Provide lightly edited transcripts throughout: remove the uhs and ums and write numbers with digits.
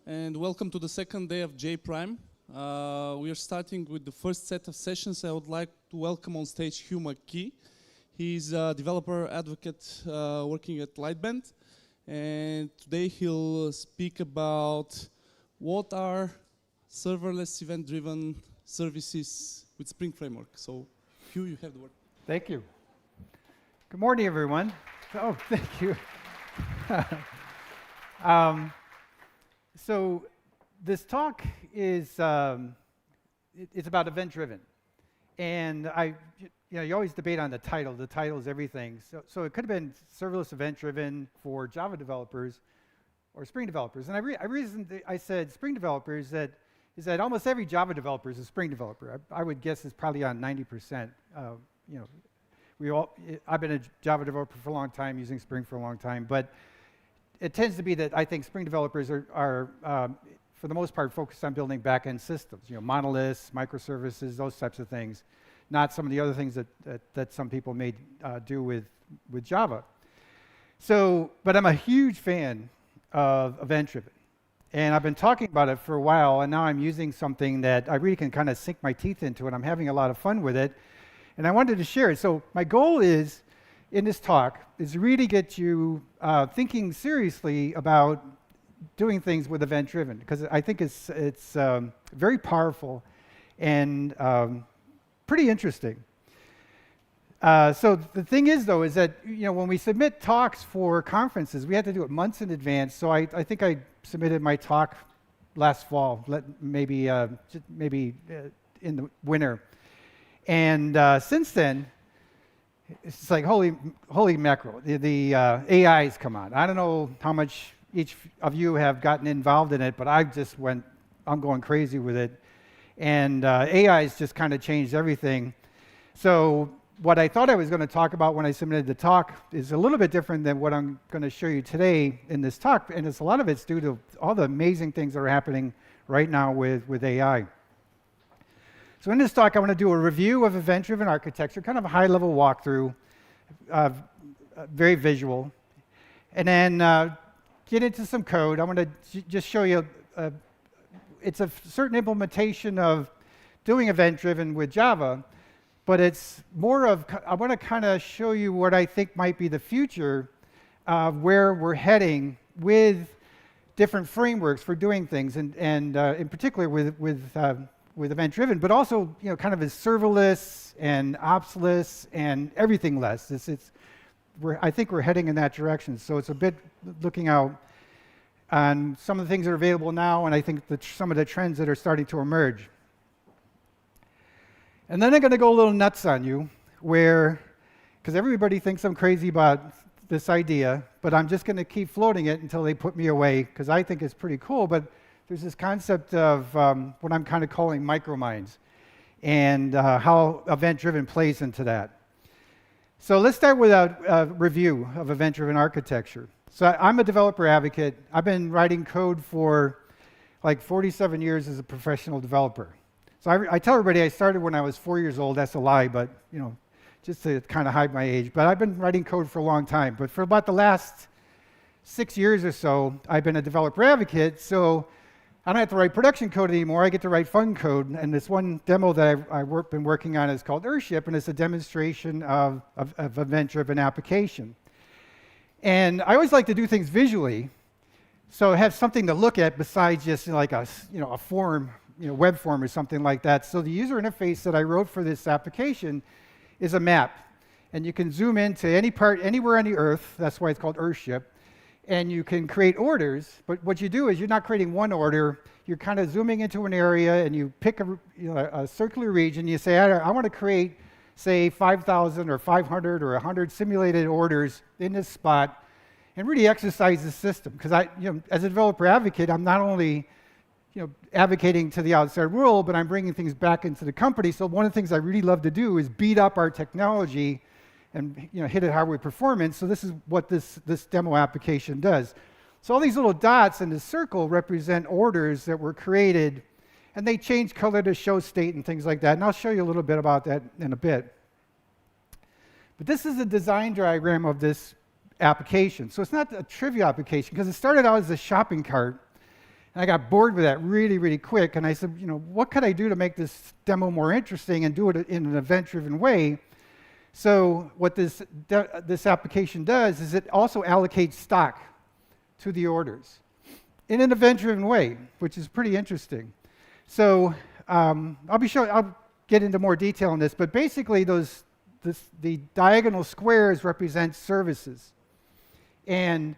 and welcome to the second day of JPrime. We are starting with the first set of sessions. I would like to welcome on stage Hugh McKee. He's a developer advocate working at Lightband, and today he'll speak about what are serverless event-driven services with Spring Framework. So, Hugh, you have the word. Thank you. Good morning, everyone. Oh, thank you. So this talk is it's about event-driven, and you always debate on the title. The title is everything. So it could have been serverless event-driven for Java developers or Spring developers. And the reason I said Spring developers is that almost every Java developer is a Spring developer. I would guess it's probably on 90%. I've been a Java developer for a long time, using Spring for a long time, but it tends to be that I think Spring developers are for the most part, focused on building back-end systems, monoliths, microservices, those types of things, not some of the other things that some people may do with Java. So, but I'm a huge fan of event-driven, and I've been talking about it for a while, and now I'm using something that I really can kind of sink my teeth into, and I'm having a lot of fun with it, and I wanted to share it. So my goal is, in this talk, is really get you thinking seriously about doing things with event-driven, because I think it's very powerful and pretty interesting. So the thing is, though, is that when we submit talks for conferences, we have to do it months in advance. So I think I submitted my talk last fall, maybe in the winter, and since then, it's like holy mackerel. The AIs come on. I don't know how much each of you have gotten involved in it, but I'm going crazy with it. And AIs just kind of changed everything. So what I thought I was going to talk about when I submitted the talk is a little bit different than what I'm going to show you today in this talk. And a lot of it's due to all the amazing things that are happening right now with AI. So in this talk, I want to do a review of event-driven architecture, kind of a high-level walkthrough, very visual, and then get into some code. I want to just show you, it's a certain implementation of doing event-driven with Java, but it's more of, I want to kind of show you what I think might be the future of where we're heading with different frameworks for doing things, and in particular with event-driven, but also kind of as serverless and opsless and everything less. I think we're heading in that direction. So it's a bit looking out on some of the things that are available now, and I think some of the trends that are starting to emerge. And then I'm going to go a little nuts on you, because everybody thinks I'm crazy about this idea, but I'm just going to keep floating it until they put me away, because I think it's pretty cool. But there's this concept of what I'm kind of calling microminds, and how event-driven plays into that. So let's start with a review of event-driven architecture. So I'm a developer advocate. I've been writing code for like 47 years as a professional developer. So I tell everybody I started when I was 4 years old. That's a lie, but just to kind of hide my age. But I've been writing code for a long time. But for about the last 6 years or so, I've been a developer advocate. So I don't have to write production code anymore. I get to write fun code. And this one demo that I've been working on is called Earthship, and it's a demonstration of event-driven application. And I always like to do things visually, so have something to look at besides just like a form, web form or something like that. So the user interface that I wrote for this application is a map, and you can zoom into any part anywhere on the Earth. That's why it's called Earthship. And you can create orders, but what you do is you're not creating one order. You're kind of zooming into an area, and you pick a circular region. You say, I want to create, say, 5,000 or 500 or 100 simulated orders in this spot, and really exercise the system. Because as a developer advocate, I'm not only advocating to the outside world, but I'm bringing things back into the company. So one of the things I really love to do is beat up our technology and hit it hard with performance. So this is what this demo application does. So all these little dots in the circle represent orders that were created, and they change color to show state and things like that. And I'll show you a little bit about that in a bit. But this is a design diagram of this application. So it's not a trivial application, because it started out as a shopping cart And I got bored with that really, really quick. And I said, what could I do to make this demo more interesting and do it in an event-driven way? So what this application does is it also allocates stock to the orders in an event-driven way, which is pretty interesting. So I'll get into more detail on this, but basically the diagonal squares represent services. And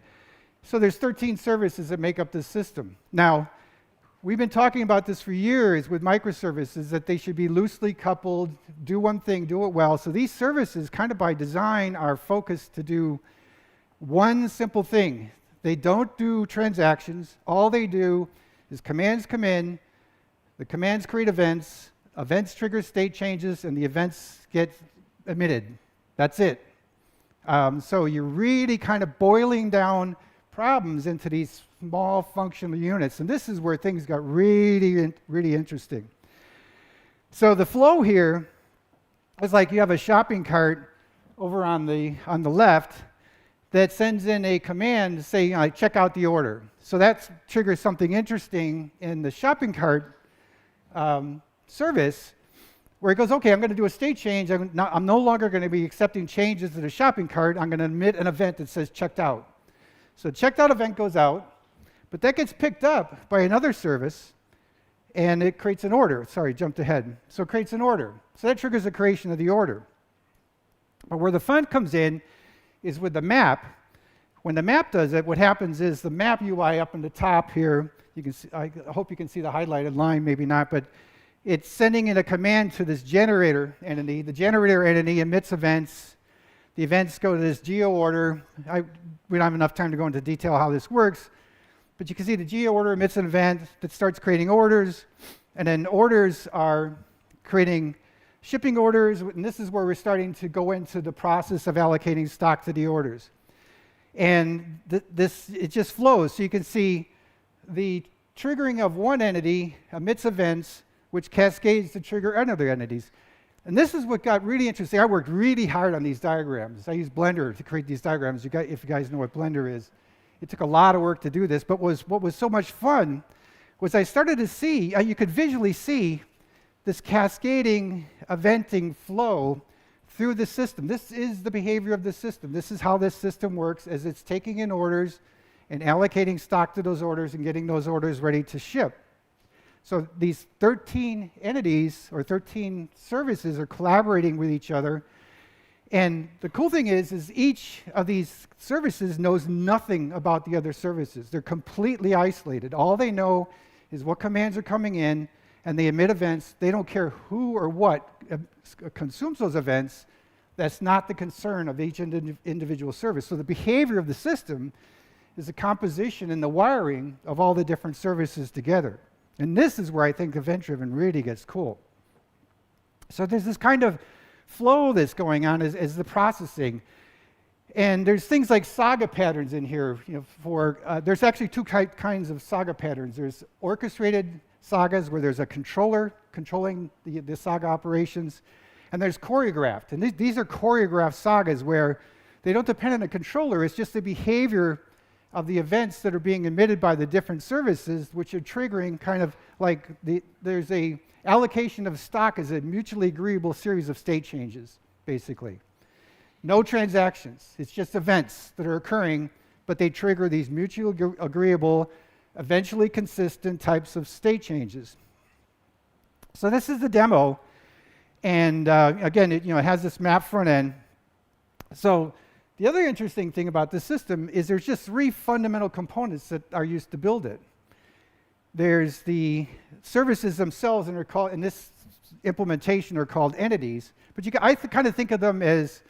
so there's 13 services that make up this system. Now, we've been talking about this for years with microservices, that they should be loosely coupled, do one thing, do it well. So these services, kind of by design, are focused to do one simple thing. They don't do transactions. All they do is commands come in, the commands create events, events trigger state changes, and the events get emitted. That's it. So you're really kind of boiling down problems into these small functional units. And this is where things got really, really interesting. So the flow here is like you have a shopping cart over on the left that sends in a command to say, check out the order. So that triggers something interesting in the shopping cart service, where it goes, okay, I'm going to do a state change. I'm no longer going to be accepting changes to the shopping cart. I'm going to emit an event that says checked out. So checked out event goes out, but that gets picked up by another service, and it creates an order. Sorry, jumped ahead. So it creates an order. So that triggers the creation of the order. But where the fun comes in is with the map. When the map does it, what happens is the map UI up in the top here, you can see, I hope you can see the highlighted line, maybe not, but it's sending in a command to this generator entity. The generator entity emits events. The events go to this geo order. We don't have enough time to go into detail how this works, but you can see the geo order emits an event that starts creating orders, and then orders are creating shipping orders, and this is where we're starting to go into the process of allocating stock to the orders. And it just flows. So you can see the triggering of one entity emits events, which cascades to trigger other entities. And this is what got really interesting. I worked really hard on these diagrams. I used Blender to create these diagrams, if you guys know what Blender is. It took a lot of work to do this, but what was so much fun was I started to see, you could visually see this cascading, eventing flow through the system. This is the behavior of the system. This is how this system works, as it's taking in orders and allocating stock to those orders and getting those orders ready to ship. So these 13 entities or 13 services are collaborating with each other. And the cool thing is each of these services knows nothing about the other services. They're completely isolated. All they know is what commands are coming in, and they emit events. They don't care who or what consumes those events. That's not the concern of each individual service. So the behavior of the system is the composition and the wiring of all the different services together. And this is where I think event-driven really gets cool. So there's this kind of flow that's going on as the processing. And there's things like saga patterns in here. There's actually two kinds of saga patterns. There's orchestrated sagas, where there's a controller controlling the saga operations. And there's choreographed. And these are choreographed sagas where they don't depend on a controller. It's just the behavior of the events that are being emitted by the different services, which are triggering kind of like there's a allocation of stock as a mutually agreeable series of state changes, basically. No transactions. It's just events that are occurring, but they trigger these mutually agreeable, eventually consistent types of state changes. So this is the demo, and again, it has this map front end. So the other interesting thing about this system is there's just three fundamental components that are used to build it. There's the services themselves, and in this implementation are called entities. But I kind of think of them as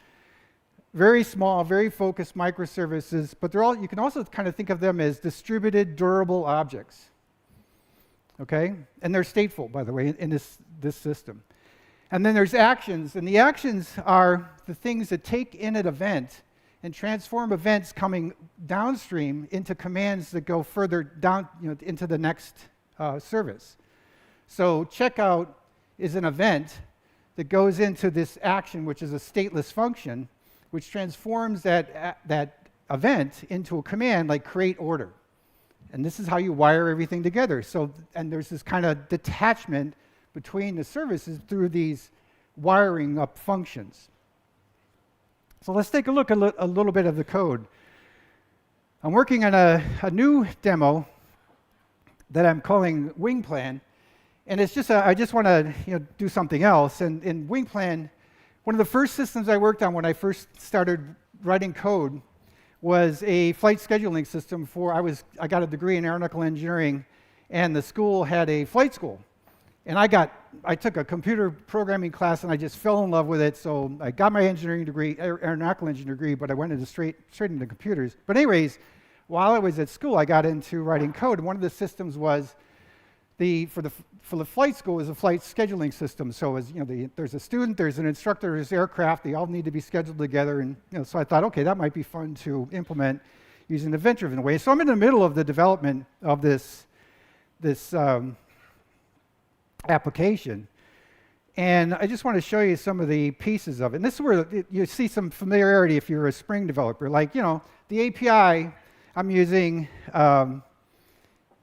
very small, very focused microservices. But you can also kind of think of them as distributed, durable objects. Okay, and they're stateful, by the way, in this system. And then there's actions, and the actions are the things that take in an event and transform events coming downstream into commands that go further down, into the next service. So checkout is an event that goes into this action, which is a stateless function, which transforms that event into a command like create order. And this is how you wire everything together. So, and there's this kind of detachment between the services through these wiring up functions. So let's take a look at a little bit of the code. I'm working on a new demo that I'm calling WingPlan. And it's just, I just want to do something else. And in WingPlan, one of the first systems I worked on when I first started writing code was a flight scheduling system for, I got a degree in aeronautical engineering, and the school had a flight school. And I took a computer programming class, and I just fell in love with it. So I got my engineering degree, aeronautical engineering degree, but I went into straight into computers. But anyways, while I was at school, I got into writing code. And one of the systems was for the flight school was a flight scheduling system. So as there's a student, there's an instructor, there's aircraft. They all need to be scheduled together. And so I thought, okay, that might be fun to implement using the event-driven way. So I'm in the middle of the development of this application. And I just want to show you some of the pieces of it. And this is where you see some familiarity if you're a Spring developer. Like, the API, I'm using,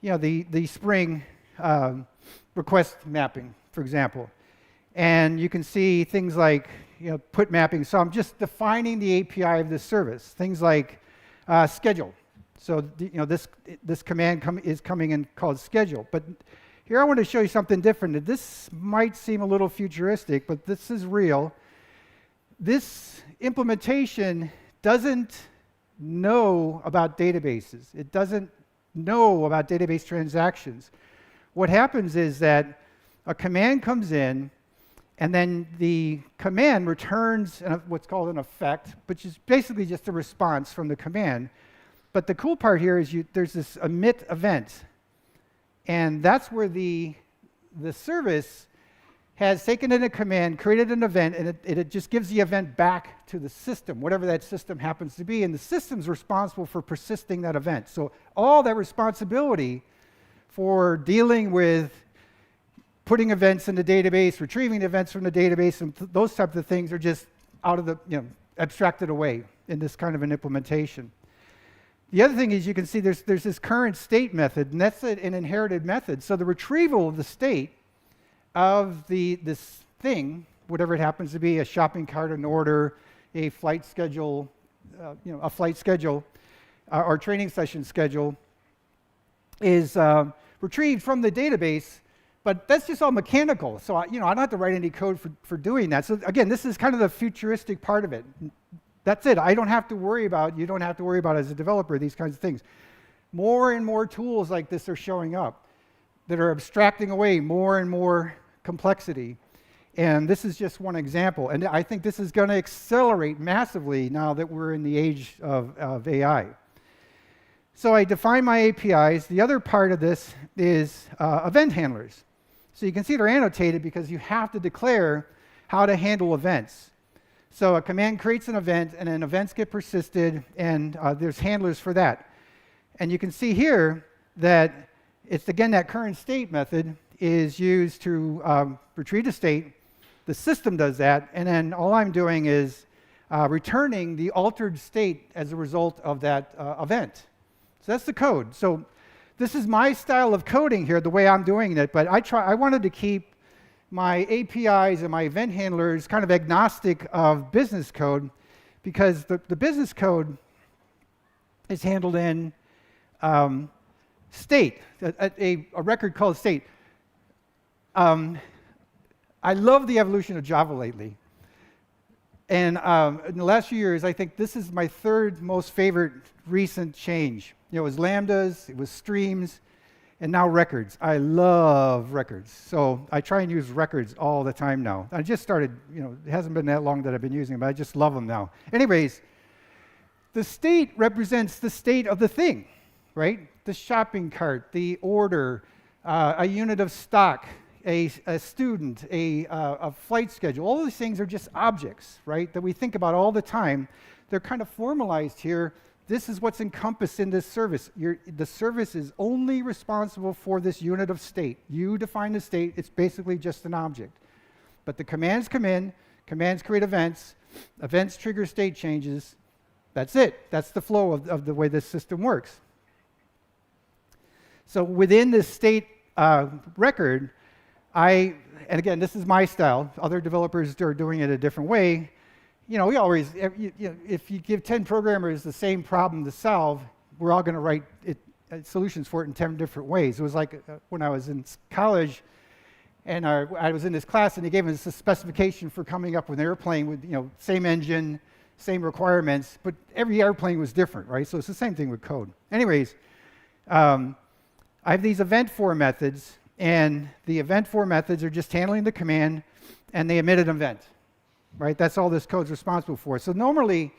the Spring request mapping, for example. And you can see things like, put mapping. So I'm just defining the API of this service. Things like schedule. So, this command is coming in called schedule. But here I want to show you something different. This might seem a little futuristic, but this is real. This implementation doesn't know about databases. It doesn't know about database transactions. What happens is that a command comes in, and then the command returns what's called an effect, which is basically just a response from the command. But the cool part here is there's this emit event. And that's where the service has taken in a command, created an event, and it just gives the event back to the system, whatever that system happens to be. And the system's responsible for persisting that event. So all that responsibility for dealing with putting events in the database, retrieving events from the database, and those types of things are just out of the, abstracted away in this kind of an implementation. The other thing is you can see there's this current state method, and that's an inherited method. So the retrieval of the state of this thing, whatever it happens to be, a shopping cart, an order, a flight schedule, or training session schedule, is retrieved from the database. But that's just all mechanical. So I don't have to write any code for doing that. So again, this is kind of the futuristic part of it. That's it. You don't have to worry about as a developer these kinds of things. More and more tools like this are showing up that are abstracting away more and more complexity. And this is just one example. And I think this is going to accelerate massively now that we're in the age of AI. So I define my APIs. The other part of this is event handlers. So you can see they're annotated because you have to declare how to handle events. So a command creates an event, and then events get persisted, and there's handlers for that. And you can see here that it's, again, that current state method is used to retrieve the state. The system does that, and then all I'm doing is returning the altered state as a result of that event. So that's the code. So this is my style of coding here, the way I'm doing it, but I wanted to keep my APIs and my event handlers kind of agnostic of business code, because the business code is handled in state, a record called state. I love the evolution of Java lately. And in the last few years, I think this is my third most favorite recent change. It was lambdas, it was streams, and now records. I love records. So I try and use records all the time now. I just started, it hasn't been that long that I've been using them, but I just love them now. Anyways, the state represents the state of the thing, right? The shopping cart, the order, a unit of stock, a student, a flight schedule. All these things are just objects, right, that we think about all the time. They're kind of formalized here. This is what's encompassed in this service. The service is only responsible for this unit of state. You define the state. It's basically just an object. But the commands come in. Commands create events. Events trigger state changes. That's it. That's the flow of the way this system works. So within this state record, and again, this is my style. Other developers are doing it a different way. We always, if you give 10 programmers the same problem to solve, we're all going to write solutions for it in 10 different ways. It was like when I was in college, and I was in this class, and they gave us a specification for coming up with an airplane with, same engine, same requirements, but every airplane was different, right? So it's the same thing with code. Anyways, I have these event for methods, and the event for methods are just handling the command, and they emit an event, right? That's all this code's responsible for. So normally,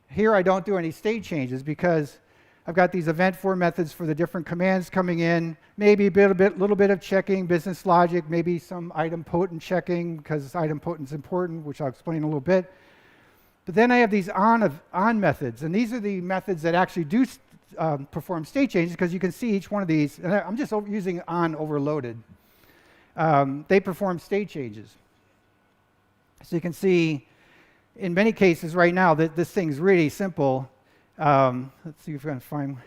here I don't do any state changes because I've got these event for methods for the different commands coming in, maybe a little bit of checking, business logic, maybe some idempotent checking because idempotent is important, which I'll explain in a little bit. But then I have these on methods, and these are the methods that actually do perform state changes, because you can see each one of these, and I'm just using on overloaded. They perform state changes. So you can see, in many cases right now, that this thing's really simple. Let's see if we can find.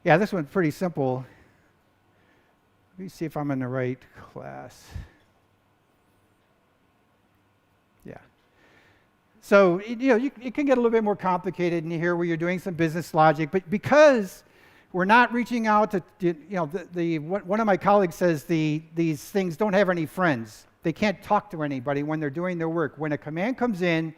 Yeah, this one's pretty simple. Let me see if I'm in the right class. Yeah. So it can get a little bit more complicated in here where you're doing some business logic, but because we're not reaching out to, one of my colleagues says these things don't have any friends. They can't talk to anybody when they're doing their work. When a command comes in,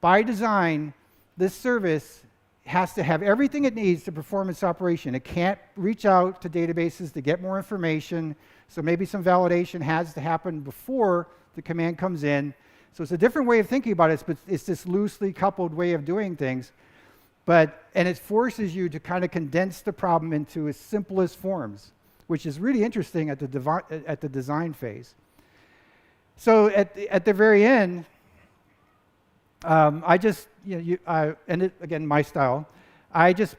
by design, this service has to have everything it needs to perform its operation. It can't reach out to databases to get more information, so maybe some validation has to happen before the command comes in. So it's a different way of thinking about it, but it's this loosely coupled way of doing things. And it forces you to kind of condense the problem into its simplest forms, which is really interesting at the design phase. So at the very end, I just, again, my style, I just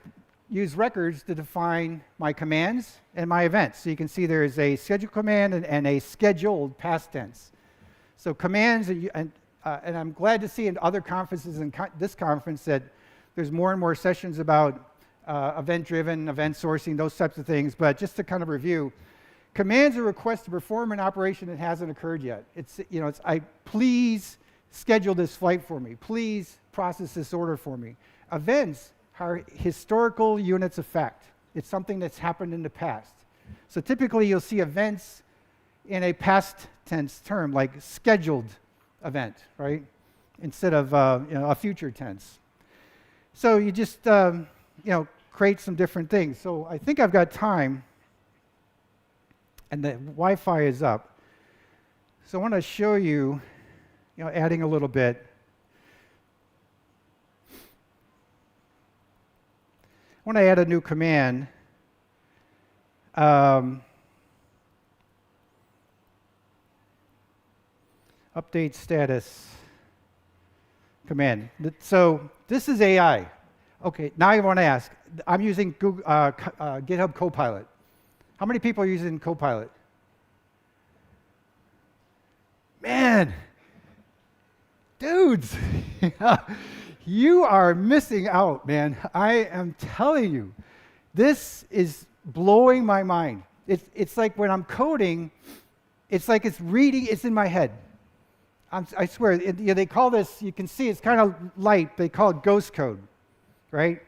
use records to define my commands and my events. So you can see there's a scheduled command and a scheduled past tense. So commands, and I'm glad to see in other conferences and this conference that there's more and more sessions about event-driven, event sourcing, those types of things. But just to kind of review, commands are requests to perform an operation that hasn't occurred yet. Please schedule this flight for me. Please process this order for me. Events are historical units of fact. It's something that's happened in the past. So typically you'll see events in a past tense term, like scheduled event, right? Instead of a future tense. So you just create some different things. So I think I've got time, and the Wi-Fi is up. So I want to show you, adding a little bit. I want to add a new command. Update status command. So this is AI. Okay, now I want to ask. I'm using Google, GitHub Copilot. How many people are using Copilot? Man, dudes, you are missing out, man. I am telling you, this is blowing my mind. It's like when I'm coding, it's like it's reading, it's in my head. I swear, they call this, you can see it's kind of light, they call it ghost code, right?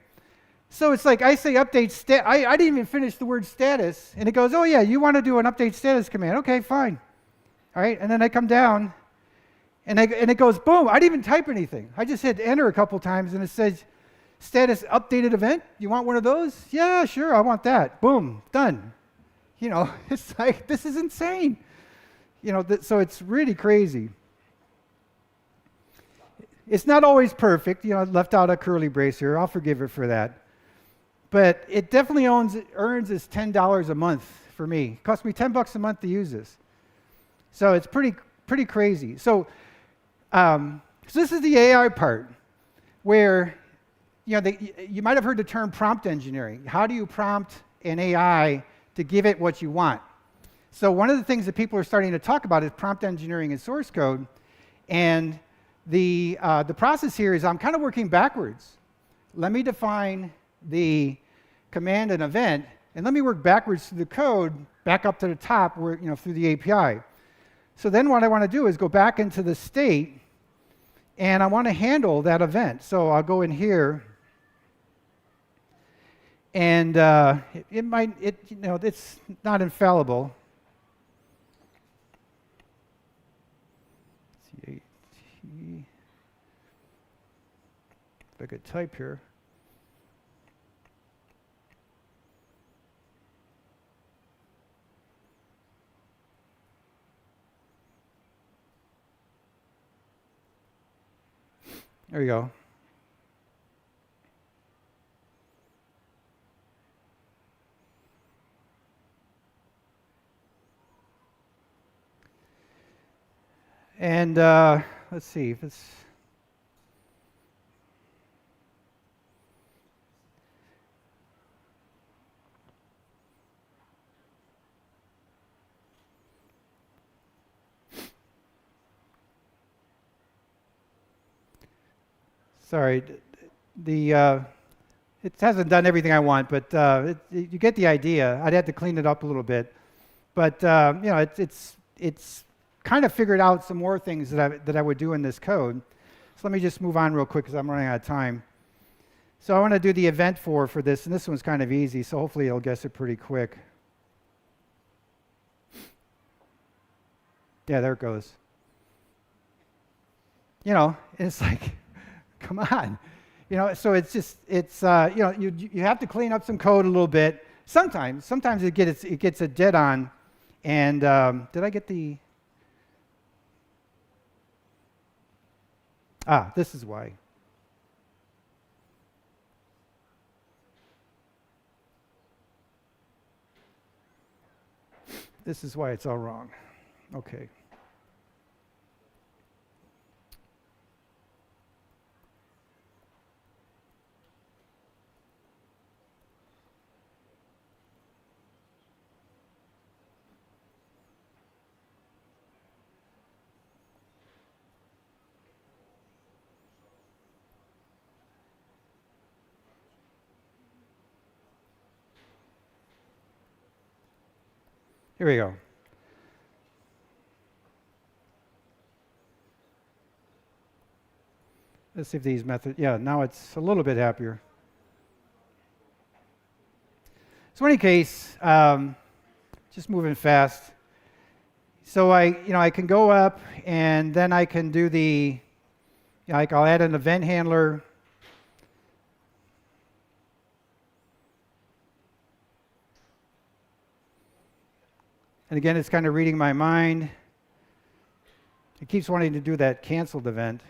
So it's like I say update I didn't even finish the word status, and it goes, oh yeah, you want to do an update status command. Okay, fine. All right, and then I come down, and it goes, boom, I didn't even type anything. I just hit enter a couple times, and it says, status updated event. You want one of those? Yeah, sure, I want that. Boom, done. It's like, this is insane. So it's really crazy. It's not always perfect. I left out a curly brace here. I'll forgive it for that. But it definitely earns its $10 a month for me. It cost me $10 a month to use this. So it's pretty crazy. So this is the AI part, where you might have heard the term prompt engineering. How do you prompt an AI to give it what you want? So one of the things that people are starting to talk about is prompt engineering in source code, and the process here is I'm kind of working backwards. Let me define the command and event, And let me work backwards through the code, back up to the top where, through the API. So then what I want to do is go back into the state, and I want to handle that event. So I'll go in here, and it's not infallible. CAT. If I could type here. There you go. And let's see if it's... Sorry, it hasn't done everything I want, but you get the idea. I'd have to clean it up a little bit, but it's kind of figured out some more things that I would do in this code. So let me just move on real quick because I'm running out of time. So I want to do the event for this, and this one's kind of easy, so hopefully it'll guess it pretty quick. Yeah, there it goes. It's like, come on. So it's just, you have to clean up some code a little bit. Sometimes it gets a dead on. And did I get the... this is why. This is why it's all wrong. Okay. Here we go. Let's see if these methods, yeah, now it's a little bit happier. So in any case, just moving fast. So I can go up, and then I can do the, I'll add an event handler. And again, it's kind of reading my mind. It keeps wanting to do that canceled event.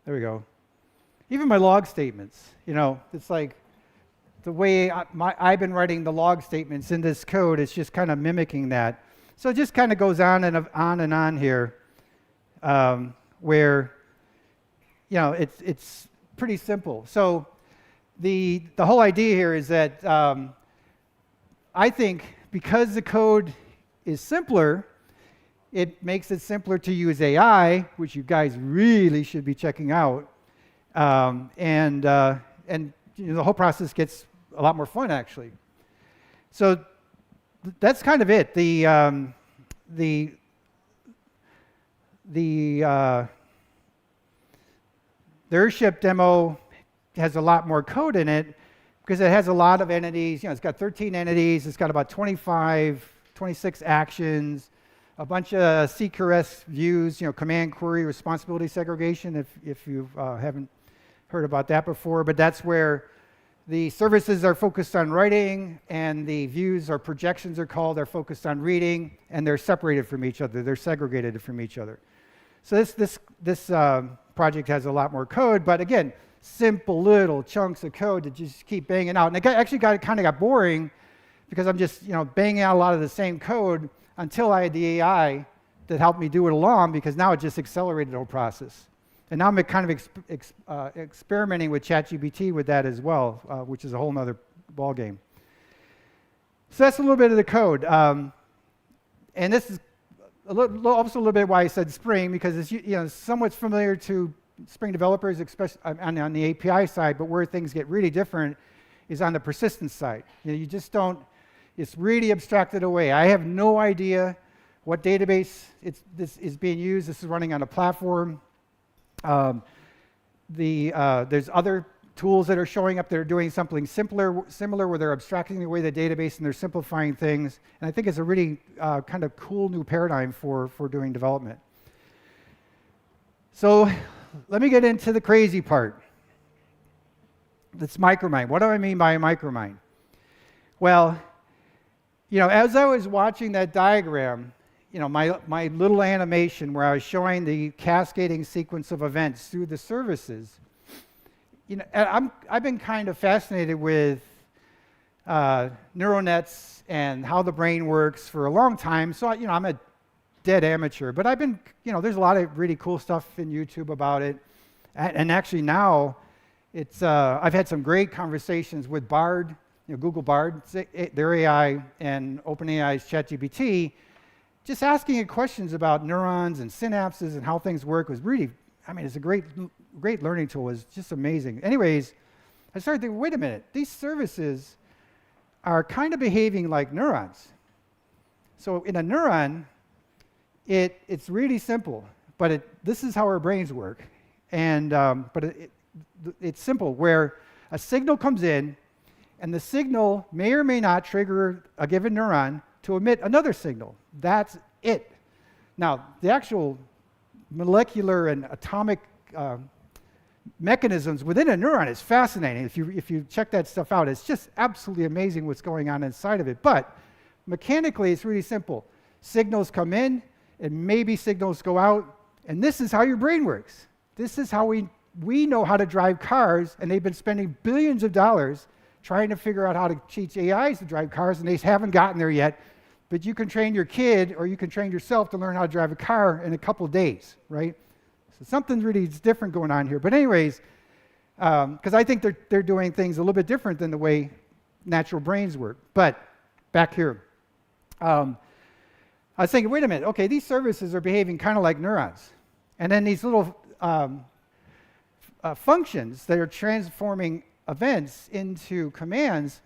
There we go. Even my log statements, it's like, the way I've been writing the log statements in this code, it's just kind of mimicking that. So it just kind of goes on and on here, where, it's pretty simple. So the whole idea here is that I think because the code is simpler, it makes it simpler to use AI, which you guys really should be checking out, and the whole process gets a lot more fun, actually. So that's kind of it. The Airship demo has a lot more code in it because it has a lot of entities. It's got 13 entities. It's got about 26 actions, a bunch of CQRS views, command query responsibility segregation, if you haven't heard about that before. But that's where the services are focused on writing, and the views or projections are called, are focused on reading, and they're separated from each other. They're segregated from each other. So this project has a lot more code, but again, simple little chunks of code that just keep banging out. And it actually kind of got boring because I'm just banging out a lot of the same code until I had the AI that helped me do it along, because now it just accelerated the whole process. And now I'm kind of experimenting with ChatGPT with that as well, which is a whole nother ballgame. So that's a little bit of the code. And this is also a little bit why I said Spring, because it's somewhat familiar to Spring developers, especially on the API side, but where things get really different is on the persistence side. You just don't, it's really abstracted away. I have no idea what database this is being used. This is running on a platform. There's other tools that are showing up that are doing something similar where they're abstracting away the database and they're simplifying things. And I think it's a really kind of cool new paradigm for doing development. So let me get into the crazy part. That's micromine. What do I mean by a micromine? Well, as I was watching that diagram, my little animation where I was showing the cascading sequence of events through the services, I've been kind of fascinated with neural nets and how the brain works for a long time. So, I'm a dead amateur, but I've been, there's a lot of really cool stuff in YouTube about it. And actually now, I've had some great conversations with Bard, Google Bard, their AI, and OpenAI's ChatGPT, just asking it questions about neurons and synapses and how things work was really, it's a great learning tool. It's just amazing. Anyways, I started thinking, wait a minute, these services are kind of behaving like neurons. So in a neuron, it's really simple, but this is how our brains work. And it's simple, where a signal comes in, and the signal may or may not trigger a given neuron to emit another signal. That's it. Now, the actual molecular and atomic mechanisms within a neuron is fascinating. If you check that stuff out, it's just absolutely amazing what's going on inside of it. But mechanically, it's really simple. Signals come in, and maybe signals go out, and this is how your brain works. This is how we know how to drive cars, and they've been spending billions of dollars trying to figure out how to teach AIs to drive cars, and they haven't gotten there yet. But you can train your kid, or you can train yourself to learn how to drive a car in a couple of days, right? So something really different going on here. But anyways, because I think they're doing things a little bit different than the way natural brains work. But back here, I was thinking, wait a minute, okay, these services are behaving kind of like neurons. And then these little functions that are transforming events into commands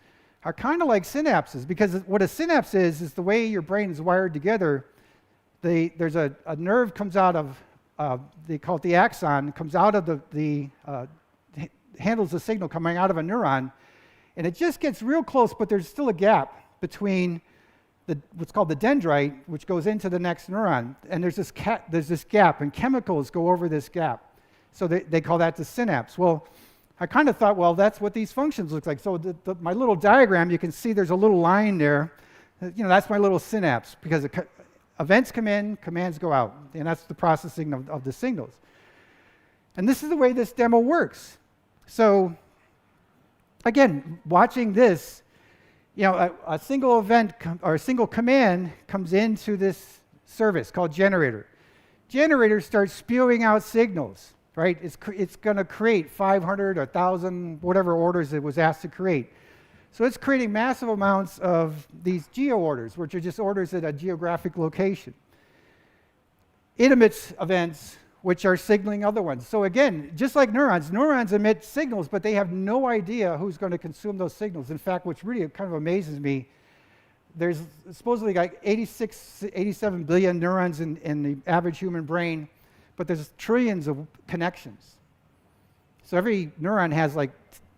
are kind of like synapses, because what a synapse is the way your brain is wired together. There's a nerve comes out of, they call it the axon, comes out of handles the signal coming out of a neuron, and it just gets real close, but there's still a gap between what's called the dendrite, which goes into the next neuron, and there's this gap, and chemicals go over this gap. So they call that the synapse. Well, I kind of thought, well, that's what these functions look like. So my little diagram, you can see there's a little line there. That's my little synapse, because events come in, commands go out, and that's the processing of the signals. And this is the way this demo works. So again, watching this, a single event or a single command comes into this service called generator. Generator starts spewing out signals. Right? It's going to create 500 or 1,000, whatever orders it was asked to create. So it's creating massive amounts of these geo orders, which are just orders at a geographic location. It emits events which are signaling other ones. So again, just like neurons emit signals, but they have no idea who's going to consume those signals. In fact, which really kind of amazes me, there's supposedly like 87 billion neurons in the average human brain, but there's trillions of connections. So every neuron has like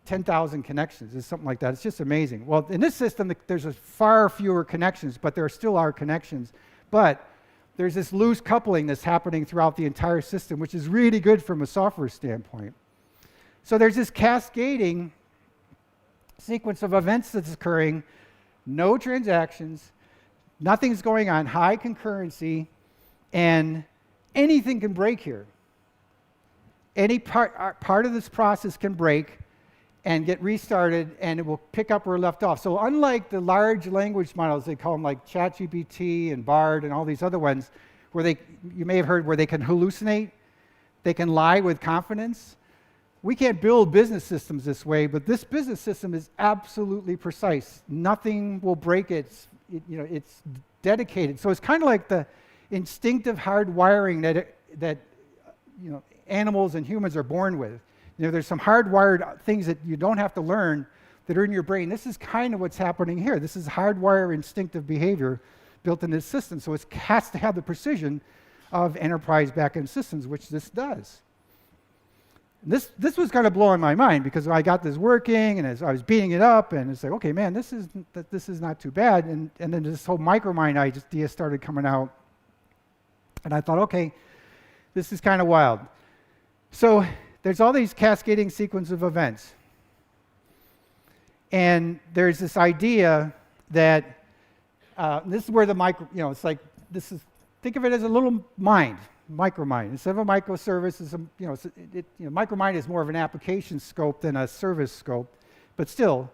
10,000 connections, or something like that. It's just amazing. Well, in this system, there's far fewer connections, but there still are connections. But there's this loose coupling that's happening throughout the entire system, which is really good from a software standpoint. So there's this cascading sequence of events that's occurring, no transactions, nothing's going on, high concurrency, and anything can break here. Any part of this process can break and get restarted, and it will pick up where it left off. So unlike the large language models, they call them like ChatGPT and Bard and all these other ones, where you may have heard where they can hallucinate. They can lie with confidence. We can't build business systems this way, but this business system is absolutely precise. Nothing will break it. It's dedicated. So it's kind of like the instinctive hardwiring that animals and humans are born with. There's some hardwired things that you don't have to learn that are in your brain. This is kind of what's happening here. This is hardwired instinctive behavior built in this system. So it has to have the precision of enterprise backend systems, which this does. This was kind of blowing my mind because I got this working, and as I was beating it up, and it's like, okay, man, this is not too bad. And then this whole micromind idea started coming out, and I thought, okay, this is kind of wild. So there's all these cascading sequence of events, and there's this idea that this is where the it's like think of it as a little mind. Micromind. Instead of a microservice, micromind is more of an application scope than a service scope, but still,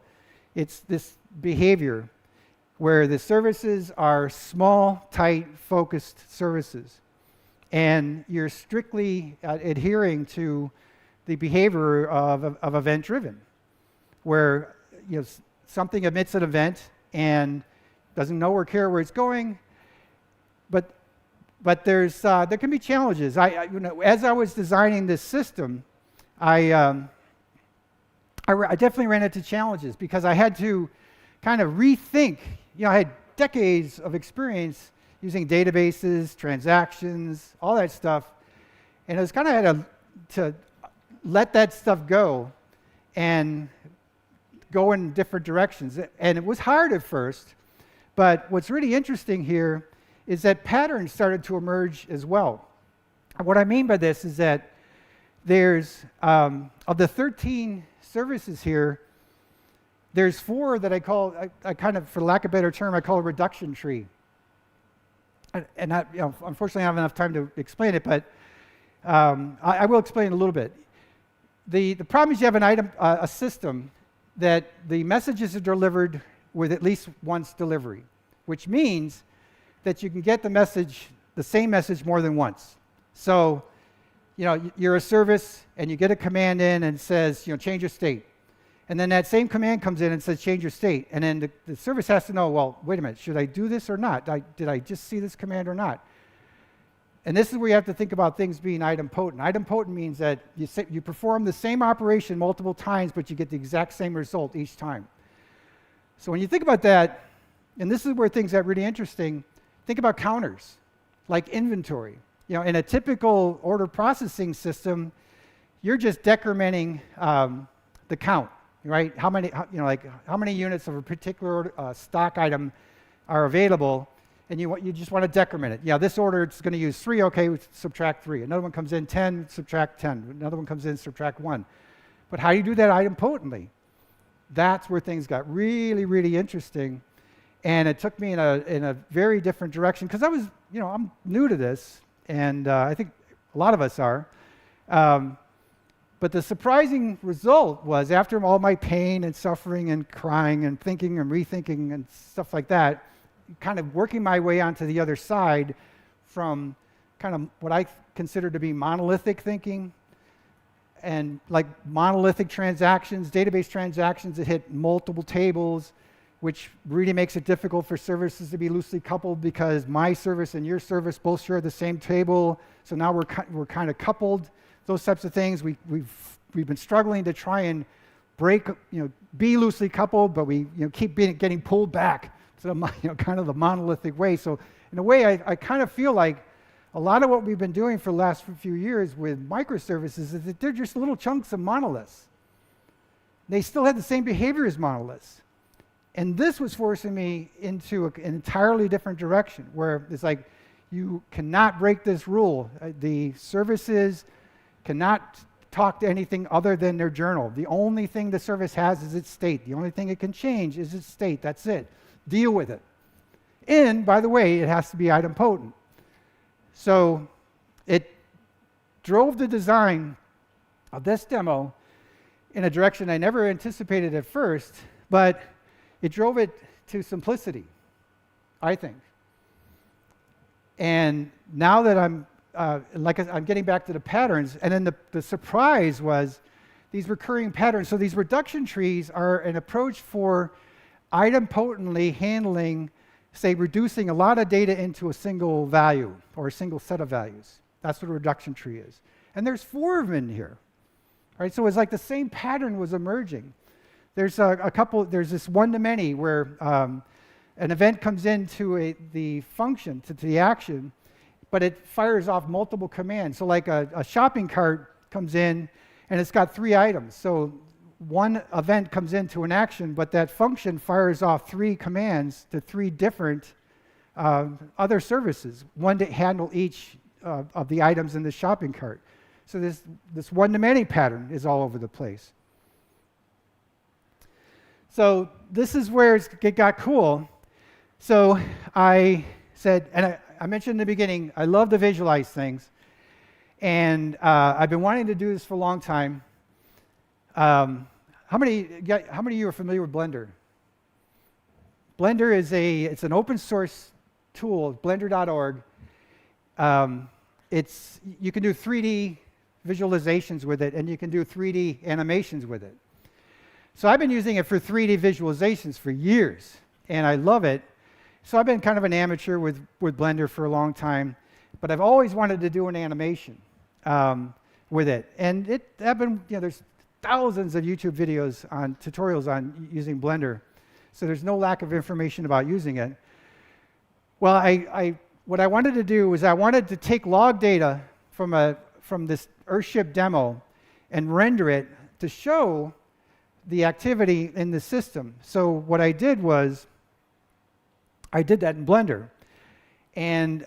it's this behavior where the services are small, tight, focused services, and you're strictly adhering to the behavior of event-driven, where something emits an event and doesn't know or care where it's going, but there can be challenges. As I was designing this system, I definitely ran into challenges because I had to kind of rethink. I had decades of experience using databases, transactions, all that stuff, and I was kind of had to let that stuff go and go in different directions. And it was hard at first, but what's really interesting here is that patterns started to emerge as well. And what I mean by this is that there's, of the 13 services here, there's 4 that I call, I kind of, for lack of a better term, I call a reduction tree. And unfortunately I don't have enough time to explain it, but I will explain a little bit. The problem is you have a system that the messages are delivered with at least once delivery, which means that you can get the same message more than once. So, you're a service and you get a command in and it says, change your state. And then that same command comes in and says, change your state. And then the service has to know, well, wait a minute, should I do this or not? Did I just see this command or not? And this is where you have to think about things being idempotent. Idempotent means that you perform the same operation multiple times, but you get the exact same result each time. So when you think about that, and this is where things get really interesting, think about counters, like inventory. In a typical order processing system, you're just decrementing the count, right? How many units of a particular stock item are available, and you just want to decrement it. This order it's going to use 3. Okay, we subtract 3. Another one comes in 10, subtract 10. Another one comes in, subtract 1. But how do you do that idempotently? That's where things got really, really interesting. And it took me in a very different direction because I was, I'm new to this, and I think a lot of us are. But the surprising result was, after all my pain and suffering and crying and thinking and rethinking and stuff like that, kind of working my way onto the other side from kind of what I consider to be monolithic thinking and like monolithic transactions, database transactions that hit multiple tables, which really makes it difficult for services to be loosely coupled because my service and your service both share the same table. So now we're kind of coupled. Those types of things we've been struggling to try and break, be loosely coupled, but we keep getting pulled back to the kind of the monolithic way. So in a way, I kind of feel like a lot of what we've been doing for the last few years with microservices is that they're just little chunks of monoliths. They still have the same behavior as monoliths. And this was forcing me into an entirely different direction, where it's like, you cannot break this rule. The services cannot talk to anything other than their journal. The only thing the service has is its state. The only thing it can change is its state. That's it. Deal with it. And, by the way, it has to be idempotent. So it drove the design of this demo in a direction I never anticipated at first, but it drove it to simplicity, I think. And now that I'm I'm getting back to the patterns, and then the surprise was these recurring patterns. So these reduction trees are an approach for idempotently handling, say, reducing a lot of data into a single value or a single set of values. That's what a reduction tree is. And there's 4 of them in here. All right, so it's like the same pattern was emerging. There's there's this one-to-many where an event comes into the function, to the action, but it fires off multiple commands. So like a shopping cart comes in, and it's got 3 items. So one event comes into an action, but that function fires off 3 commands to 3 different other services, one to handle each of the items in the shopping cart. So this one-to-many pattern is all over the place. So this is where it got cool. So I said, and I mentioned in the beginning, I love to visualize things. And I've been wanting to do this for a long time. How many of you are familiar with Blender? Blender is it's an open source tool, blender.org. You can do 3D visualizations with it, and you can do 3D animations with it. So I've been using it for 3D visualizations for years, and I love it. So I've been kind of an amateur with Blender for a long time, but I've always wanted to do an animation with it. And there's thousands of YouTube videos on tutorials on using Blender, so there's no lack of information about using it. Well, what I wanted to do was I wanted to take log data from this Earthship demo and render it to show the activity in the system. So what I did was I did that in Blender. And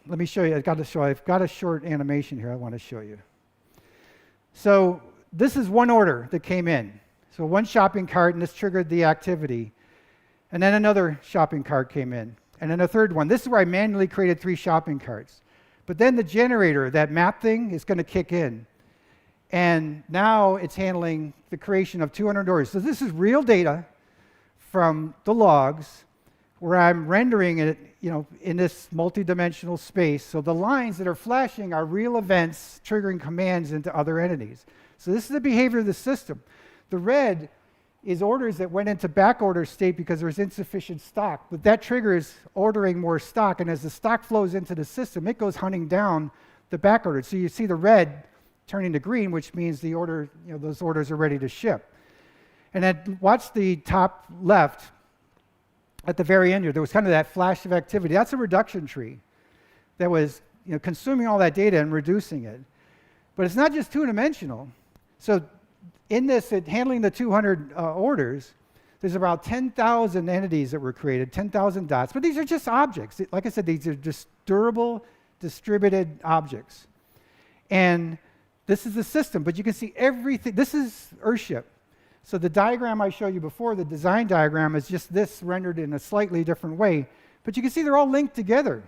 let me show you. I've got a short animation here I want to show you. So this is one order that came in. So one shopping cart, and this triggered the activity. And then another shopping cart came in. And then a third one. This is where I manually created 3 shopping carts. But then the generator, that map thing, is going to kick in. And now it's handling the creation of 200 orders. So this is real data from the logs where I'm rendering it, in this multi-dimensional space. So the lines that are flashing are real events triggering commands into other entities. So this is the behavior of the system. The red is orders that went into back order state because there was insufficient stock. But that triggers ordering more stock, and as the stock flows into the system, it goes hunting down the back order. So you see the red turning to green, which means the order, those orders are ready to ship. And then watch the top left. At the very end here, there was kind of that flash of activity. That's a reduction tree that was consuming all that data and reducing it. But it's not just two-dimensional. So in this, handling the 200 orders, there's about 10,000 entities that were created, 10,000 dots. But these are just objects. Like I said, these are just durable, distributed objects. And this is the system, but you can see everything. This is Earthship. So the diagram I showed you before, the design diagram, is just this rendered in a slightly different way. But you can see they're all linked together.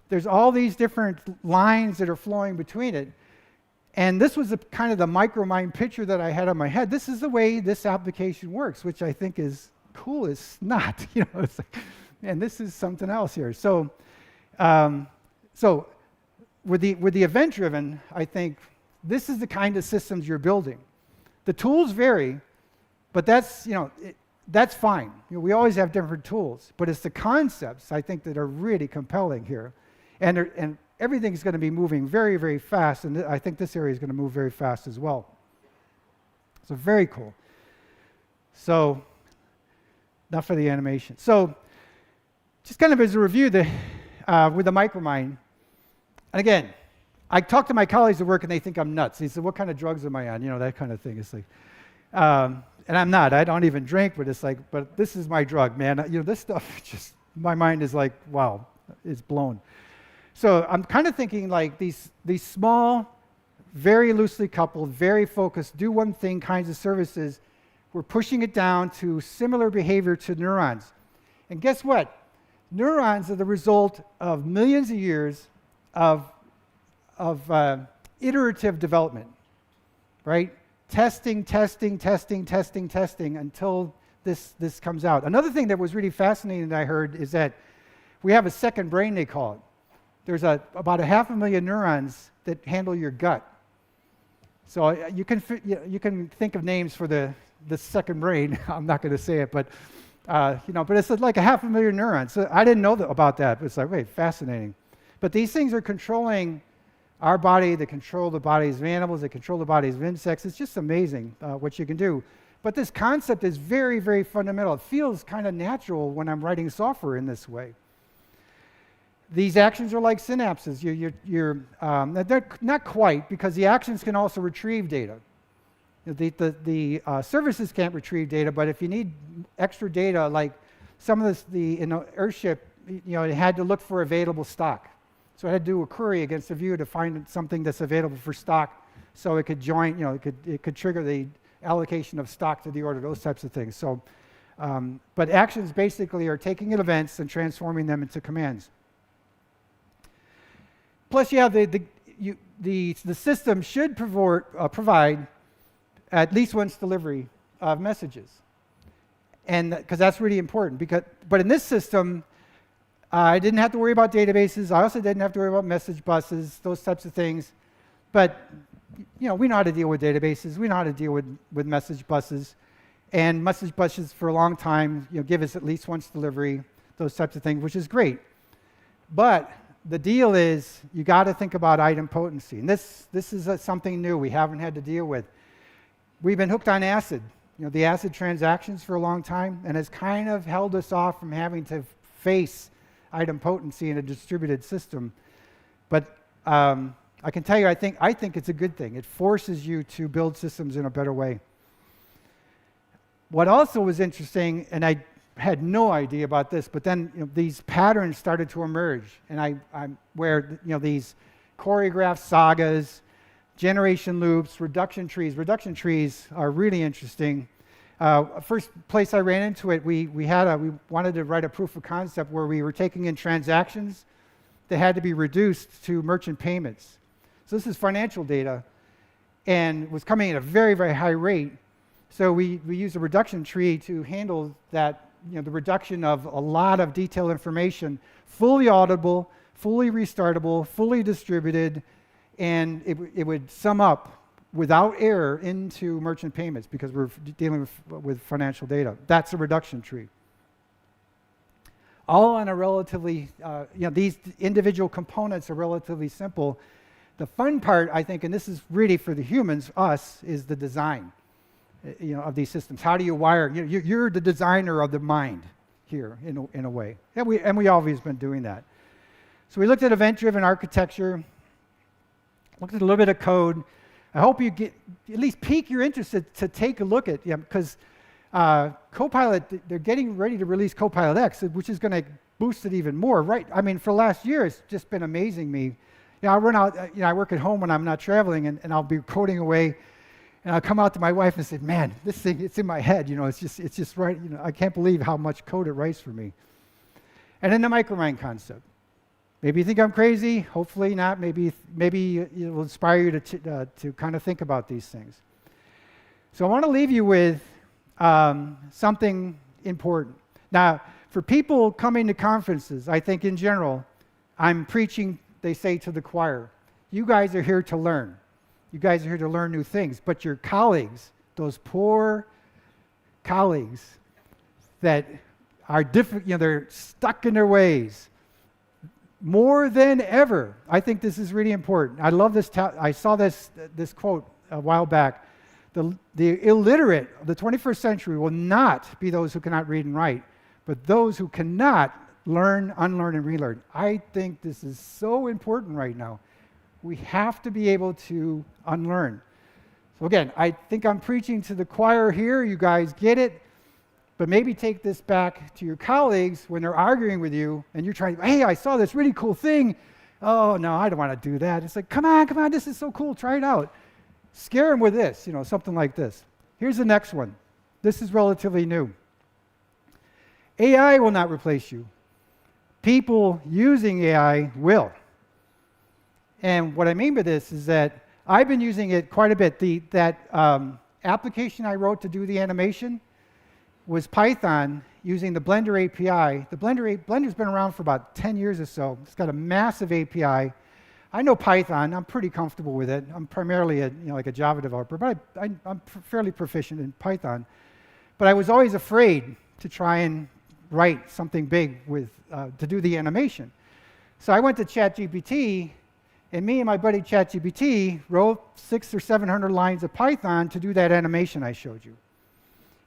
There's all these different lines that are flowing between it. And this was kind of the micro-mind picture that I had in my head. This is the way this application works, which I think is cool as snot. It's like, man, this is something else here. So, with the event-driven, I think this is the kind of systems you're building. The tools vary, but that's fine. We always have different tools, but it's the concepts, I think, that are really compelling here. And everything's going to be moving very, very fast, and I think this area is going to move very fast as well. So very cool. So enough for the animation. So just kind of as a review with the micromind, and again, I talk to my colleagues at work, and they think I'm nuts. They say, what kind of drugs am I on? That kind of thing. It's like, and I'm not. I don't even drink, but it's like, but this is my drug, man. This stuff, my mind is like, wow, it's blown. So I'm kind of thinking like these small, very loosely coupled, very focused, do one thing kinds of services, we're pushing it down to similar behavior to neurons. And guess what? Neurons are the result of millions of years of iterative development, right? Testing until this comes out. Another thing that was really fascinating that I heard is that we have a second brain, they call it. there's about 500,000 neurons that handle your gut. So you can think of names for the second brain. I'm not going to say it, but but it's like 500,000 neurons. So I didn't know about that. But it's like, wait, fascinating. But these things are controlling our body. They control the bodies of animals. They control the bodies of insects. It's just amazing what you can do. But this concept is very, very fundamental. It feels kind of natural when I'm writing software in this way. These actions are like synapses. They're not quite, because the actions can also retrieve data. The services can't retrieve data, but if you need extra data, like some of the Earthship, it had to look for available stock. So it had to do a query against a view to find something that's available for stock, so it could join, it could trigger the allocation of stock to the order, those types of things. So, but actions basically are taking events and transforming them into commands. Plus, you have the system should provide at least once delivery of messages, and because that's really important. But in this system, I didn't have to worry about databases. I also didn't have to worry about message buses, those types of things. But we know how to deal with databases. We know how to deal with message buses, and message buses for a long time give us at least once delivery, those types of things, which is great. But the deal is you got to think about idempotency, and this is something new we haven't had to deal with. We've been hooked on ACID, the ACID transactions for a long time, and has kind of held us off from having to face idempotency in a distributed system. But I can tell you, I think it's a good thing. It forces you to build systems in a better way. What also was interesting, and I had no idea about this, but then these patterns started to emerge, and where these choreographed sagas, generation loops, reduction trees. Reduction trees are really interesting. First place I ran into it, we wanted to write a proof of concept where we were taking in transactions that had to be reduced to merchant payments. So this is financial data, and was coming at a very, very high rate. So we used a reduction tree to handle that, the reduction of a lot of detailed information, fully auditable, fully restartable, fully distributed, and it would sum up without error into merchant payments, because we're dealing with financial data. That's a reduction tree. All on a relatively, these individual components are relatively simple. The fun part, I think, and this is really for the humans, us, is the design, of these systems. How do you wire? You're the designer of the mind here, in a way. And we always been doing that. So we looked at event-driven architecture, looked at a little bit of code. I hope you get at least pique your interest to take a look at, because Copilot, they're getting ready to release Copilot X, which is going to boost it even more, right? I mean, for last year, it's just been amazing me. I run out, I work at home when I'm not traveling, and I'll be coding away, and I'll come out to my wife and say, man, this thing, it's in my head, it's just right, I can't believe how much code it writes for me. And then the micromind concept. Maybe you think I'm crazy, hopefully not. Maybe it will inspire you to kind of think about these things. So I want to leave you with something important. Now, for people coming to conferences, I think in general, I'm preaching, they say, to the choir. You guys are here to learn. You guys are here to learn new things. But your colleagues, those poor colleagues that are different, they're stuck in their ways. More than ever, I think this is really important. I love this. I saw this quote a while back. The illiterate of the 21st century will not be those who cannot read and write, but those who cannot learn, unlearn, and relearn. I think this is so important right now. We have to be able to unlearn. So again, I think I'm preaching to the choir here. You guys get it. But maybe take this back to your colleagues when they're arguing with you and you're trying, hey, I saw this really cool thing. Oh, no, I don't want to do that. It's like, come on, this is so cool. Try it out. Scare them with this, something like this. Here's the next one. This is relatively new. AI will not replace you. People using AI will. And what I mean by this is that I've been using it quite a bit. That application I wrote to do the animation, was Python using the Blender API. Blender's been around for about 10 years or so. It's got a massive API. I know Python. I'm pretty comfortable with it. I'm primarily like a Java developer, but I'm fairly proficient in Python. But I was always afraid to try and write something big to do the animation. So I went to ChatGPT, and me and my buddy ChatGPT wrote 600 or 700 lines of Python to do that animation I showed you.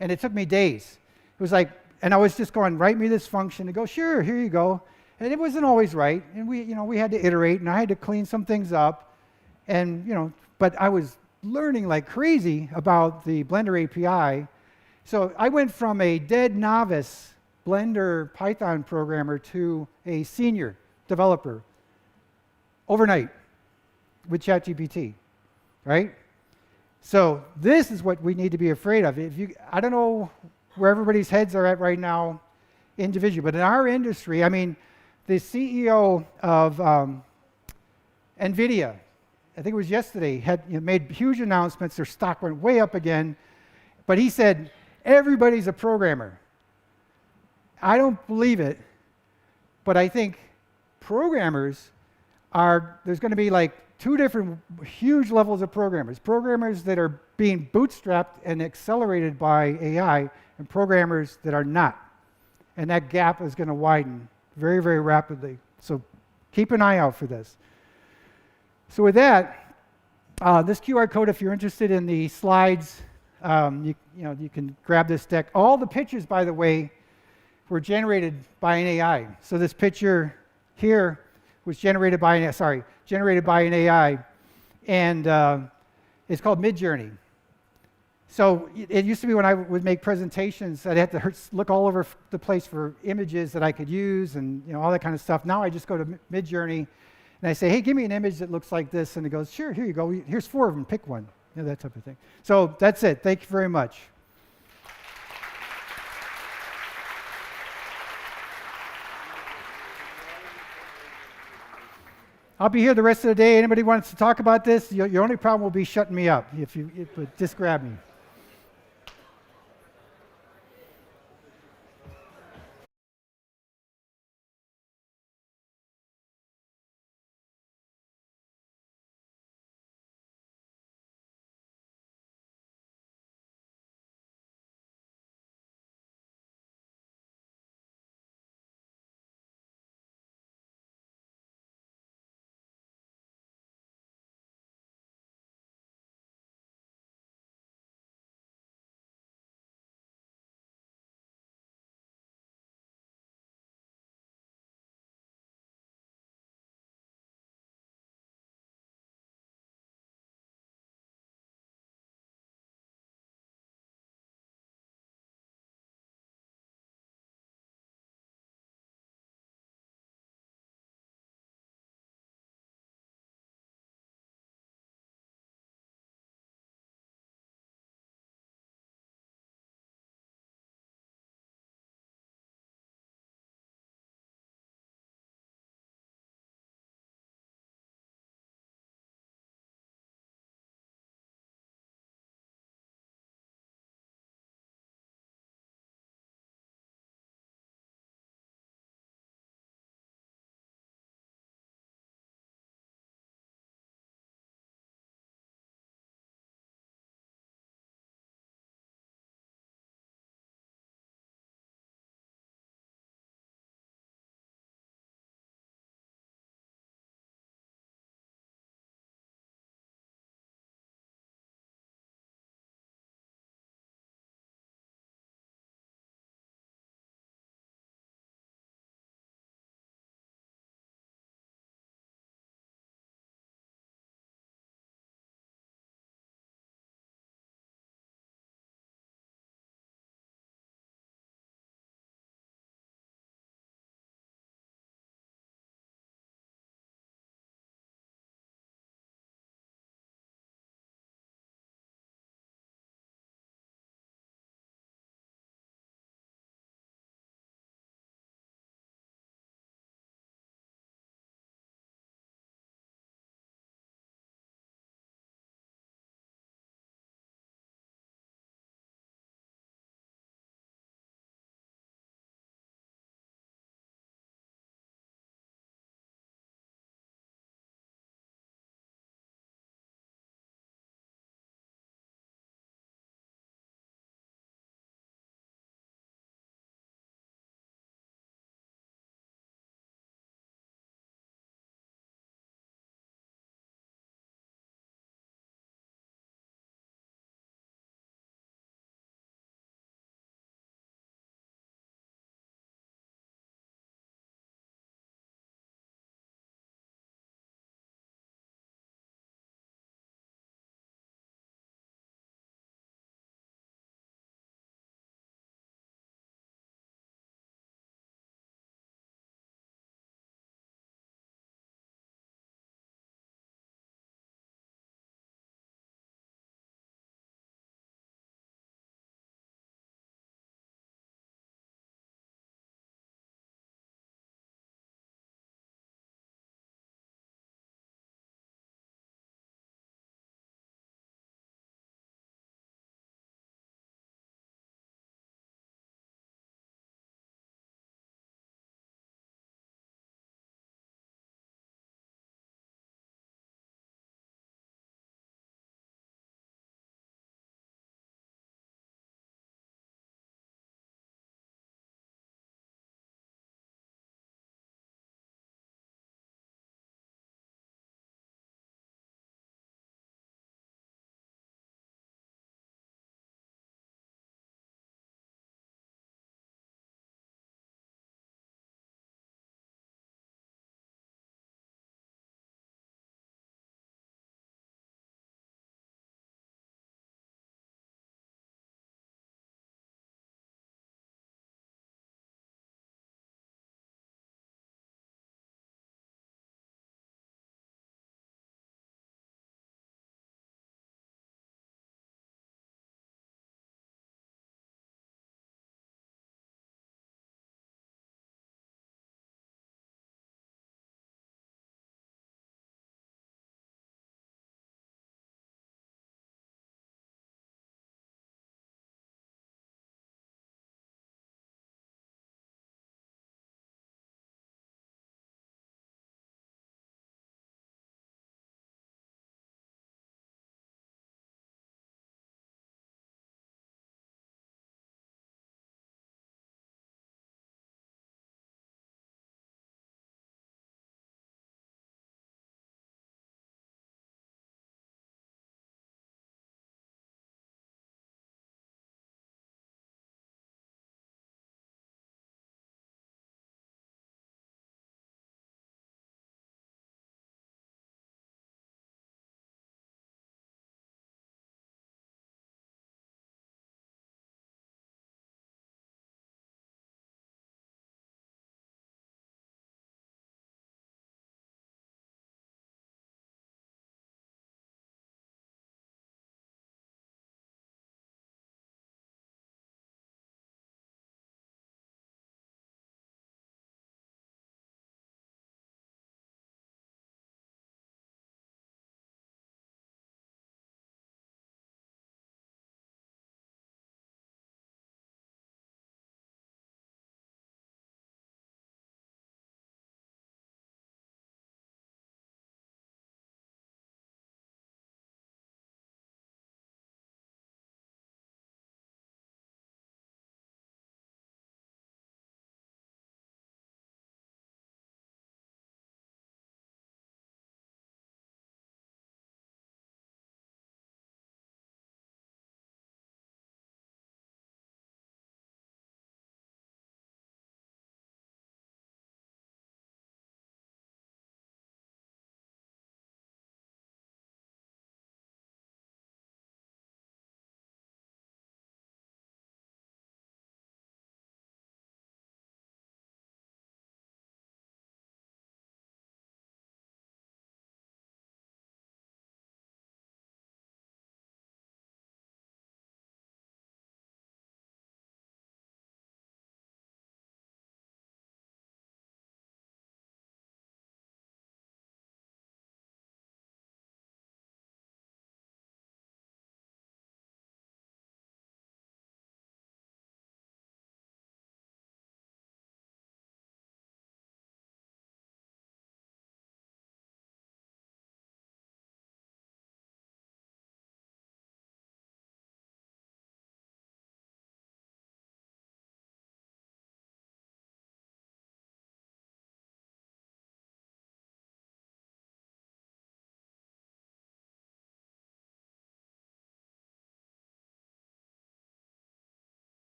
And it took me days. It was like, and I was just going, write me this function, and go, sure, here you go. And it wasn't always right, and we had to iterate, and I had to clean some things up, and but I was learning like crazy about the Blender API. So I went from a dead novice Blender Python programmer to a senior developer overnight with ChatGPT, right? So this is what we need to be afraid of. I don't know where everybody's heads are at right now individually, but in our industry, I mean, the CEO of NVIDIA, I think it was yesterday, had made huge announcements. Their stock went way up again. But he said, everybody's a programmer. I don't believe it, but I think there's going to be like two different huge levels of programmers. Programmers that are being bootstrapped and accelerated by AI, and programmers that are not. And that gap is going to widen very, very rapidly. So keep an eye out for this. So with that, this QR code, if you're interested in the slides, you can grab this deck. All the pictures, by the way, were generated by an AI. So this picture here was generated by an AI, and it's called Midjourney. So it used to be when I would make presentations, I'd have to look all over the place for images that I could use and all that kind of stuff. Now I just go to Midjourney and I say, hey, give me an image that looks like this, and it goes, sure, here you go. Here's 4 of them, pick one, that type of thing. So that's it. Thank you very much. I'll be here the rest of the day. Anybody wants to talk about this? Your only problem will be shutting me up. Just grab me.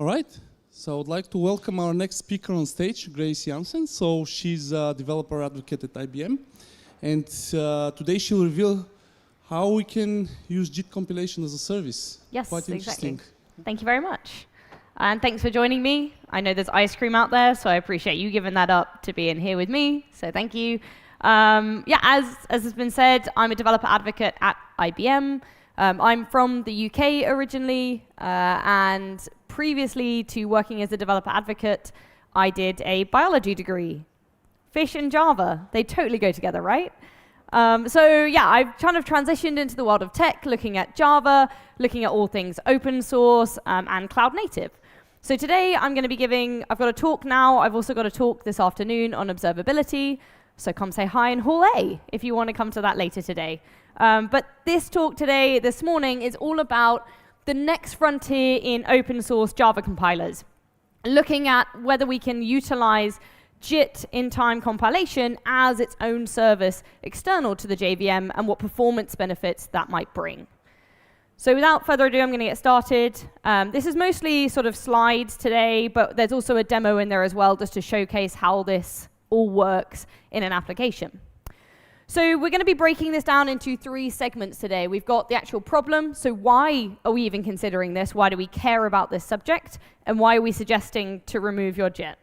All right. So I would like to welcome our next speaker on stage, Grace Jansen. So she's a developer advocate at IBM. And today she'll reveal how we can use JIT compilation as a service. Yes, Quite interesting. Exactly. Thank you very much. And thanks for joining me. I know there's ice cream out there, so I appreciate you giving that up to be in here with me. So thank you. Yeah, as has been said, I'm a developer advocate at IBM. I'm from the UK originally, and previously to working as a developer advocate, I did a biology degree. Fish and Java, they totally go together, right? So yeah, I've kind of transitioned into the world of tech, looking at Java, looking at all things open source and cloud native. So today I'm going to be I've got a talk now, I've also got a talk this afternoon on observability. So come say hi in Hall A if you want to come to that later today. But this talk today, this morning, is all about the next frontier in open source Java compilers, looking at whether we can utilize JIT in-time compilation as its own service external to the JVM and what performance benefits that might bring. So without further ado, I'm going to get started. This is mostly sort of slides today, but there's also a demo in there as well just to showcase how this all works in an application. So we're going to be breaking this down into 3 segments today. We've got the actual problem, so why are we even considering this? Why do we care about this subject? And why are we suggesting to remove your JIT?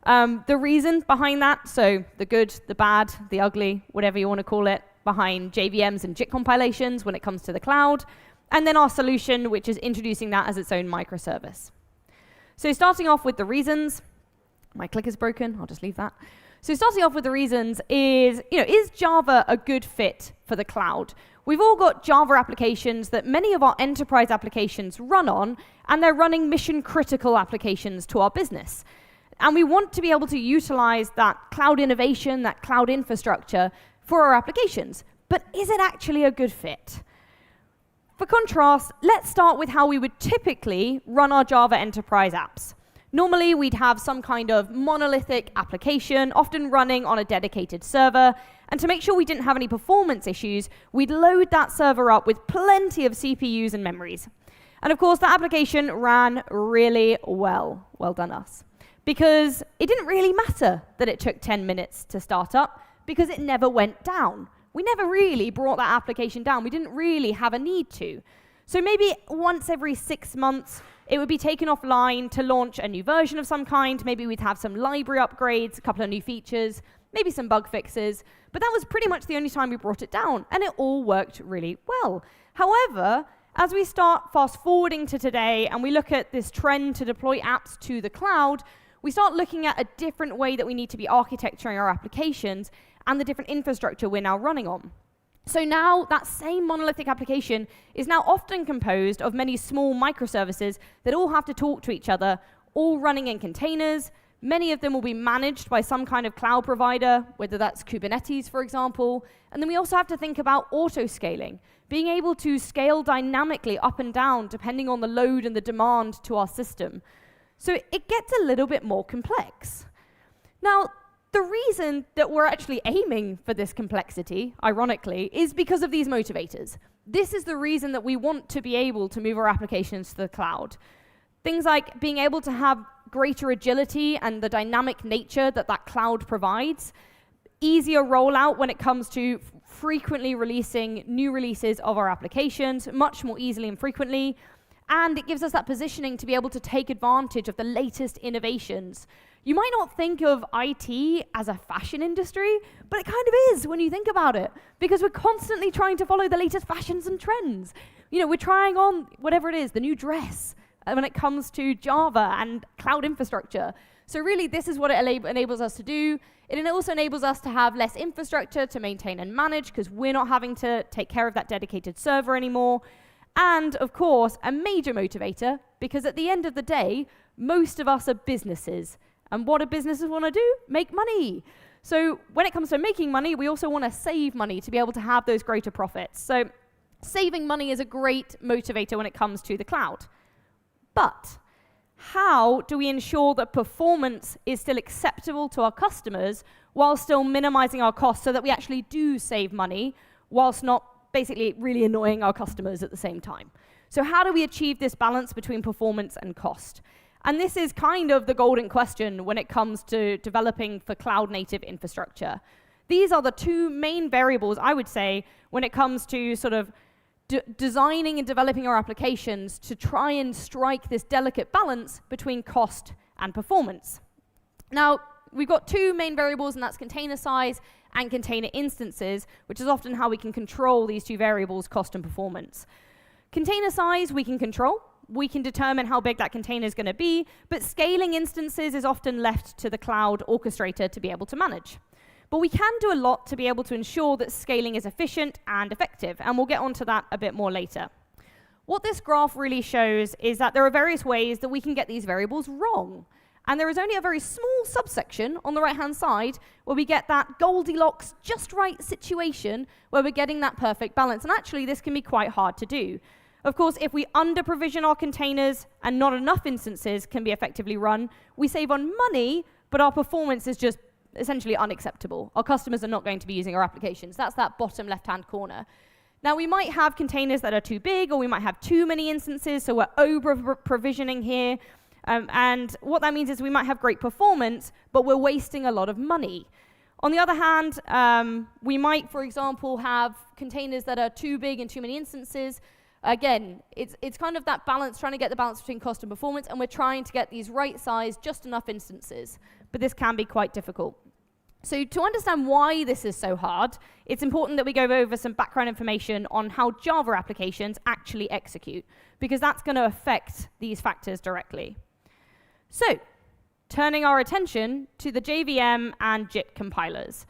The reason behind that, so the good, the bad, the ugly, whatever you want to call it, behind JVMs and JIT compilations when it comes to the cloud, and then our solution, which is introducing that as its own microservice. So starting off with the reasons, my clicker's broken, I'll just leave that. So starting off with the reasons is Java a good fit for the cloud? We've all got Java applications that many of our enterprise applications run on, and they're running mission-critical applications to our business. And we want to be able to utilize that cloud innovation, that cloud infrastructure for our applications. But is it actually a good fit? For contrast, let's start with how we would typically run our Java enterprise apps. Normally, we'd have some kind of monolithic application, often running on a dedicated server. And to make sure we didn't have any performance issues, we'd load that server up with plenty of CPUs and memories. And of course, that application ran really well. Well done, us. Because it didn't really matter that it took 10 minutes to start up, because it never went down. We never really brought that application down. We didn't really have a need to. So maybe once every 6 months, it would be taken offline to launch a new version of some kind. Maybe we'd have some library upgrades, a couple of new features, maybe some bug fixes. But that was pretty much the only time we brought it down, and it all worked really well. However, as we start fast forwarding to today and we look at this trend to deploy apps to the cloud, we start looking at a different way that we need to be architecturing our applications and the different infrastructure we're now running on. So now that same monolithic application is now often composed of many small microservices that all have to talk to each other, all running in containers. Many of them will be managed by some kind of cloud provider, whether that's Kubernetes, for example. And then we also have to think about auto-scaling, being able to scale dynamically up and down depending on the load and the demand to our system. So it gets a little bit more complex. Now, the reason that we're actually aiming for this complexity, ironically, is because of these motivators. This is the reason that we want to be able to move our applications to the cloud. Things like being able to have greater agility and the dynamic nature that that cloud provides, easier rollout when it comes to frequently releasing new releases of our applications, much more easily and frequently, and it gives us that positioning to be able to take advantage of the latest innovations. You might not think of IT as a fashion industry, but it kind of is when you think about it, because we're constantly trying to follow the latest fashions and trends. We're trying on whatever it is, the new dress, when it comes to Java and cloud infrastructure. So really, this is what it enables us to do. It also enables us to have less infrastructure to maintain and manage, because we're not having to take care of that dedicated server anymore. And of course, a major motivator, because at the end of the day, most of us are businesses. And what do businesses want to do? Make money. So when it comes to making money, we also want to save money to be able to have those greater profits. So saving money is a great motivator when it comes to the cloud. But how do we ensure that performance is still acceptable to our customers while still minimizing our costs so that we actually do save money whilst not basically really annoying our customers at the same time? So how do we achieve this balance between performance and cost? And this is kind of the golden question when it comes to developing for cloud-native infrastructure. These are the two main variables, I would say, when it comes to sort of designing and developing our applications to try and strike this delicate balance between cost and performance. Now, we've got two main variables, and that's container size and container instances, which is often how we can control these two variables, cost and performance. Container size we can control. We can determine how big that container is going to be, but scaling instances is often left to the cloud orchestrator to be able to manage. But we can do a lot to be able to ensure that scaling is efficient and effective, and we'll get onto that a bit more later. What this graph really shows is that there are various ways that we can get these variables wrong. And there is only a very small subsection on the right-hand side where we get that Goldilocks just right situation where we're getting that perfect balance. And actually, this can be quite hard to do. Of course, if we under-provision our containers and not enough instances can be effectively run, we save on money, but our performance is just essentially unacceptable. Our customers are not going to be using our applications. That's that bottom left-hand corner. Now, we might have containers that are too big, or we might have too many instances, so we're over-provisioning here. And what that means is we might have great performance, but we're wasting a lot of money. On the other hand, we might, for example, have containers that are too big and too many instances. Again, it's kind of that balance, trying to get the balance between cost and performance, and we're trying to get these right size, just enough instances. But this can be quite difficult. So to understand why this is so hard, it's important that we go over some background information on how Java applications actually execute, because that's going to affect these factors directly. So, turning our attention to the JVM and JIT compilers.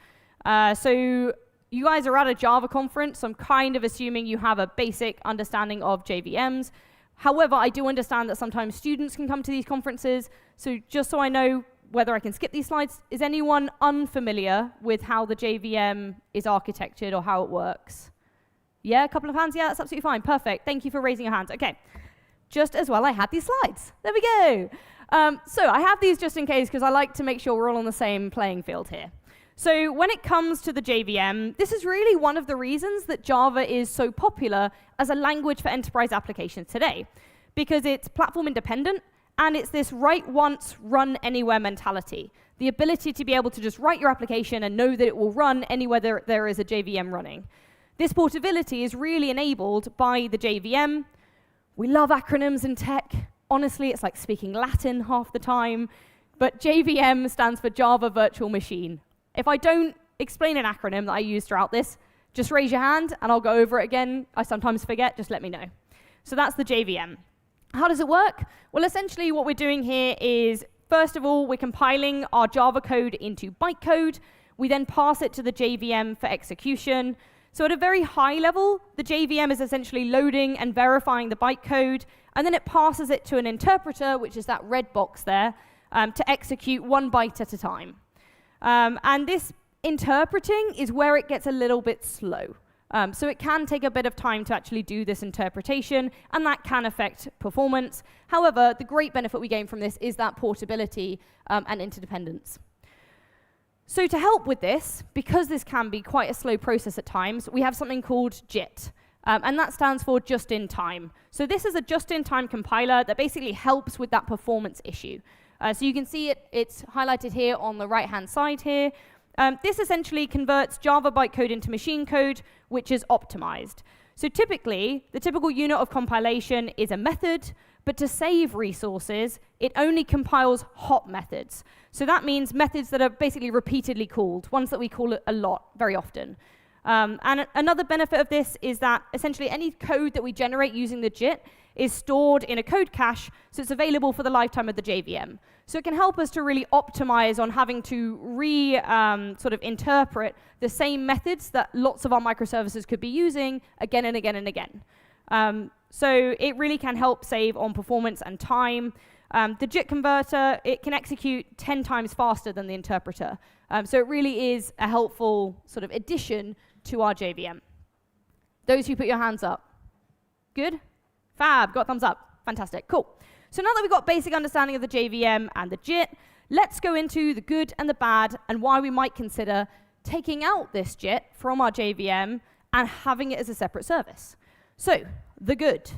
So you guys are at a Java conference, so I'm kind of assuming you have a basic understanding of JVMs. However, I do understand that sometimes students can come to these conferences, so just so I know whether I can skip these slides, is anyone unfamiliar with how the JVM is architectured or how it works? Yeah, a couple of hands? Yeah, that's absolutely fine. Perfect. Thank you for raising your hands. Okay. Just as well I had these slides. There we go. So I have these just in case because I like to make sure we're all on the same playing field here. So when it comes to the JVM, this is really one of the reasons that Java is so popular as a language for enterprise applications today, because it's platform independent and it's this write once, run anywhere mentality. The ability to be able to just write your application and know that it will run anywhere there is a JVM running. This portability is really enabled by the JVM. We love acronyms in tech. Honestly, it's like speaking Latin half the time. But JVM stands for Java Virtual Machine. If I don't explain an acronym that I use throughout this, just raise your hand and I'll go over it again. I sometimes forget, just let me know. So that's the JVM. How does it work? Well, essentially what we're doing here is, first of all, we're compiling our Java code into bytecode. We then pass it to the JVM for execution. So at a very high level, the JVM is essentially loading and verifying the bytecode, and then it passes it to an interpreter, which is that red box there, to execute 1 byte at a time. And this interpreting is where it gets a little bit slow. So it can take a bit of time to actually do this interpretation, and that can affect performance. However, the great benefit we gain from this is that portability and interdependence. So to help with this, because this can be quite a slow process at times, we have something called JIT. And that stands for just in time. So this is a just-in-time compiler that basically helps with that performance issue. So you can see it's highlighted here on the right-hand side here. This essentially converts Java bytecode into machine code, which is optimized. So typically, the typical unit of compilation is a method, but to save resources, it only compiles hot methods. So that means methods that are basically repeatedly called, ones that we call it a lot, very often. And another benefit of this is that essentially any code that we generate using the JIT is stored in a code cache, so it's available for the lifetime of the JVM. So it can help us to really optimize on having to sort of interpret the same methods that lots of our microservices could be using again and again and again. So it really can help save on performance and time. The JIT converter, it can execute 10 times faster than the interpreter. So it really is a helpful sort of addition to our JVM. Those who put your hands up. Good? Fab, got thumbs up. Fantastic, cool. So now that we've got basic understanding of the JVM and the JIT, let's go into the good and the bad and why we might consider taking out this JIT from our JVM and having it as a separate service. So, the good.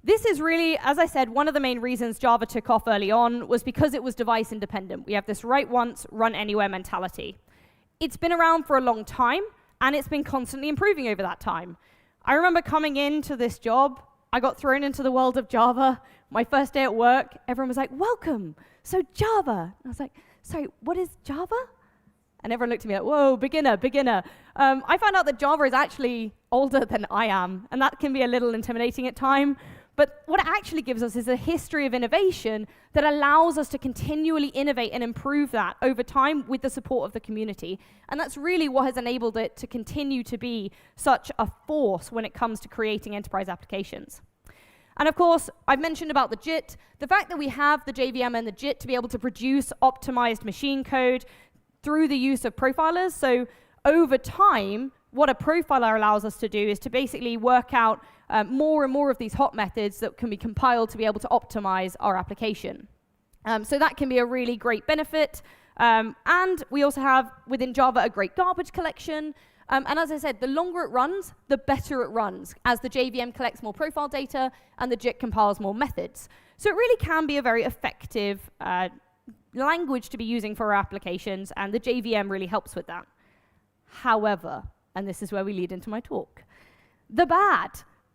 This is really, as I said, one of the main reasons Java took off early on was because it was device independent. We have this write once, run anywhere mentality. It's been around for a long time, and it's been constantly improving over that time. I remember coming into this job, I got thrown into the world of Java. My first day at work, everyone was like, welcome, so Java. And I was like, sorry, what is Java? And everyone looked at me like, whoa, beginner, beginner. I found out that Java is actually older than I am, and that can be a little intimidating at times. But what it actually gives us is a history of innovation that allows us to continually innovate and improve that over time with the support of the community. And that's really what has enabled it to continue to be such a force when it comes to creating enterprise applications. And of course, I've mentioned about the JIT. The fact that we have the JVM and the JIT to be able to produce optimized machine code through the use of profilers. So over time, what a profiler allows us to do is to basically work out more and more of these hot methods that can be compiled to be able to optimize our application. So that can be a really great benefit. And we also have, within Java, a great garbage collection. And as I said, the longer it runs, the better it runs, as the JVM collects more profile data and the JIT compiles more methods. So it really can be a very effective language to be using for our applications, and the JVM really helps with that. However, and this is where we lead into my talk, the bad.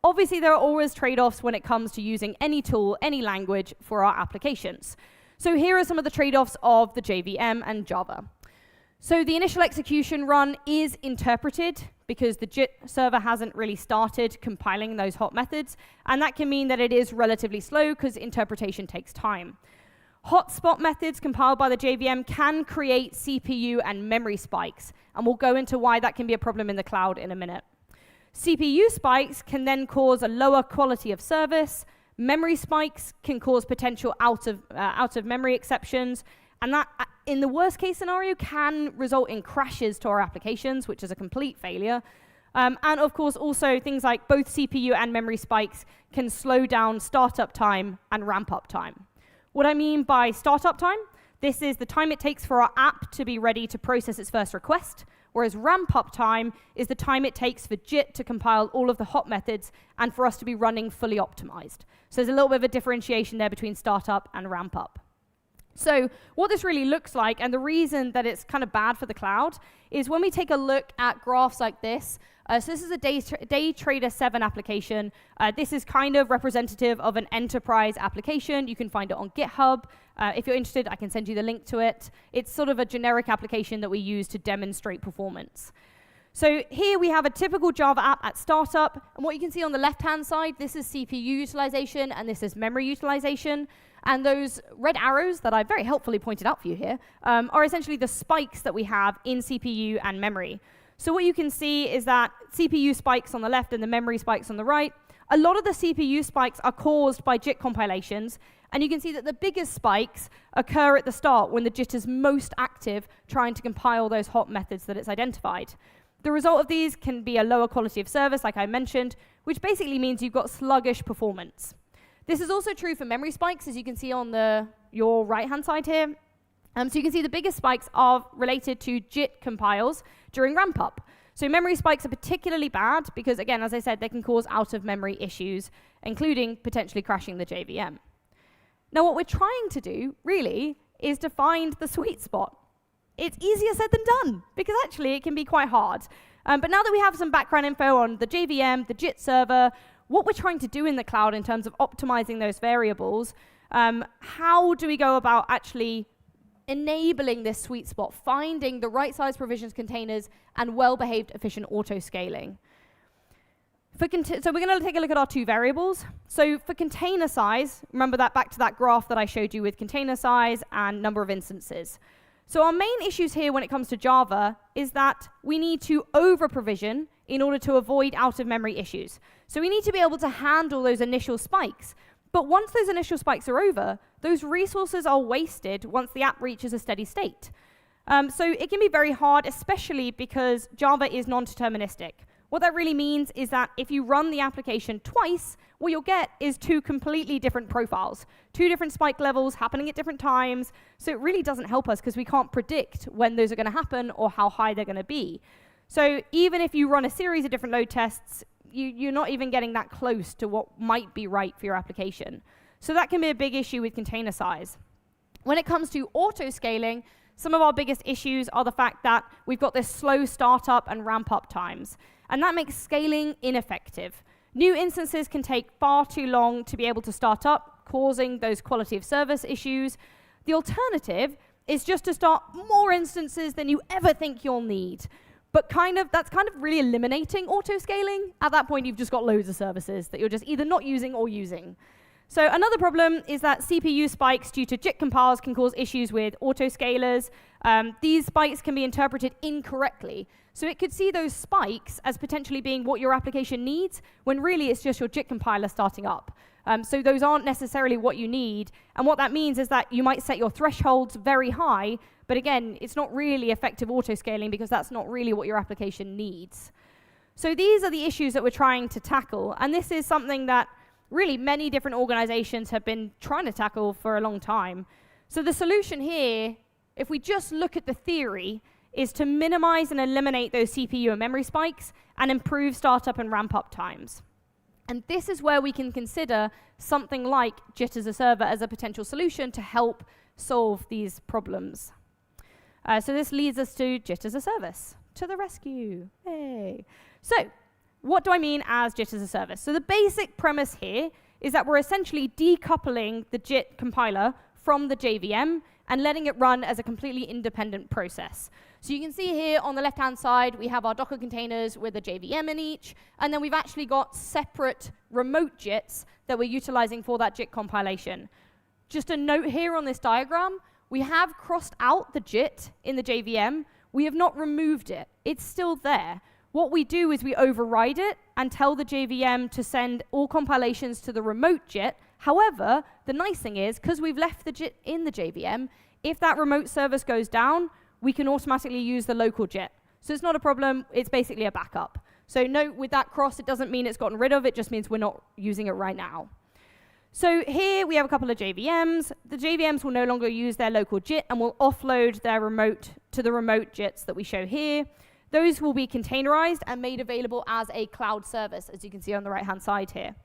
Obviously, there are always trade-offs when it comes to using any tool, any language for our applications. So here are some of the trade-offs of the JVM and Java. So the initial execution run is interpreted because the JIT server hasn't really started compiling those hot methods, and that can mean that it is relatively slow because interpretation takes time. Hotspot methods compiled by the JVM can create CPU and memory spikes, and we'll go into why that can be a problem in the cloud in a minute. CPU spikes can then cause a lower quality of service. Memory spikes can cause potential out of memory exceptions, and that, in the worst case scenario, can result in crashes to our applications, which is a complete failure. And of course, also things like both CPU and memory spikes can slow down startup time and ramp up time. What I mean by startup time, this is the time it takes for our app to be ready to process its first request, whereas ramp-up time is the time it takes for JIT to compile all of the hot methods and for us to be running fully optimized. So there's a little bit of a differentiation there between startup and ramp-up. So what this really looks like, and the reason that it's kind of bad for the cloud, is when we take a look at graphs like this. So this is a DayTrader 7 application. This is kind of representative of an enterprise application. You can find it on GitHub. If you're interested, I can send you the link to it. It's sort of a generic application that we use to demonstrate performance. So here we have a typical Java app at startup. And what you can see on the left-hand side, this is CPU utilization, and this is memory utilization. And those red arrows that I very helpfully pointed out for you here are essentially the spikes that we have in CPU and memory. So what you can see is that CPU spikes on the left and the memory spikes on the right. A lot of the CPU spikes are caused by JIT compilations, and you can see that the biggest spikes occur at the start when the JIT is most active trying to compile those hot methods that it's identified. The result of these can be a lower quality of service, like I mentioned, which basically means you've got sluggish performance. This is also true for memory spikes, as you can see on your right-hand side here. So you can see the biggest spikes are related to JIT compiles during ramp-up. So memory spikes are particularly bad because, again, as I said, they can cause out-of-memory issues, including potentially crashing the JVM. Now, what we're trying to do, really, is to find the sweet spot. It's easier said than done, because actually it can be quite hard. But now that we have some background info on the JVM, the JIT server, what we're trying to do in the cloud in terms of optimizing those variables, how do we go about actually enabling this sweet spot, finding the right size provisions containers and well-behaved efficient auto-scaling? So we're going to take a look at our two variables. So for container size, remember that back to that graph that I showed you with container size and number of instances. So our main issues here when it comes to Java is that we need to over-provision in order to avoid out-of-memory issues. So we need to be able to handle those initial spikes. But once those initial spikes are over, those resources are wasted once the app reaches a steady state. So it can be very hard, especially because Java is non-deterministic. What that really means is that if you run the application twice, what you'll get is two completely different profiles, two different spike levels happening at different times. So it really doesn't help us because we can't predict when those are going to happen or how high they're going to be. So even if you run a series of different load tests, you're not even getting that close to what might be right for your application. So that can be a big issue with container size. When it comes to auto-scaling, some of our biggest issues are the fact that we've got this slow startup and ramp-up times, and that makes scaling ineffective. New instances can take far too long to be able to start up, causing those quality of service issues. The alternative is just to start more instances than you ever think you'll need. But that's kind of really eliminating auto-scaling. At that point, you've just got loads of services that you're just either not using or using. So another problem is that CPU spikes due to JIT compiles can cause issues with autoscalers. These spikes can be interpreted incorrectly. So it could see those spikes as potentially being what your application needs, when really it's just your JIT compiler starting up. So those aren't necessarily what you need. And what that means is that you might set your thresholds very high, but again, it's not really effective autoscaling because that's not really what your application needs. So these are the issues that we're trying to tackle. And this is something that really many different organizations have been trying to tackle for a long time. So the solution here, if we just look at the theory, is to minimize and eliminate those CPU and memory spikes and improve startup and ramp-up times. And this is where we can consider something like JIT as a server as a potential solution to help solve these problems. So this leads us to JIT as a service. To the rescue. Hey. So what do I mean as JIT as a service? So the basic premise here is that we're essentially decoupling the JIT compiler from the JVM and letting it run as a completely independent process. So you can see here on the left-hand side, we have our Docker containers with a JVM in each, and then we've actually got separate remote JITs that we're utilizing for that JIT compilation. Just a note here on this diagram, we have crossed out the JIT in the JVM. We have not removed it. It's still there. What we do is we override it and tell the JVM to send all compilations to the remote JIT. However, the nice thing is, because we've left the JIT in the JVM, if that remote service goes down, we can automatically use the local JIT. So it's not a problem, it's basically a backup. So note with that cross, it doesn't mean it's gotten rid of, it just means we're not using it right now. So here we have a couple of JVMs. The JVMs will no longer use their local JIT and will offload their remote to the remote JITs that we show here. Those will be containerized and made available as a cloud service, as you can see on the right-hand side here.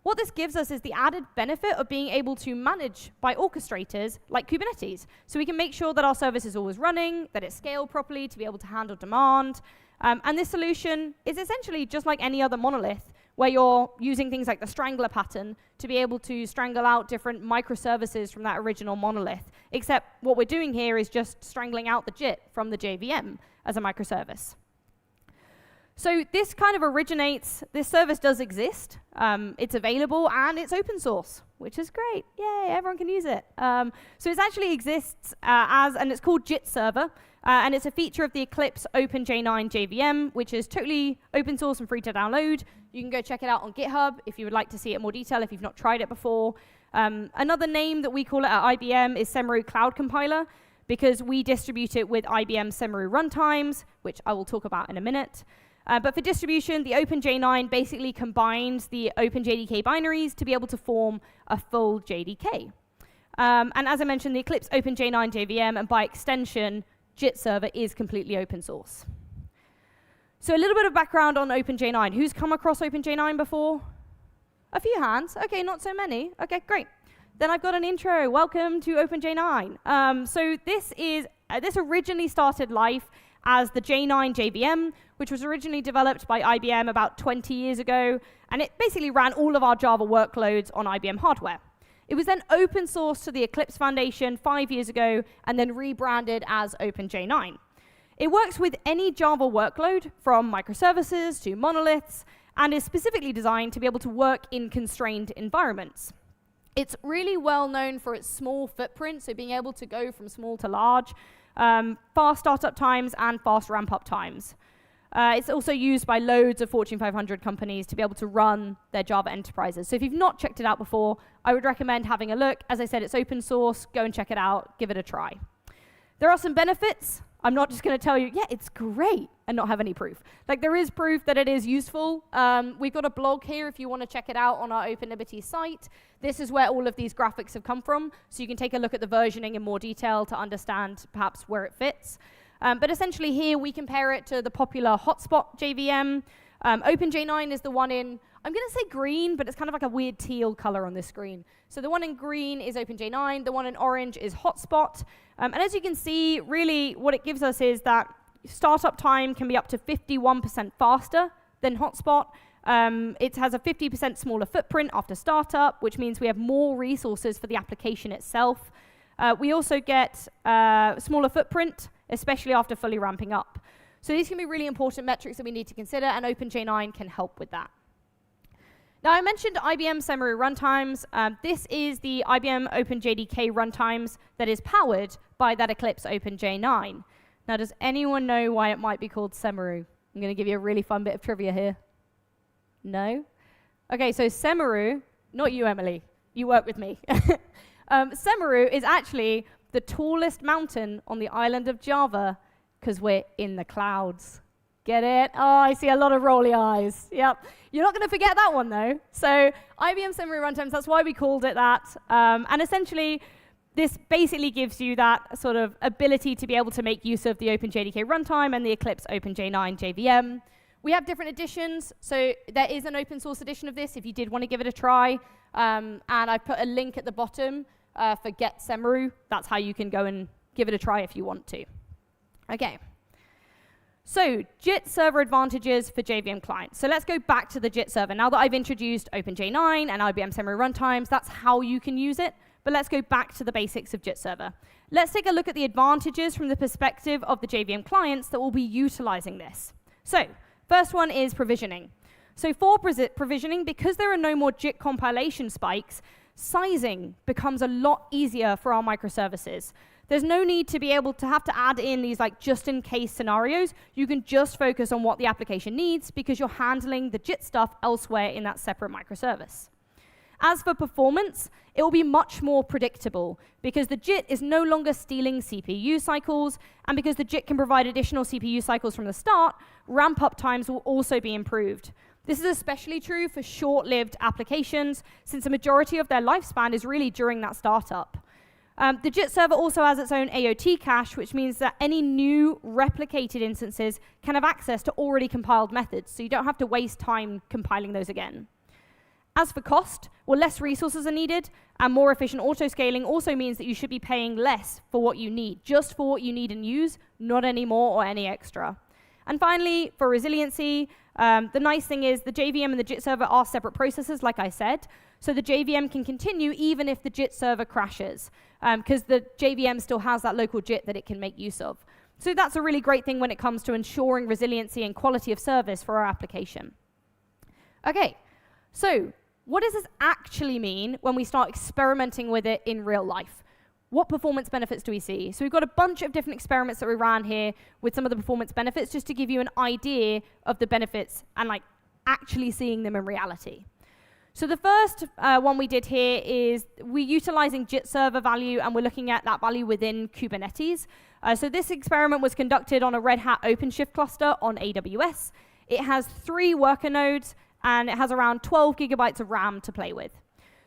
What this gives us is the added benefit of being able to manage by orchestrators like Kubernetes. So we can make sure that our service is always running, that it's scaled properly to be able to handle demand. And this solution is essentially just like any other monolith, where you're using things like the strangler pattern to be able to strangle out different microservices from that original monolith. Except what we're doing here is just strangling out the JIT from the JVM as a microservice. So this kind of originates, this service does exist, it's available, and it's open source, which is great. Yay, everyone can use it. So it actually exists and it's called JIT Server, and it's a feature of the Eclipse OpenJ9 JVM, which is totally open source and free to download. You can go check it out on GitHub if you would like to see it in more detail if you've not tried it before. Another name that we call it at IBM is Semeru Cloud Compiler, because we distribute it with IBM Semeru runtimes, which I will talk about in a minute. But for distribution, the OpenJ9 basically combines the OpenJDK binaries to be able to form a full JDK. And as I mentioned, the Eclipse OpenJ9 JVM, and by extension, JIT Server is completely open source. So a little bit of background on OpenJ9. Who's come across OpenJ9 before? A few hands. OK, not so many. OK, great. Then I've got an intro. Welcome to OpenJ9. So this originally started life as the J9 JVM, which was originally developed by IBM about 20 years ago, and it basically ran all of our Java workloads on IBM hardware. It was then open sourced to the Eclipse Foundation 5 years ago, and then rebranded as OpenJ9. It works with any Java workload, from microservices to monoliths, and is specifically designed to be able to work in constrained environments. It's really well known for its small footprint, so being able to go from small to large, fast startup times and fast ramp-up times. It's also used by loads of Fortune 500 companies to be able to run their Java enterprises. So if you've not checked it out before, I would recommend having a look. As I said, it's open source. Go and check it out. Give it a try. There are some benefits. I'm not just going to tell you, yeah, it's great, and not have any proof. Like, there is proof that it is useful. We've got a blog here if you want to check it out on our OpenLiberty site. This is where all of these graphics have come from, so you can take a look at the versioning in more detail to understand perhaps where it fits. But essentially here, we compare it to the popular Hotspot JVM. OpenJ9 is the one in, I'm going to say green, but it's kind of like a weird teal color on this screen. So the one in green is OpenJ9, the one in orange is Hotspot. And as you can see, really what it gives us is that startup time can be up to 51% faster than Hotspot. It has a 50% smaller footprint after startup, which means we have more resources for the application itself. We also get smaller footprint, especially after fully ramping up. So these can be really important metrics that we need to consider, and OpenJ9 can help with that. Now, I mentioned IBM Semeru runtimes. This is the IBM OpenJDK runtimes that is powered by that Eclipse OpenJ9. Now, does anyone know why it might be called Semeru? I'm going to give you a really fun bit of trivia here. No? Okay, so Semeru, not you, Emily. You work with me. Semeru is actually the tallest mountain on the island of Java because we're in the clouds. Get it? Oh, I see a lot of rolly eyes. Yep. You're not going to forget that one, though. So IBM Semeru runtimes, that's why we called it that. And essentially, this basically gives you that sort of ability to be able to make use of the OpenJDK runtime and the Eclipse OpenJ9 JVM. We have different editions, so there is an open source edition of this if you did want to give it a try. And I put a link at the bottom for Get Semeru. That's how you can go and give it a try if you want to. Okay. So JIT server advantages for JVM clients. So let's go back to the JIT server. Now that I've introduced OpenJ9 and IBM Semeru runtimes, that's how you can use it. But let's go back to the basics of JIT server. Let's take a look at the advantages from the perspective of the JVM clients that will be utilizing this. So first one is provisioning. So for provisioning, because there are no more JIT compilation spikes, sizing becomes a lot easier for our microservices. There's no need to be able to have to add in these like just-in-case scenarios. You can just focus on what the application needs because you're handling the JIT stuff elsewhere in that separate microservice. As for performance, it will be much more predictable because the JIT is no longer stealing CPU cycles, and because the JIT can provide additional CPU cycles from the start, ramp-up times will also be improved. This is especially true for short-lived applications, since the majority of their lifespan is really during that startup. The JIT server also has its own AOT cache, which means that any new replicated instances can have access to already compiled methods, so you don't have to waste time compiling those again. As for cost, well, less resources are needed, and more efficient auto-scaling also means that you should be paying less for what you need, just for what you need and use, not any more or any extra. And finally, for resiliency, the nice thing is the JVM and the JIT server are separate processes, like I said, so the JVM can continue even if the JIT server crashes, because the JVM still has that local JIT that it can make use of. So that's a really great thing when it comes to ensuring resiliency and quality of service for our application. Okay, so what does this actually mean when we start experimenting with it in real life? What performance benefits do we see? So we've got a bunch of different experiments that we ran here with some of the performance benefits just to give you an idea of the benefits and like actually seeing them in reality. So the first one we did here is we're utilizing JIT server value, and we're looking at that value within Kubernetes. So this experiment was conducted on a Red Hat OpenShift cluster on AWS. It has 3 worker nodes, and it has around 12 gigabytes of RAM to play with.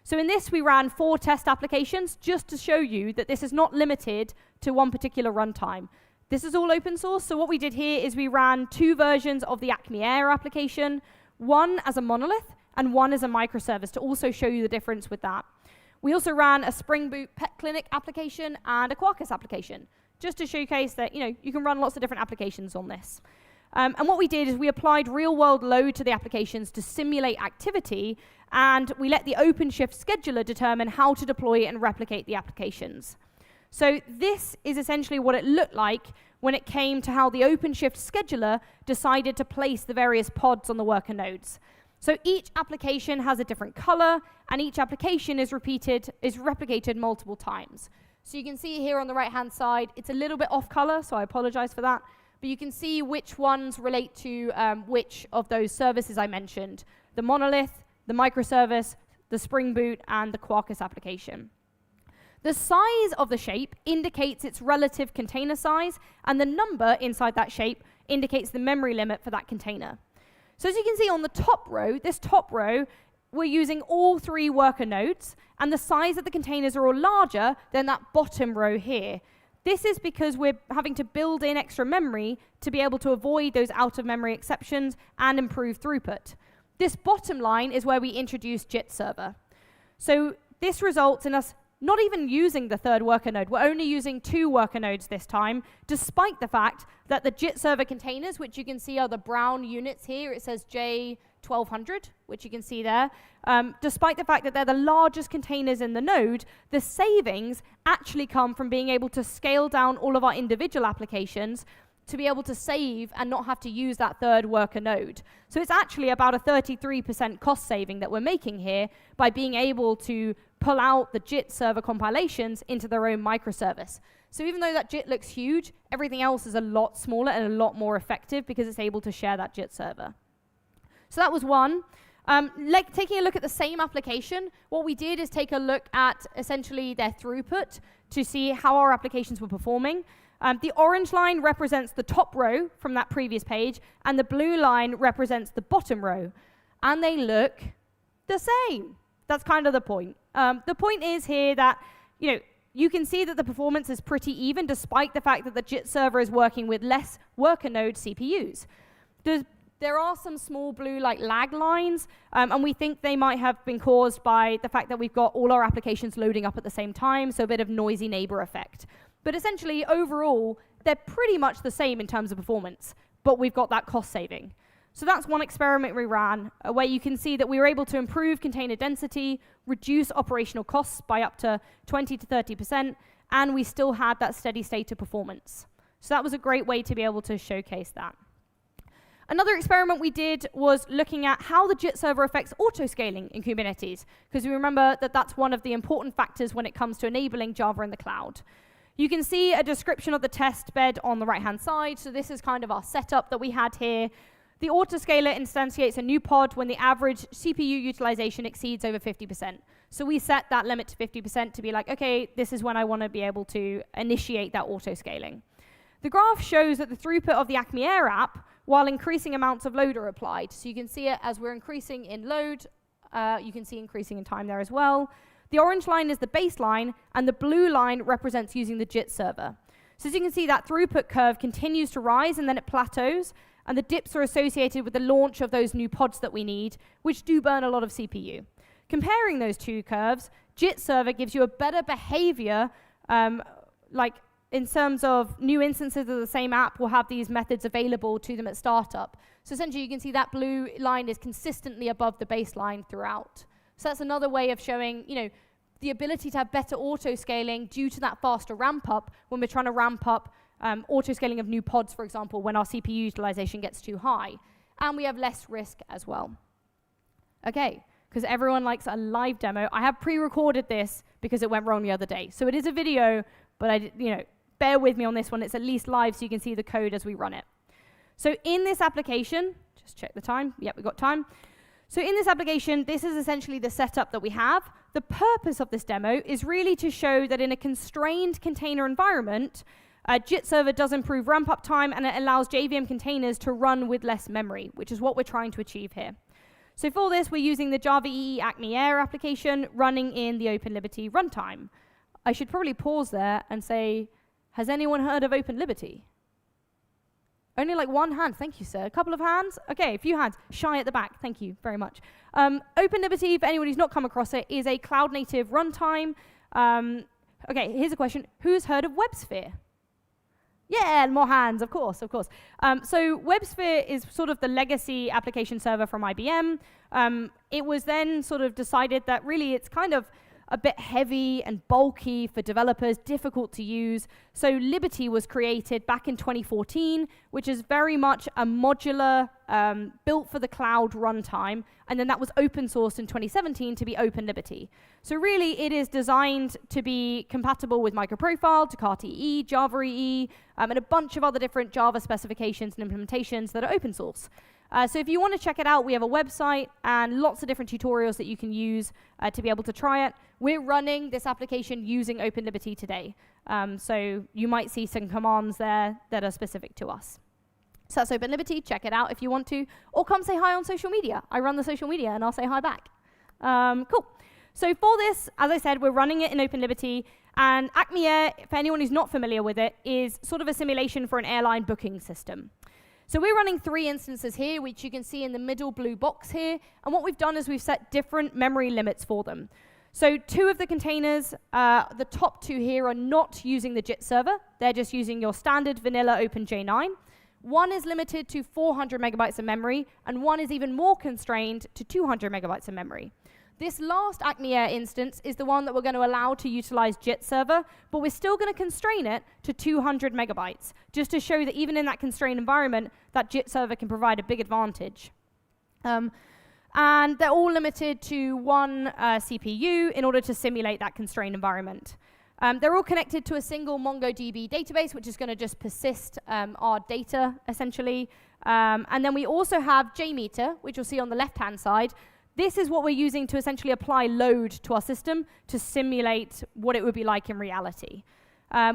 So in this, we ran 4 test applications just to show you that this is not limited to one particular runtime. This is all open source, so what we did here is we ran 2 versions of the Acme Air application, one as a monolith and one as a microservice to also show you the difference with that. We also ran a Spring Boot Pet Clinic application and a Quarkus application, just to showcase that you can run lots of different applications on this. And what we did is we applied real-world load to the applications to simulate activity, and we let the OpenShift scheduler determine how to deploy and replicate the applications. So this is essentially what it looked like when it came to how the OpenShift scheduler decided to place the various pods on the worker nodes. So each application has a different color, and each application is replicated multiple times. So you can see here on the right-hand side, it's a little bit off color, so I apologize for that. But you can see which ones relate to which of those services I mentioned: the monolith, the microservice, the Spring Boot, and the Quarkus application. The size of the shape indicates its relative container size, and the number inside that shape indicates the memory limit for that container. So as you can see on the top row, this top row, we're using all 3 worker nodes, and the size of the containers are all larger than that bottom row here. This is because we're having to build in extra memory to be able to avoid those out-of-memory exceptions and improve throughput. This bottom line is where we introduce JIT server. So this results in us not even using the third worker node. We're only using 2 worker nodes this time, despite the fact that the JIT server containers, which you can see are the brown units here, it says J1200, which you can see there. Despite the fact that they're the largest containers in the node, the savings actually come from being able to scale down all of our individual applications to be able to save and not have to use that third worker node. So it's actually about a 33% cost saving that we're making here by being able to pull out the JIT server compilations into their own microservice. So even though that JIT looks huge, everything else is a lot smaller and a lot more effective because it's able to share that JIT server. So that was one. Taking a look at the same application, what we did is take a look at essentially their throughput to see how our applications were performing. The orange line represents the top row from that previous page, and the blue line represents the bottom row. And they look the same. That's kind of the point. The point is here that, you can see that the performance is pretty even despite the fact that the JIT server is working with less worker node CPUs. There are some small blue lag lines, and we think they might have been caused by the fact that we've got all our applications loading up at the same time, so a bit of noisy neighbor effect. But essentially, overall, they're pretty much the same in terms of performance, but we've got that cost saving. So that's one experiment we ran, where you can see that we were able to improve container density, reduce operational costs by up to 20 to 30%, and we still had that steady state of performance. So that was a great way to be able to showcase that. Another experiment we did was looking at how the JIT server affects autoscaling in Kubernetes, because we remember that that's one of the important factors when it comes to enabling Java in the cloud. You can see a description of the test bed on the right-hand side. So this is kind of our setup that we had here. The autoscaler instantiates a new pod when the average CPU utilization exceeds over 50%. So we set that limit to 50% to be like, okay, this is when I want to be able to initiate that autoscaling. The graph shows that the throughput of the Acme Air app, while increasing amounts of load are applied. So you can see it as we're increasing in load. You can see increasing in time there as well. The orange line is the baseline, and the blue line represents using the JIT server. So as you can see, that throughput curve continues to rise, and then it plateaus, and the dips are associated with the launch of those new pods that we need, which do burn a lot of CPU. Comparing those two curves, JIT server gives you a better behavior, in terms of new instances of the same app will have these methods available to them at startup. So essentially, you can see that blue line is consistently above the baseline throughout. So that's another way of showing, the ability to have better auto-scaling due to that faster ramp-up when we're trying to ramp up auto-scaling of new pods, for example, when our CPU utilization gets too high. And we have less risk as well. Okay, because everyone likes a live demo. I have pre-recorded this because it went wrong the other day. So it is a video, but bear with me on this one. It's at least live so you can see the code as we run it. So in this application, just check the time. Yep, we've got time. So in this application, this is essentially the setup that we have. The purpose of this demo is really to show that in a constrained container environment, JIT server does improve ramp-up time, and it allows JVM containers to run with less memory, which is what we're trying to achieve here. So for this, we're using the Java EE Acme Air application running in the OpenLiberty runtime. I should probably pause there and say, has anyone heard of OpenLiberty? Only one hand. Thank you, sir. A couple of hands. Okay, a few hands. Shy at the back. Thank you very much. OpenLiberty, for anyone who's not come across it, is a cloud-native runtime. Okay, here's a question. Who's heard of WebSphere? Yeah, more hands, of course, of course. So WebSphere is sort of the legacy application server from IBM. It was then sort of decided that really it's kind of a bit heavy and bulky for developers, difficult to use. So Liberty was created back in 2014, which is very much a modular, built for the cloud runtime, and then that was open sourced in 2017 to be OpenLiberty. So really, it is designed to be compatible with microprofile, Takata EE, Java EE, and a bunch of other different Java specifications and implementations that are open source. So if you want to check it out, we have a website and lots of different tutorials that you can use to be able to try it. We're running this application using OpenLiberty today. So you might see some commands there that are specific to us. So that's OpenLiberty. Check it out if you want to. Or come say hi on social media. I run the social media, and I'll say hi back. Cool. So for this, as I said, we're running it in OpenLiberty, and Acme Air, for anyone who's not familiar with it, is sort of a simulation for an airline booking system. So we're running 3 instances here, which you can see in the middle blue box here, and what we've done is we've set different memory limits for them. So 2 of the containers, the top 2 here, are not using the JIT server. They're just using your standard vanilla OpenJ9. 1 is limited to 400 megabytes of memory, and 1 is even more constrained to 200 megabytes of memory. This last Acme Air instance is the one that we're going to allow to utilize JIT server, but we're still going to constrain it to 200 megabytes, just to show that even in that constrained environment, that JIT server can provide a big advantage. And they're all limited to 1 CPU in order to simulate that constrained environment. They're all connected to a single MongoDB database, which is going to just persist our data, essentially. And then we also have JMeter, which you'll see on the left-hand side. This is what we're using to essentially apply load to our system to simulate what it would be like in reality.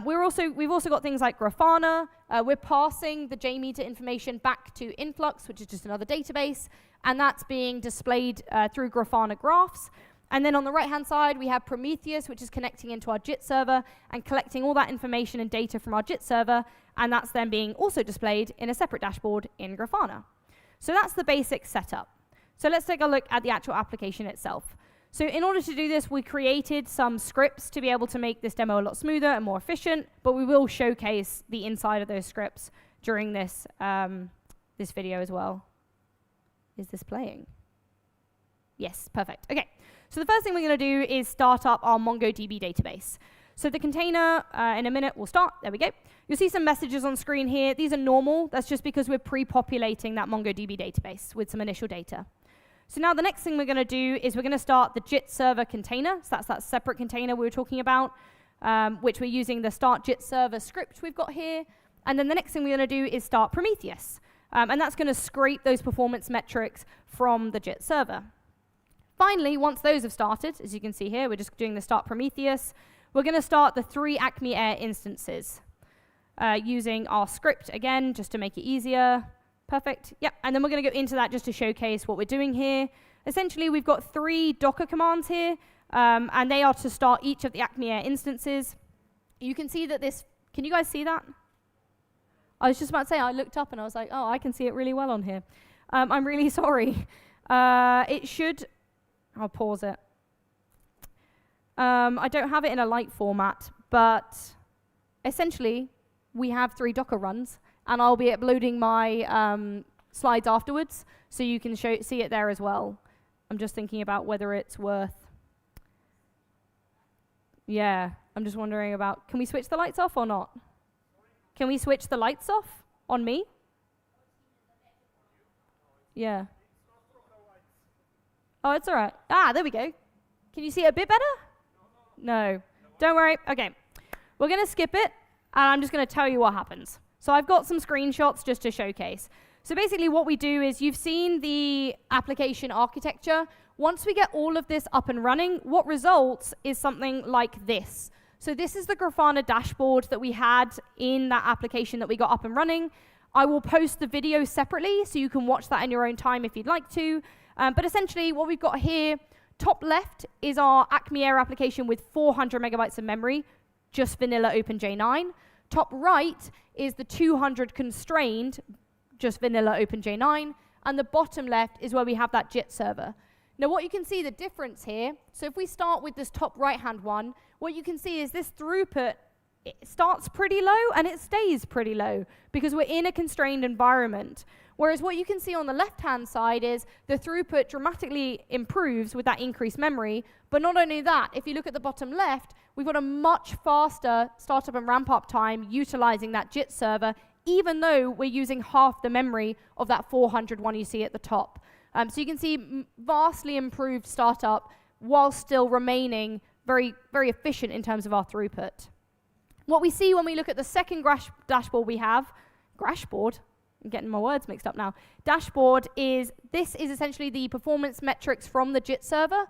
We've also got things like Grafana. We're passing the JMeter information back to Influx, which is just another database, and that's being displayed through Grafana graphs. And then on the right-hand side, we have Prometheus, which is connecting into our JIT server and collecting all that information and data from our JIT server, and that's then being also displayed in a separate dashboard in Grafana. So that's the basic setup. So let's take a look at the actual application itself. So in order to do this, we created some scripts to be able to make this demo a lot smoother and more efficient, but we will showcase the inside of those scripts during this, this video as well. Is this playing? Yes, perfect. Okay, so the first thing we're going to do is start up our MongoDB database. So the container, in a minute, will start. There we go. You'll see some messages on screen here. These are normal. That's just because we're pre-populating that MongoDB database with some initial data. So now the next thing we're going to do is we're going to start the JIT server container. So that's that separate container we were talking about, which we're using the start JIT server script we've got here. And then the next thing we're going to do is start Prometheus. And that's going to scrape those performance metrics from the JIT server. Finally, once those have started, as you can see here, we're just doing the start Prometheus. We're going to start the 3 Acme Air instances using our script again, just to make it easier. Perfect. Yep. And then we're going to go into that just to showcase what we're doing here. Essentially, we've got 3 Docker commands here, and they are to start each of the Acme Air instances. You can see that this, can you guys see that? I was just about to say, I looked up and I was like, oh, I can see it really well on here. I'm really sorry. It should, I'll pause it. I don't have it in a light format, but essentially, we have 3 Docker runs, and I'll be uploading my slides afterwards, so you can see it there as well. I'm just thinking about whether it's worth... Yeah, I'm just wondering about, can we switch the lights off or not? Can we switch the lights off on me? Yeah. Oh, it's all right. Ah, there we go. Can you see it a bit better? No. Don't worry. Okay. We're going to skip it, and I'm just going to tell you what happens. So I've got some screenshots just to showcase. So basically what we do is you've seen the application architecture. Once we get all of this up and running, what results is something like this. So this is the Grafana dashboard that we had in that application that we got up and running. I will post the video separately, so you can watch that in your own time if you'd like to. But essentially what we've got here, top left is our Acme Air application with 400 megabytes of memory, just vanilla OpenJ9. Top right is the 200 constrained, just vanilla OpenJ9. And the bottom left is where we have that JIT server. Now what you can see the difference here, so if we start with this top right-hand one, what you can see is this throughput, it starts pretty low and it stays pretty low because we're in a constrained environment. Whereas what you can see on the left-hand side is the throughput dramatically improves with that increased memory. But not only that, if you look at the bottom left, we've got a much faster startup and ramp-up time utilizing that JIT server, even though we're using half the memory of that 400 one you see at the top. So you can see vastly improved startup while still remaining very, very efficient in terms of our throughput. What we see when we look at the second dashboard we have, Grashboard, I'm getting my words mixed up now. Dashboard is, this is essentially the performance metrics from the JIT server.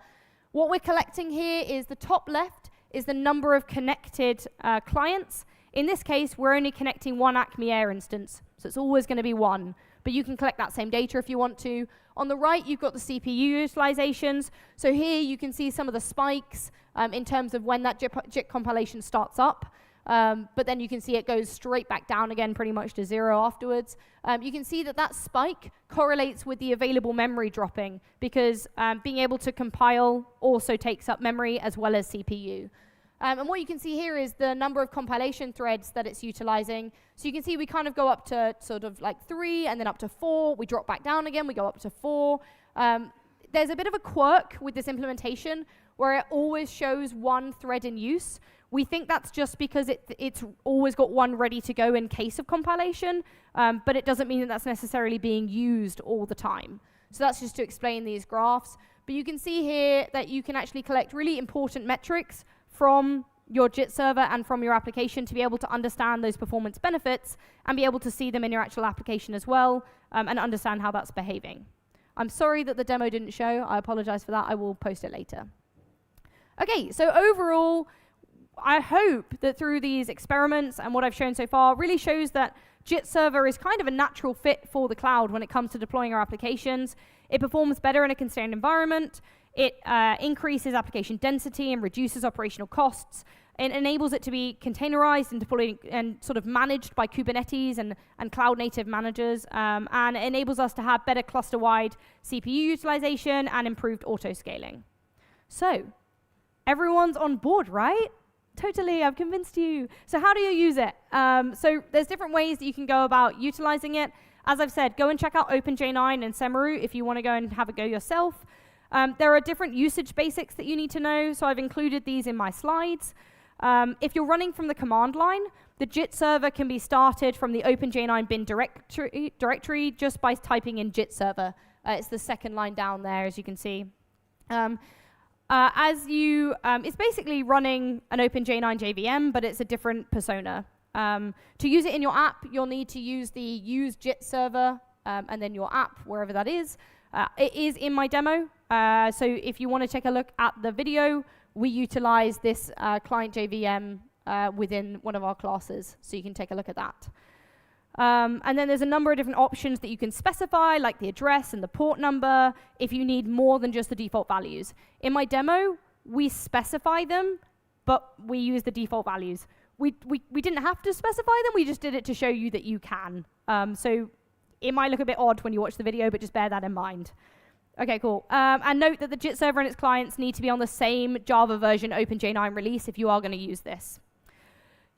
What we're collecting here is the top left is the number of connected clients. In this case, we're only connecting 1 Acme Air instance, so it's always going to be 1. But you can collect that same data if you want to. On the right, you've got the CPU utilizations. So here you can see some of the spikes in terms of when that JIT compilation starts up. But then you can see it goes straight back down again, pretty much to 0 afterwards. You can see that that spike correlates with the available memory dropping, because being able to compile also takes up memory as well as CPU. And what you can see here is the number of compilation threads that it's utilizing. So you can see we kind of go up to sort of like 3, and then up to 4. We drop back down again, we go up to 4. There's a bit of a quirk with this implementation where it always shows 1 thread in use. We think that's just because it's always got 1 ready to go in case of compilation, but it doesn't mean that that's necessarily being used all the time. So that's just to explain these graphs. But you can see here that you can actually collect really important metrics from your JIT server and from your application to be able to understand those performance benefits and be able to see them in your actual application as well, and understand how that's behaving. I'm sorry that the demo didn't show. I apologize for that. I will post it later. Okay, so overall, I hope that through these experiments and what I've shown so far really shows that JIT server is kind of a natural fit for the cloud when it comes to deploying our applications. It performs better in a constrained environment. It increases application density and reduces operational costs. It enables it to be containerized and deployed and sort of managed by Kubernetes and cloud-native managers, and it enables us to have better cluster-wide CPU utilization and improved auto-scaling. So, everyone's on board, right? Totally, I've convinced you. So how do you use it? So there's different ways that you can go about utilizing it. As I've said, go and check out OpenJ9 and Semaru if you want to go and have a go yourself. There are different usage basics that you need to know, so I've included these in my slides. If you're running from the command line, the JIT server can be started from the OpenJ9 bin directory just by typing in JIT server. It's the second line down there, as you can see. It's basically running an OpenJ9 JVM, but it's a different persona. To use it in your app, you'll need to use the use JIT server and then your app, wherever that is. It is in my demo, so if you want to take a look at the video, we utilize this client JVM within one of our classes, so you can take a look at that. And then there's a number of different options that you can specify, like the address and the port number, if you need more than just the default values. In my demo, we specify them, but we use the default values. We didn't have to specify them, we just did it to show you that you can. So it might look a bit odd when you watch the video, but just bear that in mind. Okay, cool. And note that the JIT server and its clients need to be on the same Java version OpenJ9 release if you are going to use this.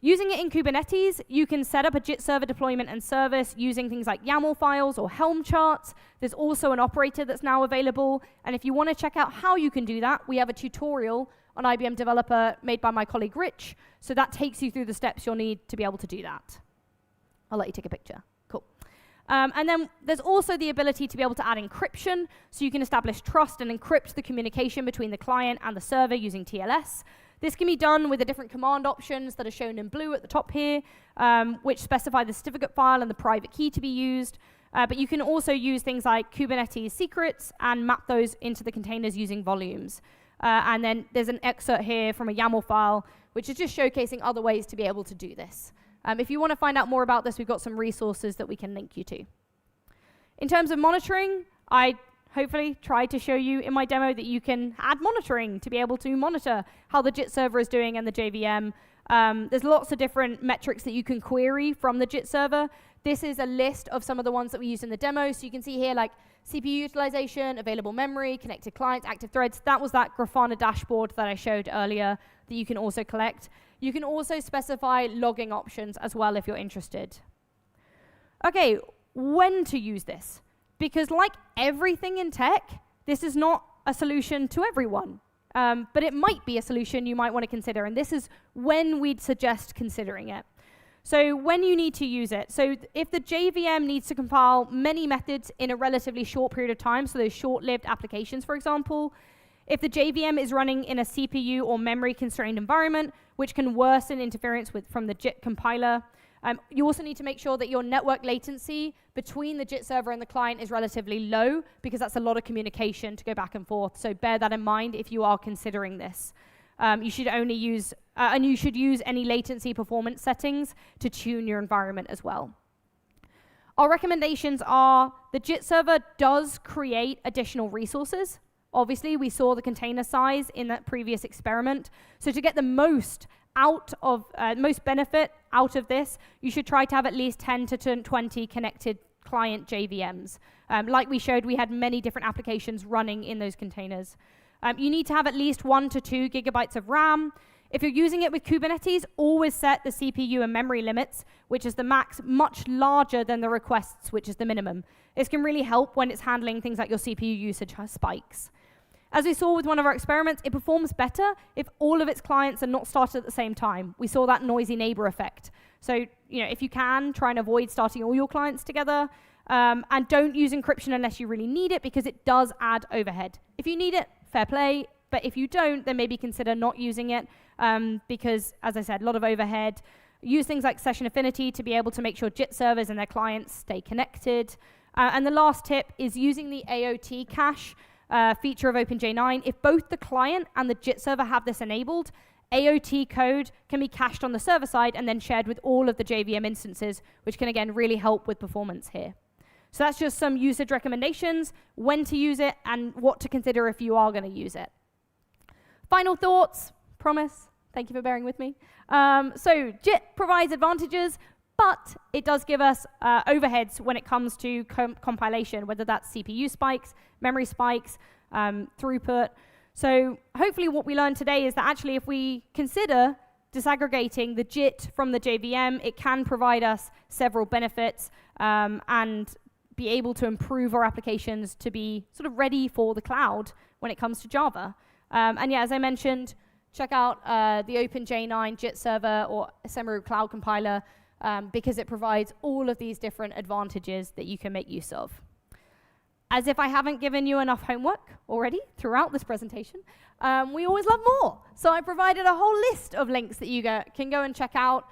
Using it in Kubernetes, you can set up a JIT server deployment and service using things like YAML files or Helm charts. There's also an operator that's now available. And if you want to check out how you can do that, we have a tutorial on IBM Developer made by my colleague Rich. So that takes you through the steps you'll need to be able to do that. I'll let you take a picture. Cool. And then there's also the ability to be able to add encryption, so you can establish trust and encrypt the communication between the client and the server using TLS. This can be done with the different command options that are shown in blue at the top here, which specify the certificate file and the private key to be used. But you can also use things like Kubernetes secrets and map those into the containers using volumes. And then there's an excerpt here from a YAML file, which is just showcasing other ways to be able to do this. If you want to find out more about this, we've got some resources that we can link you to. In terms of monitoring, I hopefully tried to show you in my demo that you can add monitoring to be able to monitor how the JIT server is doing and the JVM. There's lots of different metrics that you can query from the JIT server. This is a list of some of the ones that we used in the demo. So you can see here like CPU utilization, available memory, connected clients, active threads. That was that Grafana dashboard that I showed earlier that you can also collect. You can also specify logging options as well if you're interested. Okay, when to use this? Because like everything in tech, this is not a solution to everyone. But it might be a solution you might want to consider, and this is when we'd suggest considering it. So when you need to use it. So if the JVM needs to compile many methods in a relatively short period of time, so those short-lived applications, for example, if the JVM is running in a CPU or memory-constrained environment, which can worsen interference from the JIT compiler, you also need to make sure that your network latency between the JIT server and the client is relatively low, because that's a lot of communication to go back and forth. So bear that in mind if you are considering this. You should only use, and you should use any latency performance settings to tune your environment as well. Our recommendations are the JIT server does create additional resources. Obviously, we saw the container size in that previous experiment. So to get the most most benefit out of this, you should try to have at least 10 to 20 connected client JVMs. Like we showed, we had many different applications running in those containers. You need to have at least 1 to 2 gigabytes of RAM. If you're using it with Kubernetes, always set the CPU and memory limits, which is the max, much larger than the requests, which is the minimum. This can really help when it's handling things like your CPU usage spikes. As we saw with one of our experiments, it performs better if all of its clients are not started at the same time. We saw that noisy neighbor effect. So, if you can, try and avoid starting all your clients together. And don't use encryption unless you really need it, because it does add overhead. If you need it, fair play. But if you don't, then maybe consider not using it, because, as I said, a lot of overhead. Use things like session affinity to be able to make sure JIT servers and their clients stay connected. And the last tip is using the AOT cache feature of OpenJ9. If both the client and the JIT server have this enabled, AOT code can be cached on the server side and then shared with all of the JVM instances, which can, again, really help with performance here. So that's just some usage recommendations, when to use it, and what to consider if you are going to use it. Final thoughts, promise. Thank you for bearing with me. So JIT provides advantages, but it does give us overheads when it comes to compilation, whether that's CPU spikes, memory spikes, throughput. So hopefully what we learned today is that actually if we consider disaggregating the JIT from the JVM, it can provide us several benefits and be able to improve our applications to be sort of ready for the cloud when it comes to Java. And yeah, as I mentioned, check out the OpenJ9 JIT server or Semru Cloud Compiler because it provides all of these different advantages that you can make use of. As if I haven't given you enough homework already throughout this presentation, we always love more. So I provided a whole list of links that you can go and check out.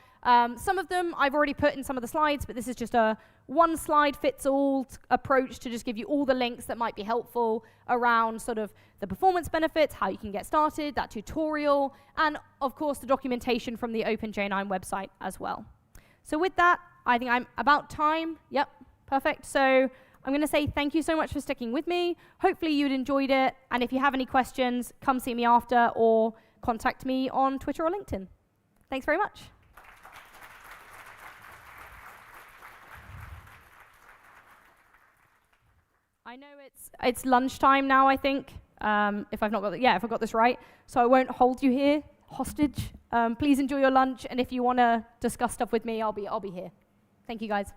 Some of them I've already put in some of the slides, but this is just a one-slide-fits-all approach to just give you all the links that might be helpful around sort of the performance benefits, how you can get started, that tutorial, and of course the documentation from the OpenJ9 website as well. So with that, I think I'm about time. Yep, perfect. So I'm going to say thank you so much for sticking with me. Hopefully you'd enjoyed it, and if you have any questions, come see me after or contact me on Twitter or LinkedIn. Thanks very much. I know it's lunchtime now, I think, if I've not got if I got this right. So I won't hold you here hostage. Please enjoy your lunch, and if you want to discuss stuff with me, I'll be here. Thank you, guys.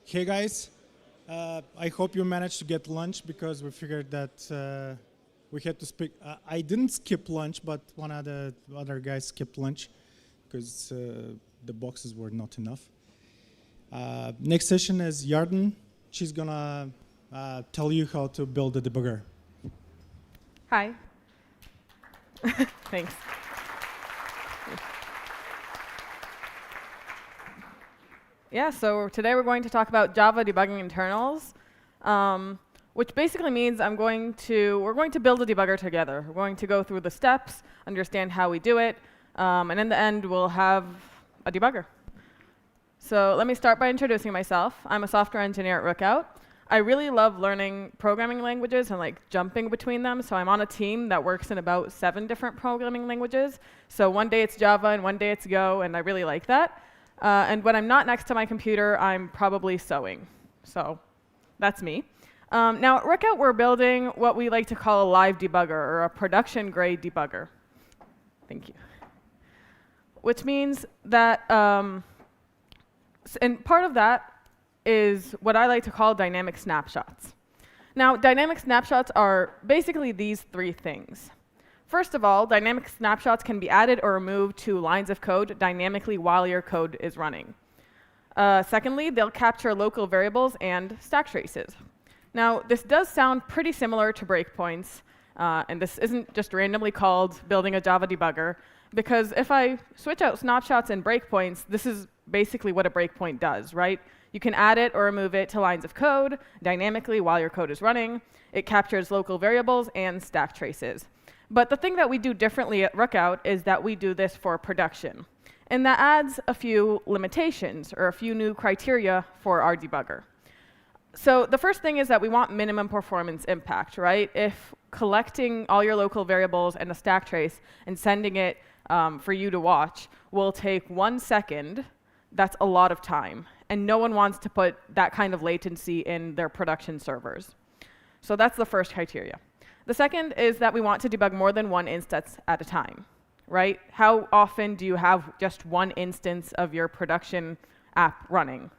Hey guys, I hope you managed to get lunch because we figured that we had to speak. I didn't skip lunch, but one other guy skipped lunch because the boxes were not enough. Next session is Yarden. She's gonna tell you how to build a debugger. Hi. Thanks. Yeah, so today we're going to talk about Java debugging internals, which basically means we're going to build a debugger together. We're going to go through the steps, understand how we do it, and in the end we'll have a debugger. So let me start by introducing myself. I'm a software engineer at Rookout. I really love learning programming languages and like jumping between them, so I'm on a team that works in about 7 different programming languages. So one day it's Java and one day it's Go, and I really like that. And when I'm not next to my computer, I'm probably sewing. So that's me. Now at Rookout, we're building what we like to call a live debugger, or a production-grade debugger. Thank you. Which means that, and part of that is what I like to call dynamic snapshots. Now, dynamic snapshots are basically these 3 things. First of all, dynamic snapshots can be added or removed to lines of code dynamically while your code is running. Secondly, they'll capture local variables and stack traces. Now, this does sound pretty similar to breakpoints, and this isn't just randomly called building a Java debugger, because if I switch out snapshots and breakpoints, this is basically what a breakpoint does, right? You can add it or remove it to lines of code dynamically while your code is running. It captures local variables and stack traces. But the thing that we do differently at Rookout is that we do this for production. And that adds a few limitations, or a few new criteria for our debugger. So the first thing is that we want minimum performance impact, right? If collecting all your local variables and a stack trace and sending it for you to watch will take 1 second, that's a lot of time. And no one wants to put that kind of latency in their production servers. So that's the first criteria. The second is that we want to debug more than 1 instance at a time, right? How often do you have just 1 instance of your production app running?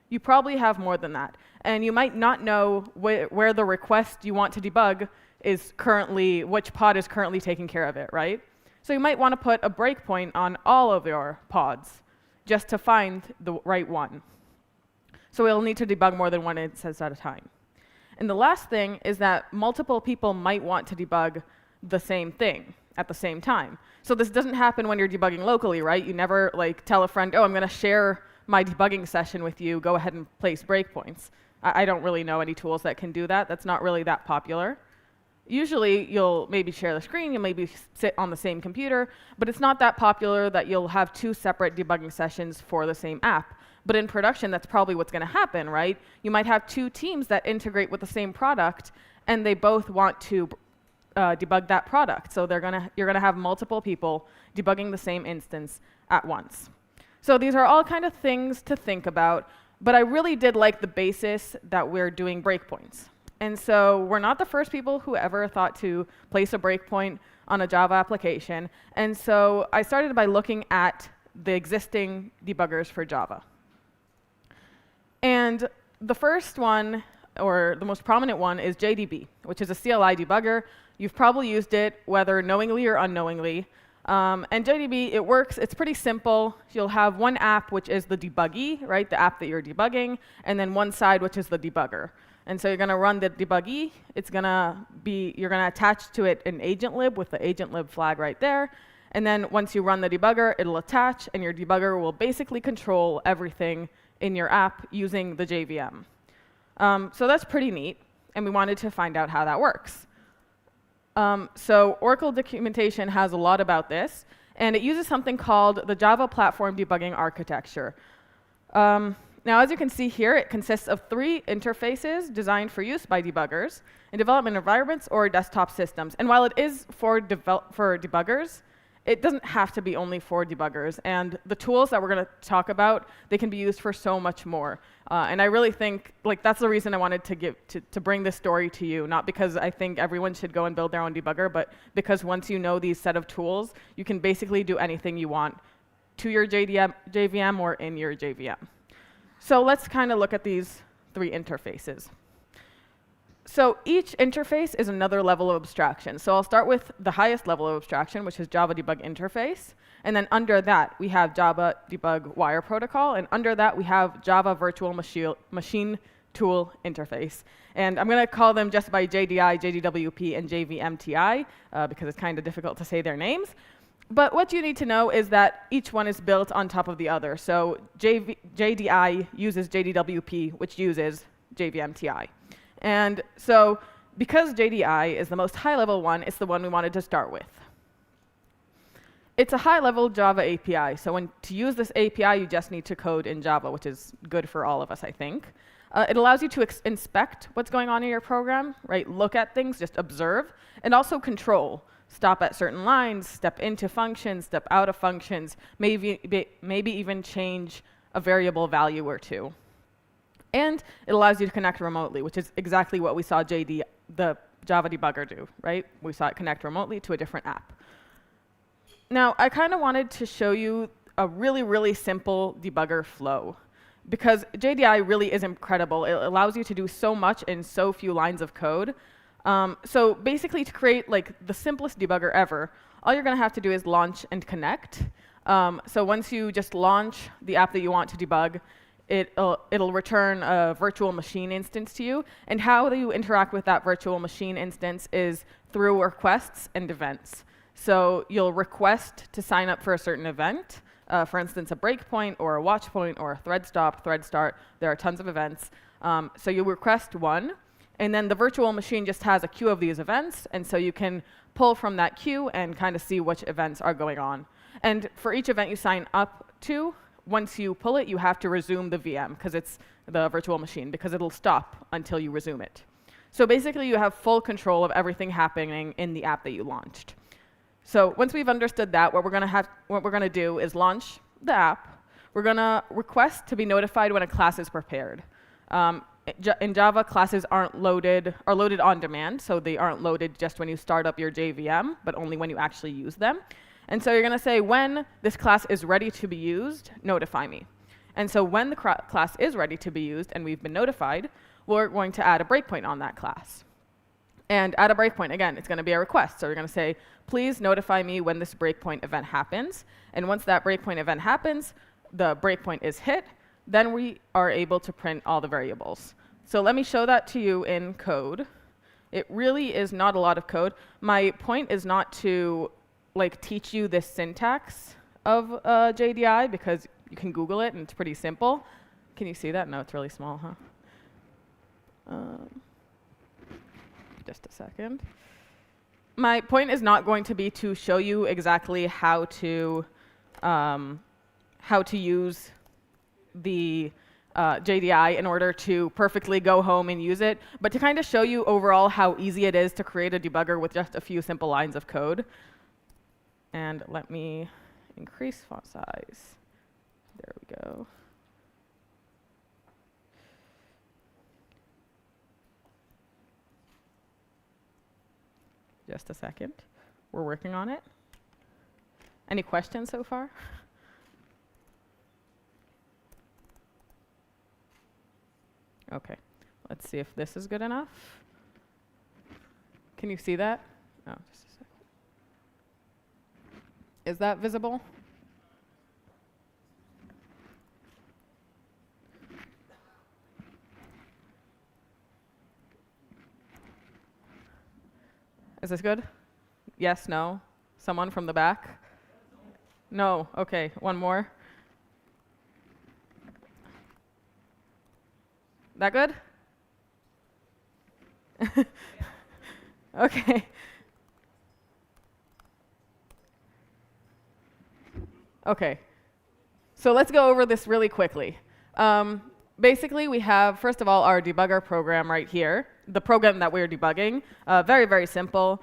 You probably have more than that. And you might not know where the request you want to debug is currently, which pod is currently taking care of it, right? So you might want to put a breakpoint on all of your pods just to find the right one. So we'll need to debug more than 1 instance at a time. And the last thing is that multiple people might want to debug the same thing at the same time. So this doesn't happen when you're debugging locally, right? You never like tell a friend, oh, I'm going to share my debugging session with you. Go ahead and place breakpoints. I don't really know any tools that can do that. That's not really that popular. Usually, you'll maybe share the screen, you'll maybe sit on the same computer, but it's not that popular that you'll have 2 separate debugging sessions for the same app. But in production, that's probably what's going to happen, right? You might have 2 teams that integrate with the same product, and they both want to debug that product. So you're going to have multiple people debugging the same instance at once. So these are all kind of things to think about, but I really did like the basis that we're doing breakpoints. And so we're not the first people who ever thought to place a breakpoint on a Java application. And so I started by looking at the existing debuggers for Java. And the first one, or the most prominent one, is JDB, which is a CLI debugger. You've probably used it, whether knowingly or unknowingly. And JDB, it works. It's pretty simple. You'll have one app, which is the debuggee, right, the app that you're debugging, and then one side, which is the debugger. And so you're going to run the debuggee. You're going to attach to it an agent lib with the agent lib flag right there. And then once you run the debugger, it'll attach, and your debugger will basically control everything in your app using the JVM. So that's pretty neat, and we wanted to find out how that works. So Oracle documentation has a lot about this, and it uses something called the Java Platform Debugging Architecture. Now, as you can see here, it consists of 3 interfaces designed for use by debuggers in development environments or desktop systems. And while it is for debuggers, it doesn't have to be only for debuggers. And the tools that we're going to talk about, they can be used for so much more. And I really think that's the reason I wanted to bring this story to you, not because I think everyone should go and build their own debugger, but because once you know these set of tools, you can basically do anything you want to your JVM or in your JVM. So let's kind of look at these three interfaces. So each interface is another level of abstraction. So I'll start with the highest level of abstraction, which is Java Debug Interface. And then under that, we have Java Debug Wire Protocol. And under that, we have Java Virtual Machine Tool Interface. And I'm going to call them just by JDI, JDWP, and JVMTI, because it's kind of difficult to say their names. But what you need to know is that each one is built on top of the other. So JDI uses JDWP, which uses JVMTI. And so because JDI is the most high-level one, it's the one we wanted to start with. It's a high-level Java API. So to use this API, you just need to code in Java, which is good for all of us, I think. It allows you to inspect what's going on in your program, right? Look at things, just observe, and also control. Stop at certain lines, step into functions, step out of functions, maybe even change a variable value or two. And it allows you to connect remotely, which is exactly what we saw the Java debugger do, right? We saw it connect remotely to a different app. Now, I kind of wanted to show you a really, really simple debugger flow, because JDI really is incredible. It allows you to do so much in so few lines of code. So basically, to create like the simplest debugger ever, all you're going to have to do is launch and connect. So once you just launch the app that you want to debug, it'll return a virtual machine instance to you. And how you interact with that virtual machine instance is through requests and events. So you'll request to sign up for a certain event, for instance, a breakpoint or a watch point or a thread stop, thread start. There are tons of events. So you request one, and then the virtual machine just has a queue of these events. And so you can pull from that queue and kind of see which events are going on. And for each event you sign up to, once you pull it, you have to resume the VM, because it's the virtual machine, because it'll stop until you resume it. So basically, you have full control of everything happening in the app that you launched. So once we've understood that, what we're going to do is launch the app. We're going to request to be notified when a class is prepared. In Java, classes are loaded on demand, so they aren't loaded just when you start up your JVM, but only when you actually use them. And so you're going to say, when this class is ready to be used, notify me. And so when the class is ready to be used and we've been notified, we're going to add a breakpoint on that class. And at a breakpoint, again, it's going to be a request. So we're going to say, please notify me when this breakpoint event happens. And once that breakpoint event happens, the breakpoint is hit, then we are able to print all the variables. So let me show that to you in code. It really is not a lot of code. My point is not to teach you this syntax of JDI, because you can Google it and it's pretty simple. Can you see that? No, it's really small, huh? Just a second. My point is not going to be to show you exactly how to use the JDI in order to perfectly go home and use it, but to kind of show you overall how easy it is to create a debugger with just a few simple lines of code. And let me increase font size. There we go. Just a second. We're working on it. Any questions so far? OK. Let's see if this is good enough. Can you see that? Oh, just a second. Is that visible? Is this good? Yes, no? Someone from the back? No. OK, one more. That good? OK. OK. So let's go over this really quickly. Basically, we have, first of all, our debugger program right here, the program that we're debugging. Very, very simple.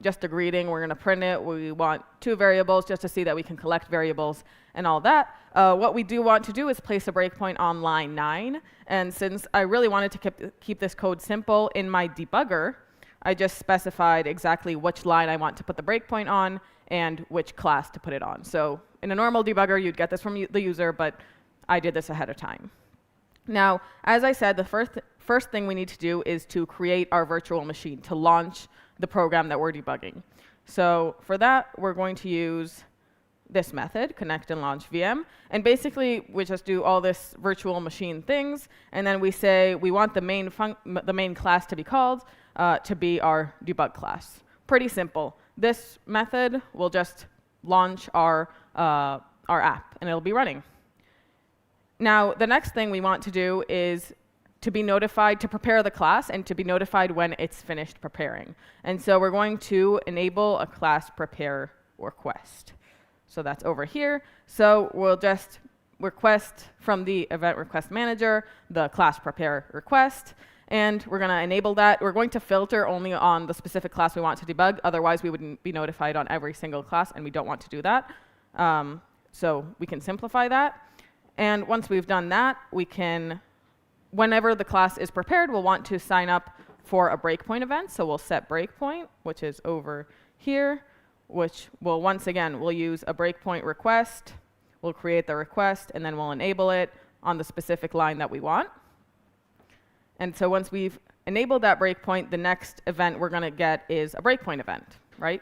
Just a greeting. We're going to print it. We want 2 variables just to see that we can collect variables and all that. What we do want to do is place a breakpoint on line 9. And since I really wanted to keep this code simple in my debugger, I just specified exactly which line I want to put the breakpoint on and which class to put it on. So in a normal debugger, you'd get this from the user, but I did this ahead of time. Now, as I said, the first thing we need to do is to create our virtual machine to launch the program that we're debugging. So for that, we're going to use this method, connect and launch VM. And basically, we just do all this virtual machine things. And then we say we want the main class to be called to be our debug class. Pretty simple. This method will just launch our app, and it'll be running. Now, the next thing we want to do is to be notified, to prepare the class, and to be notified when it's finished preparing. And so we're going to enable a class prepare request. So that's over here. So we'll just request from the event request manager the class prepare request. And we're going to enable that. We're going to filter only on the specific class we want to debug. Otherwise, we wouldn't be notified on every single class, and we don't want to do that. So we can simplify that. And once we've done that, we can, whenever the class is prepared, we'll want to sign up for a breakpoint event. So we'll set breakpoint, which is over here, which will, once again, we'll use a breakpoint request. We'll create the request, and then we'll enable it on the specific line that we want. And so once we've enabled that breakpoint, the next event we're going to get is a breakpoint event, right?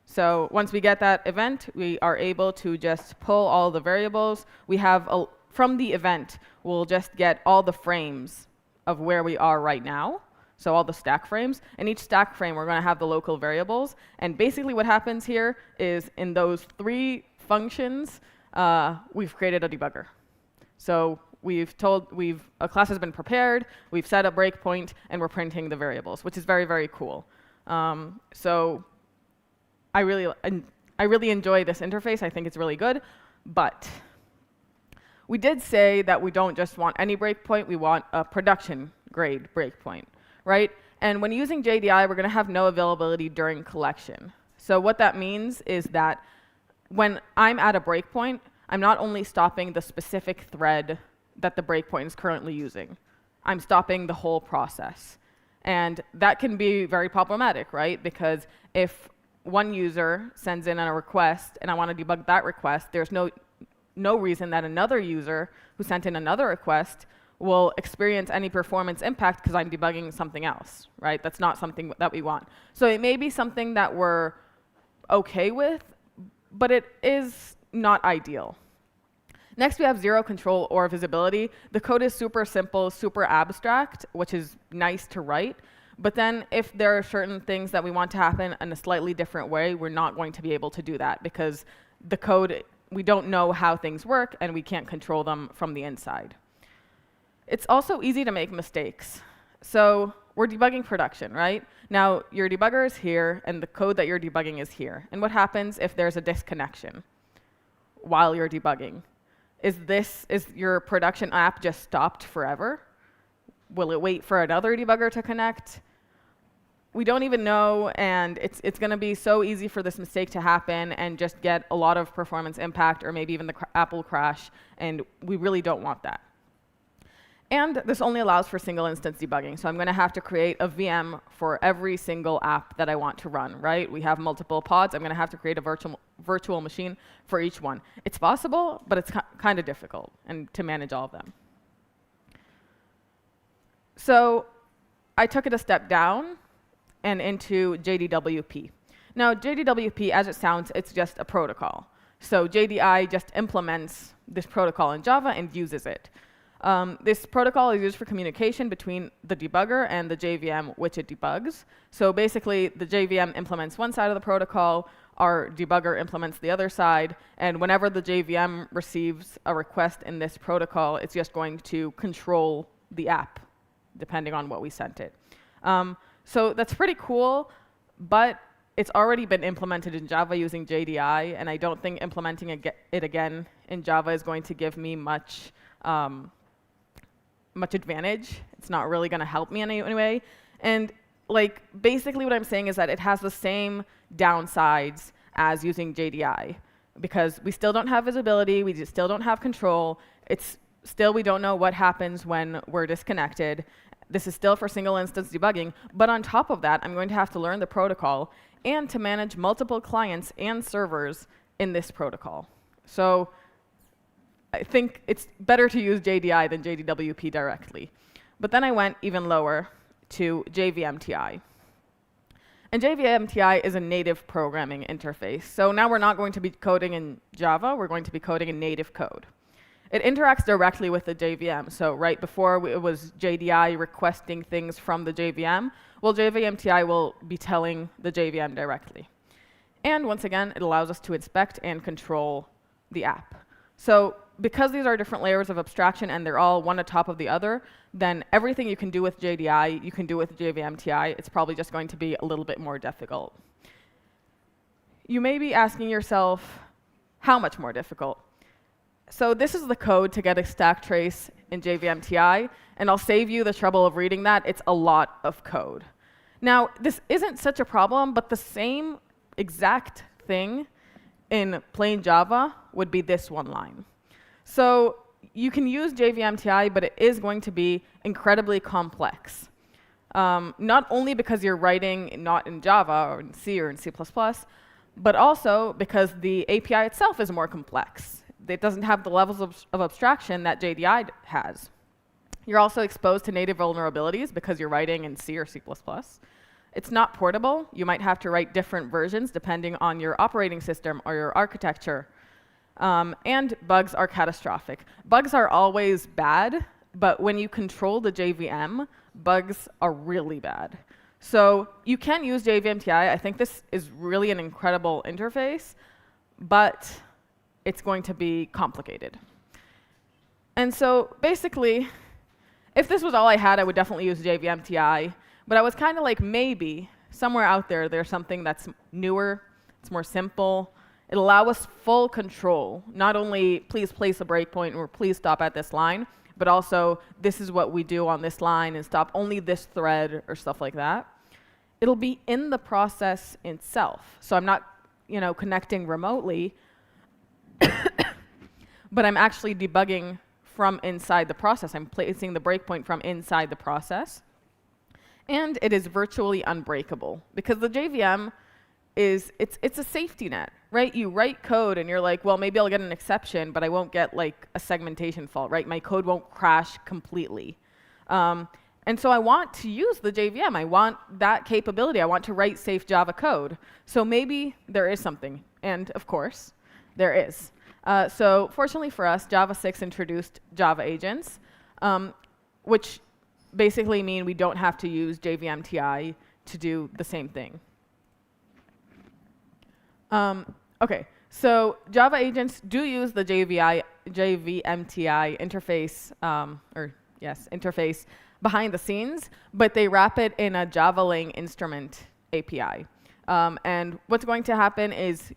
So once we get that event, we are able to just pull all the variables. We have, from the event, we'll just get all the frames of where we are right now. So all the stack frames. In each stack frame, we're going to have the local variables. And basically what happens here is in those 3 functions, we've created a debugger. So a class has been prepared, we've set a breakpoint, and we're printing the variables, which is very, very cool. So I really enjoy this interface. I think it's really good. But we did say that we don't just want any breakpoint, we want a production grade breakpoint, right? And when using JDI, we're going to have no availability during collection. So what that means is that when I'm at a breakpoint, I'm not only stopping the specific thread that the breakpoint is currently using. I'm stopping the whole process. And that can be very problematic, right? Because if one user sends in a request and I want to debug that request, there's no reason that another user who sent in another request will experience any performance impact because I'm debugging something else, right? That's not something that we want. So it may be something that we're OK with, but it is not ideal. Next, we have zero control or visibility. The code is super simple, super abstract, which is nice to write. But then if there are certain things that we want to happen in a slightly different way, we're not going to be able to do that because the code, we don't know how things work, and we can't control them from the inside. It's also easy to make mistakes. So we're debugging production, right? Now, your debugger is here, and the code that you're debugging is here. And what happens if there's a disconnection while you're debugging? Is your production app just stopped forever? Will it wait for another debugger to connect? We don't even know, and it's going to be so easy for this mistake to happen and just get a lot of performance impact, or maybe even the app will crash, and we really don't want that. And this only allows for single instance debugging, so I'm going to have to create a VM for every single app that I want to run, right? We have multiple pods. I'm going to have to create a virtual machine for each one. It's possible, but it's kind of difficult and to manage all of them. So I took it a step down and into JDWP. Now, JDWP, as it sounds, it's just a protocol. So JDI just implements this protocol in Java and uses it. This protocol is used for communication between the debugger and the JVM which it debugs. So basically, the JVM implements one side of the protocol, our debugger implements the other side, and whenever the JVM receives a request in this protocol, it's just going to control the app, depending on what we sent it. So that's pretty cool, but it's already been implemented in Java using JDI, and I don't think implementing it again in Java is going to give me much advantage. It's not really going to help me in any way. And basically what I'm saying is that it has the same downsides as using JDI, because we still don't have visibility, we still don't have control, we don't know what happens when we're disconnected. This is still for single instance debugging, but on top of that, I'm going to have to learn the protocol and to manage multiple clients and servers in this protocol. So I think it's better to use JDI than JDWP directly. But then I went even lower to JVMTI. And JVMTI is a native programming interface. So now we're not going to be coding in Java, we're going to be coding in native code. It interacts directly with the JVM. So right before it was JDI requesting things from the JVM, well, JVMTI will be telling the JVM directly. And once again, it allows us to inspect and control the app. So because these are different layers of abstraction and they're all one on top of the other, then everything you can do with JDI, you can do with JVMTI. It's probably just going to be a little bit more difficult. You may be asking yourself, how much more difficult? So this is the code to get a stack trace in JVMTI, and I'll save you the trouble of reading that. It's a lot of code. Now, this isn't such a problem, but the same exact thing in plain Java would be this one line. So you can use JVMTI, but it is going to be incredibly complex. Not only because you're writing not in Java or in C or in C++, but also because the API itself is more complex. It doesn't have the levels of abstraction that JDI has. You're also exposed to native vulnerabilities because you're writing in C or C++. It's not portable. You might have to write different versions depending on your operating system or your architecture. And bugs are catastrophic. Bugs are always bad, but when you control the JVM, bugs are really bad. So you can use JVMTI. I think this is really an incredible interface, but it's going to be complicated. And so basically, if this was all I had, I would definitely use JVMTI. But I was kind of like, maybe somewhere out there, there's something that's newer, it's more simple. It allows us full control. Not only please place a breakpoint or please stop at this line, but also this is what we do on this line and stop only this thread or stuff like that. It'll be in the process itself. So I'm not, connecting remotely, but I'm actually debugging from inside the process. I'm placing the breakpoint from inside the process. And it is virtually unbreakable because the JVM it's a safety net, right? You write code and you're like, well, maybe I'll get an exception, but I won't get like a segmentation fault, right? My code won't crash completely. And so I want to use the JVM. I want that capability. I want to write safe Java code. So maybe there is something. And of course, there is. So fortunately for us, Java 6 introduced Java agents, which basically mean we don't have to use JVMTI to do the same thing. OK, so Java agents do use the JVMTI interface, interface behind the scenes, but they wrap it in a Javaling instrument API. And what's going to happen is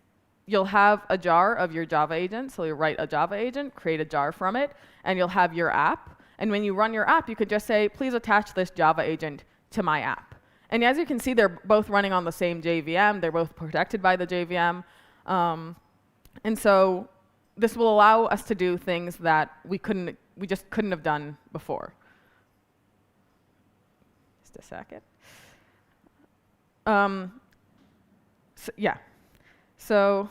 you'll have a jar of your Java agent. So you'll write a Java agent, create a jar from it, and you'll have your app. And when you run your app, you could just say, please attach this Java agent to my app. And as you can see, they're both running on the same JVM. They're both protected by the JVM. And so this will allow us to do things that we just couldn't have done before. Just a second. So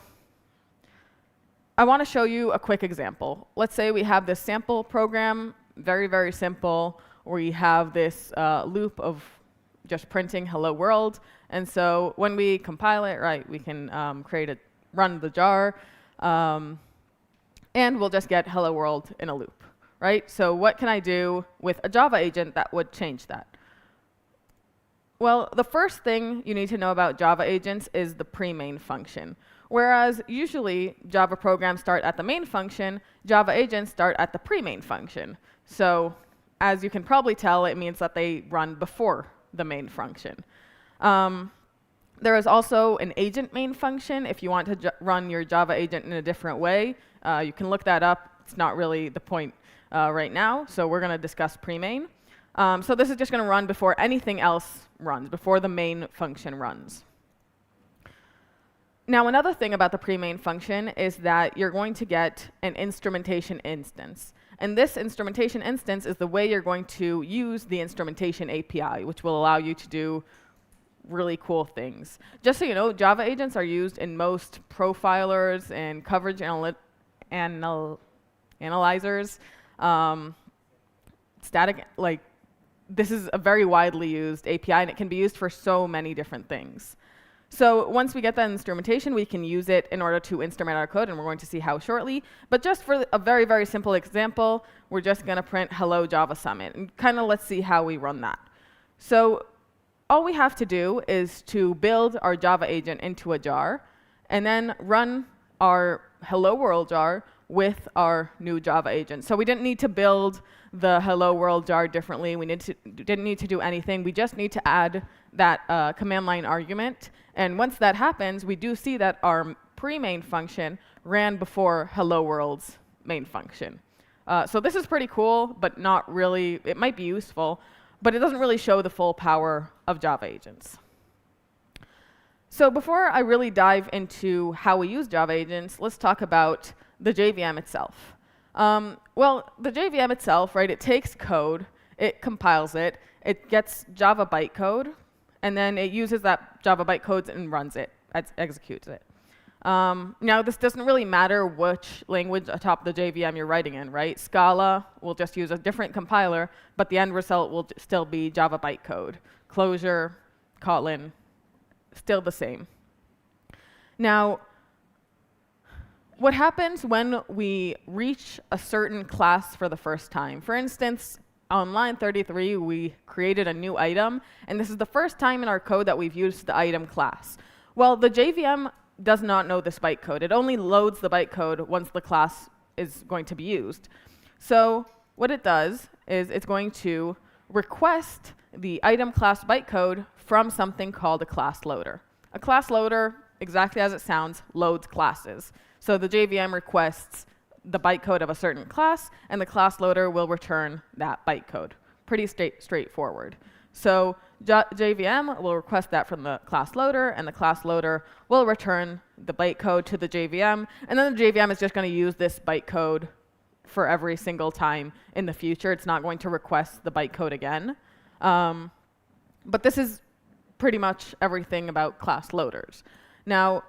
I want to show you a quick example. Let's say we have this sample program, very, very simple. We have this loop of just printing hello world. And so when we compile it, right, we can run the jar. And we'll just get hello world in a loop, right? So what can I do with a Java agent that would change that? Well, the first thing you need to know about Java agents is the pre-main function. Whereas usually Java programs start at the main function, Java agents start at the pre-main function. So as you can probably tell, it means that they run before the main function. There is also an agent main function. If you want to run your Java agent in a different way, you can look that up. It's not really the point right now. So we're going to discuss pre-main. So this is just going to run before anything else runs, before the main function runs. Now, another thing about the pre-main function is that you're going to get an instrumentation instance. And this instrumentation instance is the way you're going to use the instrumentation API, which will allow you to do really cool things. Just so you know, Java agents are used in most profilers and coverage analyzers. Static, like, this is a very widely used API, and it can be used for so many different things. So once we get that instrumentation, we can use it in order to instrument our code, and we're going to see how shortly. But just for a very, very simple example, we're just going to print hello Java Summit, and kind of let's see how we run that. So all we have to do is to build our Java agent into a jar, and then run our hello world jar with our new Java agent. So we didn't need to build the hello world jar differently. We didn't need to do anything. We just need to add that command line argument. And once that happens, we do see that our pre-main function ran before hello world's main function. So this is pretty cool, but not really. It might be useful, but it doesn't really show the full power of Java agents. So before I really dive into how we use Java agents, let's talk about the JVM itself. Well, the JVM itself, right, it takes code, it compiles it, it gets Java bytecode, and then it uses that Java bytecode and runs it, executes it. Now, this doesn't really matter which language atop the JVM you're writing in, right? Scala will just use a different compiler, but the end result will still be Java bytecode. Clojure, Kotlin, still the same. Now, what happens when we reach a certain class for the first time? For instance, on line 33, we created a new item, and this is the first time in our code that we've used the item class. Well, the JVM does not know this bytecode. It only loads the bytecode once the class is going to be used. So what it does is it's going to request the item class bytecode from something called a class loader. A class loader, exactly as it sounds, loads classes. So the JVM requests the bytecode of a certain class, and the class loader will return that bytecode. Pretty straightforward. So JVM will request that from the class loader, and the class loader will return the bytecode to the JVM, and then the JVM is just going to use this bytecode for every single time in the future. It's not going to request the bytecode again. But this is pretty much everything about class loaders. Now,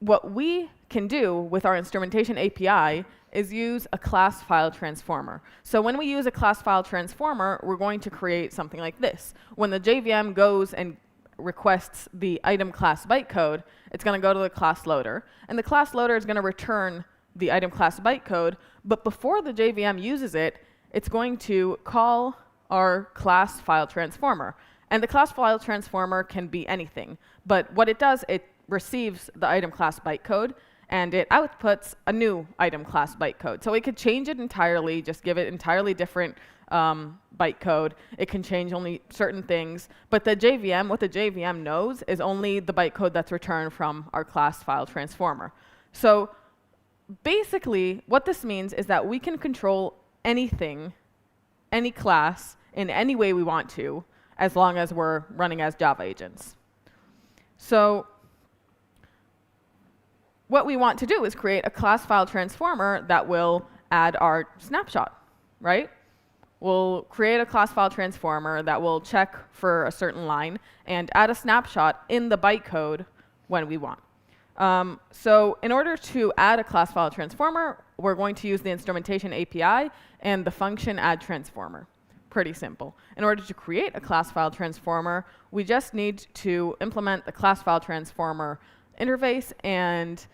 what we can do with our instrumentation API is use a class file transformer. So when we use a class file transformer, we're going to create something like this. When the JVM goes and requests the item class bytecode, it's going to go to the class loader. And the class loader is going to return the item class bytecode. But before the JVM uses it, it's going to call our class file transformer. And the class file transformer can be anything. But what it does, it receives the item class bytecode, and it outputs a new item class bytecode. So it could change it entirely, just give it entirely different bytecode. It can change only certain things. But the JVM, what the JVM knows is only the bytecode that's returned from our class file transformer. So basically, what this means is that we can control anything, any class, in any way we want to, as long as we're running as Java agents. So what we want to do is create a class file transformer that will add our snapshot, right? We'll create a class file transformer that will check for a certain line and add a snapshot in the bytecode when we want. So in order to add a class file transformer, we're going to use the instrumentation API and the function add transformer. Pretty simple. In order to create a class file transformer, we just need to implement the class file transformer interface and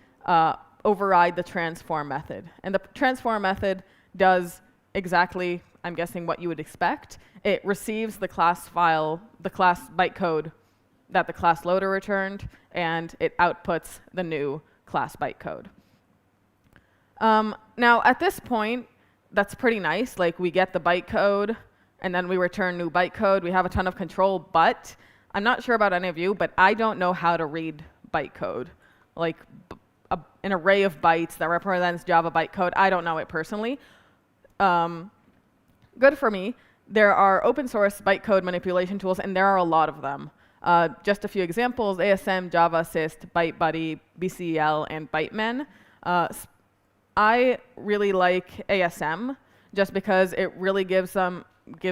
override the transform method. And the transform method does exactly, I'm guessing, what you would expect. It receives the class file, the class bytecode that the class loader returned, and it outputs the new class bytecode. Now, at this point, that's pretty nice. Like, we get the bytecode, and then we return new bytecode. We have a ton of control, but I'm not sure about any of you, but I don't know how to read bytecode. Like an array of bytes that represents Java bytecode. I don't know it personally. Good for me. There are open source bytecode manipulation tools, and there are a lot of them. Just a few examples: ASM, Java Assist, ByteBuddy, BCEL, and ByteMen. I really like ASM just because it really gives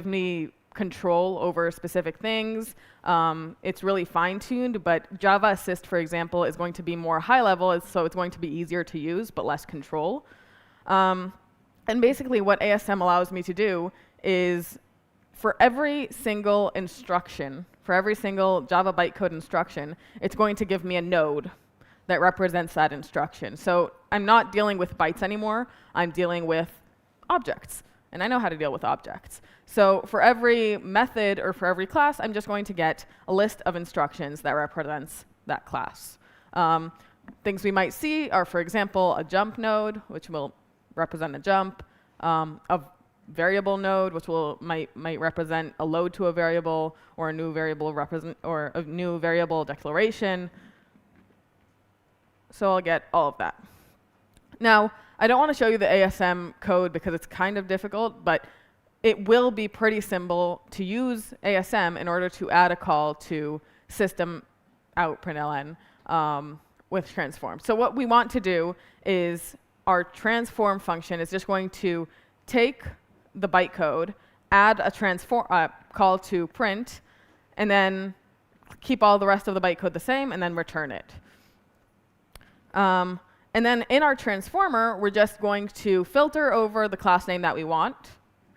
me control over specific things. It's really fine-tuned, but Java Assist, for example, is going to be more high-level, so it's going to be easier to use, but less control. And basically what ASM allows me to do is for every single instruction, for every single Java bytecode instruction, it's going to give me a node that represents that instruction. So I'm not dealing with bytes anymore. I'm dealing with objects. And I know how to deal with objects. So for every method or for every class, I'm just going to get a list of instructions that represents that class. Things we might see are, for example, a jump node, which will represent a jump, a variable node, which might represent a load to a variable, or a new variable declaration. So I'll get all of that. Now, I don't want to show you the ASM code because it's kind of difficult, but it will be pretty simple to use ASM in order to add a call to system out println with transform. So what we want to do is our transform function is just going to take the bytecode, add a transform call to print, and then keep all the rest of the bytecode the same, and then return it. And then in our transformer, we're just going to filter over the class name that we want,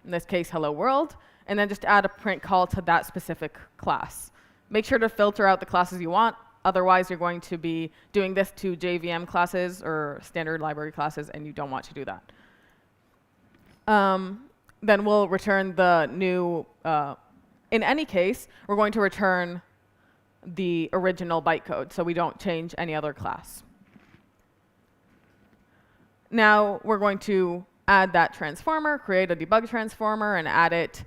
in this case, hello world, and then just add a print call to that specific class. Make sure to filter out the classes you want. Otherwise, you're going to be doing this to JVM classes or standard library classes, and you don't want to do that. Then we'll return the new, in any case, we're going to return the original bytecode, so we don't change any other class. Now we're going to add that transformer, create a debug transformer, and add it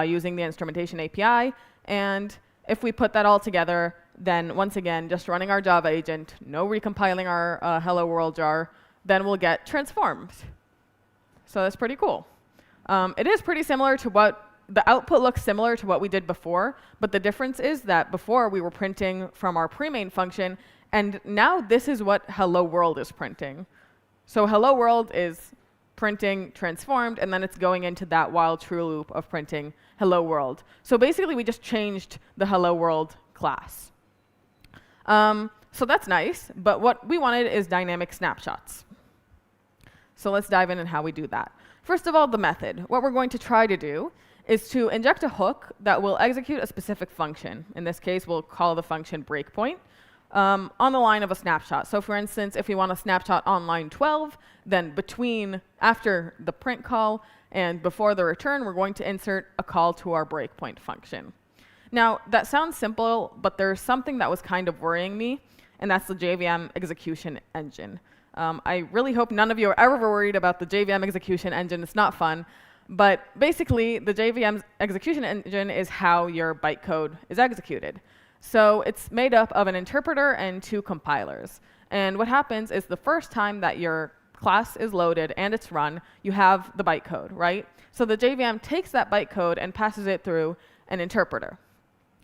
using the instrumentation API. And if we put that all together, then once again, just running our Java agent, no recompiling our hello world jar, then we'll get transformed. So that's pretty cool. It is pretty similar to what the output looks similar to what we did before, but the difference is that before we were printing from our pre-main function, and now this is what hello world is printing. So hello world is printing transformed, and then it's going into that while true loop of printing hello world. So basically, we just changed the hello world class. So that's nice, but what we wanted is dynamic snapshots. So let's dive in and how we do that. First of all, the method. What we're going to try to do is to inject a hook that will execute a specific function. In this case, we'll call the function breakpoint. On the line of a snapshot. So for instance, if we want a snapshot on line 12, then after the print call and before the return, we're going to insert a call to our breakpoint function. Now, that sounds simple, but there's something that was kind of worrying me, and that's the JVM execution engine. I really hope none of you are ever worried about the JVM execution engine. It's not fun. But basically, the JVM execution engine is how your bytecode is executed. So it's made up of an interpreter and 2 compilers. And what happens is the first time that your class is loaded and it's run, you have the bytecode, right? So the JVM takes that bytecode and passes it through an interpreter.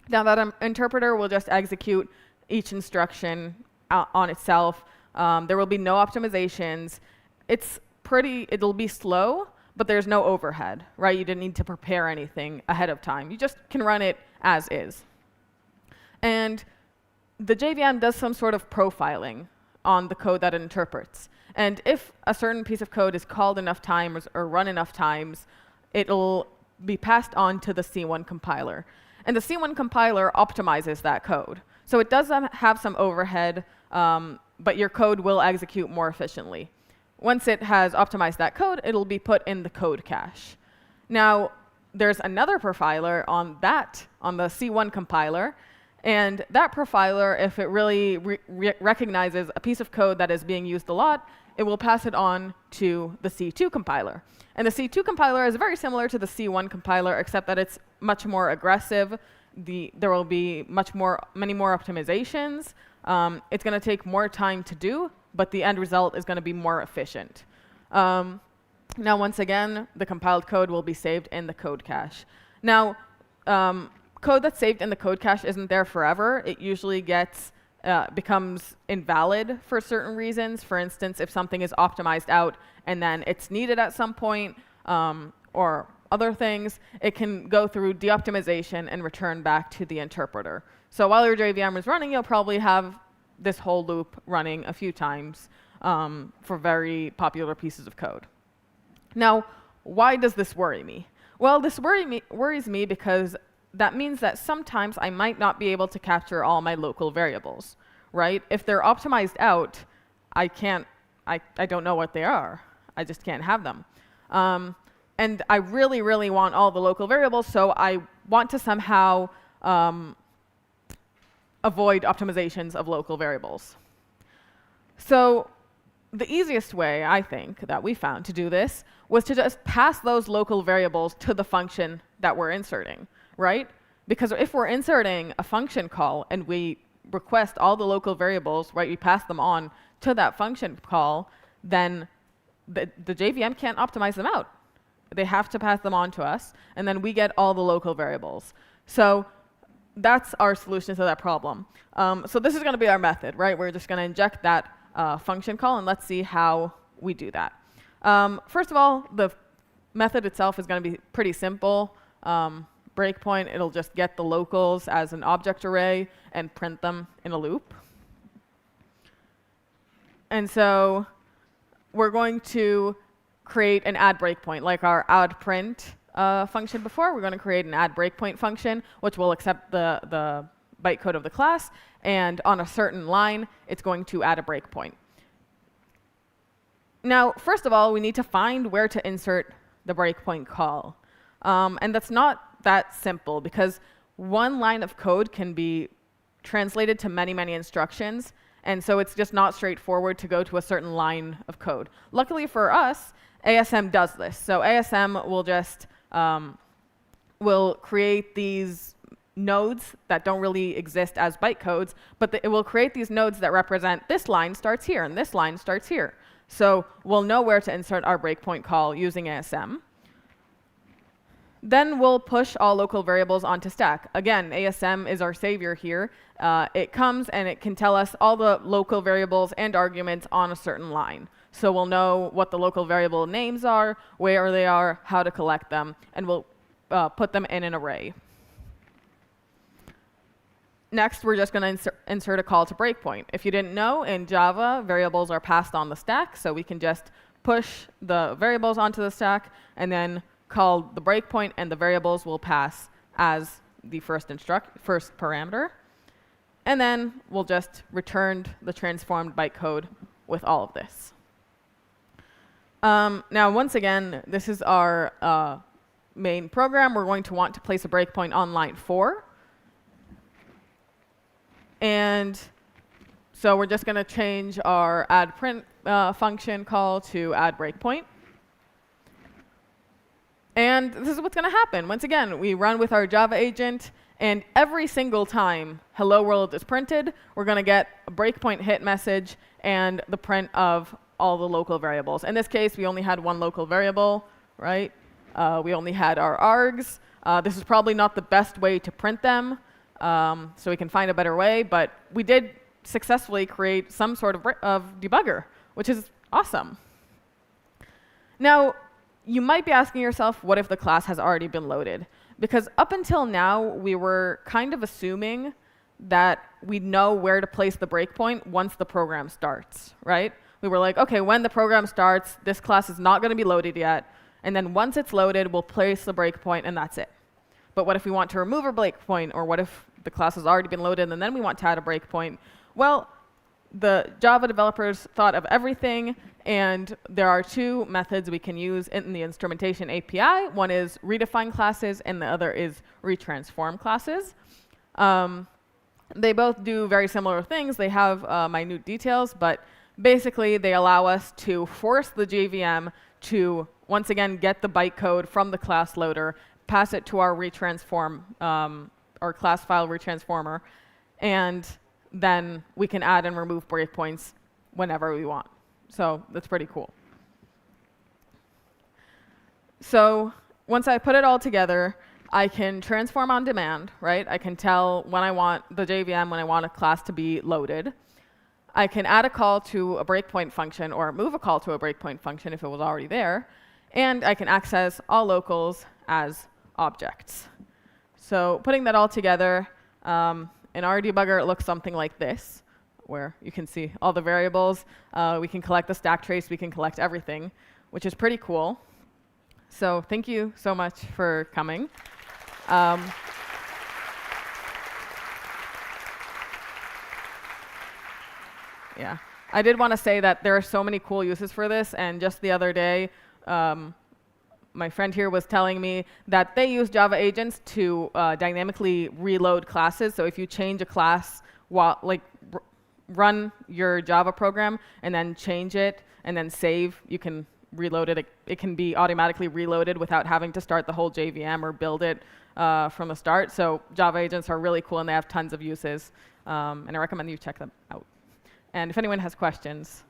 Now that interpreter will just execute each instruction on itself. There will be no optimizations. It'll be slow, but there's no overhead, right? You didn't need to prepare anything ahead of time. You just can run it as is. And the JVM does some sort of profiling on the code that it interprets. And if a certain piece of code is called enough times or run enough times, it'll be passed on to the C1 compiler. And the C1 compiler optimizes that code. So it does have some overhead, but your code will execute more efficiently. Once it has optimized that code, it'll be put in the code cache. Now, there's another profiler on the C1 compiler. And that profiler, if it really recognizes a piece of code that is being used a lot, it will pass it on to the C2 compiler. And the C2 compiler is very similar to the C1 compiler, except that it's much more aggressive. There will be many more optimizations. It's going to take more time to do, but the end result is going to be more efficient. Now, once again, the compiled code will be saved in the code cache. Now, code that's saved in the code cache isn't there forever. It usually becomes invalid for certain reasons. For instance, if something is optimized out and then it's needed at some point, or other things, it can go through de-optimization and return back to the interpreter. So while your JVM is running, you'll probably have this whole loop running a few times for very popular pieces of code. Now, why does this worry me? Well, this worries me because that means that sometimes I might not be able to capture all my local variables, right? If they're optimized out, I don't know what they are. I just can't have them. And I really, really want all the local variables, so I want to somehow avoid optimizations of local variables. So the easiest way, I think, that we found to do this was to just pass those local variables to the function that we're inserting, right? Because if we're inserting a function call and we request all the local variables, right, we pass them on to that function call, then the JVM can't optimize them out. They have to pass them on to us, and then we get all the local variables. So that's our solution to that problem. So this is going to be our method, right? We're just going to inject that function call, and let's see how we do that. First of all, the method itself is going to be pretty simple. Breakpoint, it'll just get the locals as an object array and print them in a loop. And so we're going to create an add breakpoint, like our add print function before. We're going to create an add breakpoint function, which will accept the bytecode of the class, and on a certain line, it's going to add a breakpoint. Now, first of all, we need to find where to insert the breakpoint call. And that's not that simple, because one line of code can be translated to many, many instructions, and so it's just not straightforward to go to a certain line of code. Luckily for us, ASM does this. So ASM will just will create these nodes that don't really exist as bytecodes, but it will create these nodes that represent this line starts here and this line starts here. So we'll know where to insert our breakpoint call using ASM. Then we'll push all local variables onto stack. Again, ASM is our savior here. It comes and it can tell us all the local variables and arguments on a certain line. So we'll know what the local variable names are, where they are, how to collect them, and we'll put them in an array. Next, we're just going to insert a call to breakpoint. If you didn't know, in Java, variables are passed on the stack, so we can just push the variables onto the stack and then call the breakpoint, and the variables will pass as the first parameter. And then we'll just return the transformed bytecode with all of this. Now, once again, this is our main program. We're going to want to place a breakpoint on line 4. And so we're just going to change our add print function call to add breakpoint. And this is what's going to happen. Once again, we run with our Java agent, and every single time hello world is printed, we're going to get a breakpoint hit message and the print of all the local variables. In this case, we only had one local variable, right? We only had our args. This is probably not the best way to print them, so we can find a better way, but we did successfully create some sort of debugger, which is awesome. Now, you might be asking yourself, what if the class has already been loaded? Because up until now, we were kind of assuming that we know where to place the breakpoint once the program starts, right? We were like, OK, when the program starts, this class is not going to be loaded yet. And then once it's loaded, we'll place the breakpoint, and that's it. But what if we want to remove a breakpoint? Or what if the class has already been loaded, and then we want to add a breakpoint? Well, the Java developers thought of everything, and there are two methods we can use in the instrumentation API. One is redefine classes, and the other is retransform classes. They both do very similar things. They have minute details, but basically they allow us to force the JVM to, once again, get the bytecode from the class loader, pass it to our retransform, our class file retransformer, and then we can add and remove breakpoints whenever we want. So that's pretty cool. So once I put it all together, I can transform on demand, right? I can tell when I want the JVM, when I want a class to be loaded. I can add a call to a breakpoint function or move a call to a breakpoint function if it was already there. And I can access all locals as objects. So putting that all together, in our debugger, it looks something like this, where you can see all the variables. We can collect the stack trace. We can collect everything, which is pretty cool. So thank you so much for coming. Um, yeah, I did want to say that there are so many cool uses for this, and just the other day, my friend here was telling me that they use Java agents to dynamically reload classes. So if you change a class while run your Java program and then change it and then save, you can reload it. It can be automatically reloaded without having to start the whole JVM or build it from the start. So Java agents are really cool and they have tons of uses. And I recommend you check them out. And if anyone has questions,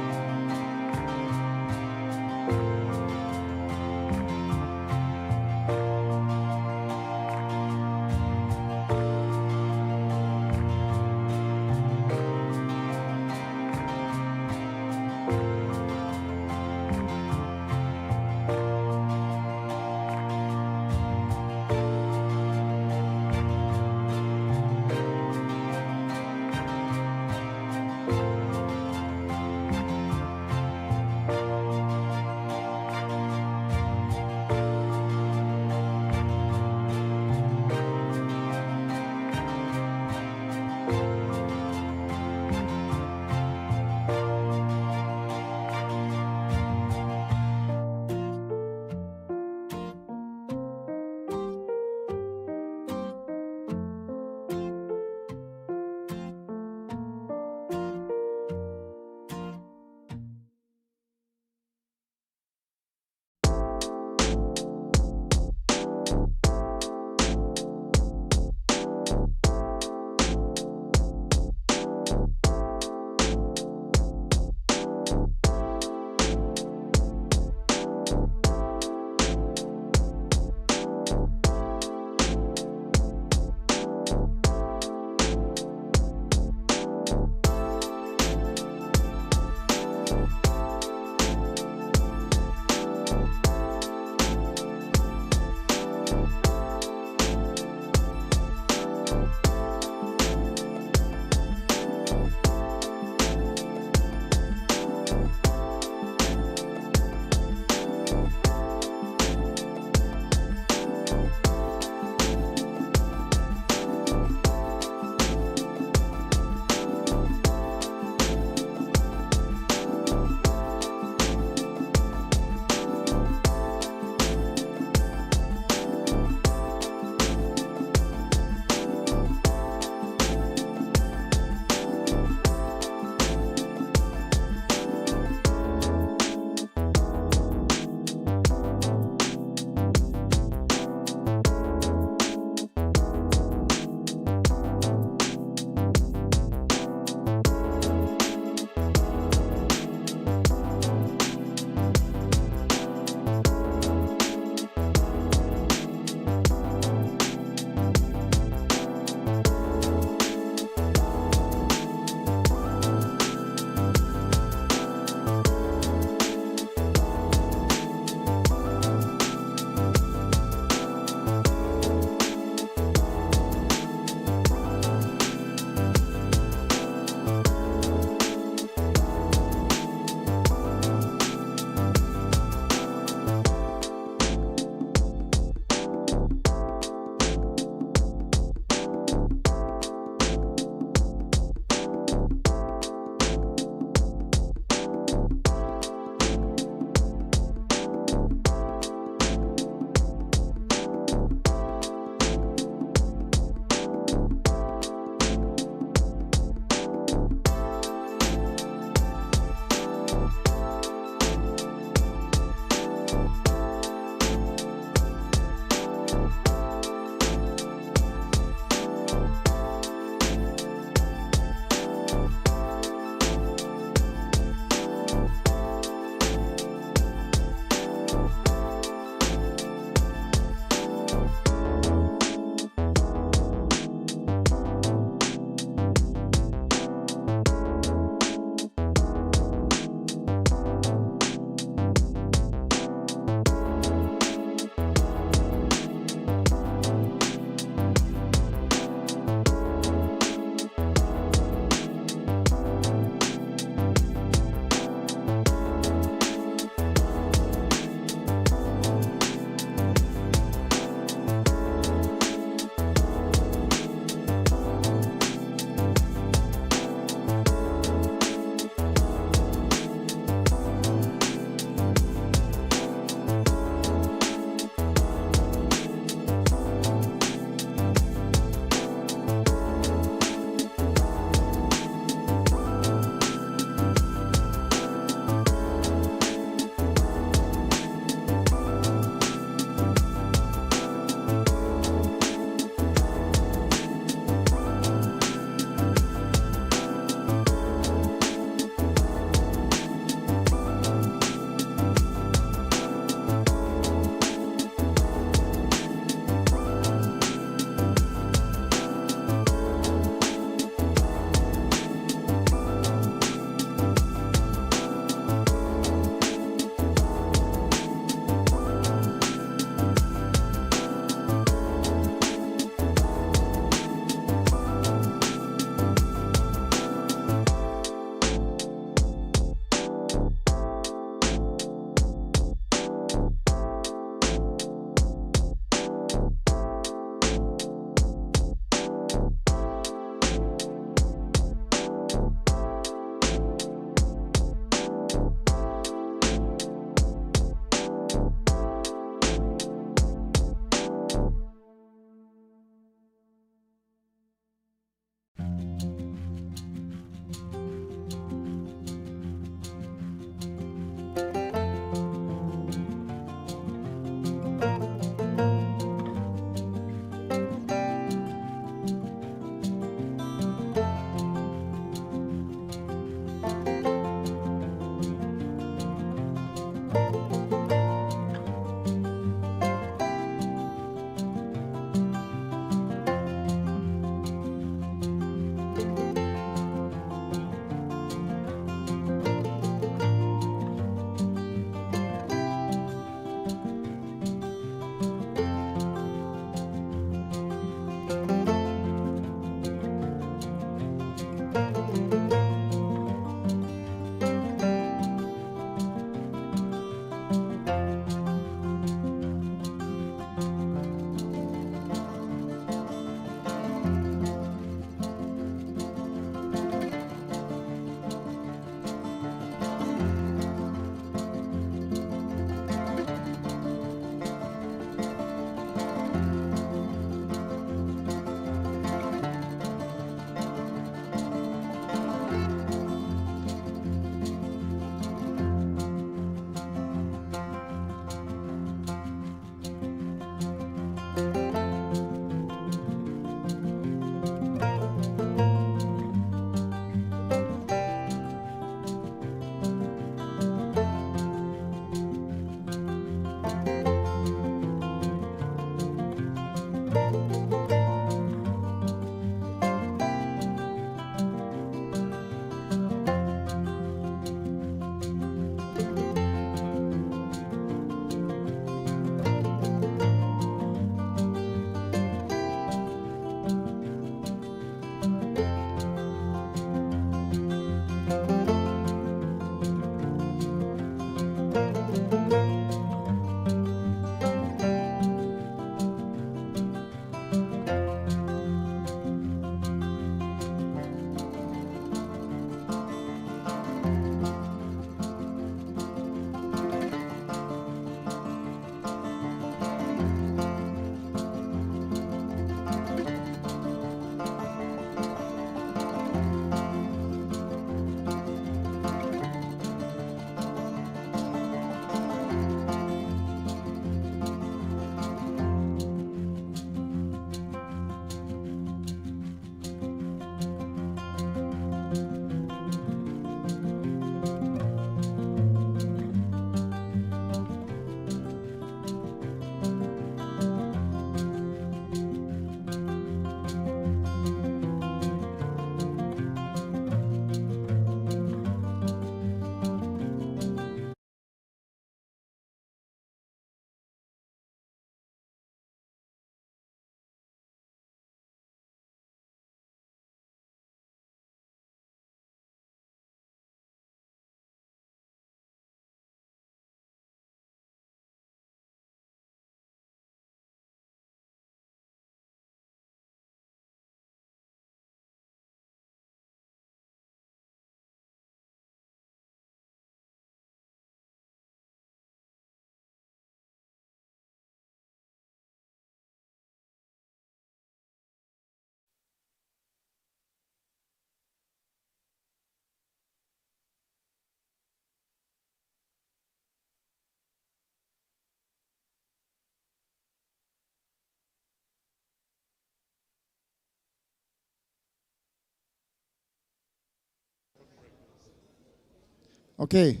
Okay,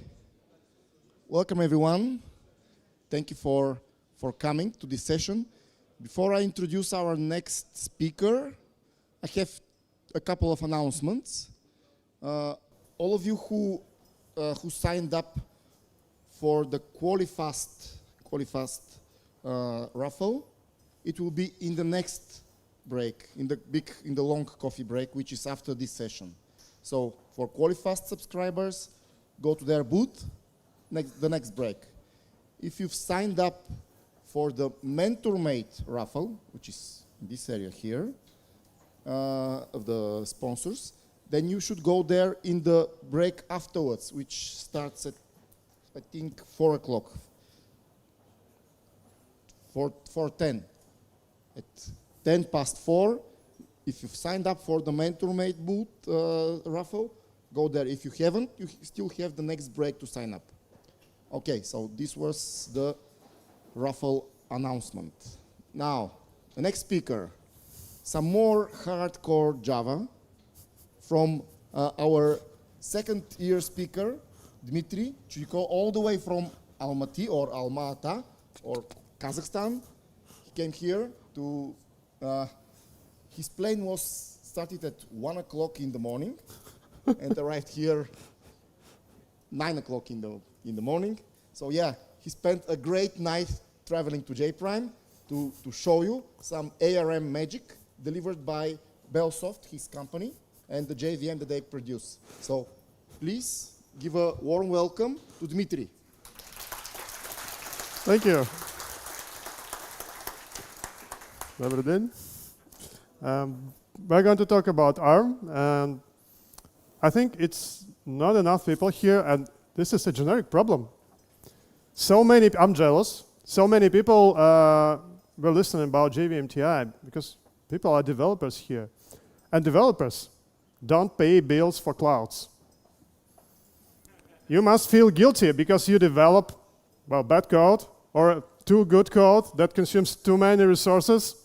welcome everyone. Thank you for coming to this session. Before I introduce our next speaker, I have a couple of announcements. All of you who signed up for the QualiFast raffle, it will be in the next break, in the long coffee break, which is after this session. So for QualiFast subscribers, go to their booth, the next break. If you've signed up for the MentorMate raffle, which is in this area here, of the sponsors, then you should go there in the break afterwards, which starts at, I think, 4 o'clock. 4:10. At 10 past 4, if you've signed up for the MentorMate booth raffle, go there. If you haven't, you still have the next break to sign up. Okay, so this was the raffle announcement. Now, the next speaker, some more hardcore Java from our second-year speaker, Dmitry Chuyko, all the way from Almaty or Alma-Ata or Kazakhstan. He came here to, his plane was started at 1 o'clock in the morning and arrived here 9 o'clock in the morning. So yeah, he spent a great night traveling to JPrime to show you some ARM magic delivered by Bellsoft, his company, and the JVM that they produce. So please give a warm welcome to Dmitry. Thank you. Добрый день. We're going to talk about ARM, and I think it's not enough people here, and this is a generic problem. I'm jealous. So many people were listening about JVMTI because people are developers here. And developers don't pay bills for clouds. You must feel guilty because you develop, well, bad code or too good code that consumes too many resources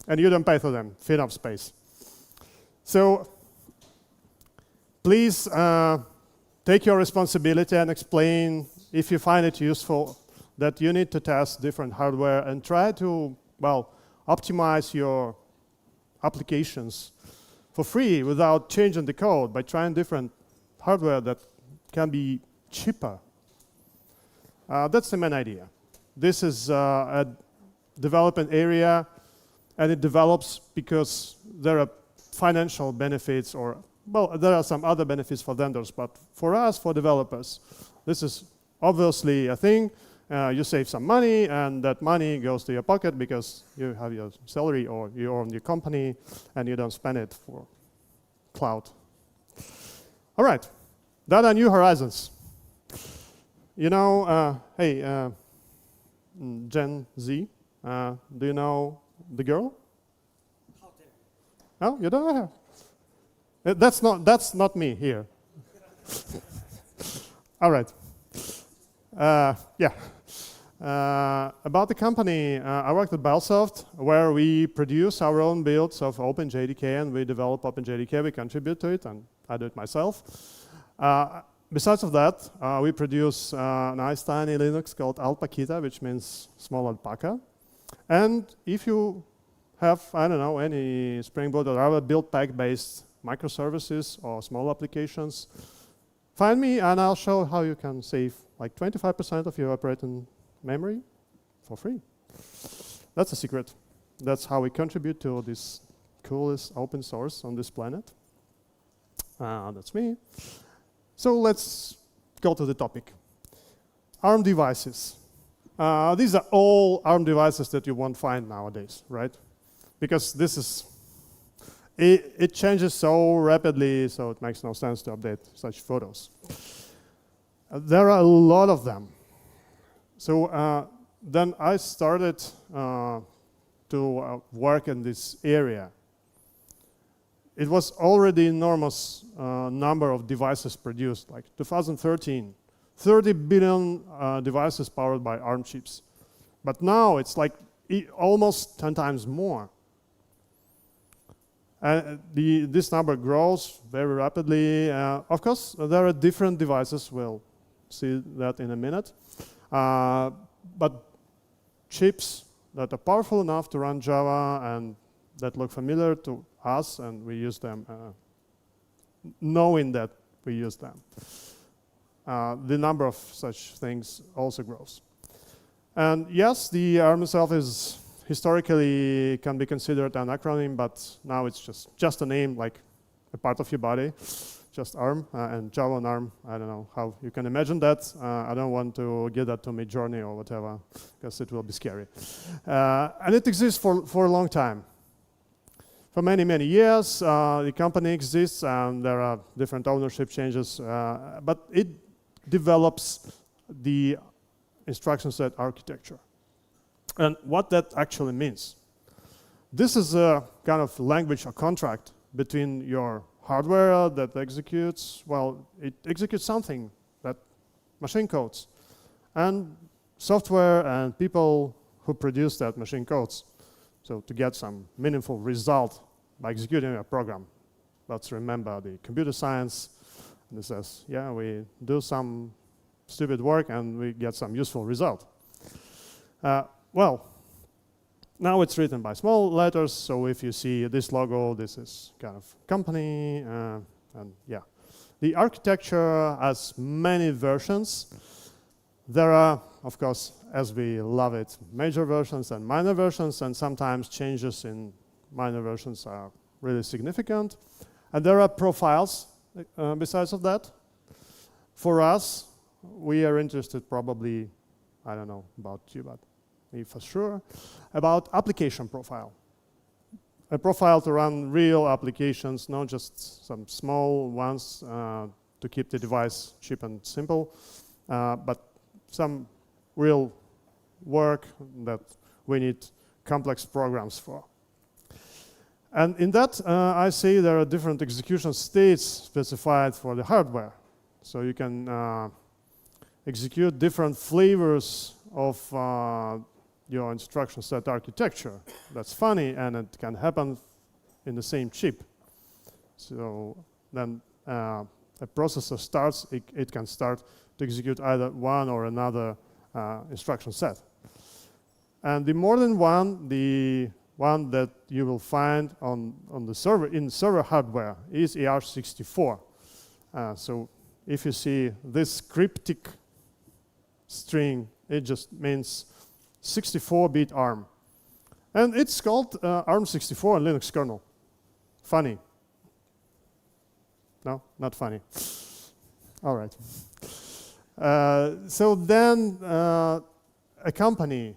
and you don't pay for them, FinOps space. So please take your responsibility and explain if you find it useful that you need to test different hardware and try to, well, optimize your applications for free without changing the code by trying different hardware that can be cheaper. That's the main idea. This is a development area, and it develops because there are financial benefits or, well, there are some other benefits for vendors, but for us, for developers, this is obviously a thing. You save some money, and that money goes to your pocket because you have your salary or you own your company, and you don't spend it for cloud. All right, that are new horizons. You know, hey, Gen Z, do you know the girl? Oh, you don't know her? That's not me here. All right. Yeah. About the company, I worked at Bellsoft, where we produce our own builds of OpenJDK, and we develop OpenJDK. We contribute to it, and I do it myself. Besides of that, we produce a nice tiny Linux called Alpakita, which means small alpaca. And if you have, I don't know, any Spring Boot or other build pack-based microservices or small applications, find me and I'll show how you can save like 25% of your operating memory for free. That's a secret. That's how we contribute to this coolest open source on this planet. That's me. So let's go to the topic. ARM devices. These are all ARM devices that you won't find nowadays, right? Because this is, it changes so rapidly, so it makes no sense to update such photos. There are a lot of them. So then I started to work in this area. It was already enormous number of devices produced, like 2013, 30 billion devices powered by ARM chips. But now it's like almost 10 times more. This number grows very rapidly. Of course, there are different devices. We'll see that in a minute. But chips that are powerful enough to run Java and that look familiar to us, and we use them knowing that we use them. The number of such things also grows. And yes, the ARM itself is historically can be considered an acronym, but now it's just a name, like a part of your body, just ARM and Java on ARM. I don't know how you can imagine that. I don't want to give that to Midjourney or whatever, because it will be scary. And it exists for a long time. For many, many years, the company exists, and there are different ownership changes, but it develops the instruction set architecture. And what that actually means. This is a kind of language or contract between your hardware that executes, well, it executes something that machine codes, and software and people who produce that machine codes. So to get some meaningful result by executing a program. Let's remember the computer science. And it says, yeah, we do some stupid work and we get some useful result. Well, now it's written by small letters, so if you see this logo, this is kind of company, and yeah. The architecture has many versions. There are, of course, as we love it, major versions and minor versions, and sometimes changes in minor versions are really significant. And there are profiles besides of that. For us, we are interested probably, I don't know about you, but me for sure, about application profile. A profile to run real applications, not just some small ones to keep the device cheap and simple, but some real work that we need complex programs for. And in that, I say there are different execution states specified for the hardware. So you can execute different flavors of your instruction set architecture. That's funny, and it can happen in the same chip. So then a processor starts, it can start to execute either one or another instruction set. And the more than one, the one that you will find on the server, in server hardware, is ER64. So if you see this cryptic string, it just means 64-bit ARM. And it's called ARM64 on Linux kernel. Funny. No, not funny. All right. So then a company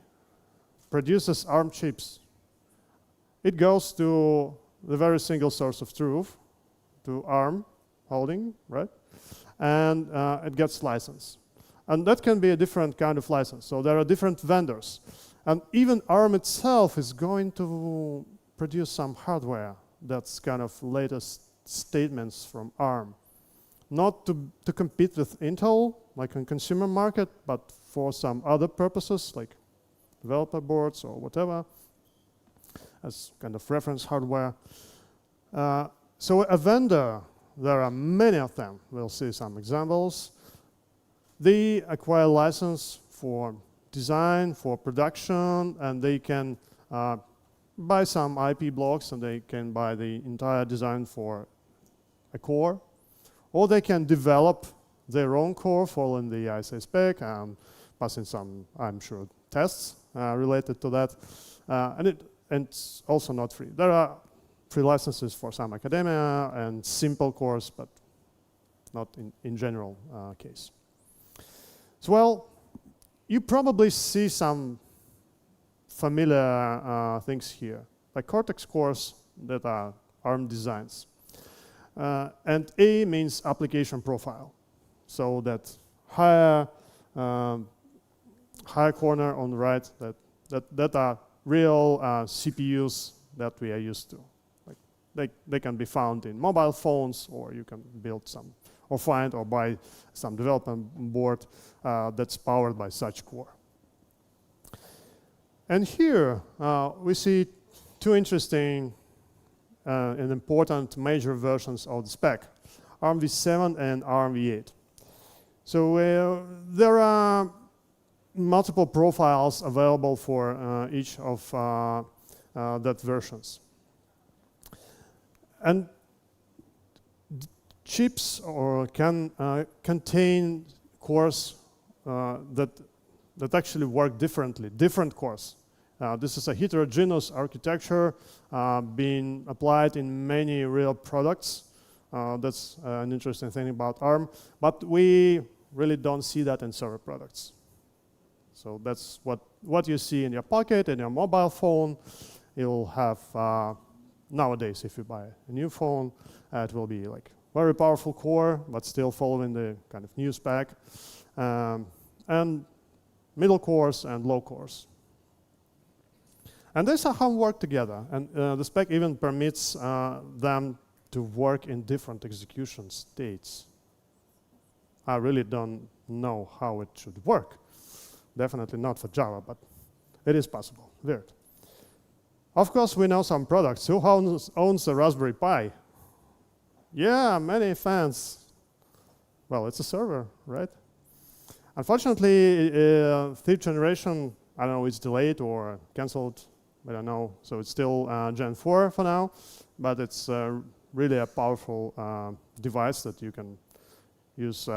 produces ARM chips. It goes to the very single source of truth, to ARM holding, right? And it gets licensed. And that can be a different kind of license. So there are different vendors. And even ARM itself is going to produce some hardware that's kind of latest statements from ARM. Not to compete with Intel, like in consumer market, but for some other purposes, like developer boards or whatever, as kind of reference hardware. So a vendor, there are many of them. We'll see some examples. They acquire license for design, for production, and they can buy some IP blocks, and they can buy the entire design for a core. Or they can develop their own core following the ISA spec and passing some, I'm sure, tests related to that. And it's also not free. There are free licenses for some academia and simple cores, but not in general case. So, well, you probably see some familiar things here, like Cortex cores that are ARM designs. And A means application profile, so that higher corner on the right, that are real CPUs that we are used to. Like they can be found in mobile phones, or you can build some, or find or buy some development board that's powered by such core. And here we see two interesting and important major versions of the spec, ARMv7 and ARMv8. So there are multiple profiles available for each of that versions. And chips can contain cores that actually work differently, different cores. This is a heterogeneous architecture being applied in many real products. That's an interesting thing about ARM, but we really don't see that in server products. So that's what you see in your pocket, in your mobile phone. You'll have, nowadays, if you buy a new phone, it will be like very powerful core, but still following the kind of new spec, and middle cores and low cores. And they somehow work together, and the spec even permits them to work in different execution states. I really don't know how it should work. Definitely not for Java, but it is possible. Weird. Of course, we know some products. Who owns a Raspberry Pi? Yeah, many fans. Well, it's a server, right? Unfortunately, fifth generation, I don't know, it's delayed or canceled. I don't know. So it's still Gen 4 for now, but it's really a powerful device that you can use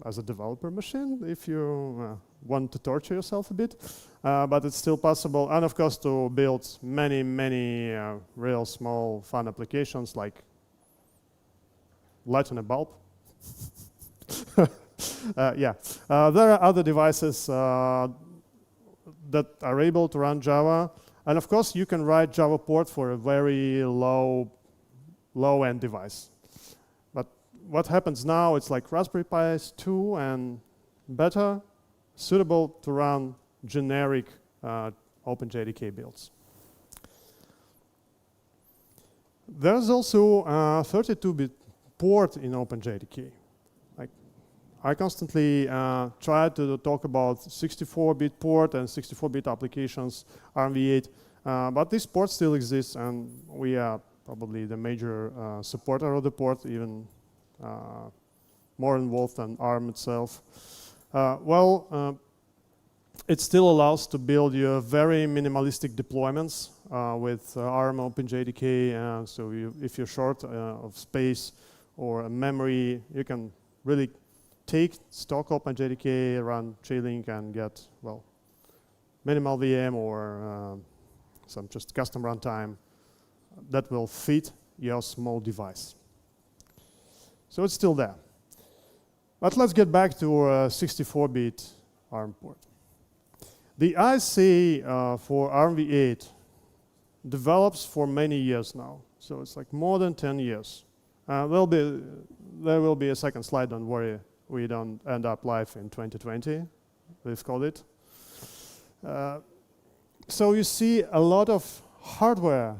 as a developer machine if you want to torture yourself a bit. But it's still possible. And of course, to build many, many real small fun applications like lighting a bulb. There are other devices that are able to run Java. And of course, you can write Java port for a very low-end device. But what happens now, it's like Raspberry Pis 2 and better, suitable to run generic OpenJDK builds. There's also a 32-bit port in OpenJDK. I constantly try to talk about 64-bit port and 64-bit applications, ARMv8, but this port still exists, and we are probably the major supporter of the port, even more involved than ARM itself. It still allows to build your very minimalistic deployments with ARM OpenJDK. So if you're short of space or memory, you can really take stock OpenJDK, run J-Link, and get, well, minimal VM or some just custom runtime that will fit your small device. So it's still there. But let's get back to 64-bit ARM port. The IC for ARMv8 develops for many years now. So it's like more than 10 years. There will be a second slide, don't worry. We don't end up live in 2020, let's call it. So you see a lot of hardware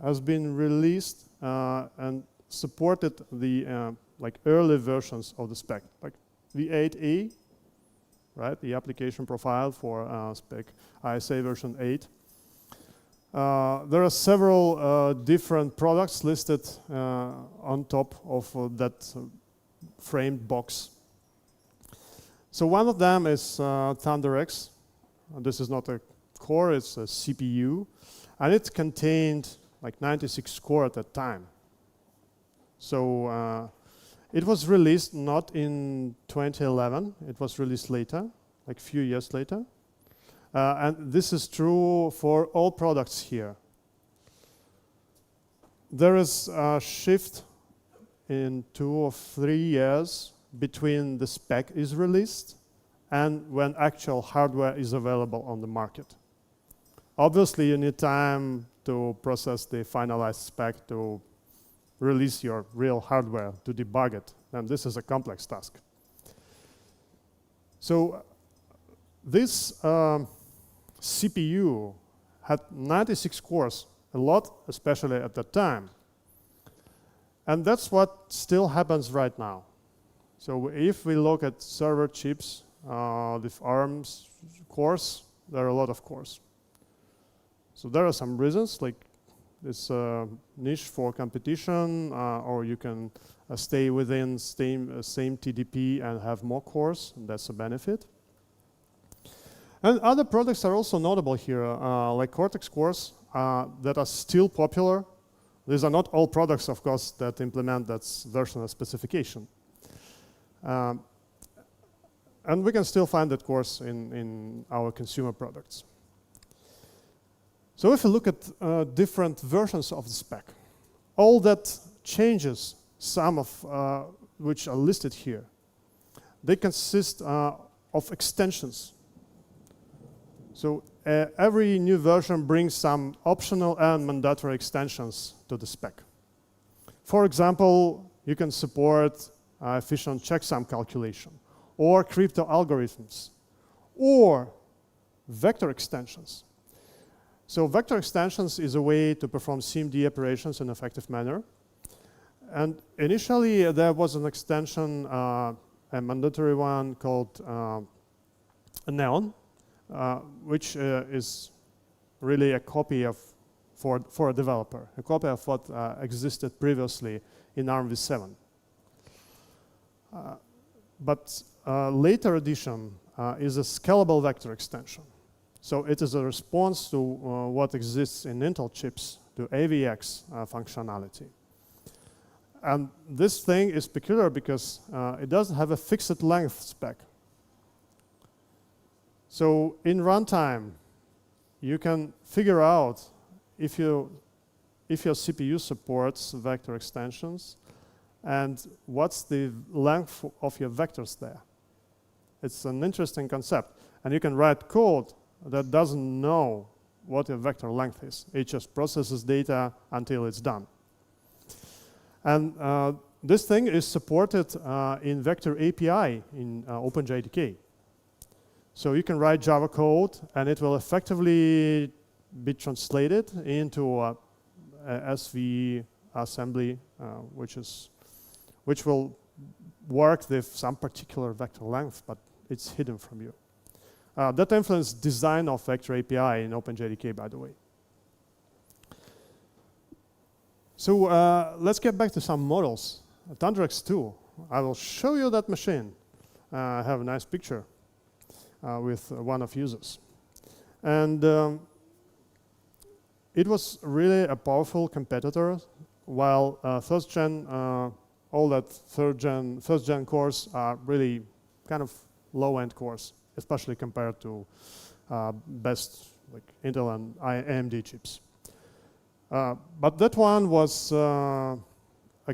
has been released and supported the like early versions of the spec, like the 8E, right? The application profile for spec ISA version 8. There are several different products listed on top of that framed box. So one of them is ThunderX. This is not a core, it's a CPU. And it contained like 96 core at that time. So it was released not in 2011, it was released later, like a few years later. And this is true for all products here. There is a shift in 2 or 3 years between the spec is released and when actual hardware is available on the market. Obviously, you need time to process the finalized spec to release your real hardware, to debug it, and this is a complex task. So this CPU had 96 cores, a lot, especially at that time. And that's what still happens right now. So if we look at server chips with ARM's cores, there are a lot of cores. So there are some reasons, like it's a niche for competition, or you can stay within same TDP and have more cores. That's a benefit. And other products are also notable here, like Cortex cores that are still popular. These are not all products, of course, that implement that version of specification. And we can still find that course in our consumer products. So if you look at different versions of the spec, all that changes, some of which are listed here, they consist of extensions. So every new version brings some optional and mandatory extensions to the spec. For example, you can support efficient checksum calculation, or crypto algorithms, or vector extensions. So vector extensions is a way to perform CMD operations in an effective manner. And initially, there was an extension, a mandatory one called Neon, which is really a copy of, for a developer, a copy of what existed previously in ARMv7. But later edition is a scalable vector extension. So it is a response to what exists in Intel chips, to AVX functionality. And this thing is peculiar because it doesn't have a fixed length spec. So in runtime, you can figure out if your CPU supports vector extensions and what's the length of your vectors there. It's an interesting concept. And you can write code that doesn't know what your vector length is. It just processes data until it's done. And this thing is supported in Vector API in OpenJDK. So you can write Java code, and it will effectively be translated into a SV assembly, which will work with some particular vector length, but it's hidden from you. That influenced design of Vector API in OpenJDK, by the way. So let's get back to some models. ThunderX2, I will show you that machine. I have a nice picture with one of users. And it was really a powerful competitor, while first gen, all that first gen cores are really kind of low-end cores, especially compared to best like Intel and AMD chips. But that one was a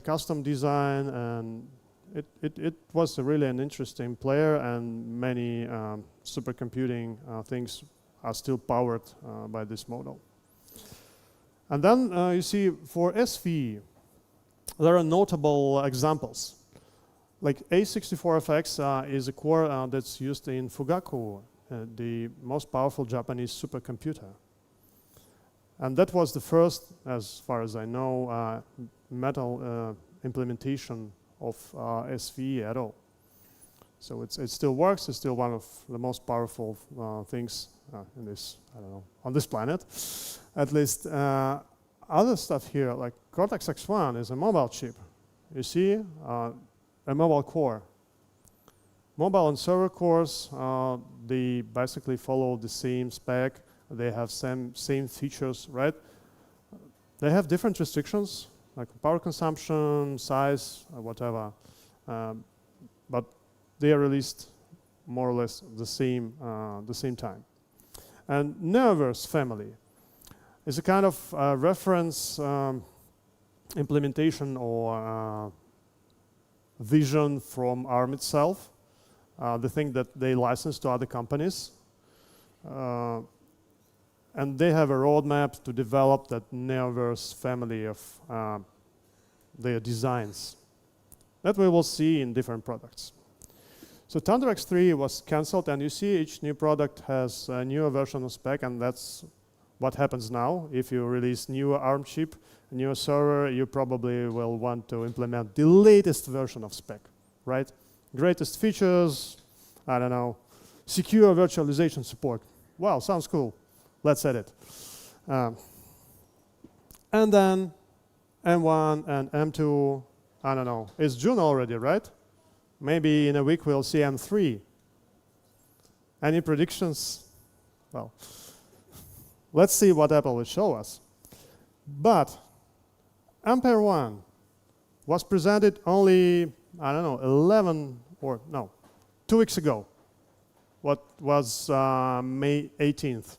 custom design, and it was really an interesting player, and many supercomputing things are still powered by this model. And then you see for SV, there are notable examples. Like A64FX is a core that's used in Fugaku, the most powerful Japanese supercomputer. And that was the first, as far as I know, metal implementation of SV at all. So it still works. It's still one of the most powerful things in this, I don't know, on this planet, at least. Other stuff here, like Cortex-X1 is a mobile chip. You see, a mobile core. Mobile and server cores, they basically follow the same spec. They have same features, right? They have different restrictions, like power consumption, size, whatever. But they are released more or less the same time. And Neoverse family is a kind of reference implementation or vision from ARM itself, the thing that they license to other companies. And they have a roadmap to develop that Neoverse family of their designs that we will see in different products. So ThunderX3 was canceled, and you see each new product has a newer version of spec, and that's what happens now. If you release newer ARM chip, a newer server, you probably will want to implement the latest version of spec, right? Greatest features, I don't know, secure virtualization support. Wow, sounds cool. Let's add it. And then M1 and M2, I don't know. It's June already, right? Maybe in a week we'll see M3. Any predictions? Well, let's see what Apple will show us. But Ampere 1 was presented only, I don't know, 2 weeks ago. What was May 18th.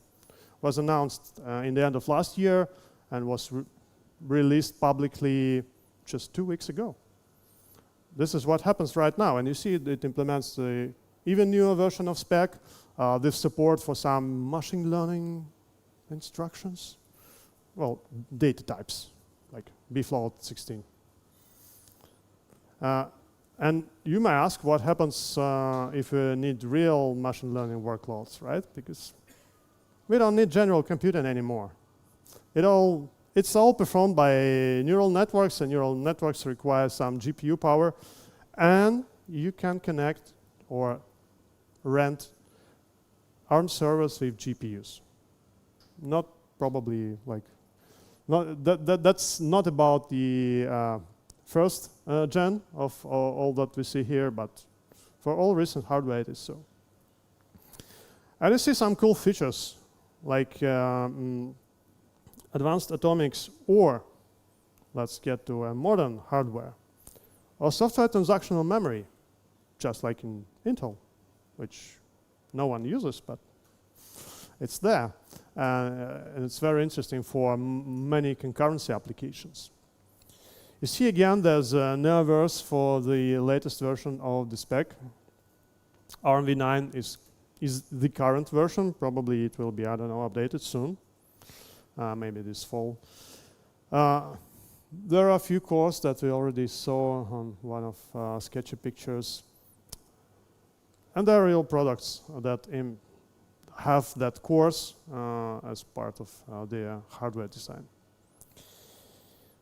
Was announced in the end of last year and was released publicly just 2 weeks ago. This is what happens right now, and you see it implements the even newer version of spec, with support for some machine learning instructions. Well, data types, like bfloat 16. And you may ask what happens if we need real machine learning workloads, right? Because we don't need general computing anymore. It's all performed by neural networks, and neural networks require some GPU power, and you can connect or rent ARM servers with GPUs. Not probably like, that's not about the first gen of all that we see here, but for all recent hardware it is so. And you see some cool features like advanced atomics, or let's get to a modern hardware, or software transactional memory, just like in Intel, which no one uses, but it's there. And it's very interesting for many concurrency applications. You see again, there's a neoverse for the latest version of the spec. ARMv9 is the current version. Probably it will be, I don't know, updated soon. Maybe this fall. There are a few cores that we already saw on one of sketchy pictures. And there are real products that have that cores as part of their hardware design.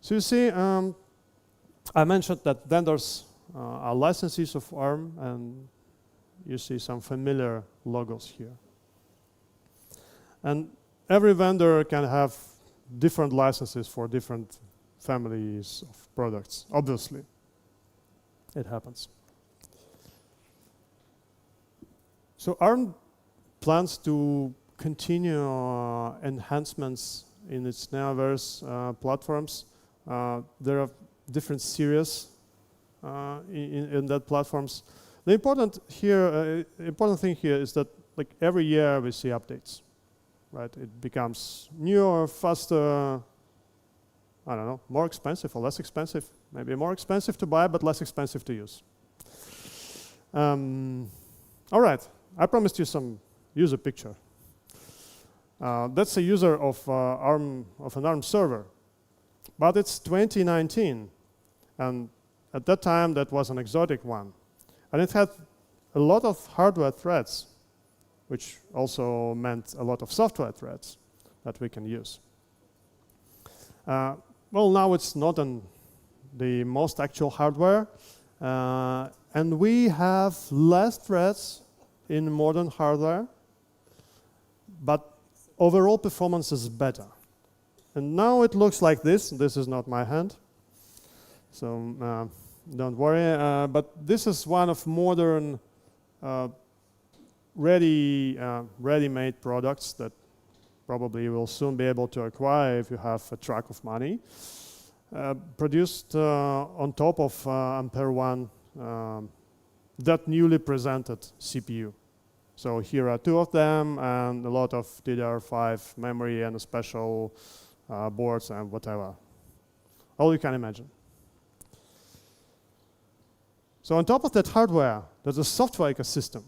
So you see, I mentioned that vendors are licensees of ARM, and you see some familiar logos here. And every vendor can have different licenses for different families of products, obviously. It happens. So ARM plans to continue enhancements in its Neoverse platforms. There are different series in that platforms. The important thing here is that like every year we see updates, right? It becomes newer, faster, I don't know, more expensive or less expensive. Maybe more expensive to buy, but less expensive to use. All right, I promised you some user picture. That's a user of an ARM server, but it's 2019, and at that time that was an exotic one, and it had a lot of hardware threads, which also meant a lot of software threads that we can use. Well, now it's not on the most actual hardware, and we have less threads in modern hardware, but overall performance is better. And now it looks like this. This is not my hand, so don't worry. But this is one of modern ready-made products that probably you will soon be able to acquire if you have a truck of money, produced on top of Ampere 1, that newly presented CPU. So here are two of them, and a lot of DDR5 memory and special boards and whatever. All you can imagine. So on top of that hardware, there's a software ecosystem,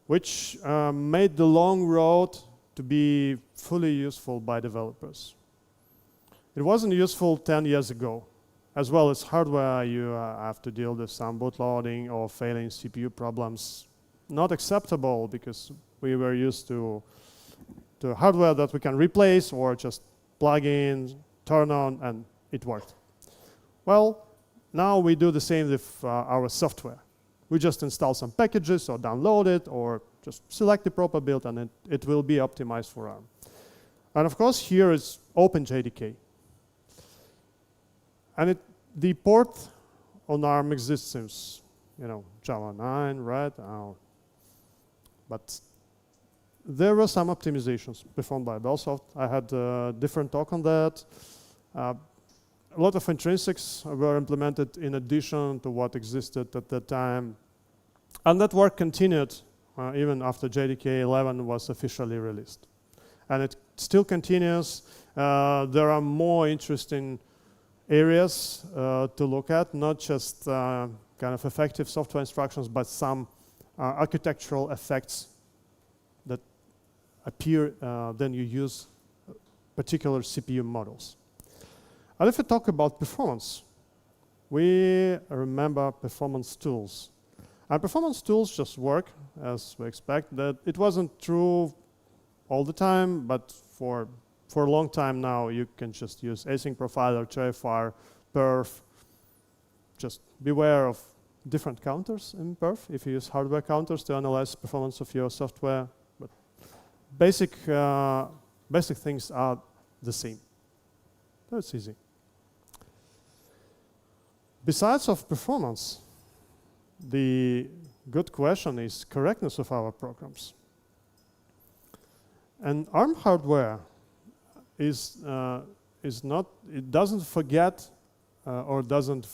which made the long road to be fully useful by developers. It wasn't useful 10 years ago. As well as hardware, you have to deal with some bootloading or failing CPU problems. Not acceptable, because we were used to hardware that we can replace or just plug in, turn on, and it worked. Well, now we do the same with our software. We just install some packages or download it or just select the proper build, and it will be optimized for ARM. And of course, here is OpenJDK. And the port on ARM exists since, Java 9, right? But there were some optimizations performed by Bellsoft. I had a different talk on that. A lot of intrinsics were implemented in addition to what existed at that time. And that work continued even after JDK 11 was officially released. And it still continues. There are more interesting areas to look at, not just kind of effective software instructions, but some architectural effects that appear then you use particular CPU models. And if we talk about performance, we remember performance tools. And performance tools just work as we expect. That it wasn't true all the time, but for a long time now, you can just use async profiler, JFR, perf. Just beware of different counters in perf if you use hardware counters to analyze performance of your software. But basic things are the same. That's easy. Besides of performance, the good question is correctness of our programs. And ARM hardware is not, it doesn't forget or doesn't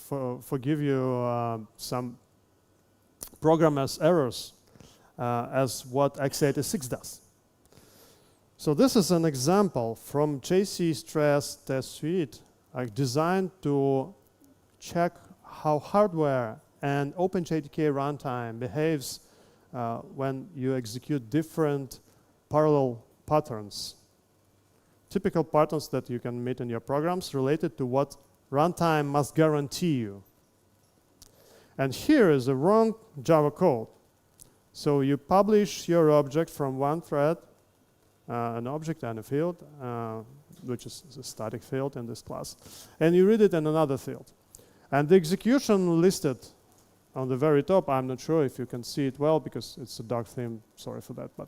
forgive you some programmer's errors as what x86 does. So this is an example from JC Stress Test Suite designed to check how hardware and OpenJDK runtime behaves when you execute different parallel patterns. Typical patterns that you can meet in your programs related to what runtime must guarantee you. And here is a wrong Java code. So you publish your object from one thread, an object and a field, which is a static field in this class, and you read it in another field. And the execution listed on the very top, I'm not sure if you can see it well because it's a dark theme, sorry for that, but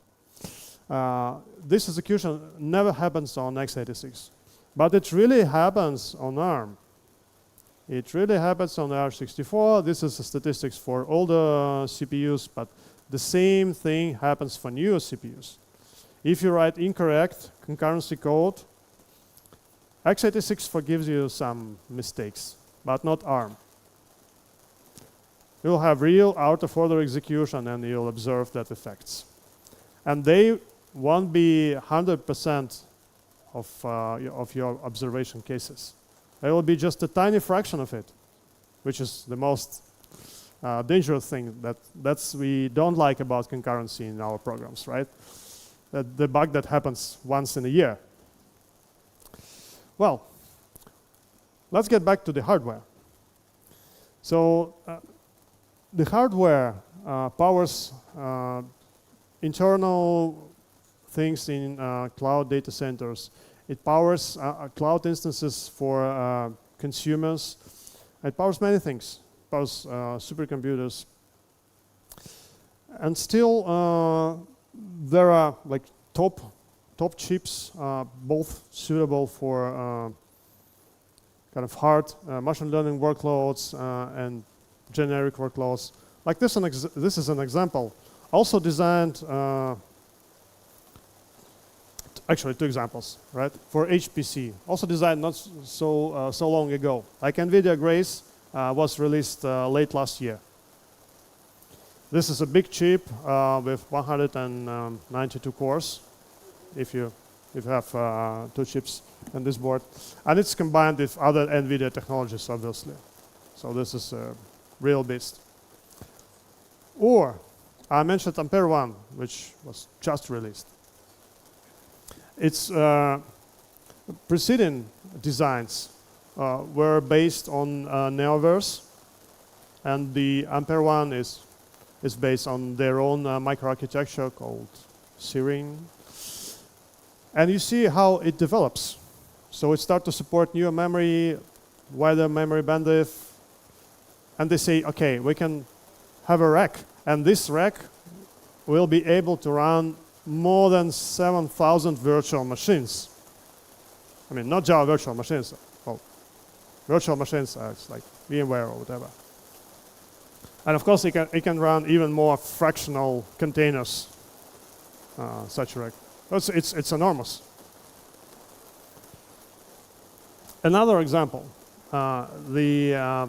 this execution never happens on x86, but it really happens on ARM. It really happens on AR64. This is the statistics for older CPUs, but the same thing happens for newer CPUs. If you write incorrect concurrency code, x86 forgives you some mistakes, but not ARM. You'll have real out-of-order execution and you'll observe that effects. And they won't be 100% of your observation cases. It will be just a tiny fraction of it, which is the most dangerous thing that's we don't like about concurrency in our programs, right? The bug that happens once in a year. Well, let's get back to the hardware. So the hardware powers internal things in cloud data centers. It powers cloud instances for consumers. It powers many things. It powers supercomputers. And still, there are like top chips, both suitable for kind of hard machine learning workloads and generic workloads. Like this is an example. Also designed, actually 2 examples, right? For HPC, also designed not so long ago. Like NVIDIA Grace was released late last year. This is a big chip with 192 cores, if you have 2 chips on this board. And it's combined with other NVIDIA technologies, obviously. So this is a real beast. Or, I mentioned Ampere 1, which was just released. Its preceding designs were based on Neoverse, and the Ampere 1 is based on their own microarchitecture called Serene. And you see how it develops. So it starts to support newer memory, wider memory bandwidth, and they say, okay, we can have a rack, and this rack will be able to run more than 7,000 virtual machines. I mean, not Java virtual machines, well, virtual machines, it's like VMware or whatever. And of course, it can run even more fractional containers, such rack. It's enormous. Another example, the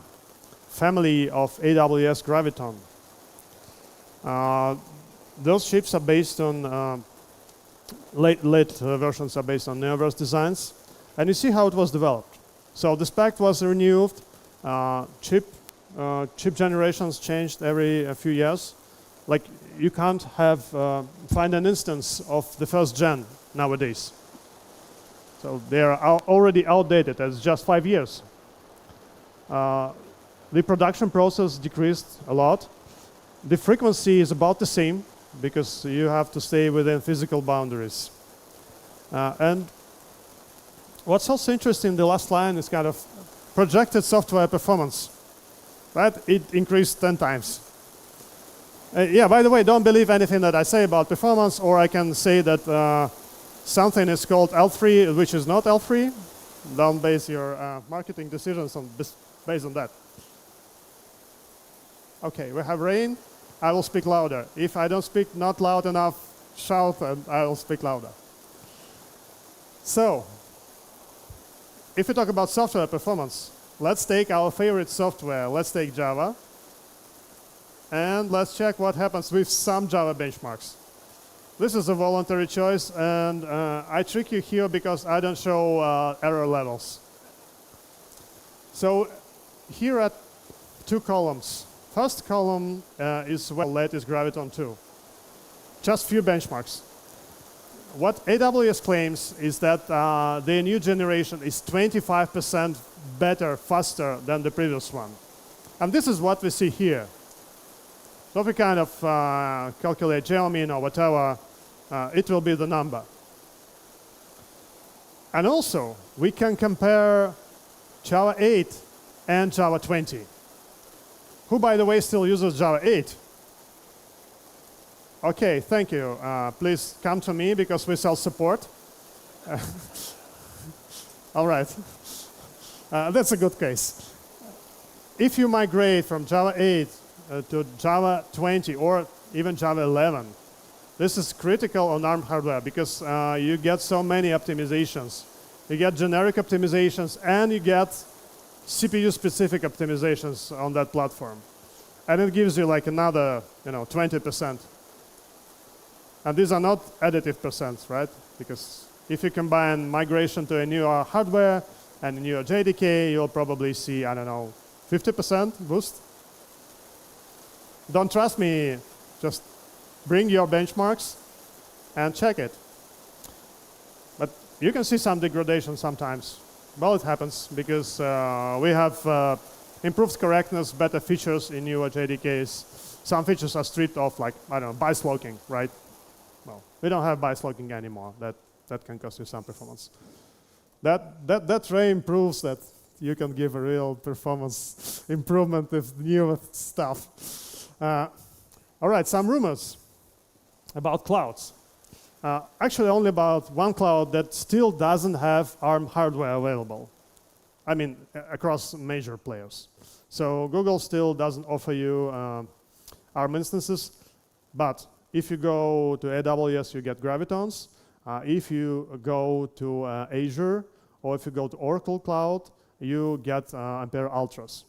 family of AWS Graviton. Those chips are based on, late versions are based on Neoverse designs. And you see how it was developed. So the spec was renewed, chip generations changed every few years. Like you can't find an instance of the first gen nowadays. So they are already outdated. It's just 5 years. The production process decreased a lot. The frequency is about the same because you have to stay within physical boundaries. And what's also interesting, the last line is kind of projected software performance. Right? It increased 10 times. Yeah, by the way, don't believe anything that I say about performance, or I can say that something is called L3, which is not L3. Don't base your marketing decisions based on that. Okay, we have rain. I will speak louder. If I don't speak not loud enough, shout and I will speak louder. So, if we talk about software performance, let's take our favorite software. Let's take Java. And let's check what happens with some Java benchmarks. This is a voluntary choice, and I trick you here because I don't show error levels. So here are 2 columns. First column is what latest Graviton 2. Just few benchmarks. What AWS claims is that their new generation is 25% better, faster than the previous one. And this is what we see here. So if we kind of calculate geomean or whatever, it will be the number. And also, we can compare Java 8 and Java 20. Who, by the way, still uses Java 8? Okay, thank you. Please come to me because we sell support. All right. That's a good case. If you migrate from Java 8 to Java 20 or even Java 11, this is critical on ARM hardware because you get so many optimizations. You get generic optimizations and you get CPU-specific optimizations on that platform. And it gives you like another 20%. And these are not additive percents, right? Because if you combine migration to a newer hardware and a newer JDK, you'll probably see, I don't know, 50% boost. Don't trust me, just bring your benchmarks and check it. But you can see some degradation sometimes. Well, it happens because we have improved correctness, better features in newer JDKs. Some features are stripped off, like, I don't know, bias locking, right? Well, we don't have bias locking anymore. That can cost you some performance. That way proves that you can give a real performance improvement with new stuff. All right, some rumors about clouds. Actually, only about one cloud that still doesn't have ARM hardware available. I mean, across major players. So Google still doesn't offer you ARM instances, but if you go to AWS, you get Gravitons. If you go to Azure, or if you go to Oracle Cloud, you get Ampere Ultras,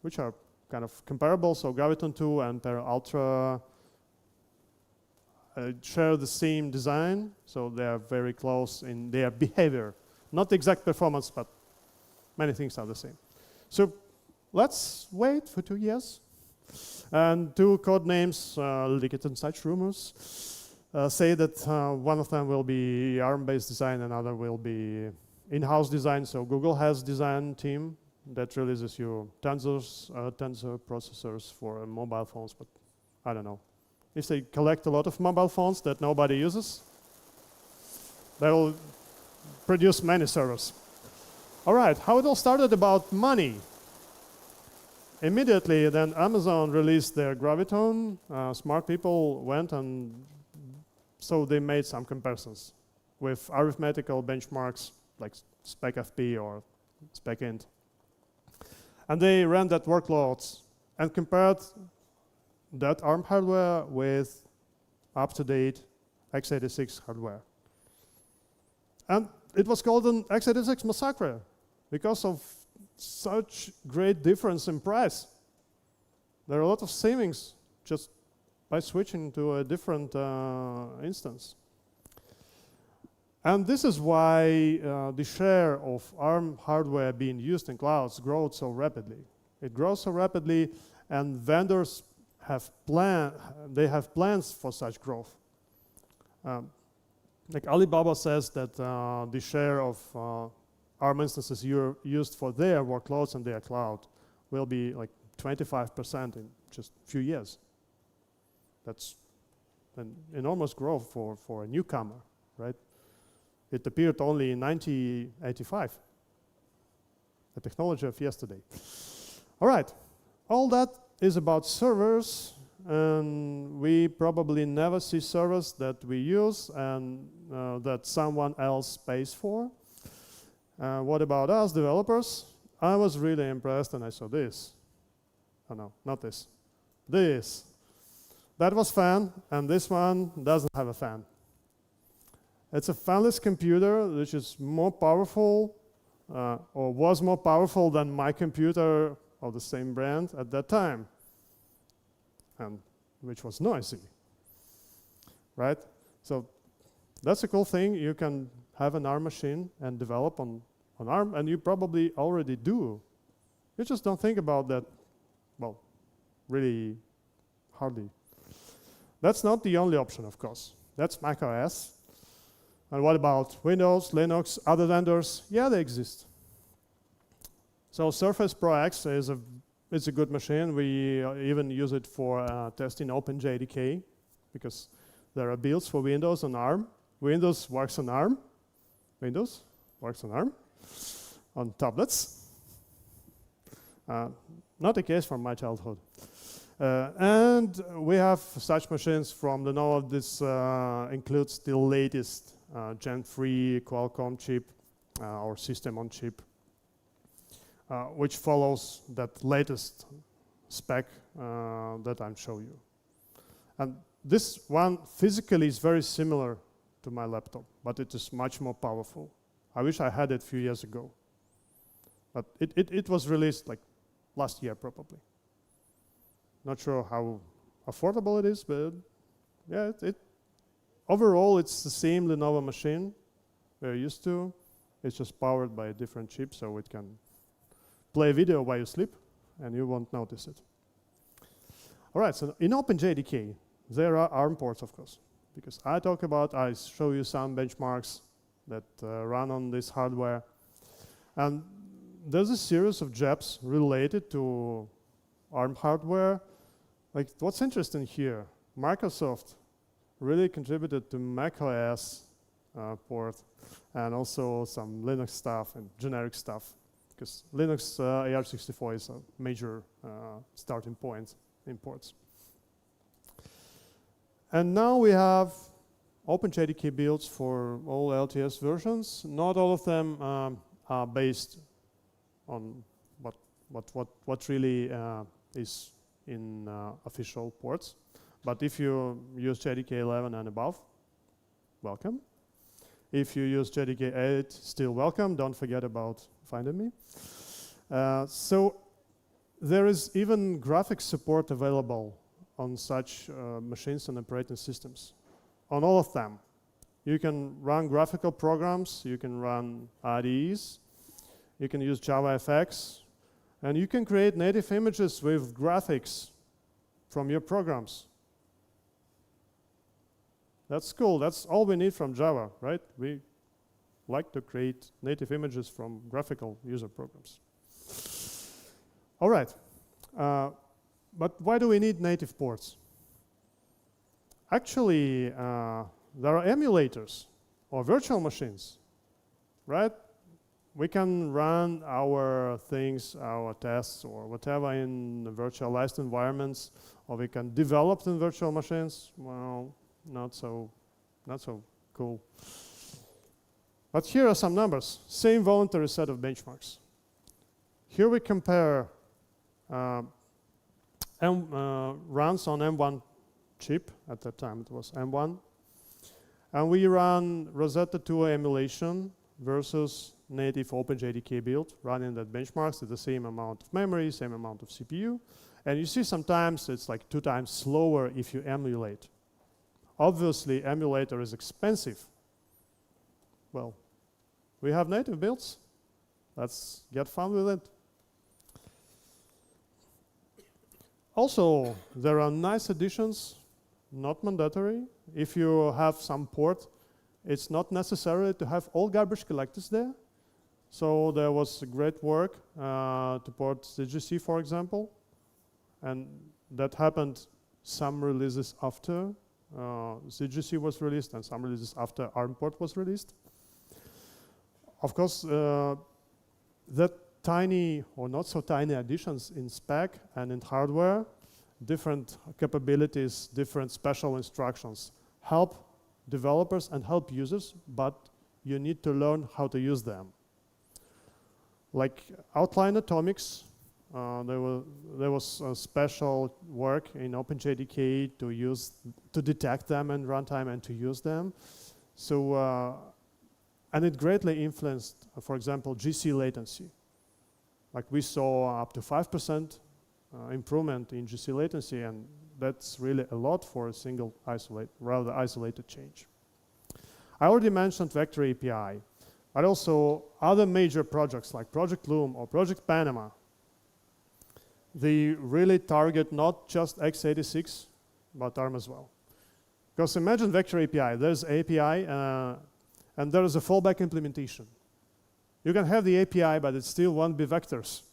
which are kind of comparable. So Graviton 2 and Ampere Ultra share the same design, so they are very close in their behavior. Not the exact performance, but many things are the same. So let's wait for 2 years. And 2 code names, leaked in such rumors, say that one of them will be ARM-based design, another will be in-house design. So Google has design team that releases you tensor processors for mobile phones, but I don't know. If they collect a lot of mobile phones that nobody uses, they will produce many servers. All right, how it all started about money. Immediately, then Amazon released their Graviton. Smart people went and so they made some comparisons with arithmetical benchmarks like SpecFP or it's backend. And they ran that workloads and compared that ARM hardware with up-to-date x86 hardware. And it was called an x86 massacre because of such great difference in price. There are a lot of savings just by switching to a different instance. And this is why the share of ARM hardware being used in clouds grows so rapidly. It grows so rapidly, and vendors have plans for such growth. Like Alibaba says that the share of ARM instances used for their workloads and their cloud will be like 25% in just a few years. That's an enormous growth for a newcomer, right? It appeared only in 1985, the technology of yesterday. All right, all that is about servers, and we probably never see servers that we use and that someone else pays for. What about us developers? I was really impressed and I saw this. Oh no, not this. This. That was fan, and this one doesn't have a fan. It's a fanless computer which is more powerful, or was more powerful than my computer of the same brand at that time, and which was noisy, right? So that's a cool thing. You can have an ARM machine and develop on ARM, and you probably already do. You just don't think about that, well, really hardly. That's not the only option, of course. That's Mac OS. And what about Windows, Linux, other vendors? Yeah, they exist. So Surface Pro X is a good machine. We even use it for testing OpenJDK because there are builds for Windows on ARM. Windows works on ARM. Windows works on ARM on tablets. Not the case from my childhood. And we have such machines from Lenovo. This includes the latest Gen 3 Qualcomm chip or system on chip, which follows that latest spec that I'm showing you. And this one physically is very similar to my laptop, but it is much more powerful. I wish I had it a few years ago. But it was released like last year probably. Not sure how affordable it is, but yeah, overall it's the same Lenovo machine we're used to. It's just powered by a different chip, so it can play video while you sleep, and you won't notice it. All right, so in OpenJDK, there are ARM ports, of course, because I show you some benchmarks that run on this hardware. And there's a series of JEPs related to ARM hardware. Like, what's interesting here, Microsoft really contributed to macOS port and also some Linux stuff and generic stuff, because Linux AR64 is a major starting point in ports. And now we have OpenJDK builds for all LTS versions. Not all of them are based on what really is in official ports. But if you use JDK 11 and above, welcome. If you use JDK 8, still welcome. Don't forget about finding me. So there is even graphics support available on such machines and operating systems. On all of them. You can run graphical programs, you can run IDEs, you can use JavaFX, and you can create native images with graphics from your programs. That's cool. That's all we need from Java, right? We like to create native images from graphical user programs. All right. But why do we need native ports? Actually, there are emulators or virtual machines, right? We can run our things, our tests, or whatever in virtualized environments, or we can develop in virtual machines. Well, not so cool. But here are some numbers. Same voluntary set of benchmarks. Here we compare runs on M1 chip. At that time it was M1. And we run Rosetta 2 emulation versus native OpenJDK build, running that benchmarks at the same amount of memory, same amount of CPU. And you see sometimes it's like 2 times slower if you emulate. Obviously, emulator is expensive. Well, we have native builds. Let's get fun with it. Also, there are nice additions, not mandatory. If you have some port, it's not necessary to have all garbage collectors there. So there was great work to port ZGC, for example. And that happened some releases after ZGC was released and some releases after ARM port was released. Of course, that tiny or not so tiny additions in spec and in hardware, different capabilities, different special instructions help developers and help users, but you need to learn how to use them. Like outline atomics, there was special work in OpenJDK to detect them in runtime and to use them. So, and it greatly influenced, for example, GC latency. Like we saw up to 5% improvement in GC latency, and that's really a lot for a single rather isolated change. I already mentioned Vector API, but also other major projects like Project Loom or Project Panama. They really target not just x86, but ARM as well. Because imagine Vector API. There's API, and there is a fallback implementation. You can have the API, but it still won't be vectors.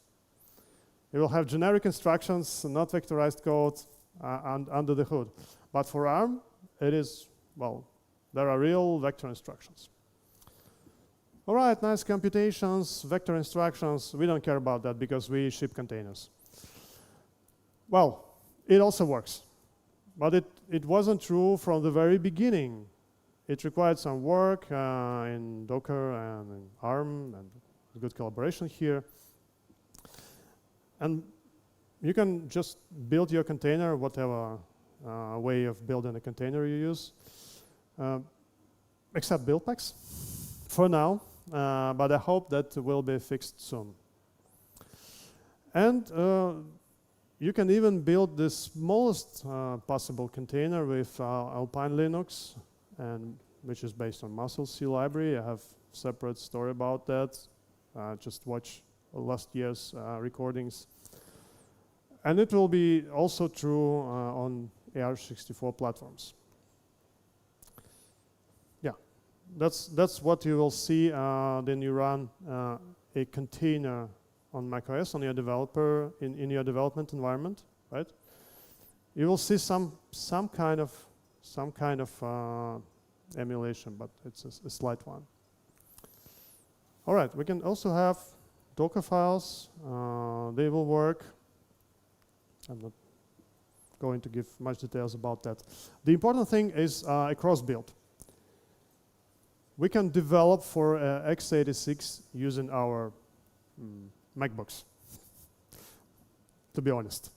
You will have generic instructions, not vectorized code under the hood. But for ARM, it is, well, there are real vector instructions. All right, nice computations, vector instructions. We don't care about that because we ship containers. Well, it also works. But it wasn't true from the very beginning. It required some work in Docker and in ARM and good collaboration here. And you can just build your container, whatever way of building a container you use, except build packs for now. But I hope that will be fixed soon. And you can even build the smallest possible container with Alpine Linux, and which is based on Muscle C library. I have a separate story about that. Just watch last year's recordings. And it will be also true on AR64 platforms. Yeah, that's what you will see. Then you run a container on macOS on your developer in your development environment, right? You will see some kind of emulation, but it's a slight one. All right, we can also have Docker files. They will work. I'm not going to give much details about that. The important thing is a cross build. We can develop for x86 using our MacBooks, to be honest.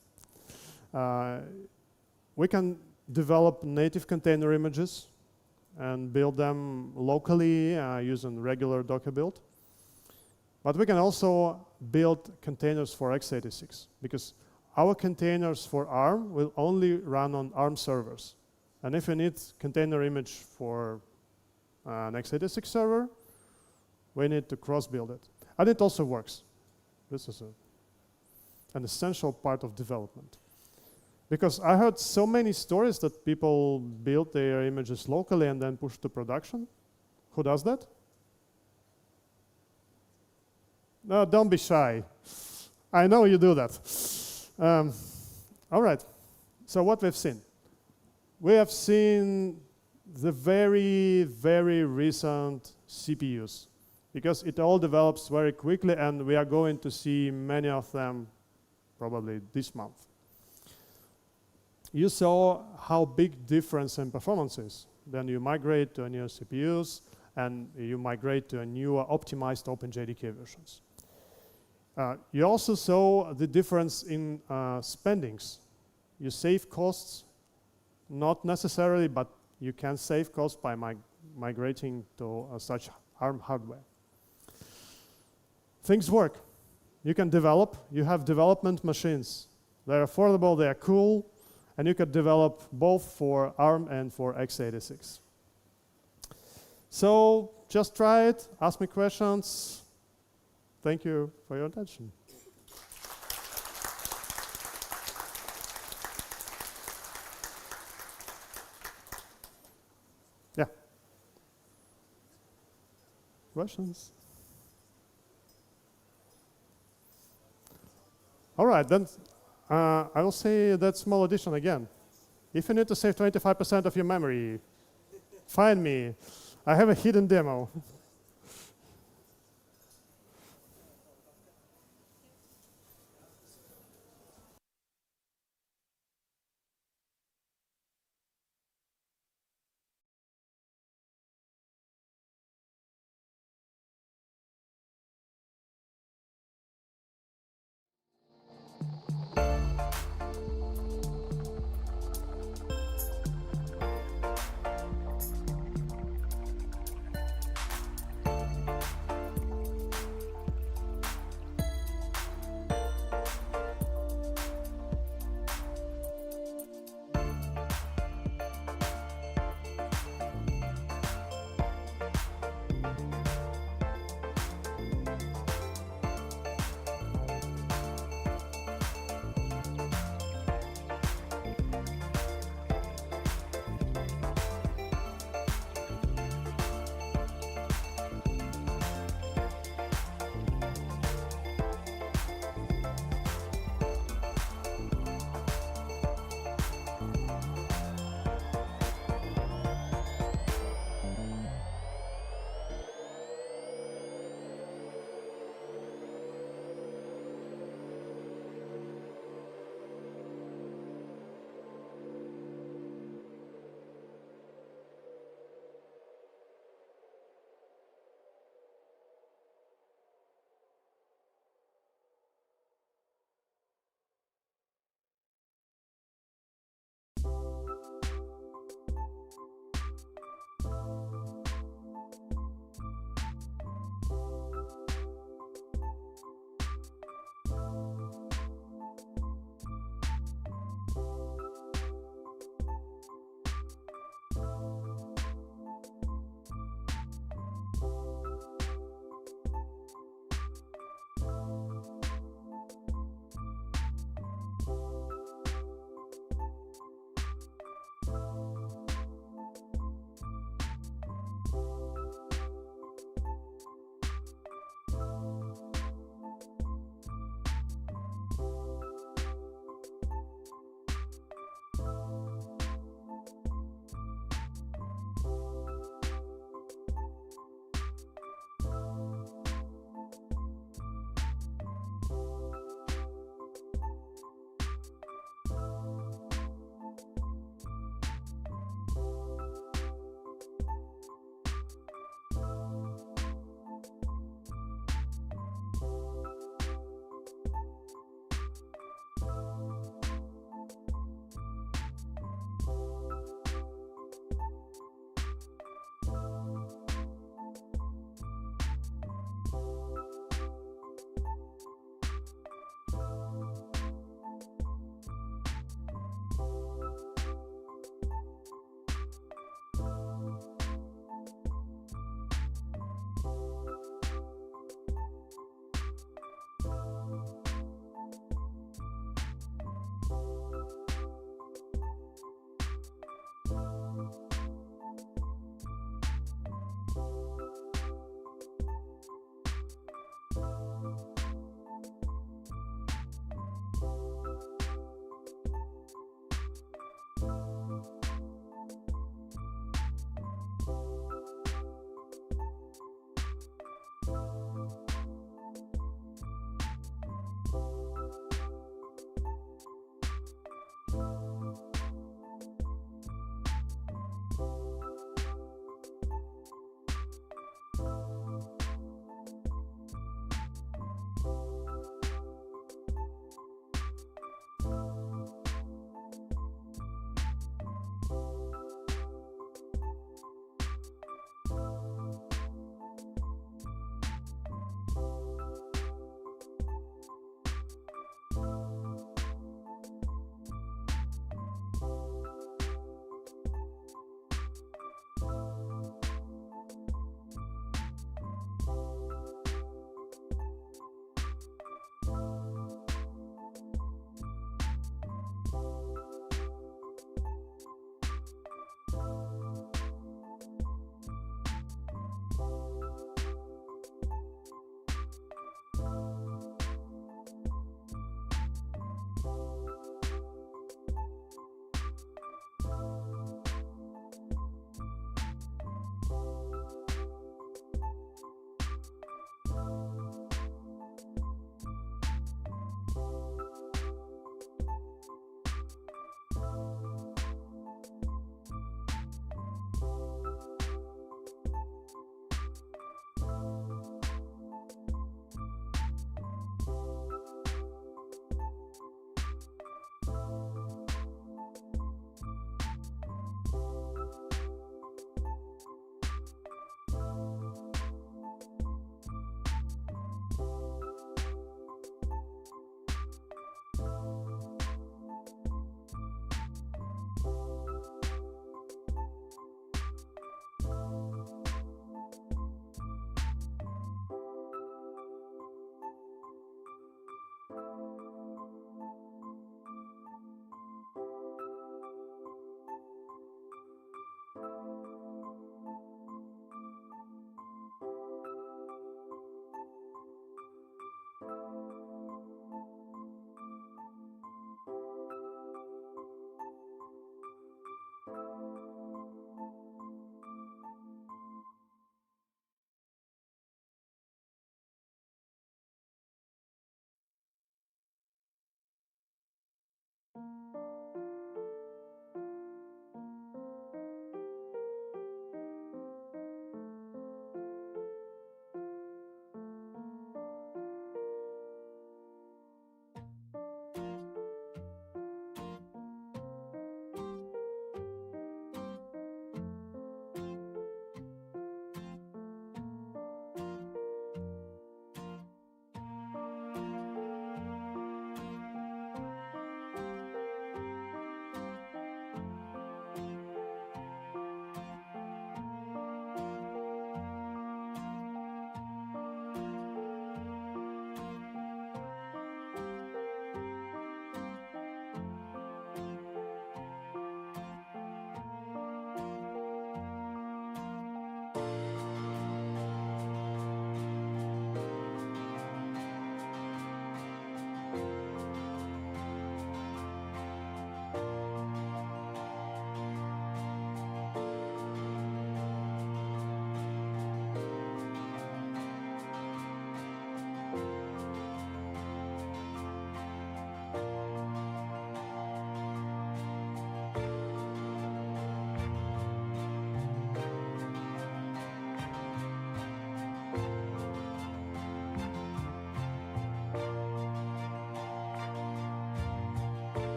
We can develop native container images and build them locally using regular Docker build. But we can also build containers for x86 because our containers for ARM will only run on ARM servers. And if you need container image for an x86 server, we need to cross-build it. And it also works. This is an essential part of development. Because I heard so many stories that people build their images locally and then push to production. Who does that? No, don't be shy. I know you do that. All right, so what we've seen. We have seen the very, very recent CPUs because it all develops very quickly and we are going to see many of them probably this month. You saw how big difference in performance is. Then you migrate to new CPUs and you migrate to a newer optimized OpenJDK versions. You also saw the difference in spendings. You save costs, not necessarily, but you can save costs by migrating to such ARM hardware. Things work. You can develop. You have development machines. They're affordable, they're cool, and you can develop both for ARM and for x86. So just try it, ask me questions. Thank you for your attention. Yeah. Questions? All right, then I will say that small addition again. If you need to save 25% of your memory, find me. I have a hidden demo.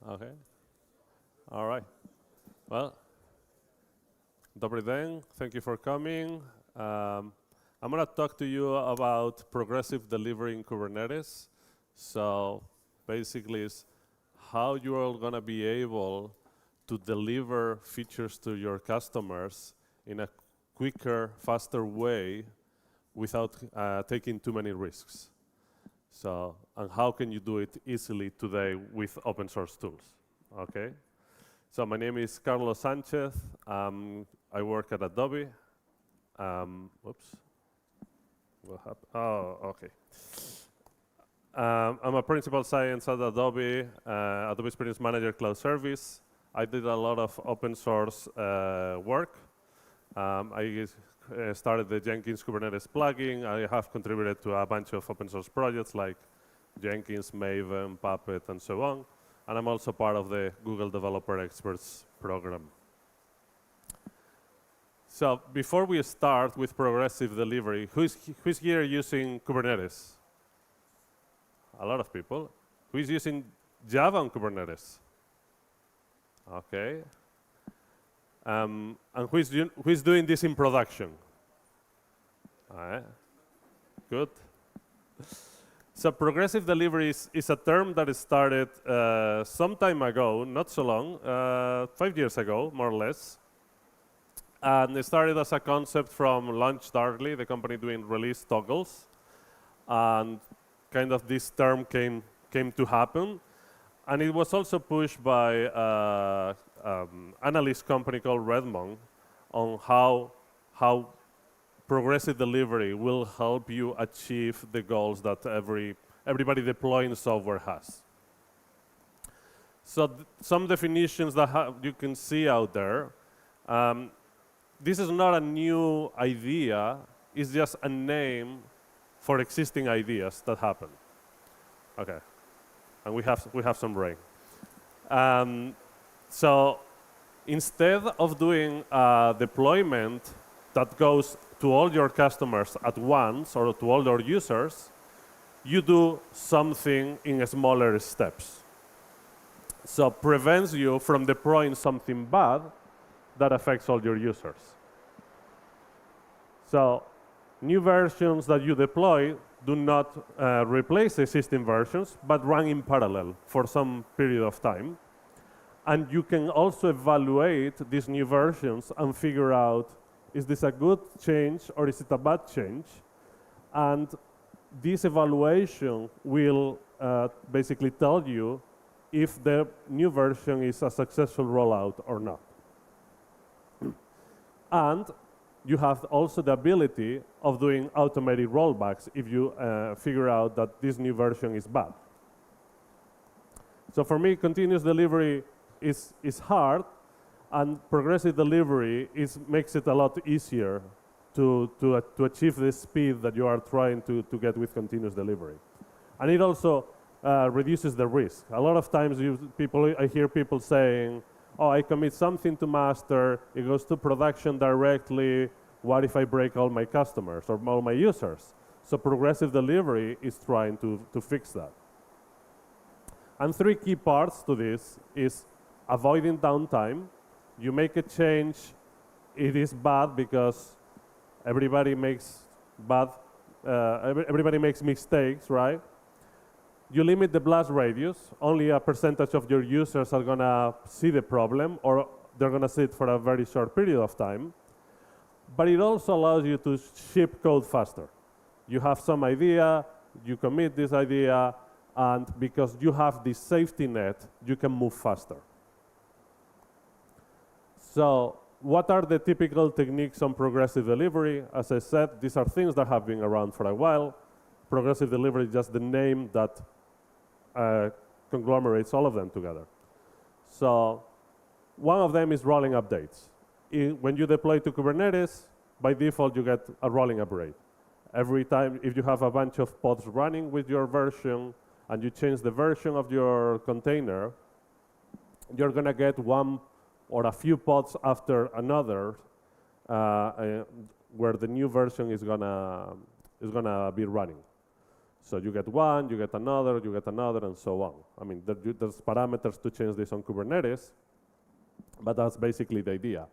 Okay. All right. Well, Dobry den. Thank you for coming. I'm going to talk to you about progressive delivery in Kubernetes. So basically, it's how you are going to be able to deliver features to your customers in a quicker, faster way without taking too many risks. So, and how can you do it easily today with open source tools? Okay. So my name is Carlos Sanchez. I work at Adobe. Oops. What happened? Oh, okay. I'm a principal science at Adobe, Adobe Experience Manager Cloud Service. I did a lot of open source work. I started the Jenkins Kubernetes plugin. I have contributed to a bunch of open source projects like Jenkins, Maven, Puppet, and so on. And I'm also part of the Google Developer Experts program. So before we start with progressive delivery, who's here using Kubernetes? A lot of people. Who is using Java on Kubernetes? Okay. And who is doing this in production? All right. Good. So progressive delivery is a term that started some time ago, not so long, 5 years ago, more or less. And it started as a concept from LaunchDarkly, the company doing release toggles. And kind of this term came to happen. And it was also pushed by analyst company called Redmond on how progressive delivery will help you achieve the goals that everybody deploying software has. So some definitions that you can see out there. This is not a new idea. It's just a name for existing ideas that happen. Okay, and we have some rain. So instead of doing a deployment that goes to all your customers at once or to all your users, you do something in smaller steps. So prevents you from deploying something bad that affects all your users. So new versions that you deploy do not replace existing versions, but run in parallel for some period of time. And you can also evaluate these new versions and figure out, is this a good change or is it a bad change? And this evaluation will basically tell you if the new version is a successful rollout or not. And you have also the ability of doing automated rollbacks if you figure out that this new version is bad. So for me, continuous delivery is hard, and progressive delivery makes it a lot easier to achieve the speed that you are trying to get with continuous delivery. And it also reduces the risk. A lot of times I hear people saying, oh, I commit something to master, it goes to production directly, what if I break all my customers or all my users? So progressive delivery is trying to fix that. And three key parts to this is avoiding downtime. You make a change, it is bad because everybody makes mistakes, right? You limit the blast radius. Only a percentage of your users are gonna see the problem, or they're gonna see it for a very short period of time. But it also allows you to ship code faster. You have some idea, you commit this idea, and because you have this safety net, you can move faster. So what are the typical techniques on progressive delivery? As I said, these are things that have been around for a while. Progressive delivery is just the name that conglomerates all of them together. So one of them is rolling updates. When you deploy to Kubernetes, by default, you get a rolling upgrade. Every time, if you have a bunch of pods running with your version and you change the version of your container, you're going to get one or a few pods after another where the new version is gonna be running. So you get one, you get another, and so on. I mean, there's parameters to change this on Kubernetes, but that's basically the idea.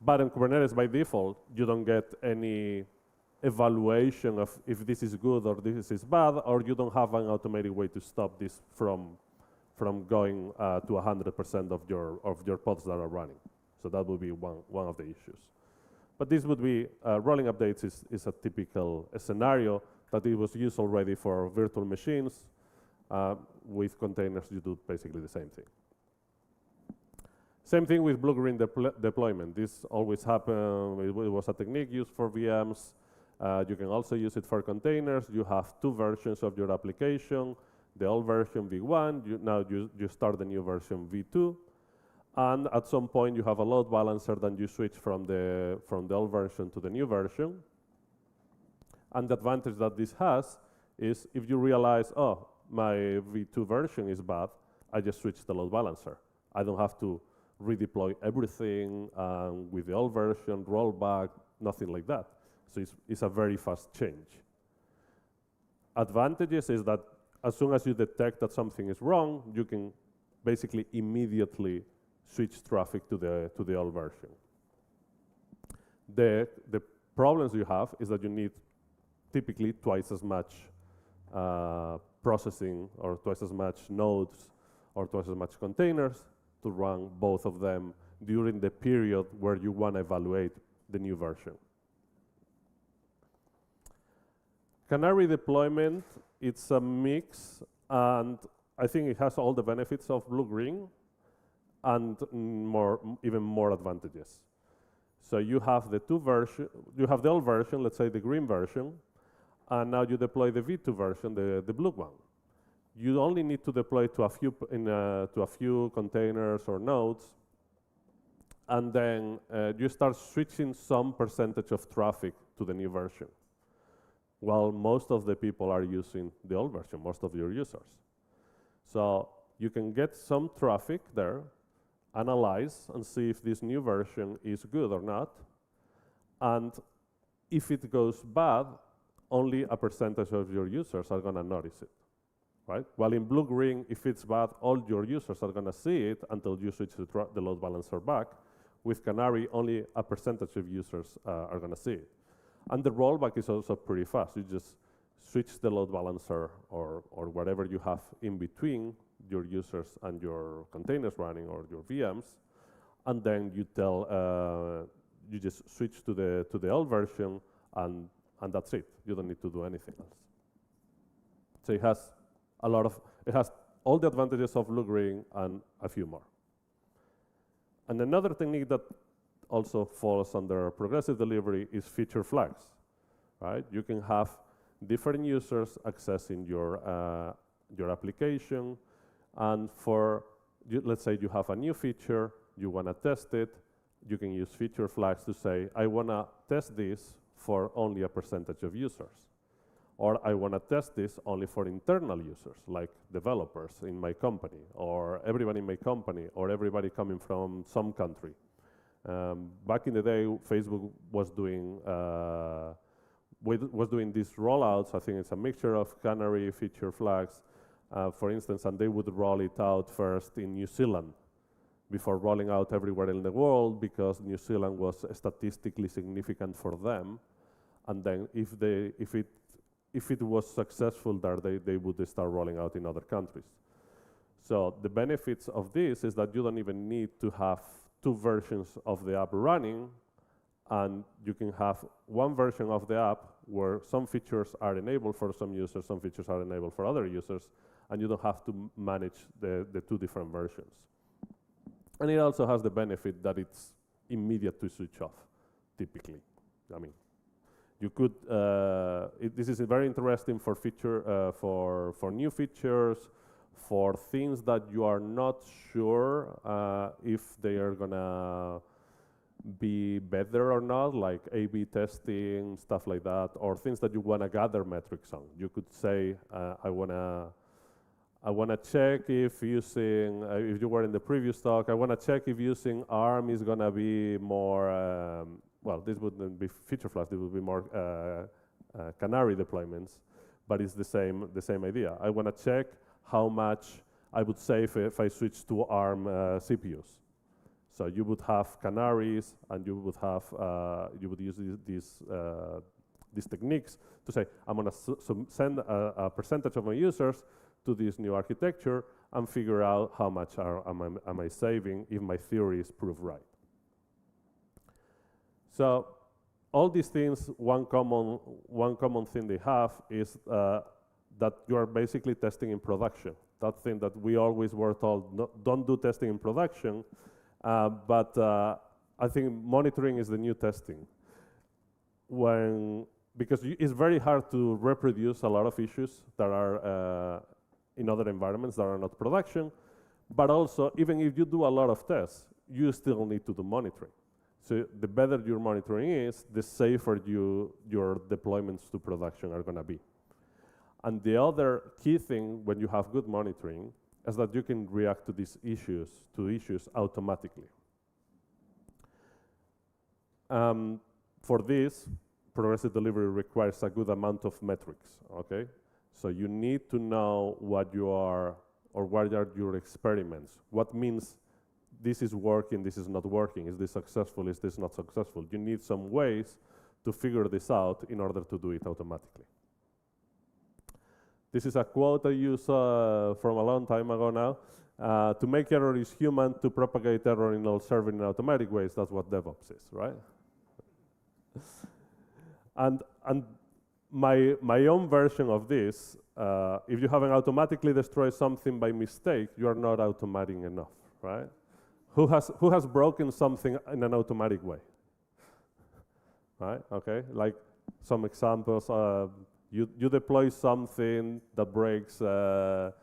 But in Kubernetes, by default, you don't get any evaluation of if this is good or this is bad, or you don't have an automated way to stop this from going to 100% of your pods that are running. So that would be one of the issues. But this would be, rolling updates is a typical scenario that it was used already for virtual machines. With containers, you do basically the same thing. Same thing with blue-green deployment. This always happened. It was a technique used for VMs. You can also use it for containers. You have two versions of your application. The old version V1, now you start the new version V2. And at some point, you have a load balancer, then you switch from the old version to the new version. And the advantage that this has is if you realize, oh, my V2 version is bad, I just switch the load balancer. I don't have to redeploy everything with the old version, roll back, nothing like that. So it's a very fast change. Advantages is that as soon as you detect that something is wrong, you can basically immediately switch traffic to the old version. The problems you have is that you need typically twice as much processing or twice as much nodes or twice as much containers to run both of them during the period where you want to evaluate the new version. Canary deployment, it's a mix, and I think it has all the benefits of blue-green and even more advantages. So you have the old version, let's say the green version, and now you deploy the V2 version, the blue one. You only need to deploy to a few containers or nodes, and then you start switching some percentage of traffic to the new version, while most of the people are using the old version, most of your users. So you can get some traffic there, analyze and see if this new version is good or not, and if it goes bad, only a percentage of your users are going to notice it, right? While in blue-green, if it's bad, all your users are going to see it until you switch the load balancer back. With Canary, only a percentage of users are going to see it. And the rollback is also pretty fast. You just switch the load balancer or whatever you have in between your users and your containers running or your VMs, and then you you just switch to the old version, and that's it. You don't need to do anything else. So it has all the advantages of blue-green and a few more. And another technique that also falls under progressive delivery is feature flags, right? You can have different users accessing your application, and let's say you have a new feature, you want to test it, you can use feature flags to say, I want to test this for only a percentage of users, or I want to test this only for internal users, like developers in my company, or everybody in my company, or everybody coming from some country. Back in the day, Facebook was doing these rollouts. I think it's a mixture of Canary feature flags, for instance, and they would roll it out first in New Zealand before rolling out everywhere in the world, because New Zealand was statistically significant for them. And then if it was successful there, they would start rolling out in other countries. So the benefits of this is that you don't even need to have two versions of the app running, and you can have one version of the app where some features are enabled for some users, some features are enabled for other users, and you don't have to manage the two different versions. And it also has the benefit that it's immediate to switch off, typically. I mean, You could, this is very interesting for for new features, for things that you are not sure if they are gonna be better or not, like A/B testing, stuff like that, or things that you wanna gather metrics on. You could say, I wanna check if using, if you were in the previous talk, I wanna check if using ARM is gonna be more, well, this wouldn't be feature flash, this would be more canary deployments, but it's the same idea. I wanna check how much I would save if I switch to ARM CPUs. So you would have canaries, and you would have you would use these techniques to say, I'm going to send a percentage of my users to this new architecture and figure out how much am I saving if my theory is proved right. So all these things, one common thing they have is that you are basically testing in production. That thing that we always were told, no, don't do testing in production. But I think monitoring is the new testing. Because it's very hard to reproduce a lot of issues that are in other environments that are not production, but also, even if you do a lot of tests, you still need to do monitoring. So the better your monitoring is, the safer your deployments to production are gonna be. And the other key thing when you have good monitoring is that you can react to these issues automatically. For this, progressive delivery requires a good amount of metrics, okay? So you need to know what are your experiments. What means this is working, this is not working, is this successful, is this not successful? You need some ways to figure this out in order to do it automatically. This is a quote I use from a long time ago now. To make error is human, to propagate error in all serving in automatic ways, that's what DevOps is, right? And my own version of this, if you haven't automatically destroyed something by mistake, you are not automating enough, right? Who has broken something in an automatic way? Right, okay, like some examples, you deploy something that breaks, you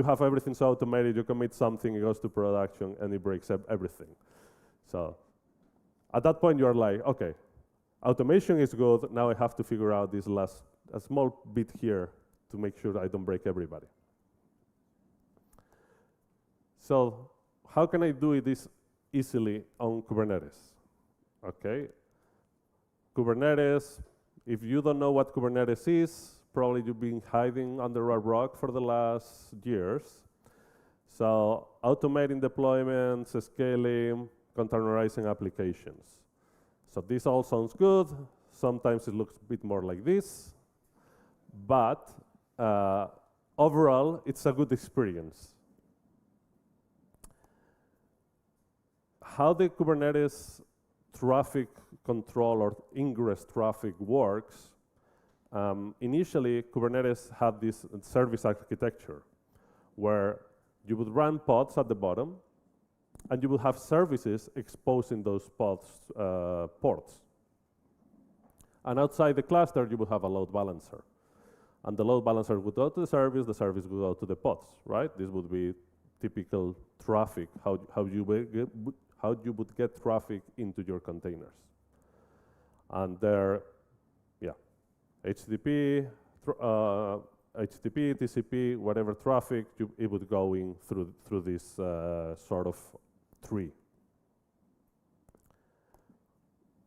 have everything so automated, you commit something, it goes to production, and it breaks everything. So at that point, you're like, okay, automation is good, now I have to figure out this a small bit here to make sure I don't break everybody. So how can I do this easily on Kubernetes? Okay, Kubernetes, if you don't know what Kubernetes is, probably you've been hiding under a rock for the last years. So automating deployments, scaling, containerizing applications. So this all sounds good. Sometimes it looks a bit more like this. But overall, it's a good experience. How the Kubernetes traffic control or ingress traffic works, initially Kubernetes had this service architecture where you would run pods at the bottom and you would have services exposing those pods ports. And outside the cluster, you would have a load balancer. And the load balancer would go to the service would go to the pods, right? This would be typical traffic, how you would get traffic into your containers. And there, yeah, HTTP, TCP, whatever traffic, it would go in through this sort of tree.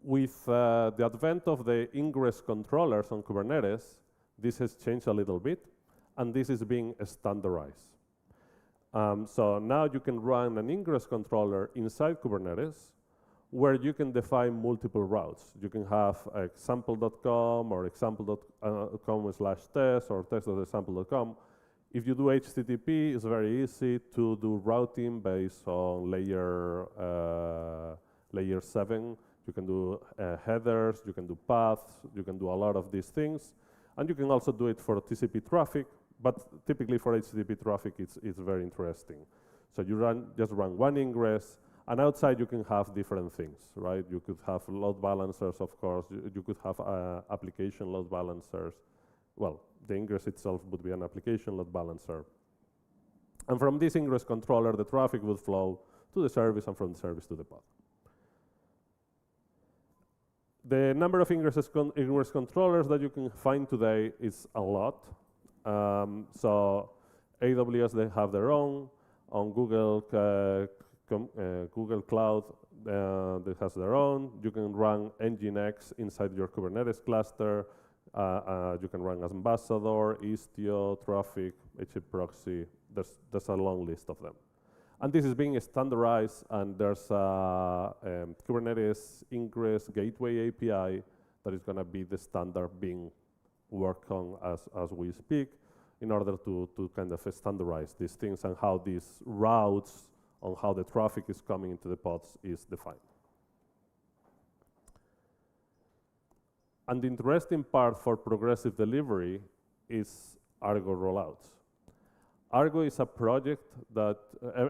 With the advent of the ingress controllers on Kubernetes, this has changed a little bit, and this is being standardized. So now you can run an ingress controller inside Kubernetes where you can define multiple routes. You can have example.com or example.com/test or test.example.com. If you do HTTP, it's very easy to do routing based on layer 7. You can do headers, you can do paths, you can do a lot of these things. And you can also do it for TCP traffic, but typically for HTTP traffic, it's very interesting. So you just run one ingress, And outside, you can have different things, right? You could have load balancers, of course. You could have application load balancers. Well, the ingress itself would be an application load balancer. And from this ingress controller, the traffic would flow to the service and from the service to the pod. The number of ingress controllers that you can find today is a lot. So AWS, they have their own. On Google Cloud, they has their own. You can run Nginx inside your Kubernetes cluster. You can run Ambassador, Istio, Traffic, HAProxy. There's a long list of them. And this is being standardized, and there's a Kubernetes Ingress Gateway API that is going to be the standard being worked on as we speak in order to kind of standardize these things and how these routes on how the traffic is coming into the pods is defined. And the interesting part for progressive delivery is Argo rollouts. Argo is a project that,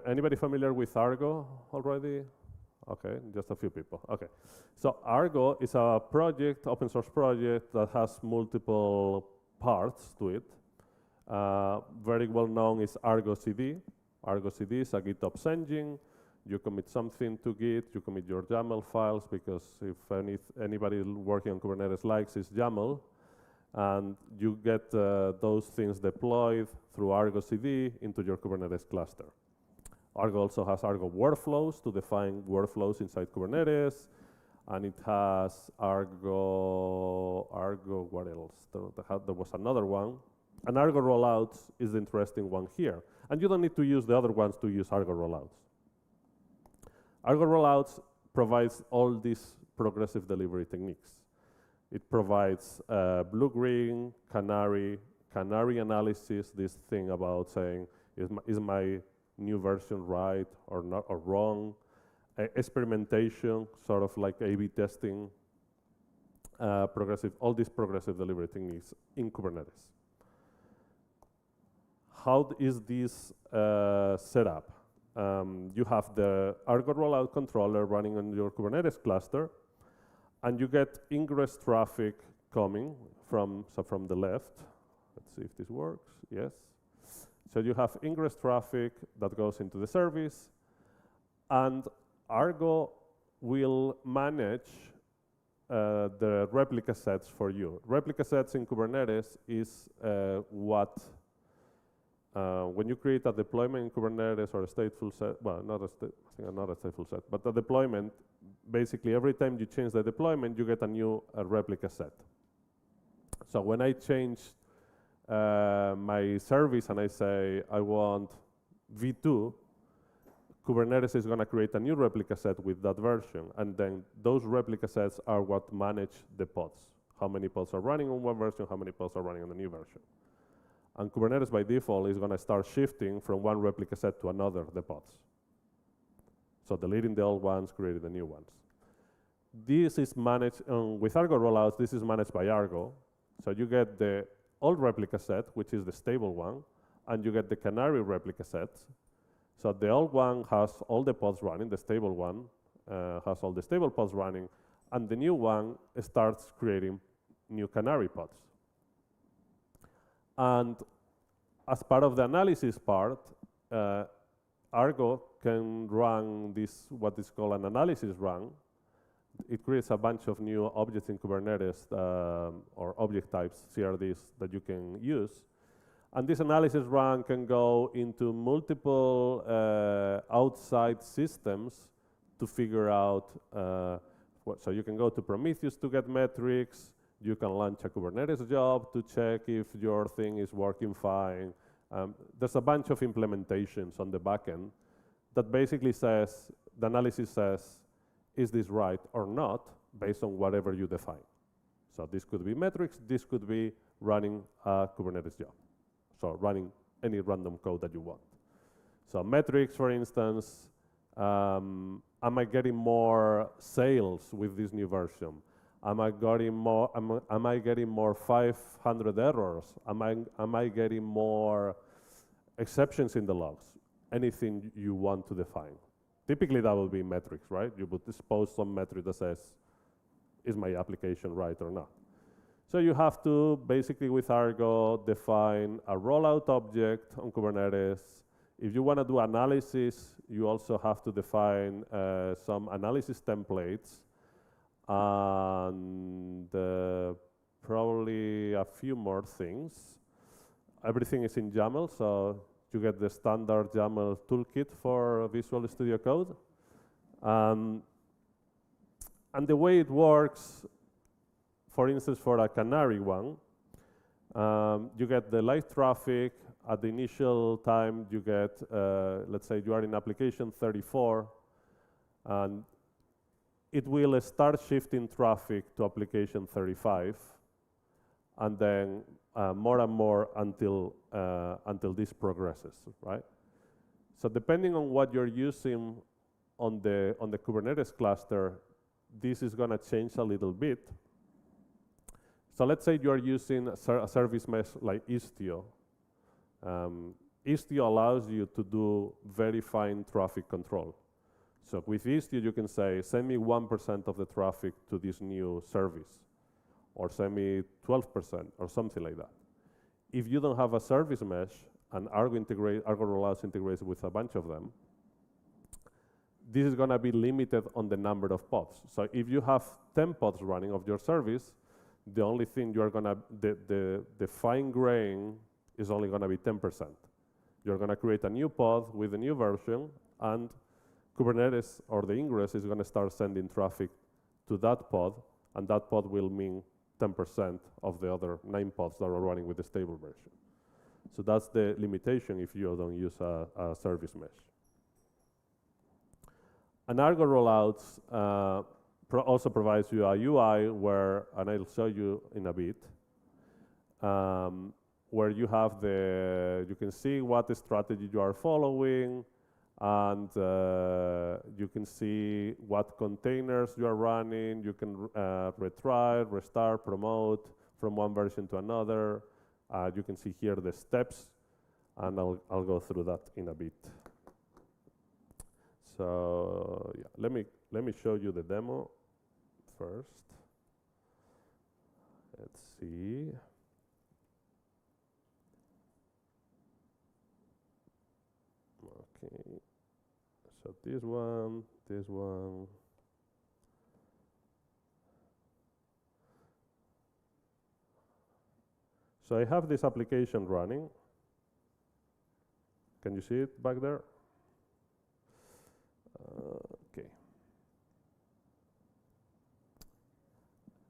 anybody familiar with Argo already? Okay, just a few people, okay. So Argo is a project, open source project that has multiple parts to it. Very well known is Argo CD. Argo CD is a GitOps engine. You commit something to Git, you commit your YAML files, because if anybody working on Kubernetes likes is YAML, and you get those things deployed through Argo CD into your Kubernetes cluster. Argo also has Argo workflows to define workflows inside Kubernetes, and it has Argo, what else? There was another one. And Argo rollouts is the interesting one here. And you don't need to use the other ones to use Argo rollouts. Argo rollouts provides all these progressive delivery techniques. It provides blue-green, canary analysis, this thing about saying, is my new version right or not or wrong? Experimentation, sort of like A/B testing, all these progressive delivery techniques in Kubernetes. How is this set up? You have the Argo rollout controller running on your Kubernetes cluster, and you get ingress traffic coming from the left. Let's see if this works. Yes. So you have ingress traffic that goes into the service, and Argo will manage the replica sets for you. Replica sets in Kubernetes is when you create a deployment in Kubernetes or a stateful set, well, not a stateful set, but the deployment, basically every time you change the deployment, you get a new replica set. So when I change my service and I say I want V2, Kubernetes is going to create a new replica set with that version, and then those replica sets are what manage the pods. How many pods are running on one version, how many pods are running on the new version. And Kubernetes by default is going to start shifting from one replica set to another, the pods. So deleting the old ones, creating the new ones. This is managed, with Argo rollouts, this is managed by Argo. So you get the old replica set, which is the stable one, and you get the canary replica set. So the old one has all the pods running, the stable one has all the stable pods running, and the new one starts creating new canary pods. And as part of the analysis part, Argo can run this, what is called an analysis run. It creates a bunch of new objects in Kubernetes or object types, CRDs, that you can use. And this analysis run can go into multiple outside systems to figure out, so you can go to Prometheus to get metrics. You can launch a Kubernetes job to check if your thing is working fine. There's a bunch of implementations on the back end that basically says, the analysis says, is this right or not, based on whatever you define. So this could be metrics, this could be running a Kubernetes job. So running any random code that you want. So metrics, for instance, am I getting more sales with this new version? Am I getting more 500 errors? Am I getting more exceptions in the logs? Anything you want to define. typically that would be metrics, right? You would expose some metric that says, is my application right or not? So you have to basically with Argo define a rollout object on Kubernetes. If you want to do analysis, you also have to define some analysis templates and probably a few more things. Everything is in YAML, so you get the standard YAML toolkit for Visual Studio Code. And the way it works, for instance, for a Canary one, you get the live traffic. At the initial time, you get, let's say you are in application 34, and it will start shifting traffic to application 35, and then more and more until this progresses, right? So depending on what you're using on the Kubernetes cluster, this is going to change a little bit. So let's say you're using a service mesh like Istio. Istio allows you to do very fine traffic control. So with Istio, you can say, send me 1% of the traffic to this new service, or send me 12%, or something like that. If you don't have a service mesh, and Argo rollouts integrates with a bunch of them, this is going to be limited on the number of pods. So if you have 10 pods running of your service, the only thing you're going to, the fine grain is only going to be 10%. You're going to create a new pod with a new version, and Kubernetes or the ingress is going to start sending traffic to that pod, and that pod will mean 10% of the other 9 pods that are running with the stable version. So that's the limitation if you don't use a service mesh. And Argo rollouts also provides you a UI where, and I'll show you in a bit, where you have you can see what strategy you are following, and you can see what containers you are running. You can retry, restart, promote from one version to another. You can see here the steps, and I'll go through that in a bit. So yeah, let me show you the demo first. Let's see. Okay. So this one. So I have this application running. Can you see it back there? Okay.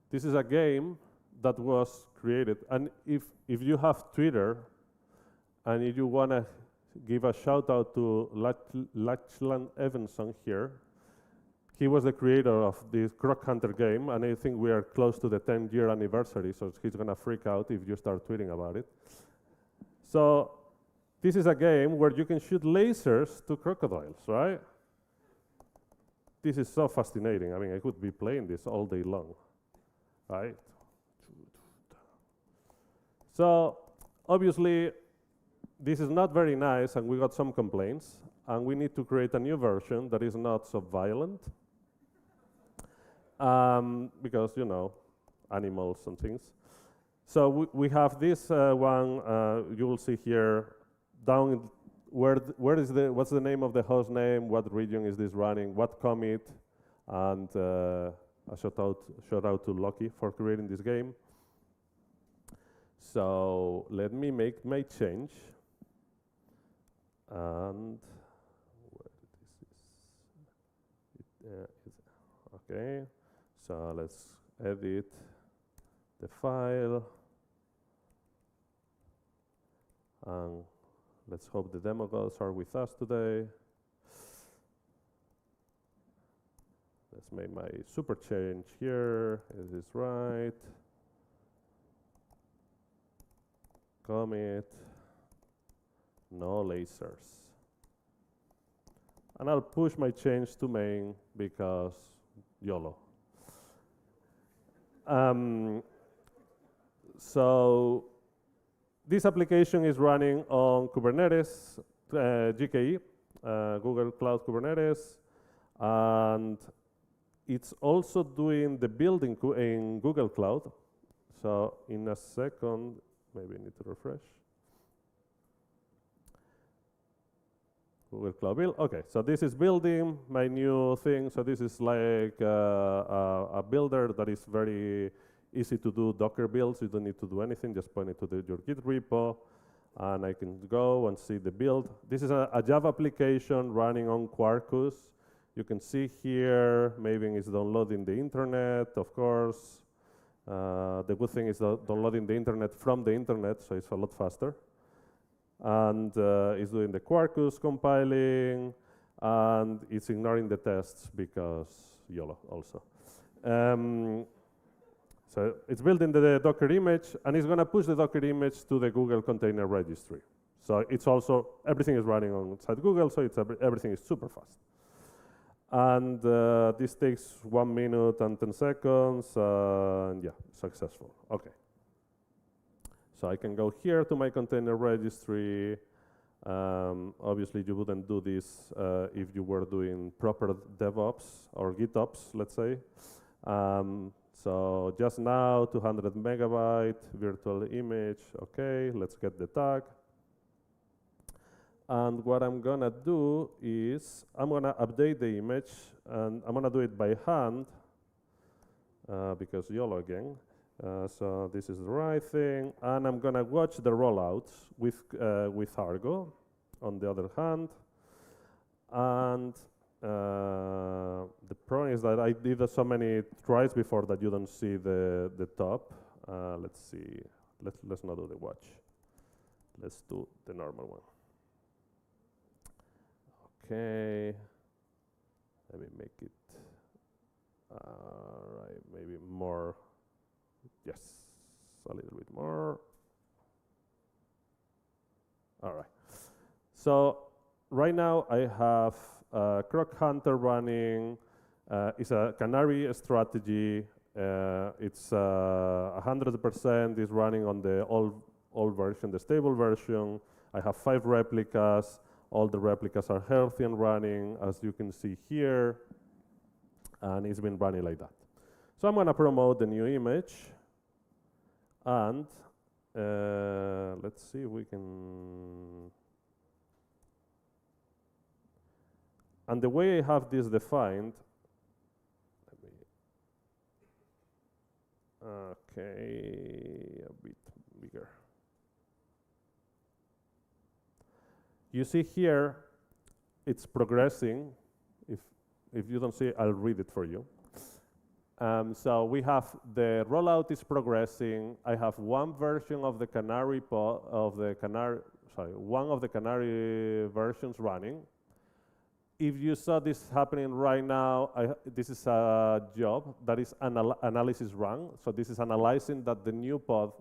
This is a game that was created, and if you have Twitter, and if you want to give a shout out to Lachlan Evanson here, he was the creator of this Croc Hunter game, and I think we are close to the 10-year anniversary, so he's going to freak out if you start tweeting about it. So this is a game where you can shoot lasers to crocodiles, right? This is so fascinating. I mean, I could be playing this all day long, right? So obviously, this is not very nice, and we got some complaints, and we need to create a new version that is not so violent, because, you know, animals and things. So we have this one, you will see here, down what's the name of the host name, what region is this running, what commit, and a shout out to Loki for creating this game. So let me make my change. And where this is, okay. So let's edit the file, and let's hope the demo gods are with us today. Let's make my super change here. Is this right? Commit. No lasers. And I'll push my change to main because YOLO. So this application is running on Kubernetes, GKE, Google Cloud Kubernetes. And it's also doing the building in Google Cloud. So in a second, maybe I need to refresh. Google Cloud Build. Okay, so this is building my new thing. So this is like a builder that is very easy to do Docker builds. You don't need to do anything, just point it to your Git repo, and I can go and see the build. This is a Java application running on Quarkus. You can see here, Maven is downloading the internet, of course. The good thing is downloading the internet from the internet, so it's a lot faster. And it's doing the Quarkus compiling, and it's ignoring the tests because YOLO also. So it's building the Docker image, and it's going to push the Docker image to the Google Container Registry. So it's also, everything is running on inside Google, so everything is super fast. And this takes 1 minute and 10 seconds, and yeah, successful. Okay. So I can go here to my container registry. Obviously, you wouldn't do this if you were doing proper DevOps or GitOps, let's say. So just now, 200 megabyte virtual image. Okay, let's get the tag. And what I'm gonna do is I'm gonna update the image, and I'm gonna do it by hand because YOLO again. So this is the right thing, and I'm gonna watch the rollouts with Argo on the other hand. And the problem is that I did so many tries before that you don't see the top. Let's see. Let's not do the watch. Let's do the normal one. Okay. Let me make it. Right, maybe more. Yes, a little bit more. All right. So right now I have Croc Hunter running. It's a canary strategy. It's 100% is running on the old version, the stable version. I have 5 replicas. All the replicas are healthy and running, as you can see here. And it's been running like that. So I'm going to promote the new image. And let's see if we can. And the way I have this defined, okay, a bit bigger. You see here, it's progressing. If you don't see it, I'll read it for you. So we have the rollout is progressing. I have one version of the canary one of the canary versions running. If you saw this happening right now, this is a job that is analysis run. So this is analyzing that the new pod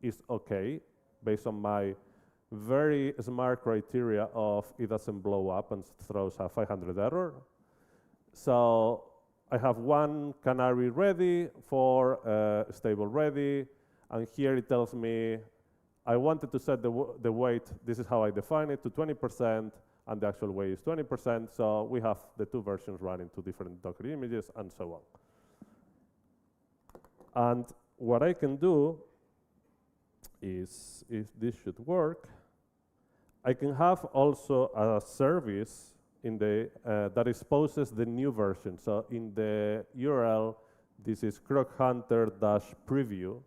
is okay based on my very smart criteria of it doesn't blow up and throws a 500 error. So I have one canary ready for stable ready, and here it tells me I wanted to set the weight, this is how I define it, to 20%, and the actual weight is 20%, so we have the 2 versions running 2 different Docker images, and so on. And what I can do is, if this should work, I can have also a service in the that exposes the new version. So in the URL, this is crochunter-preview,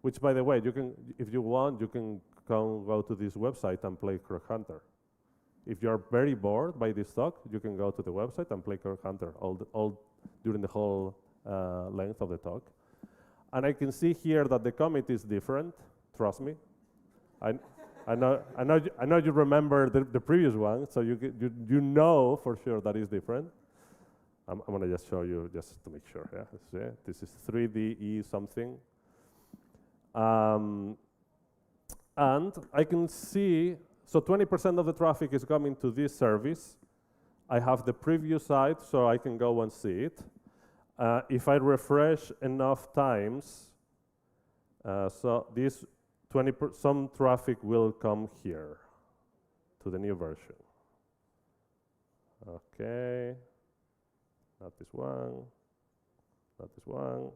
which, by the way, you can, if you want, you can go to this website and play Croc Hunter. If you're very bored by this talk, you can go to the website and play Croc Hunter all during the whole length of the talk. And I can see here that the commit is different. Trust me. I know you remember the previous one, so you know for sure that is different. I'm gonna just show you just to make sure. Yeah, this is 3DE something. And I can see, so 20% of the traffic is coming to this service. I have the preview site, so I can go and see it. If I refresh enough times, so this some traffic will come here to the new version. Okay. not this one, not this one.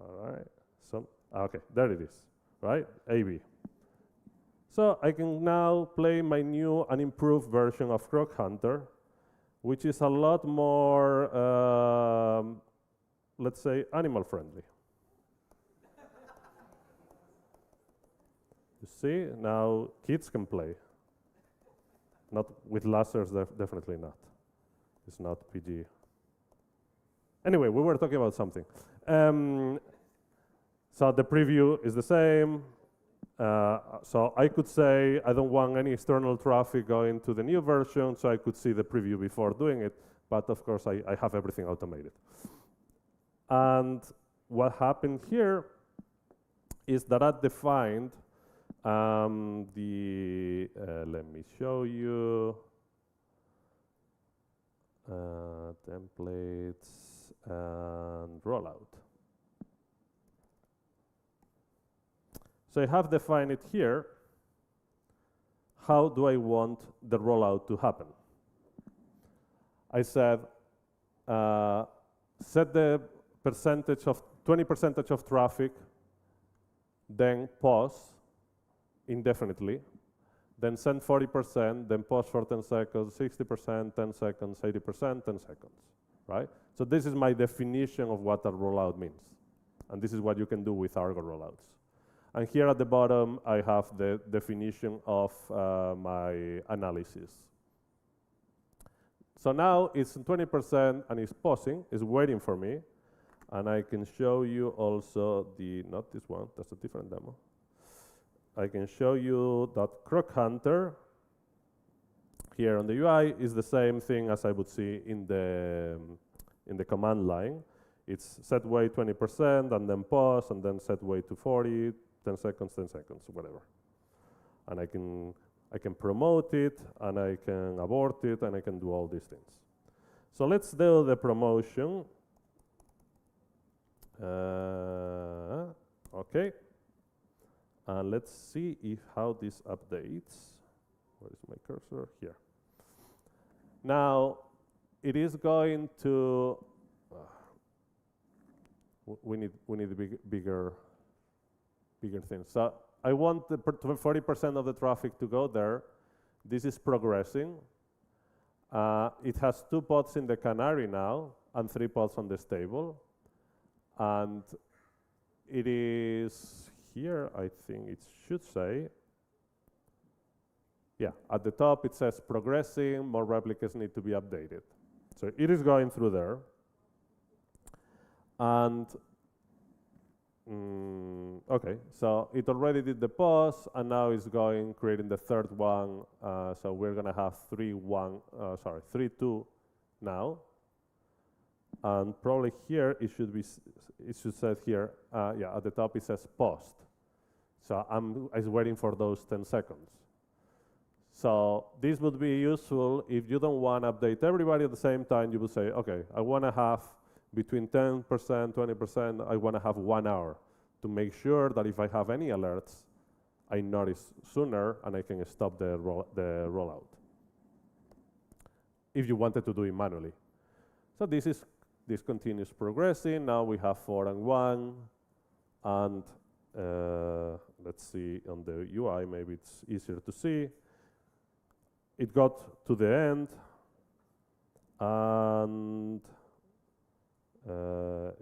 All right, okay, there it is, right? AB. So I can now play my new and improved version of Croc Hunter, which is a lot more, let's say, animal friendly. You see, now kids can play. Not with lasers, definitely not. It's not PG. Anyway, we were talking about something. So the preview is the same. So I could say I don't want any external traffic going to the new version, so I could see the preview before doing it. But of course, I have everything automated. And what happened here is that I defined let me show you templates and rollout. So I have defined it here. How do I want the rollout to happen? I said, set the percentage of 20% of traffic, then pause indefinitely, then send 40%, then pause for 10 seconds, 60%, 10 seconds, 80%, 10 seconds, right? So this is my definition of what a rollout means. And this is what you can do with Argo rollouts. And here at the bottom, I have the definition of my analysis. So now it's 20% and it's pausing, it's waiting for me. And I can show you also not this one, that's a different demo. I can show you that Croc Hunter here on the UI is the same thing as I would see in the command line. It's set wait 20% and then pause and then set wait to 40, 10 seconds, whatever. And I can promote it and I can abort it and I can do all these things. So let's do the promotion. Okay. And let's see how this updates. Where is my cursor? Here. Now, it is going to. We need bigger things. So I want the 40% of the traffic to go there. This is progressing. It has 2 pods in the canary now and 3 pods on the stable, and it is. Here, I think it should say, yeah, at the top it says progressing, more replicas need to be updated. So it is going through there. And, okay, so it already did the pause, and now it's creating the third one. So we're gonna have 3-2 now. And probably here it should say here, yeah, at the top it says paused. So I'm waiting for those 10 seconds. So this would be useful if you don't want to update everybody at the same time. You would say, okay, I want to have between 10%, 20%, I want to have 1 hour to make sure that if I have any alerts, I notice sooner and I can stop the rollout. If you wanted to do it manually. So this continues progressing. Now we have 4 and 1, and let's see on the UI, maybe it's easier to see. It got to the end, and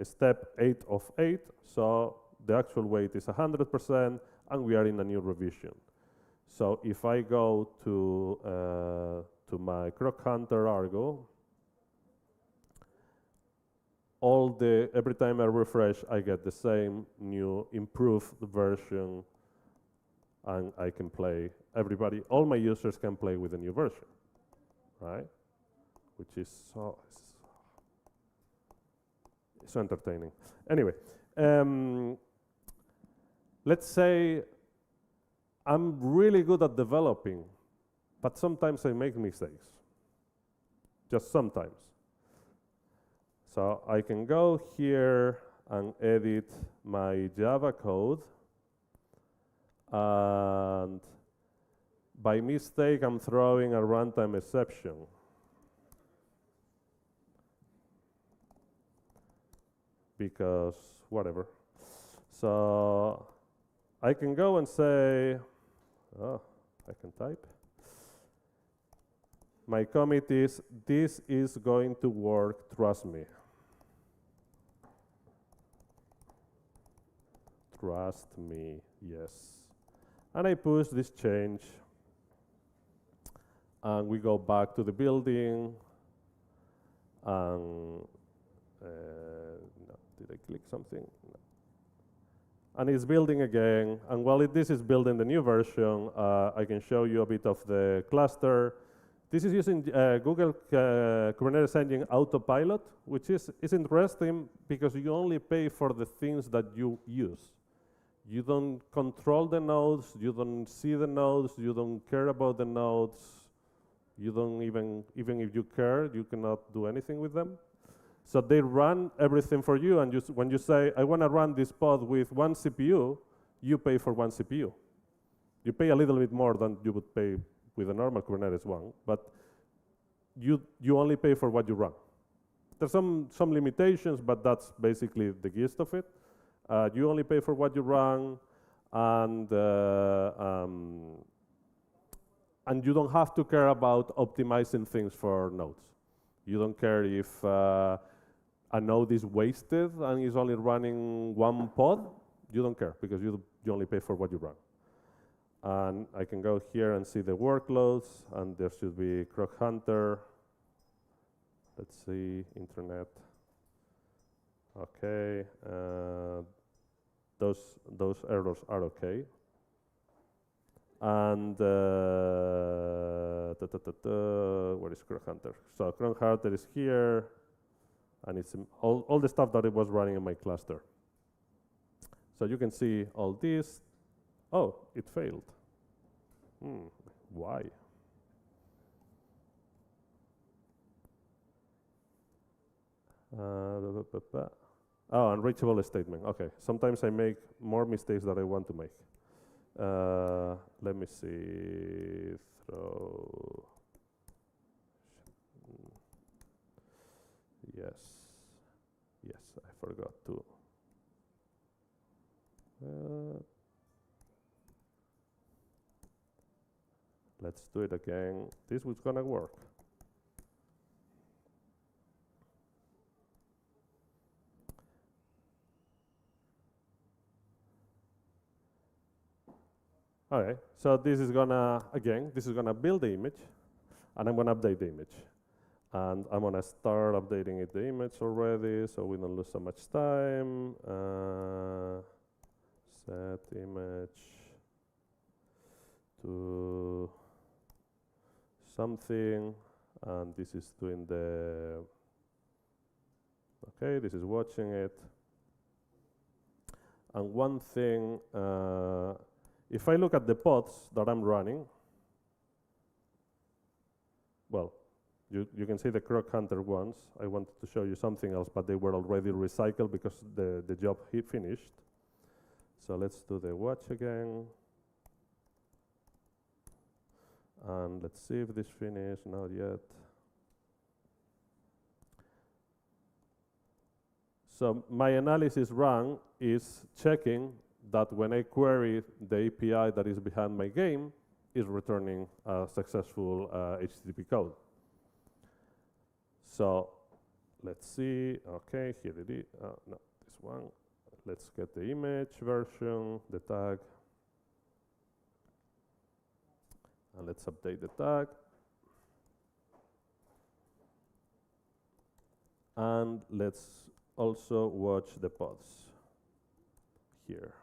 step 8 of 8, so the actual weight is 100%, and we are in a new revision. So if I go to my Croc Hunter Argo, every time I refresh, I get the same new improved version, and I can play. All my users can play with the new version, right? Which is so entertaining. Anyway, let's say I'm really good at developing, but sometimes I make mistakes. Just sometimes. So I can go here and edit my Java code, and By mistake, I'm throwing a runtime exception. Because whatever. So I can go and say, oh, I can type. My commit is, this is going to work, trust me. Trust me, yes. And I push this change. And we go back to the building. And no, did I click something? No. And it's building again. And while this is building the new version, I can show you a bit of the cluster. This is using Google Kubernetes Engine Autopilot, which is interesting because you only pay for the things that you use. You don't control the nodes, you don't see the nodes, you don't care about the nodes, you don't even if you care, you cannot do anything with them. So they run everything for you, and when you say, I want to run this pod with one CPU, you pay for one CPU. You pay a little bit more than you would pay with a normal Kubernetes one, but you only pay for what you run. There's some limitations, but that's basically the gist of it. You only pay for what you run, and you don't have to care about optimizing things for nodes. You don't care if a node is wasted and is only running one pod. You don't care because you only pay for what you run. And I can go here and see the workloads, and there should be Croc Hunter. Let's see, internet. Okay, those errors are okay. And where is Croc Hunter? So Croc Hunter is here, and it's all the stuff that it was running in my cluster. So you can see all this. Oh, it failed. Why? Oh, unreachable statement. Okay, sometimes I make more mistakes than I want to make. Let me see. Throw. Yes, I forgot to. Let's do it again. This was gonna work. Okay, so this is gonna build the image, and I'm gonna update the image. And I'm gonna start updating the image already, so we don't lose so much time. Set image to something, and this is doing the, okay, this is watching it. And one thing, if I look at the pods that I'm running, well, you can see the Croc Hunter ones. I wanted to show you something else, but they were already recycled because the job finished. So let's do the watch again. And let's see if this finished, not yet. So my analysis run is checking that when I query the API that is behind my game, is returning a successful HTTP code. So let's see, okay, here it is, no, this one. Let's get the image version, the tag. And let's update the tag. And let's also watch the pods here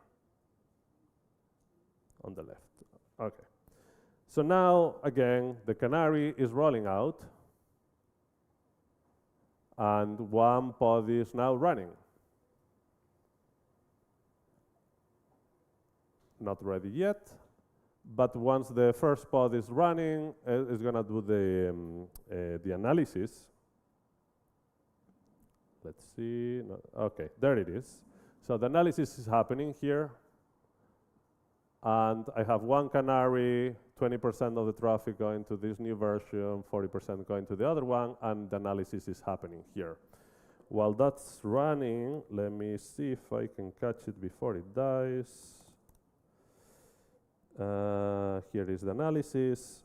on the left. Okay. So now, again, the canary is rolling out, and one pod is now running. Not ready yet, but once the first pod is running, it's going to do the analysis. Let's see. No, okay, there it is. So the analysis is happening here. And I have one canary, 20% of the traffic going to this new version, 40% going to the other one, and the analysis is happening here. While that's running, let me see if I can catch it before it dies. Here is the analysis,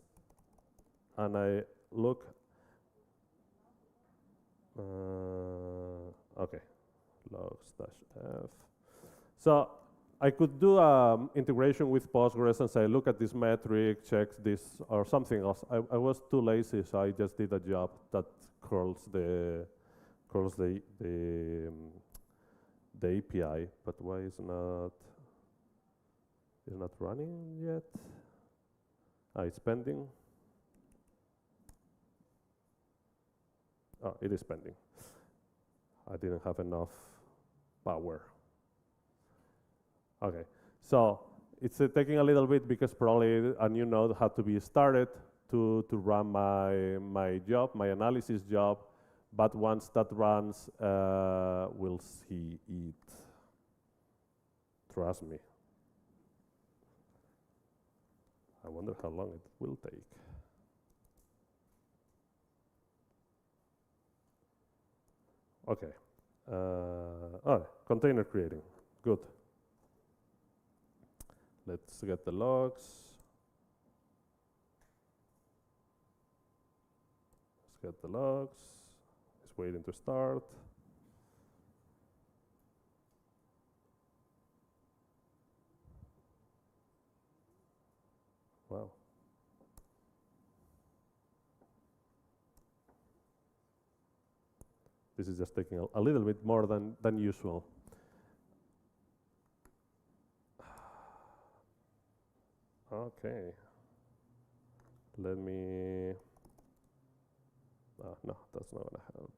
and I look. Okay, logs-f. So I could do integration with Postgres and say, look at this metric, check this, or something else. I was too lazy, so I just did a job that curls the API. But why is not running yet? It's pending. Oh, it is pending. I didn't have enough power. Okay, so it's taking a little bit because probably a new node had to be started to run my job, my analysis job. But once that runs, we'll see it. Trust me. I wonder how long it will take. Okay. Container creating. Good. Let's get the logs. Let's get the logs. It's waiting to start. Wow. This is just taking a little bit more than usual. Okay. Let me. No, that's not gonna help.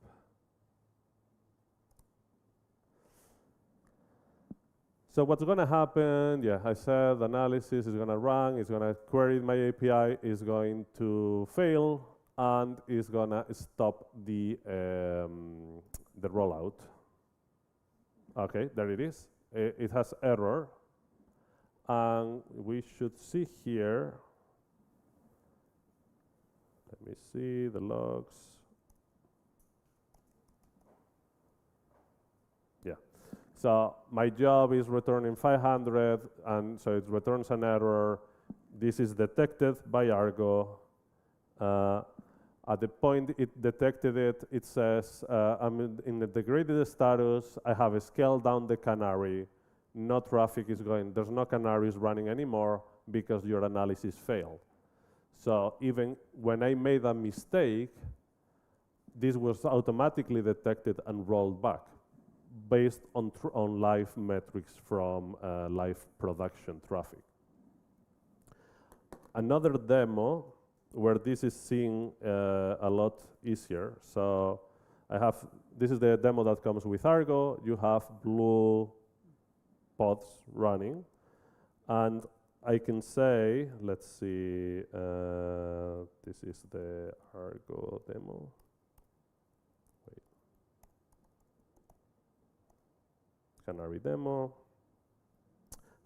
So what's gonna happen? Yeah, I said analysis is gonna run. It's gonna query my API. Is going to fail and is gonna stop the rollout. Okay, there it is. It has error. And we should see here, let me see the logs. Yeah, so my job is returning 500, and so it returns an error. This is detected by Argo. At the point it detected it, it says, I'm in the degraded status, I have scaled down the canary. No traffic is going, there's no canaries running anymore because your analysis failed. So even when I made a mistake, this was automatically detected and rolled back based on live metrics from live production traffic. Another demo where this is seen a lot easier. So this is the demo that comes with Argo. You have blue pods running, and I can say, let's see, this is the Argo demo. Wait. Canary demo.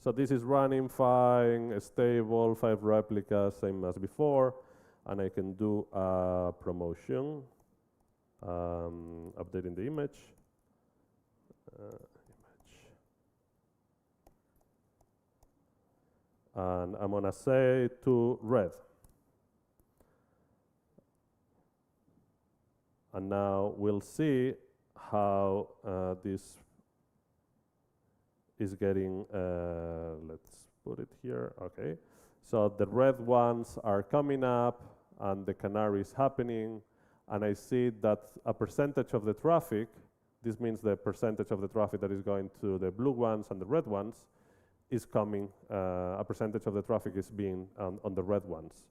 So this is running fine, stable, 5 replicas, same as before, and I can do a promotion, updating the image. And I'm gonna say to red. And now we'll see how this is getting, let's put it here, okay. So the red ones are coming up and the canary is happening, and I see that a percentage of the traffic, this means the percentage of the traffic that is going to the blue ones and the red ones, is coming, a percentage of the traffic is being on the red ones.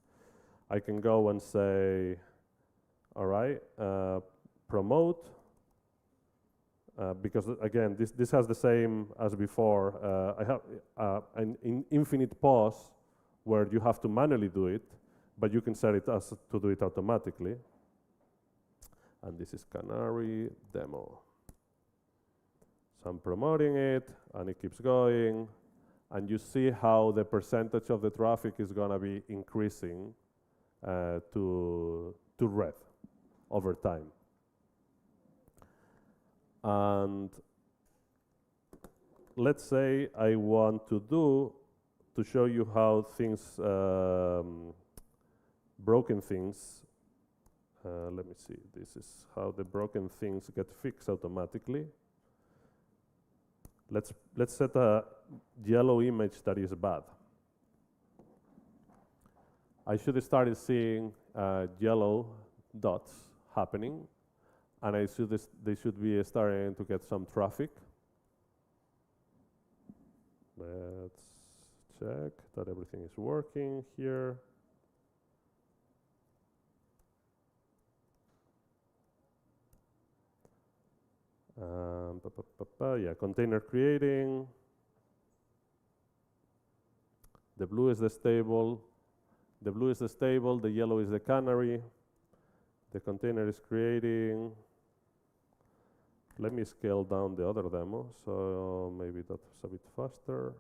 I can go and say, all right, promote, because again, this has the same as before. I have an infinite pause where you have to manually do it, but you can set it as to do it automatically. And this is Canary demo. So I'm promoting it, and it keeps going. and you see how the percentage of the traffic is going to be increasing to red over time. And let's say I want to show you how things, broken things, let me see, this is how the broken things get fixed automatically. Let's set a yellow image that is bad. I should start seeing yellow dots happening, and they should be starting to get some traffic. Let's check that everything is working here. Yeah, container creating. The blue is the stable. The blue is the stable, the yellow is the canary. The container is creating. Let me scale down the other demo, so maybe that's a bit faster.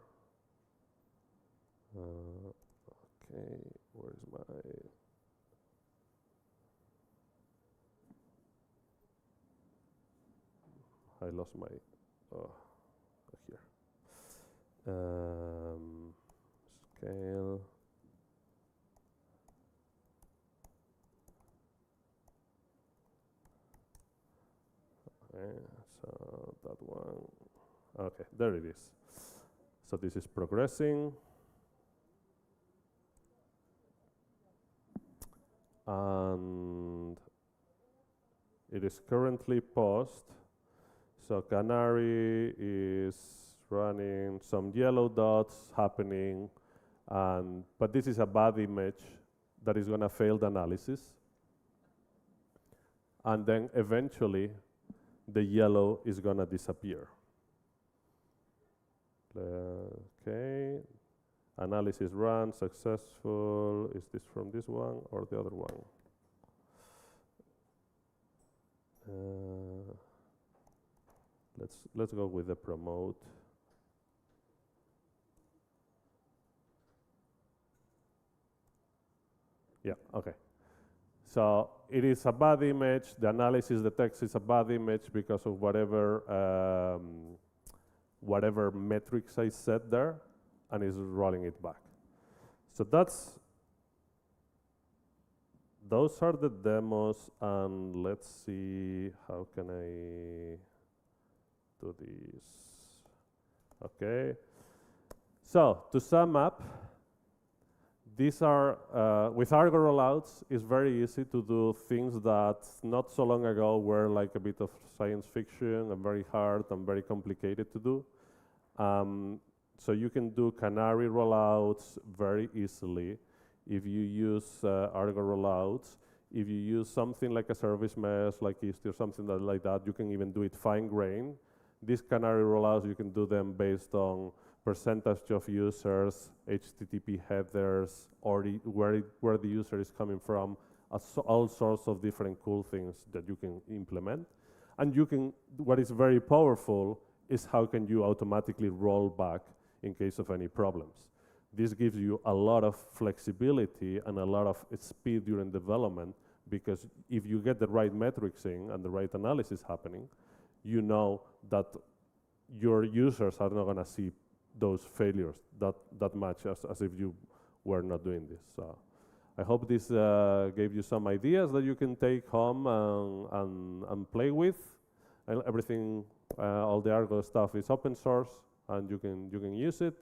Okay, where is my... I lost my, here. Scale. Okay, so that one, okay, there it is. So this is progressing. And it is currently paused. So Canary is running some yellow dots happening, but this is a bad image that is going to fail the analysis. And then eventually, the yellow is going to disappear. Okay, analysis run, successful. Is this from this one or the other one? Let's go with the promote. Yeah, okay. So it is a bad image. The analysis detects it's a bad image because of whatever metrics I set there, and is rolling it back. So those are the demos, and let's see how can I do this. Okay. So to sum up, these are, with Argo rollouts, it's very easy to do things that not so long ago were like a bit of science fiction and very hard and very complicated to do. So you can do Canary rollouts very easily if you use Argo rollouts. If you use something like a service mesh, like East or something like that, you can even do it fine-grained. These Canary rollouts, you can do them based on percentage of users, HTTP headers, or where the user is coming from, all sorts of different cool things that you can implement. And you can, what is very powerful is how can you automatically roll back in case of any problems. This gives you a lot of flexibility and a lot of speed during development, because if you get the right metrics in and the right analysis happening, you know that your users are not going to see those failures that much as if you were not doing this. So I hope this gave you some ideas that you can take home and play with. And everything, all the Argo stuff is open source, and you can use it.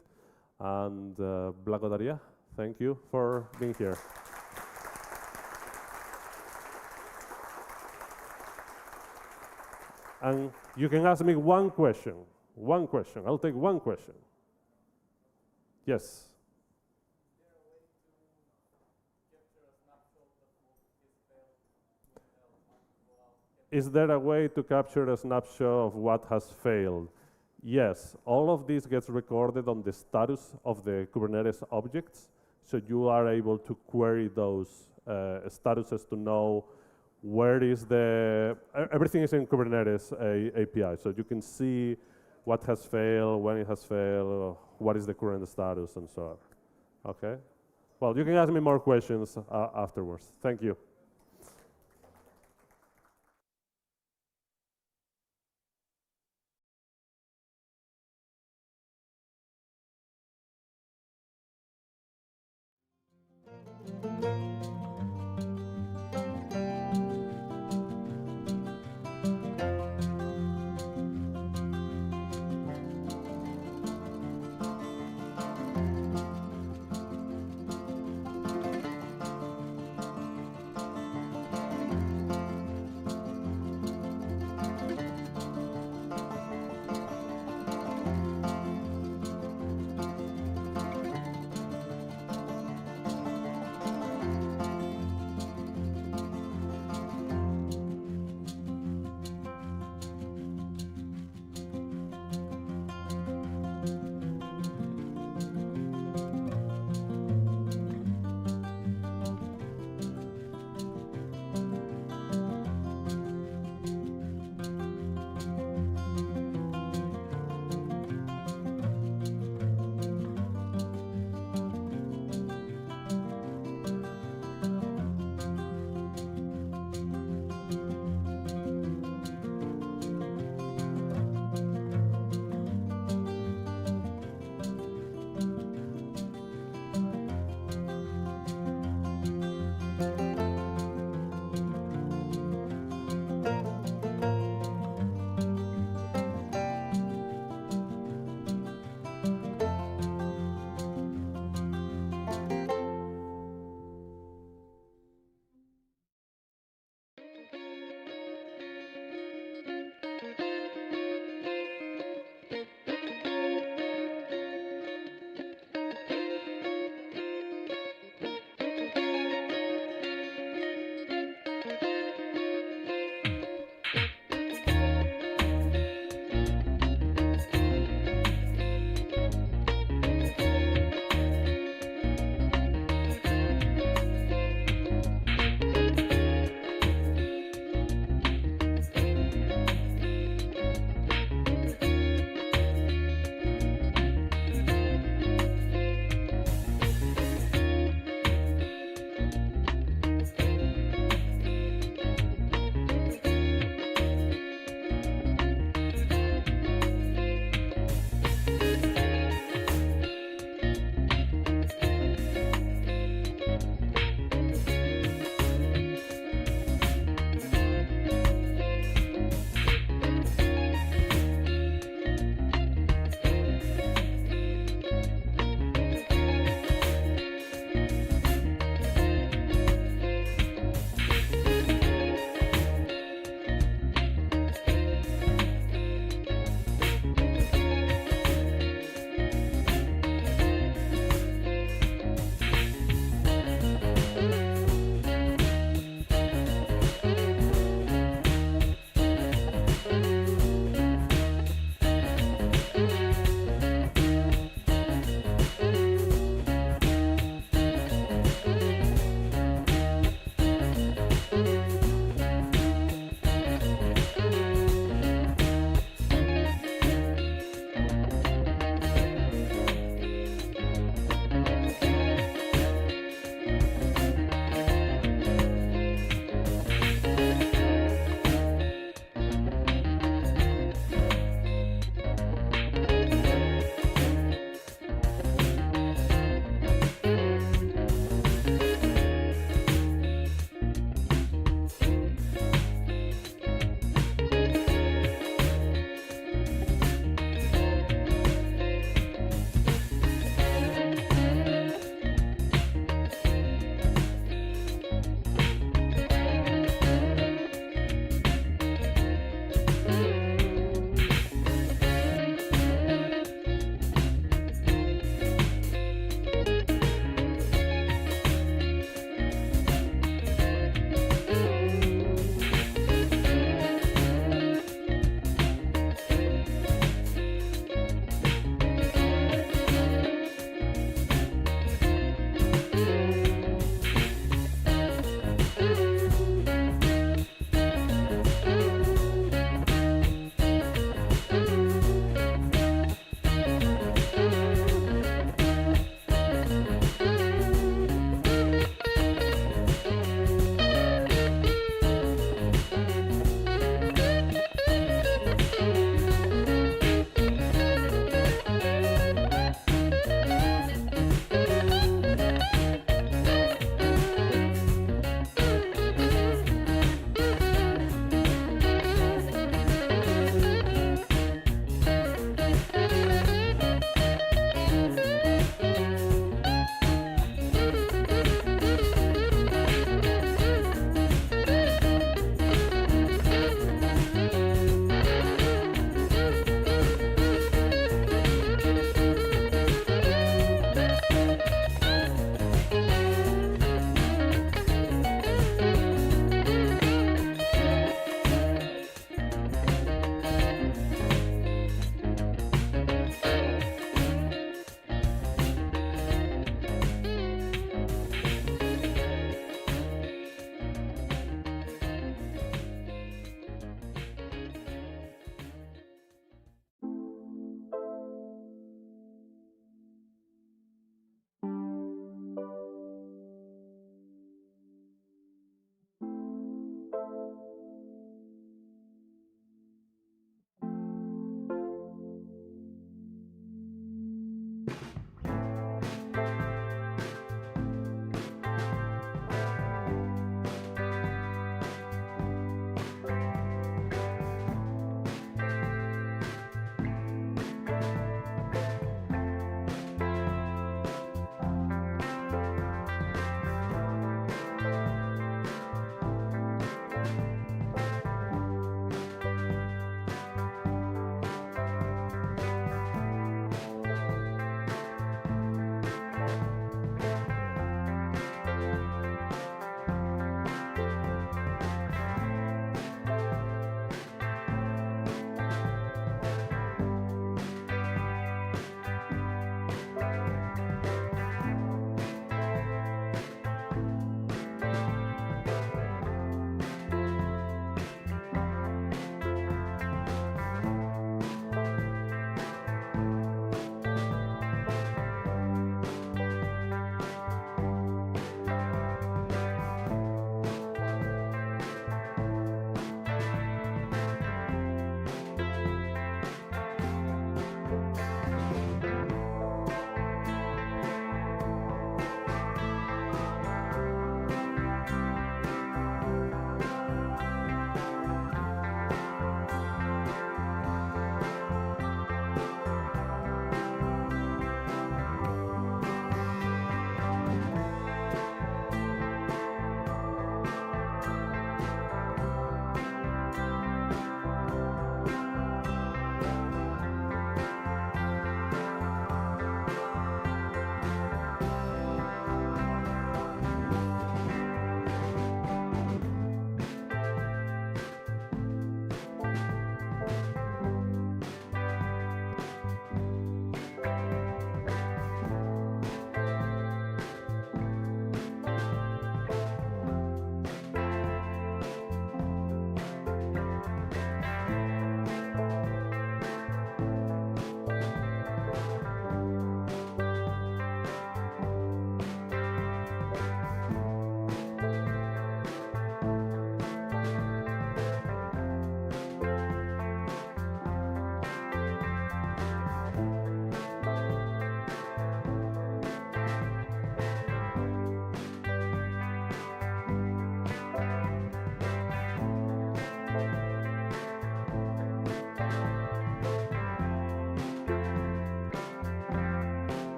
And Blagodaria, thank you for being here. And you can ask me one question. One question. I'll take one question. Yes. Is there a way to capture a snapshot of what has failed? Yes, all of this gets recorded on the status of the Kubernetes objects, so you are able to query those statuses to know where is everything is in Kubernetes API, so you can see what has failed, when it has failed, what is the current status, and so on. Okay? Well, you can ask me more questions afterwards. Thank you.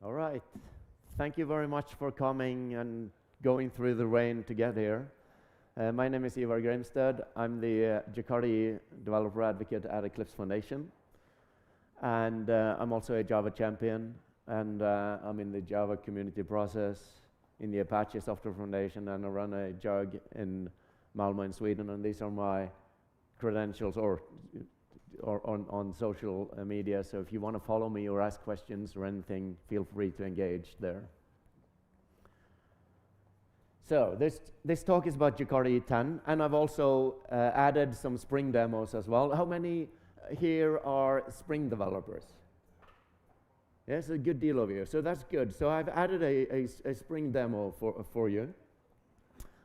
All right. Thank you very much for coming and going through the rain to get here. My name is Ivar Grimstad. I'm the Jakarta developer advocate at Eclipse Foundation. And I'm also a Java champion. And I'm in the Java community process in the Apache Software Foundation. And I run a JUG in Malmö in Sweden. And these are my credentials on social media. So if you want to follow me or ask questions or anything, feel free to engage there. So this talk is about Jakarta 10, and I've also added some Spring demos as well. How many here are Spring developers? Yes, a good deal of you. So that's good. So I've added a Spring demo for you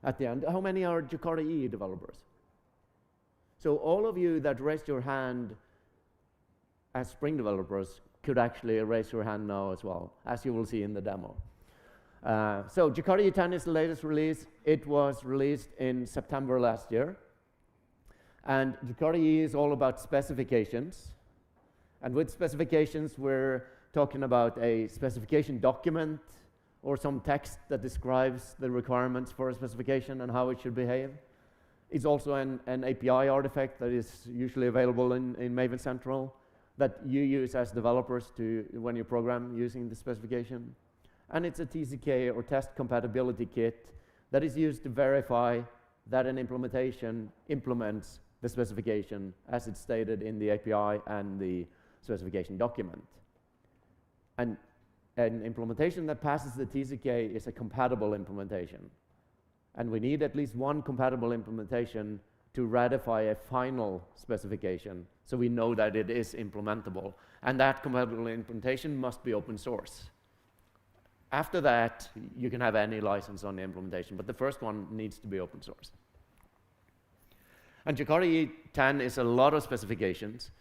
at the end. How many are Jakarta EE developers? So all of you that raised your hand as Spring developers could actually raise your hand now as well, as you will see in the demo. So Jakarta 10 is the latest release. It was released in September last year. And Jakarta EE is all about specifications. And with specifications, we're talking about a specification document or some text that describes the requirements for a specification and how it should behave. It's also an API artifact that is usually available in Maven Central that you use as developers when you program using the specification. And it's a TCK or test compatibility kit that is used to verify that an implementation implements the specification as it's stated in the API and the specification document. And an implementation that passes the TCK is a compatible implementation. And we need at least one compatible implementation to ratify a final specification so we know that it is implementable. And that compatible implementation must be open source. After that, you can have any license on the implementation, but the first one needs to be open source. And Jakarta 10 is a lot of specifications.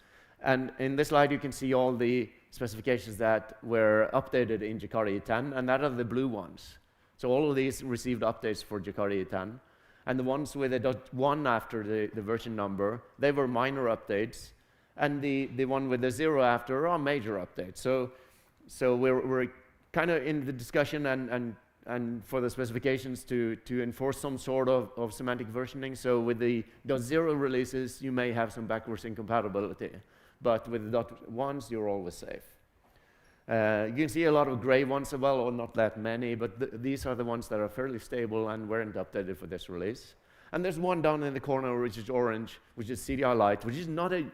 And in this slide, you can see all the specifications that were updated in Jakarta 10, and that are the blue ones. So all of these received updates for Jakarta 10. And the ones with a .1 after the version number, they were minor updates. And the one with the 0 after are major updates. So we're kind of in the discussion and for the specifications to enforce some sort of semantic versioning. So with the .0 releases, you may have some backwards incompatibility. But with the .1s, you're always safe. You can see a lot of gray ones as well, or not that many, but these are the ones that are fairly stable and weren't updated for this release. And there's one down in the corner, which is orange, which is CDI Lite, which is not a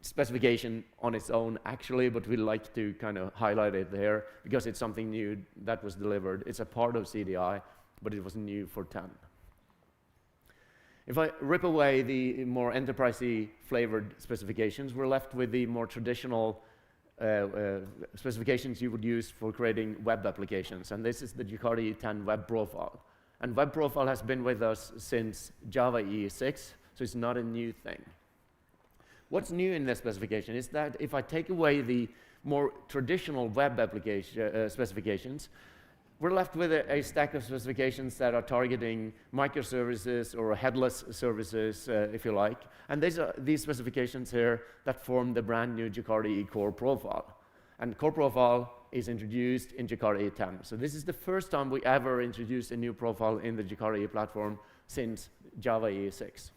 specification on its own, actually, but we like to kind of highlight it there because it's something new that was delivered. It's a part of CDI, but it was new for 10. If I rip away the more enterprisey flavored specifications, we're left with the more traditional specifications you would use for creating web applications. And this is the Jakarta 10 web profile. And web profile has been with us since Java EE 6, so it's not a new thing. What's new in this specification is that if I take away the more traditional web application specifications, we're left with a stack of specifications that are targeting microservices or headless services, if you like. And these specifications here that form the brand new Jakarta EE core profile. And core profile is introduced in Jakarta EE 10. So this is the first time we ever introduced a new profile in the Jakarta EE platform since Java EE 6.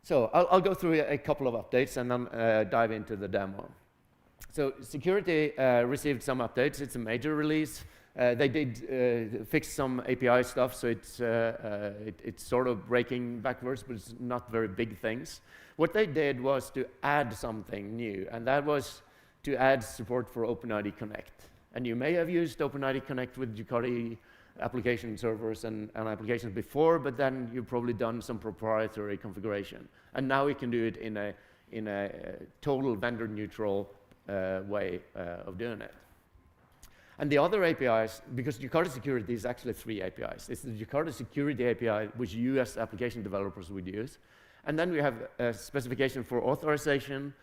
So I'll go through a couple of updates and then dive into the demo. So security received some updates. It's a major release. They did fix some API stuff, so it's sort of breaking backwards, but it's not very big things. What they did was to add something new, and that was to add support for OpenID Connect. And you may have used OpenID Connect with Jakarta application servers and applications before, but then you've probably done some proprietary configuration. And now you can do it in a total vendor-neutral way of doing it. And the other APIs, because Jakarta Security is actually 3 APIs. It's the Jakarta Security API, which you as application developers would use. And then we have a specification for authorization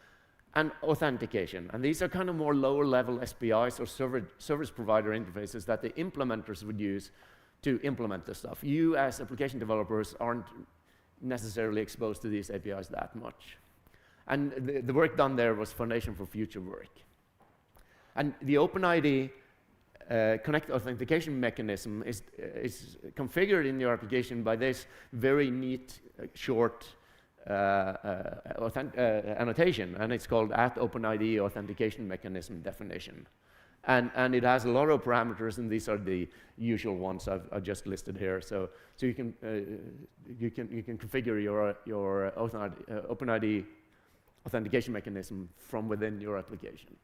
and authentication. And these are kind of more lower-level SPIs or service provider interfaces that the implementers would use to implement this stuff. You as application developers aren't necessarily exposed to these APIs that much. And the work done there was foundation for future work. And the OpenID connect authentication mechanism is configured in your application by this very neat, short annotation, and it's called @OpenID authentication mechanism definition. And it has a lot of parameters, and these are the usual ones I've just listed here. So you can configure your OpenID authentication mechanism from within your application.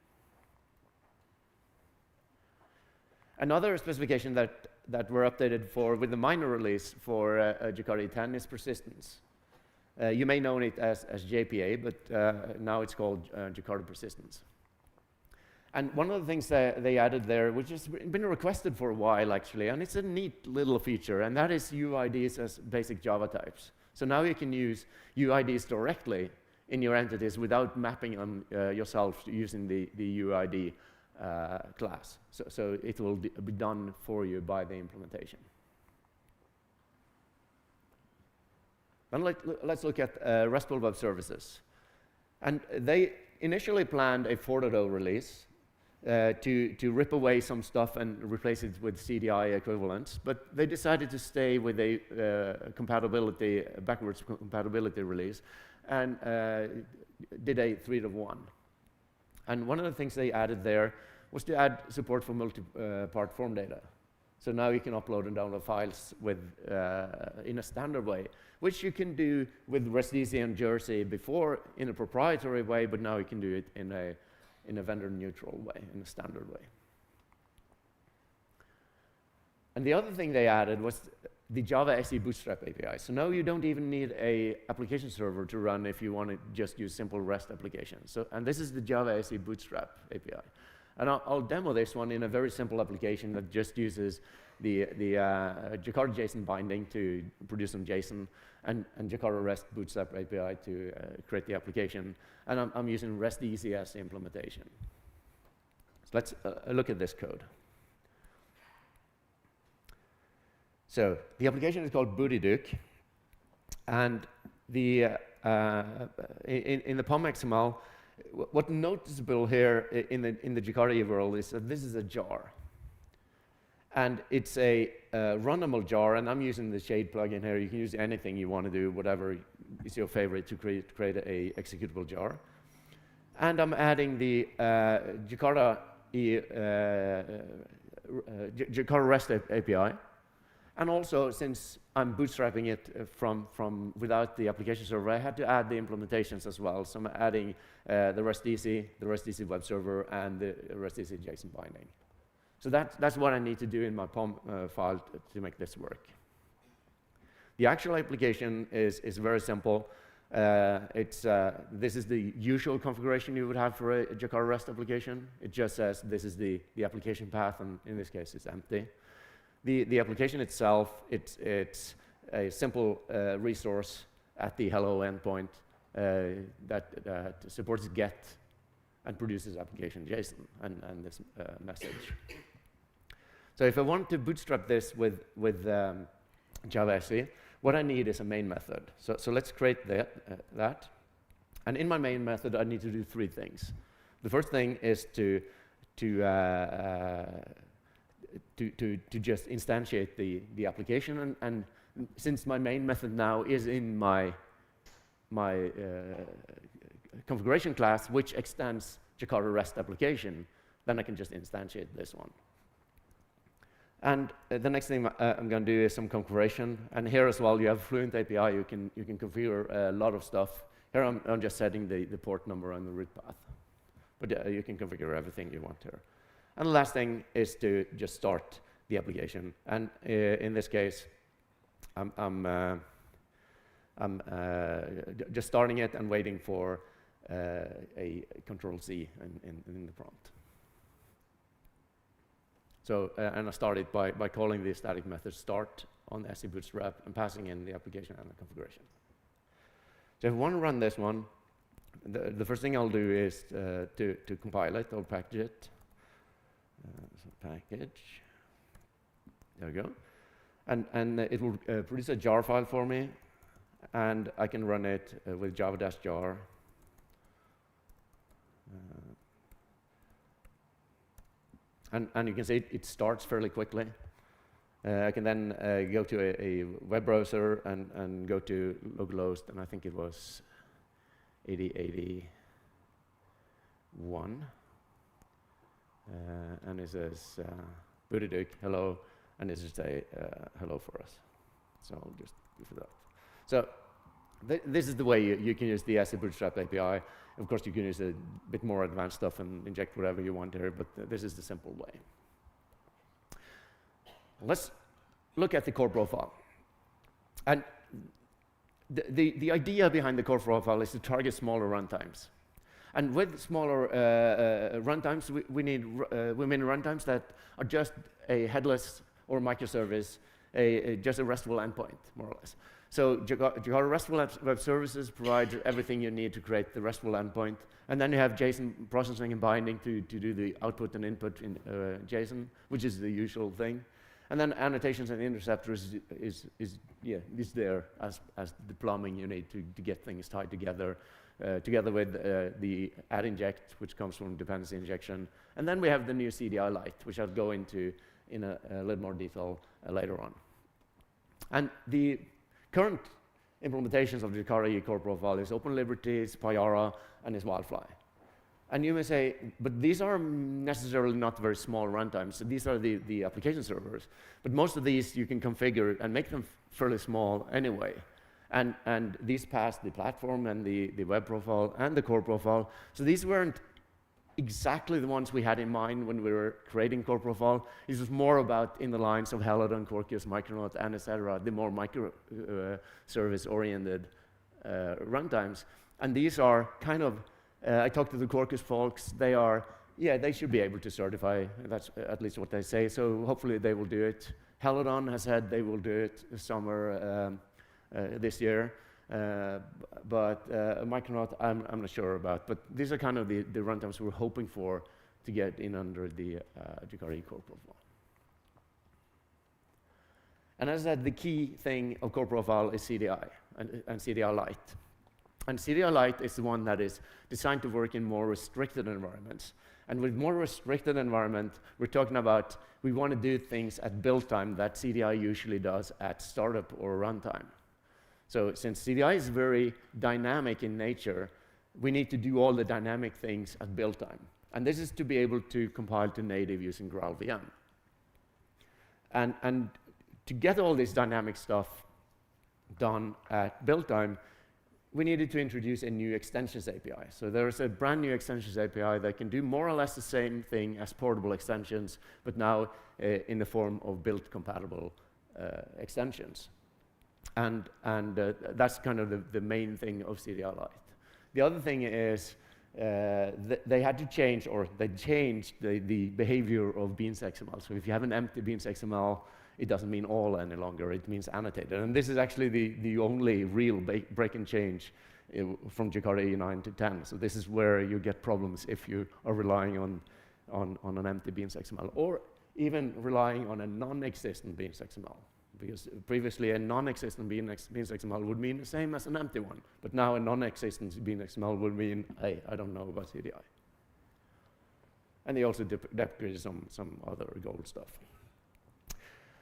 Another specification that we're updated for with the minor release for Jakarta 10 is persistence. You may know it as JPA, but now it's called Jakarta Persistence. And one of the things that they added there, which has been requested for a while actually, and it's a neat little feature, and that is UIDs as basic Java types. So now you can use UIDs directly in your entities without mapping them yourself using the UID class. So it will be done for you by the implementation. Then let's look at RESTful Web Services. And they initially planned a 4.0 release to rip away some stuff and replace it with CDI equivalents, but they decided to stay with a backwards compatibility release and did a 3.1. And one of the things they added there was to add support for multi-part form data. So now you can upload and download files with, in a standard way, which you can do with RESTeasy and Jersey before in a proprietary way, but now you can do it in a vendor-neutral way, in a standard way. And the other thing they added was the Java SE Bootstrap API. So now you don't even need an application server to run if you want to just use simple REST applications. And this is the Java SE Bootstrap API. And I'll demo this one in a very simple application that just uses the Jakarta JSON binding to produce some JSON and Jakarta REST Bootstrap API to create the application. And I'm using RESTeasy as the implementation. So let's look at this code. So the application is called BootyDuck, and the in the POM XML, what's noticeable here in the Jakarta world is that this is a jar, and it's a runnable jar. And I'm using the Shade plugin here. You can use anything you want to do, whatever is your favorite, to create a executable jar. And I'm adding the Jakarta REST API. And also, since I'm bootstrapping it from without the application server, I had to add the implementations as well. So I'm adding the RESTeasy web server, and the RESTeasy JSON binding. So that's what I need to do in my POM file to make this work. The actual application is very simple. This is the usual configuration you would have for a Jakarta REST application. It just says this is the application path, and in this case, it's empty. The application itself, it's a simple resource at the hello endpoint that supports GET and produces application JSON and this message. So if I want to bootstrap this with Java SE, what I need is a main method. So let's create that. And in my main method, I need to do 3 things. The first thing is to just instantiate the application, and since my main method now is in my configuration class, which extends Jakarta REST application, then I can just instantiate this one. And the next thing I'm going to do is some configuration, and here as well you have Fluent API. You can configure a lot of stuff. Here I'm just setting the port number and the root path, but you can configure everything you want here. And the last thing is to just start the application. And in this case, I'm just starting it and waiting for a Control-C in the prompt. So, and I started by calling the static method start on the SE Bootstrap and passing in the application and the configuration. So if I want to run this one, the first thing I'll do is to compile it or package it. So package, there we go. And it will produce a jar file for me, and I can run it with java-jar. And you can see it starts fairly quickly. I can then go to a web browser and go to localhost, and I think it was 8081. And it says Buriduk, hello, and it says hello for us. So I'll just go for that. So this is the way you can use the ASCII Bootstrap API. Of course, you can use a bit more advanced stuff and inject whatever you want here, but this is the simple way. Let's look at the core profile. And the idea behind the core profile is to target smaller runtimes. And with smaller runtimes, we mean runtimes that are just a headless or microservice, just a RESTful endpoint, more or less. So Jakarta RESTful Web Services provide everything you need to create the RESTful endpoint. And then you have JSON processing and binding to do the output and input in JSON, which is the usual thing. And then annotations and interceptors is there as the plumbing you need to get things tied together, together with the add inject, which comes from dependency injection. And then we have the new CDI Lite, which I'll go into in a little more detail later on. And the current implementations of the Jakarta core profile is OpenLiberty, it's Payara, and it's Wildfly. And you may say, but these are necessarily not very small runtimes. So these are the application servers. But most of these you can configure and make them fairly small anyway. And these pass the platform and the web profile and the core profile. So these weren't exactly the ones we had in mind when we were creating core profile. This was more about in the lines of Helidon, Quarkus, Micronaut, and etc., the more microservice-oriented runtimes. And these are kind of, I talked to the Quarkus folks, they should be able to certify, that's at least what they say, so hopefully they will do it. Helidon has said they will do it this summer, this year. But Micronaut, I'm not sure about. But these are kind of the runtimes we're hoping for to get in under the Jakarta core profile. And as I said, the key thing of core profile is CDI and CDI Lite. And CDI Lite is the one that is designed to work in more restricted environments. And with more restricted environment, we're talking about we want to do things at build time that CDI usually does at startup or runtime. So since CDI is very dynamic in nature, we need to do all the dynamic things at build time. And this is to be able to compile to native using GraalVM. And to get all this dynamic stuff done at build time, we needed to introduce a new extensions API. So there's a brand new extensions API that can do more or less the same thing as portable extensions, but now in the form of build-compatible extensions. And that's kind of the main thing of CDI Lite. The other thing is they had to change, or they changed the behavior of beans XML. So if you have an empty beans XML, it doesn't mean all any longer, it means annotated. And this is actually the only real break and change from Jakarta 9 to 10. So this is where you get problems if you are relying on an empty beans XML, or even relying on a non-existent beans XML. Because previously a non-existent beans XML would mean the same as an empty one. But now a non-existent beans XML would mean, hey, I don't know about CDI. And they also deprecated some other gold stuff.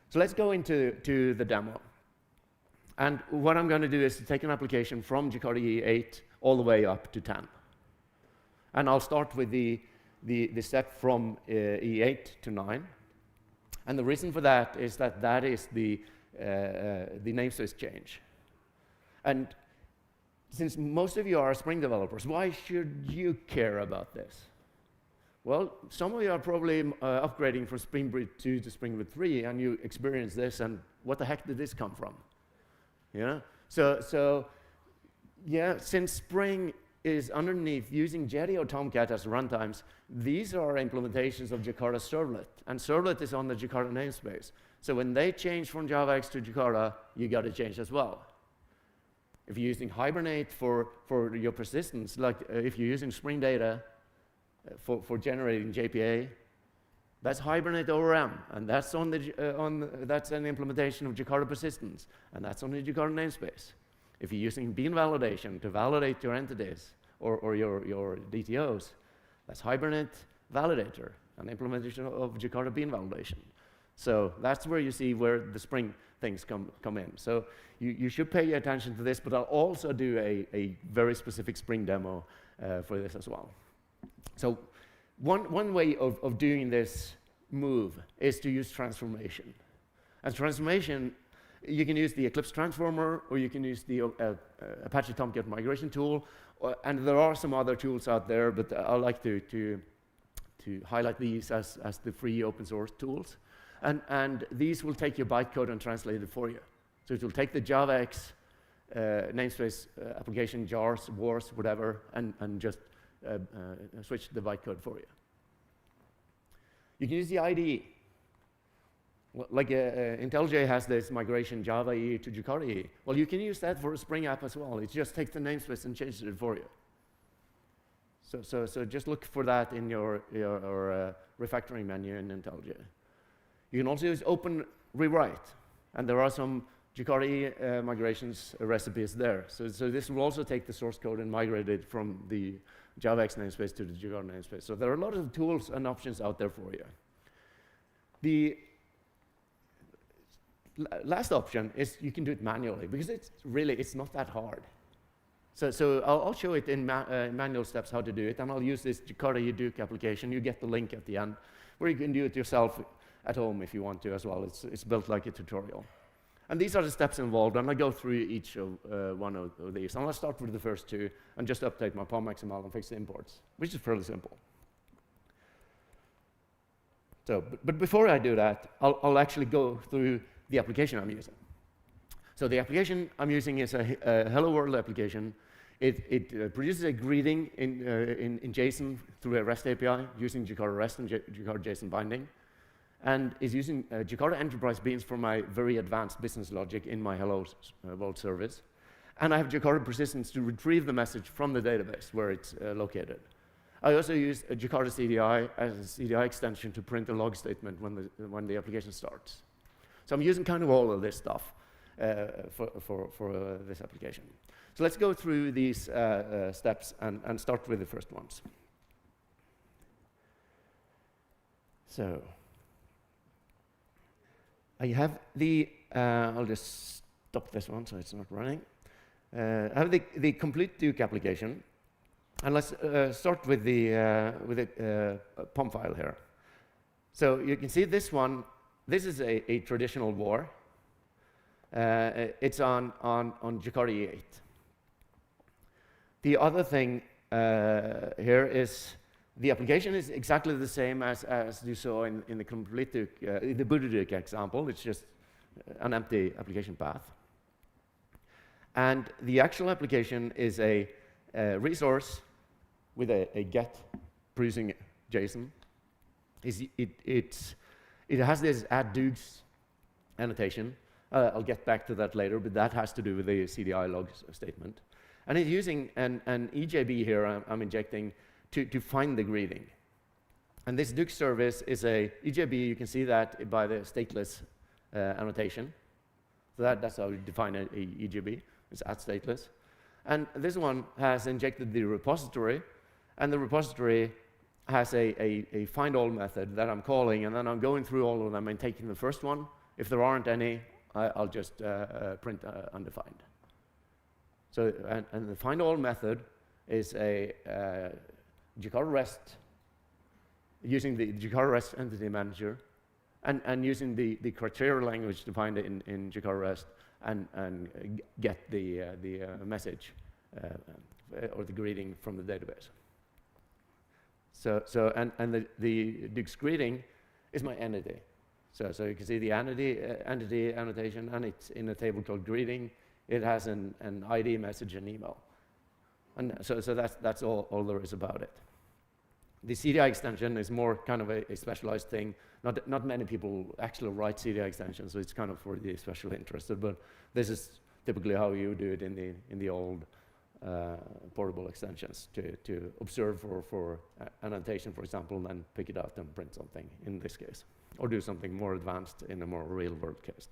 So let's go into the demo. And what I'm going to do is to take an application from Jakarta 8 all the way up to 10. And I'll start with the step from E8 to 9. And the reason for that is that is the namespace change. And since most of you are Spring developers, why should you care about this? Well, some of you are probably upgrading from Spring Boot 2 to Spring Boot 3, and you experience this, and what the heck did this come from? Yeah. So yeah, since Spring is underneath using Jetty or Tomcat as runtimes, these are implementations of Jakarta Servlet, and Servlet is on the Jakarta namespace. So when they change from JavaX to Jakarta, you got to change as well. If you're using Hibernate for your persistence, like if you're using Spring Data for generating JPA, that's Hibernate ORM, and that's that's an implementation of Jakarta persistence, and that's on the Jakarta namespace. If you're using bean validation to validate your entities or your DTOs, that's Hibernate Validator. an implementation of Jakarta Bean validation. So that's where you see where the Spring things come in. So you should pay attention to this, but I'll also do a very specific Spring demo for this as well. So one way of doing this move is to use transformation. And transformation, you can use the Eclipse Transformer, or you can use the Apache Tomcat migration tool, and there are some other tools out there, but I like to highlight these as the free open source tools. And these will take your bytecode and translate it for you. So it will take the JavaX namespace application, jars, wars, whatever, and just switch the bytecode for you. You can use the IDE. Like IntelliJ has this migration Java EE to Jakarta EE. Well, you can use that for a Spring app as well. It just takes the namespace and changes it for you. So just look for that in your refactoring menu in IntelliJ. You can also use open rewrite, and there are some Jakarta EE migrations recipes there. So this will also take the source code and migrate it from the JavaX namespace to the Jakarta namespace. So there are a lot of tools and options out there for you. The last option is you can do it manually, because it's not that hard. So I'll show it in manual steps how to do it, and I'll use this Jakarta Duke application. You get the link at the end, where you can do it yourself at home if you want to as well. It's built like a tutorial. And these are the steps involved, and I go through each of one of these. And I'll start with the first two and just update my POM XML and fix the imports, which is fairly simple. So, but before I do that, I'll actually go through the application I'm using. So the application I'm using is a Hello World application. It produces a greeting in JSON through a REST API using Jakarta REST and Jakarta JSON binding, and is using Jakarta Enterprise Beans for my very advanced business logic in my Hello World service. And I have Jakarta persistence to retrieve the message from the database where it's located. I also use a Jakarta CDI as a CDI extension to print a log statement when the application starts. So I'm using kind of all of this stuff for this application. So let's go through these steps and start with the first ones. So I have I'll just stop this one so it's not running. I have the complete Duke application, and let's start with the POM file here. So you can see this one. This is a traditional war. It's on Jakarta E8. The other thing here is the application is exactly the same as you saw in the complete Duke, the Buddha Duke example. It's just an empty application path. And the actual application is a resource with a get producing JSON. It has this add dukes annotation. I'll get back to that later, but that has to do with the CDI log statement. And it's using an EJB here I'm injecting to find the greeting. And this Duke service is a EJB. You can see that by the stateless annotation. So that's how we define a EJB. It's at stateless. And this one has injected the repository, and the repository has a find all method that I'm calling, and then I'm going through all of them and taking the first one. If there aren't any, I'll just print undefined. So, and the find all method is a Jakarta REST, using the Jakarta REST entity manager, and using the criteria language to find it in Jakarta REST and get the message or the greeting from the database. So the Duke's greeting is my entity. So you can see the entity annotation, and it's in a table called greeting. It has an ID, message, and email. And so that's all there is about it. The CDI extension is more kind of a specialized thing. Not many people actually write CDI extensions, so it's kind of for the especially interested. But this is typically how you do it in the old portable extensions to observe for annotation, for example, and then pick it out and print something in this case, or do something more advanced in a more real-world case.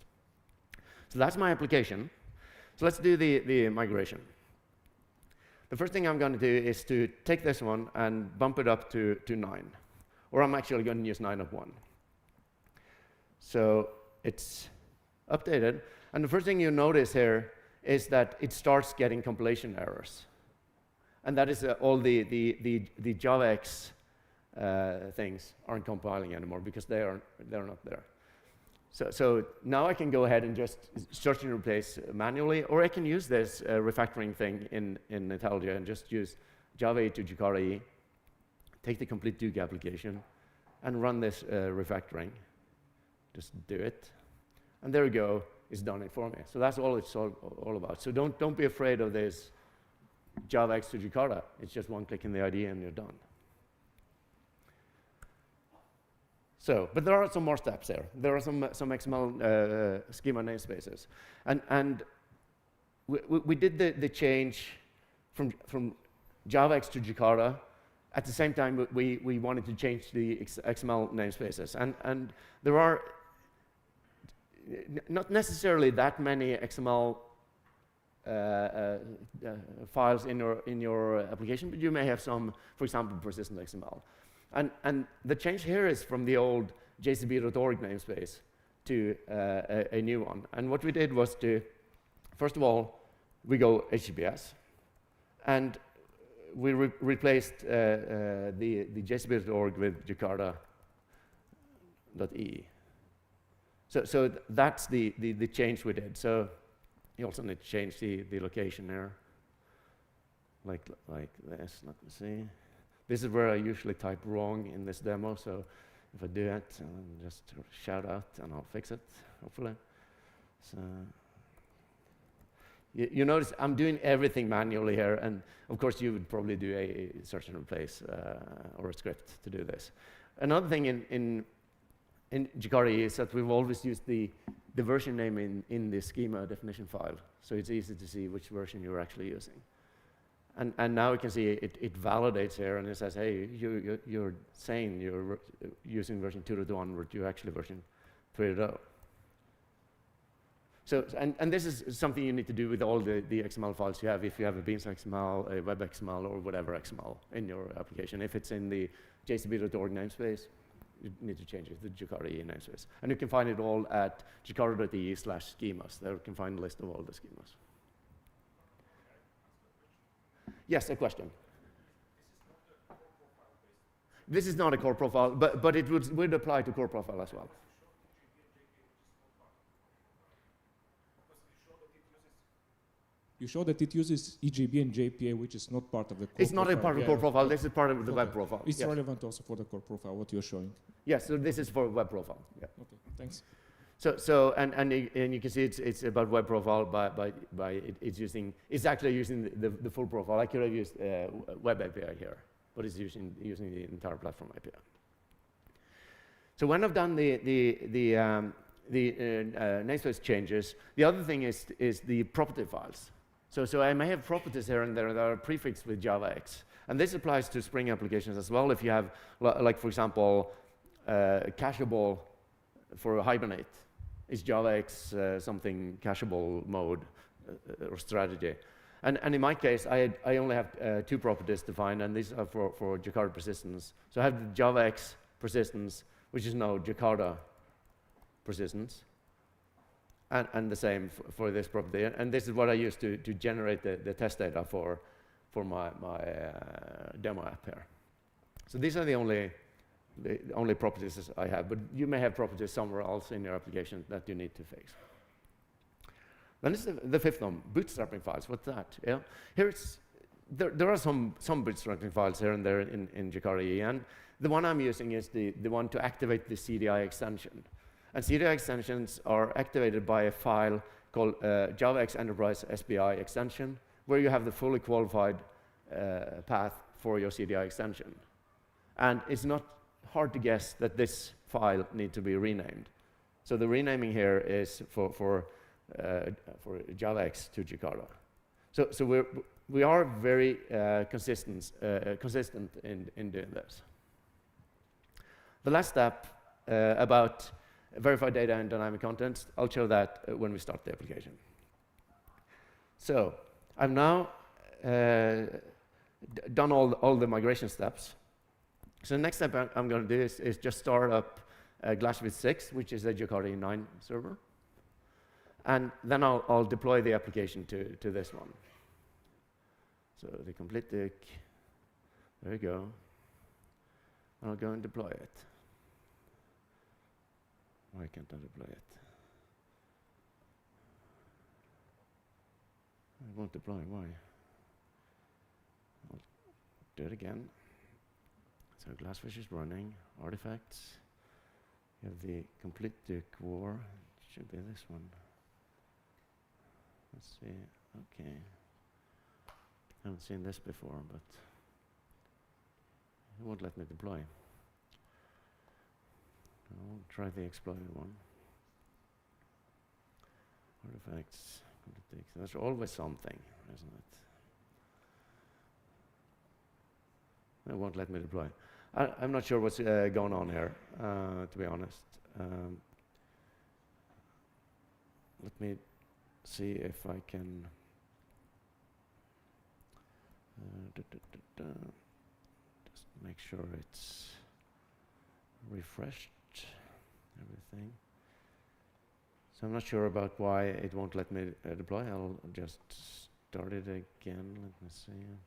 So that's my application. So let's do the migration. The first thing I'm going to do is to take this one and bump it up to 9, or I'm actually going to use 9.1. So it's updated, and the first thing you notice here is that it starts getting compilation errors. And that is all the JavaX things aren't compiling anymore because they're not there. So now I can go ahead and just search and replace manually, or I can use this refactoring thing in IntelliJ and just use Java to Jakarta E, take the complete Duke application, and run this refactoring. Just do it. And there we go, it's done it for me. So that's all it's all about. So don't be afraid of this JavaX to Jakarta. It's just one click in the IDE and you're done. So, but there are some more steps there. There are some XML schema namespaces. And we did the change from JavaX to Jakarta. At the same time, we wanted to change the XML namespaces. And there are not necessarily that many XML files in your application, but you may have some, for example, persistent XML. And the change here is from the old jcb.org namespace to a new one. And what we did was to, first of all, we go HTTPS, and we replaced the jcb.org with jakarta.e. So that's the change we did. So you also need to change the location there, like this. Let me see. This is where I usually type wrong in this demo. So if I do it, just shout out and I'll fix it, hopefully. So you notice I'm doing everything manually here, and of course you would probably do a search and replace or a script to do this. Another thing in Jakarta is that we've always used the version name in the schema definition file, so it's easy to see which version you're actually using. And now we can see it validates here, and it says, hey, you're saying you're using version 2.1, but you're actually version 3.0. So, and this is something you need to do with all the XML files you have, if you have a Beans XML, a Web XML, or whatever XML in your application. If it's in the jcb.org namespace, you need to change it to Jakarta E namespace. And you can find it all at jakarta.de/schemas. There you can find a list of all the schemas. Yes, a question. This is not a core profile, but it would apply to core profile as well. You show that it uses EJB and JPA, which is not part of the core It's not profile. a part of the core profile. This is part of the web profile. It's yes. relevant also for the core profile, what you're showing. Yes, so this is for web profile. Yeah. Okay, thanks. So and you can see it's about web profile it's actually using the full profile. I could have used web API here, but it's using the entire platform API. So when I've done the namespace changes, the other thing is the property files. So I may have properties here and there that are prefixed with JavaX, and this applies to Spring applications as well. If you have, like for example, cacheable for Hibernate. Is JavaX something cacheable mode or strategy? And in my case, I only have 2 properties defined, and these are for Jakarta persistence. So I have the JavaX persistence, which is now Jakarta persistence, and the same for this property. And this is what I use to generate the test data for my demo app here. So these are the only properties I have, but you may have properties somewhere else in your application that you need to fix. Then it's the fifth one, bootstrapping files. What's that? Yeah, here there are some bootstrapping files here and there in Jakarta E, and the one I'm using is the one to activate the CDI extension. And CDI extensions are activated by a file called JavaX Enterprise SBI extension, where you have the fully qualified path for your CDI extension. And it's not hard to guess that this file needs to be renamed. So the renaming here is for JavaX to Jakarta. So we are very consistent in doing this. The last step about verified data and dynamic content, I'll show that when we start the application. So I've now done all the migration steps. So the next step I'm going to do is just start up Glassfish 6, which is a Jakarta 9 server. And then I'll deploy the application to this one. So the complete dick, there you go. I'll go and deploy it. Why can't I deploy it? I won't deploy, why? I'll do it again. So Glassfish is running, artifacts. You have the complete dick war, it should be this one. Let's see, okay. Haven't seen this before, but it won't let me deploy. I'll try the exploited one. Artifacts, there's always something, isn't it? It won't let me deploy. I'm not sure what's going on here, to be honest. Let me see if I can just make sure it's refreshed, everything. So I'm not sure about why it won't let me deploy. I'll just start it again. Let me see.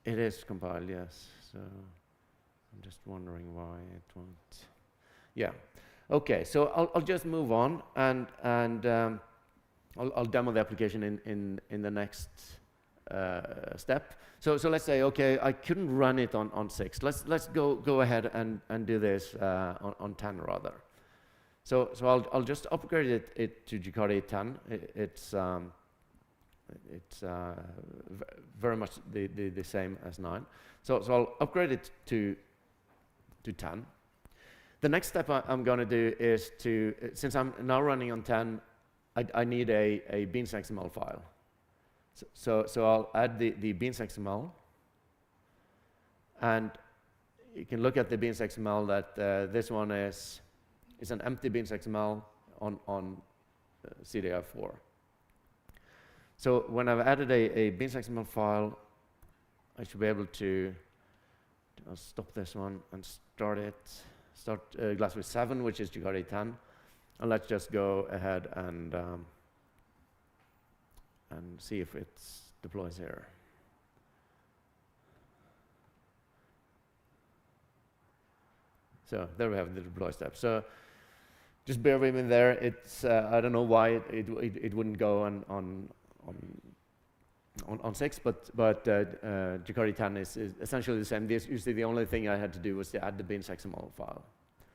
It is compiled, yes. So I'm just wondering why it won't. Yeah. Okay. So I'll just move on and I'll demo the application in the next step. So let's say, okay, I couldn't run it on 6. Let's go ahead and do this on 10 rather. So I'll just upgrade it to Jakarta 10. It's very much the same as 9. So I'll upgrade it to 10. The next step I'm going to do is to, since I'm now running on 10, I need a beans XML file. So I'll add the beans XML, and you can look at the beans XML that this one is an empty beans XML on CDI4. So when I've added a beans XML file, I should be able to I'll stop this one and start Glassfish 7, which is Jakarta 10, and let's just go ahead and see if it deploys here. So there we have the deploy step. So just bear with me there. It's I don't know why it wouldn't go on 6, but Jakarta 10 is essentially the same. You see, the only thing I had to do was to add the beans XML file,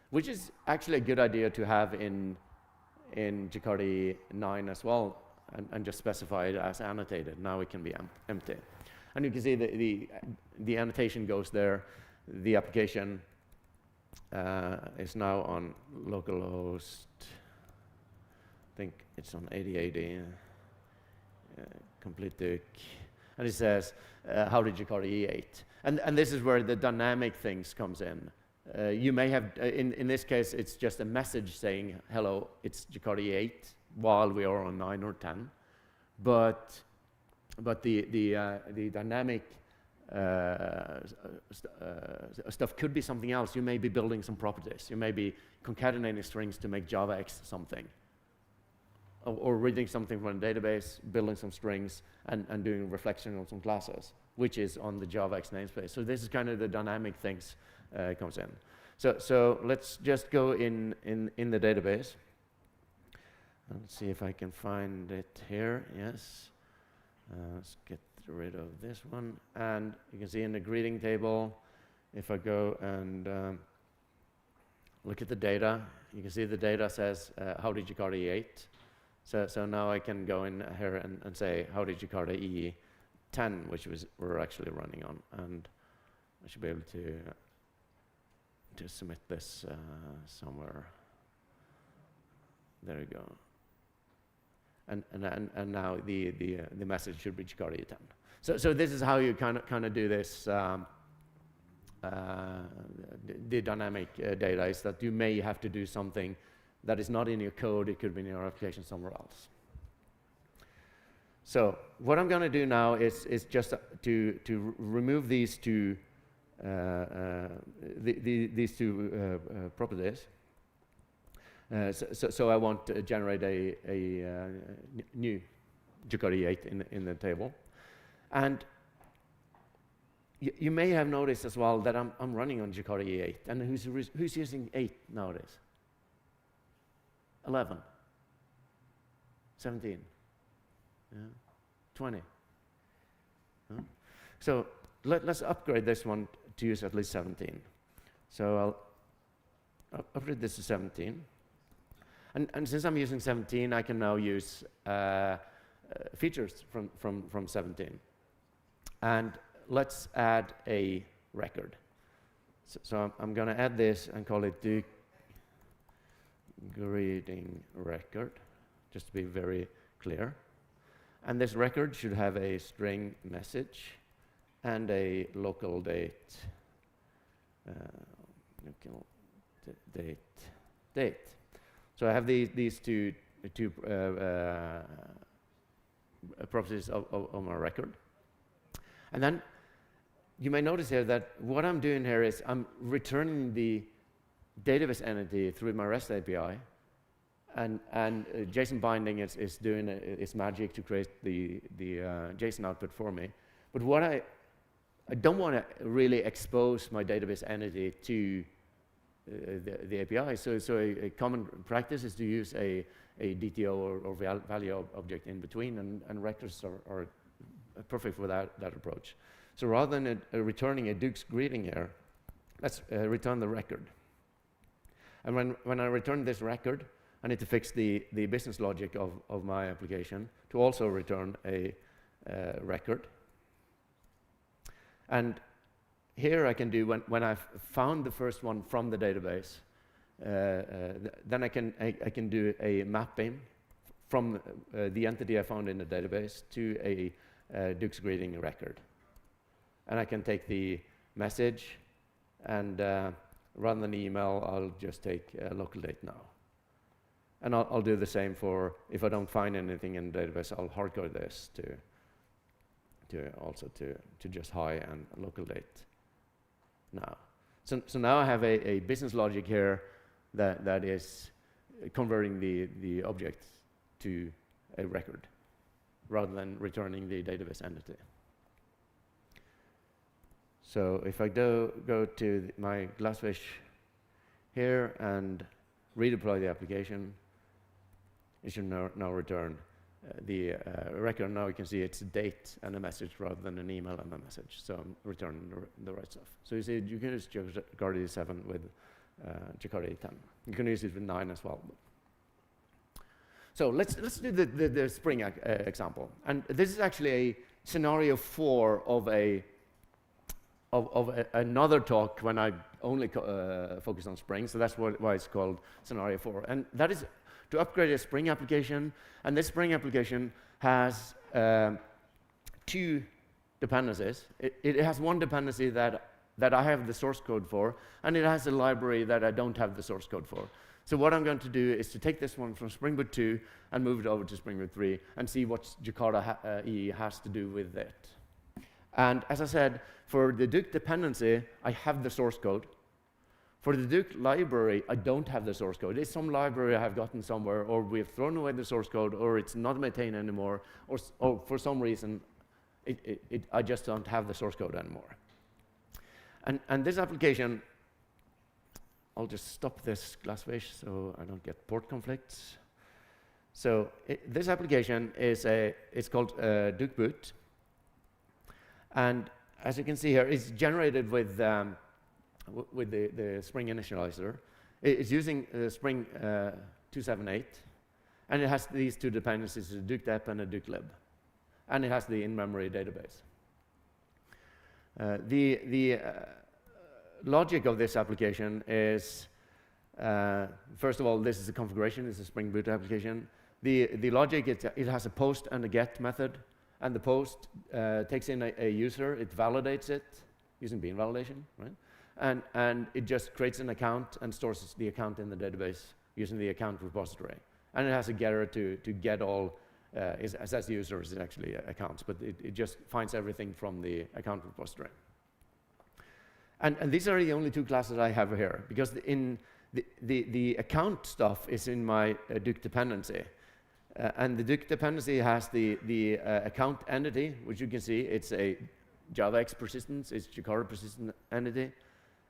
which is actually a good idea to have in Jakarta 9 as well, and just specify it as annotated. Now it can be empty. And you can see the annotation goes there. The application is now on localhost. I think it's on 8080. Complete dick, and it says how did Jakarta E8, and this is where the dynamic things comes in. You may have in this case it's just a message saying hello, it's Jakarta E8 while we are on 9 or 10, but the dynamic stuff could be something else. You may be building some properties. You may be concatenating strings to make JavaX something. Or reading something from a database, building some strings, and doing reflection on some classes, which is on the JavaX namespace. So this is kind of the dynamic things comes in. So let's just go in the database. Let's see if I can find it here. Yes. Let's get rid of this one. And you can see in the greeting table, if I go and look at the data, you can see the data says how did Jakarta E8. So now I can go in here and say, how did Jakarta E10, which we're actually running on, and I should be able to submit this somewhere. There you go. And now the message should be Jakarta E10. So this is how you kind of do this. The dynamic data is that you may have to do something that is not in your code, it could be in your application somewhere else. So what I'm going to do now is just to remove these two these two properties. So I want to generate a new Jakarta 8 in the table. And you may have noticed as well that I'm running on Jakarta 8. And who's using 8 nowadays? 11, 17, 20. So let's upgrade this one to use at least 17. So I'll upgrade this to 17. And since I'm using 17, I can now use features from 17. And let's add a record. So I'm going to add this and call it the greeting record, just to be very clear. And this record should have a string message and a local date. Local date. So I have these two properties of my record. And then you may notice here that what I'm doing here is I'm returning the database entity through my REST API, and JSON binding is doing its magic to create the JSON output for me. But what I don't want to really expose my database entity to the API. So a common practice is to use a DTO or value object in between, and records are perfect for that approach. So rather than returning a Duke's greeting here, let's return the record. And when I return this record, I need to fix the business logic of my application to also return a record. And here I can do, when I've found the first one from the database, then I can do a mapping from the entity I found in the database to a Duke's greeting record. And I can take the message, and rather than email, I'll just take local date now. And I'll do the same for, if I don't find anything in the database, I'll hardcode this to just hi and local date now. So now I have a business logic here that is converting the object to a record rather than returning the database entity. So if I go to my Glassfish here and redeploy the application, it should now return the record. Now you can see it's a date and a message rather than an email and a message. So I'm returning the right stuff. So you see, you can use Jakarta 7 with Jakarta 10. You can use it with 9 as well. So let's do the Spring example. And this is actually a scenario 4 of another talk when I only focus on Spring. So that's why it's called scenario 4. And that is to upgrade a Spring application. And this Spring application has 2 dependencies. It has one dependency that I have the source code for, and it has a library that I don't have the source code for. So what I'm going to do is to take this one from Spring Boot 2 and move it over to Spring Boot 3 and see what Jakarta EE has to do with it. And as I said, for the Duke dependency, I have the source code. For the Duke library, I don't have the source code. It's some library I have gotten somewhere, or we've thrown away the source code, or it's not maintained anymore, or for some reason, I just don't have the source code anymore. And this application, I'll just stop this Glassfish so I don't get port conflicts. So this application it's called Duke Boot. And as you can see here, it's generated with the Spring initializer. It's using Spring 278, and it has these 2 dependencies, a Duke dep and a Duke lib. And it has the in-memory database. The logic of this application is, first of all, this is a configuration. It's a Spring Boot application. The logic, it has a post and a get method. And the post takes in a user, it validates it using bean validation, right? And it just creates an account and stores the account in the database using the account repository. And it has a getter to get all it says users, it actually accounts, but it just finds everything from the account repository. And these are the only two classes I have here, because in the account stuff is in my Duke dependency. And the Duke dependency has the account entity, which you can see, it's a JavaX persistence, it's Jakarta persistent entity.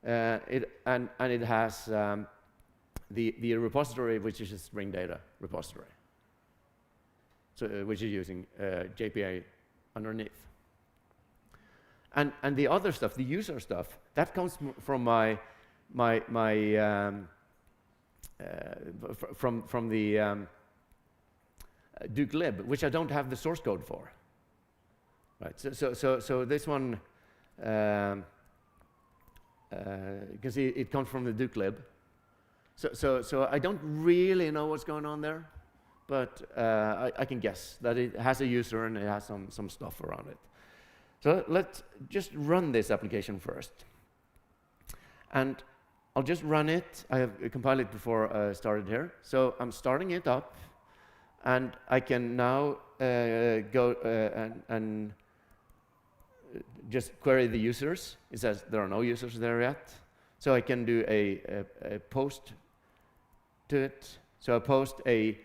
And it has the repository, which is a Spring Data repository, so which is using JPA underneath. And the other stuff, the user stuff, that comes from from the Duke lib, which I don't have the source code for. Right. So this one, you can see it comes from the Duke lib. So I don't really know what's going on there, but I can guess that it has a user and it has some stuff around it. So let's just run this application first. And I'll just run it. I have compiled it before I started here. So I'm starting it up, and I can now go and just query the users. It says there are no users there yet. So I can do a post to it. So I post a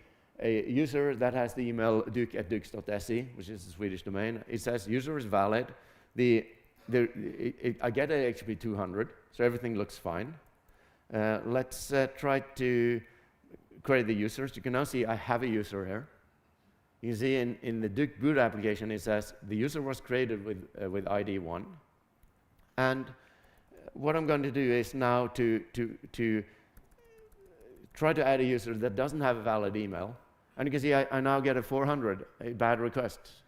user that has the email duke@dukes.se, which is the Swedish domain. It says user is valid. I get a HTTP 200, so everything looks fine. Let's try to query the users. You can now see I have a user here. You can see in the Duke boot application, it says the user was created with ID 1. And what I'm going to do is now to try to add a user that doesn't have a valid email. And you can see I now get a 400, a bad request.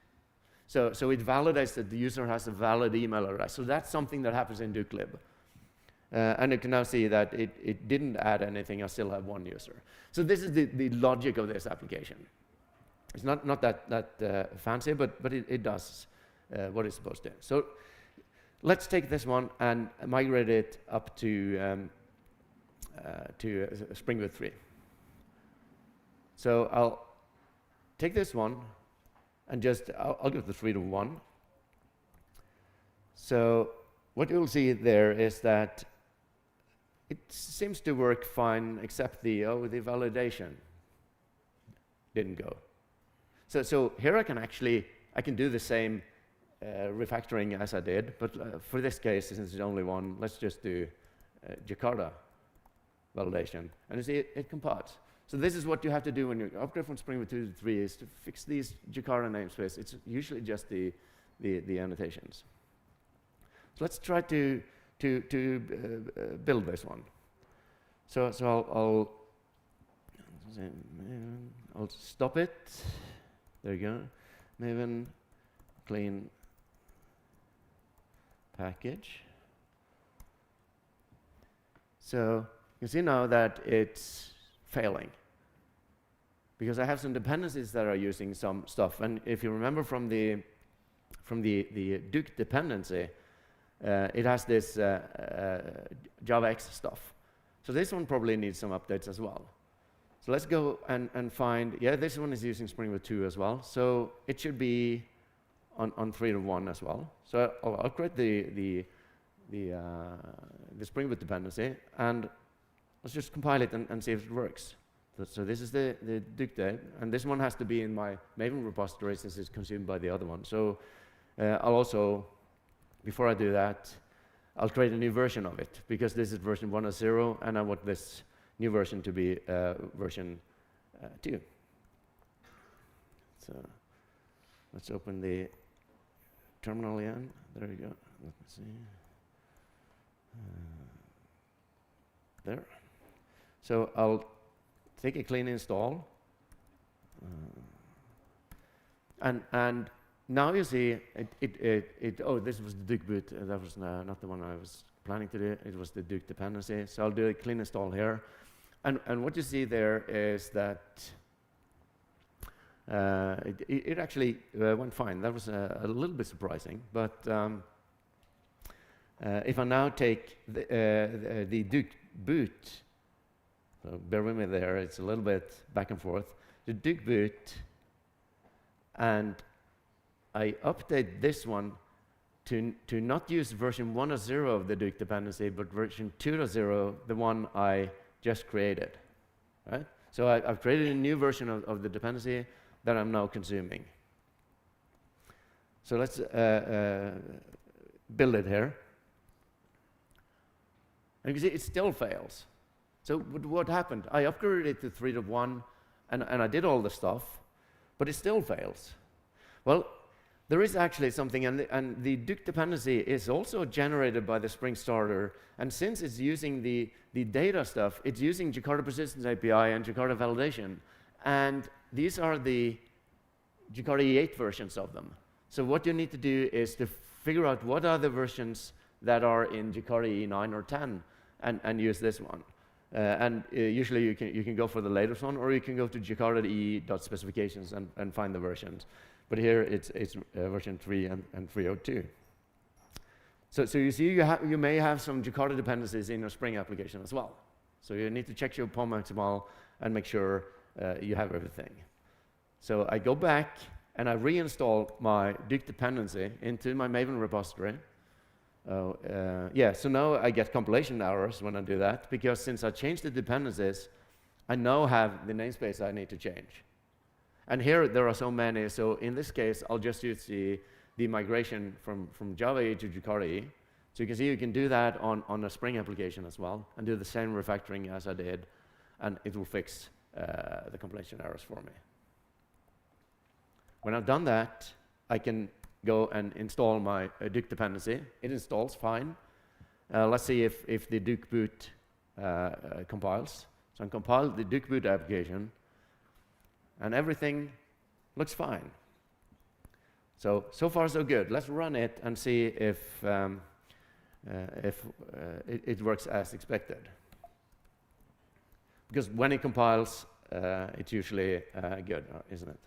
So it validates that the user has a valid email address. So that's something that happens in Duke lib. And you can now see that it didn't add anything. I still have one user. So this is the logic of this application. It's not that fancy, but it does what it's supposed to. So let's take this one and migrate it up to Spring Boot 3. So I'll take this one and I'll give the 3 to 1. So what you'll see there is that it seems to work fine, except the validation didn't go. So here I can do the same refactoring as I did, but for this case, since it's only one, let's just do Jakarta validation. And you see it compiles. So this is what you have to do when you upgrade from Spring Boot 2 to 3, is to fix these Jakarta namespace. It's usually just the annotations. So let's try to build this one. So I'll stop it. There you go. Maven clean package. So you see now that it's failing, because I have some dependencies that are using some stuff. And if you remember from the Duke dependency, it has this JavaX stuff. So this one probably needs some updates as well. So let's go and find, this one is using Spring Boot 2 as well. So it should be on 3 to 1 as well. So I'll create the Spring Boot dependency, and let's just compile it and see if it works. So this is the Duke deb, and this one has to be in my Maven repository since it's consumed by the other one. So I'll also, before I do that, I'll create a new version of it, because this is version 1.0, and I want this new version to be version 2. So let's open the terminal again. There we go. Let me see. There. So I'll take a clean install. And now you see this was the Duke boot. That was not the one I was planning to do. It was the Duke dependency. So I'll do a clean install here. And what you see there is that it actually went fine. That was a little bit surprising. But if I now take the Duke boot, so bear with me there, it's a little bit back and forth. The Duke boot and I update this one to not use version 1.0 of the Duke dependency, but version 2.0, the one I just created, right? So I've created a new version of the dependency that I'm now consuming. So let's build it here. And you can see it still fails. So what happened? I upgraded it to 3.1, and I did all the stuff, but it still fails. Well, there is actually something, and the Duke dependency is also generated by the Spring Starter, and since it's using the data stuff, it's using Jakarta Persistence API and Jakarta Validation, and these are the Jakarta E8 versions of them. So what you need to do is to figure out what are the versions that are in Jakarta E9 or 10, and use this one. Usually you can go for the latest one, or you can go to Jakarta E.specifications and find the versions. But here it's version 3 and 3.02. So you see you may have some Jakarta dependencies in your Spring application as well. So you need to check your POM maximal and make sure you have everything. So I go back and I reinstall my Duke dependency into my Maven repository. So now I get compilation errors when I do that, because since I changed the dependencies, I now have the namespace I need to change. And here there are so many, so in this case, I'll just use the migration from Java E to Jakarta E. So you can see you can do that on a Spring application as well, and do the same refactoring as I did, and it will fix the compilation errors for me. When I've done that, I can go and install my Duke dependency. It installs fine. Let's see if the Duke boot compiles. So I compile the Duke boot application, and everything looks fine. So far so good. Let's run it and see if it works as expected. Because when it compiles, it's usually good, isn't it?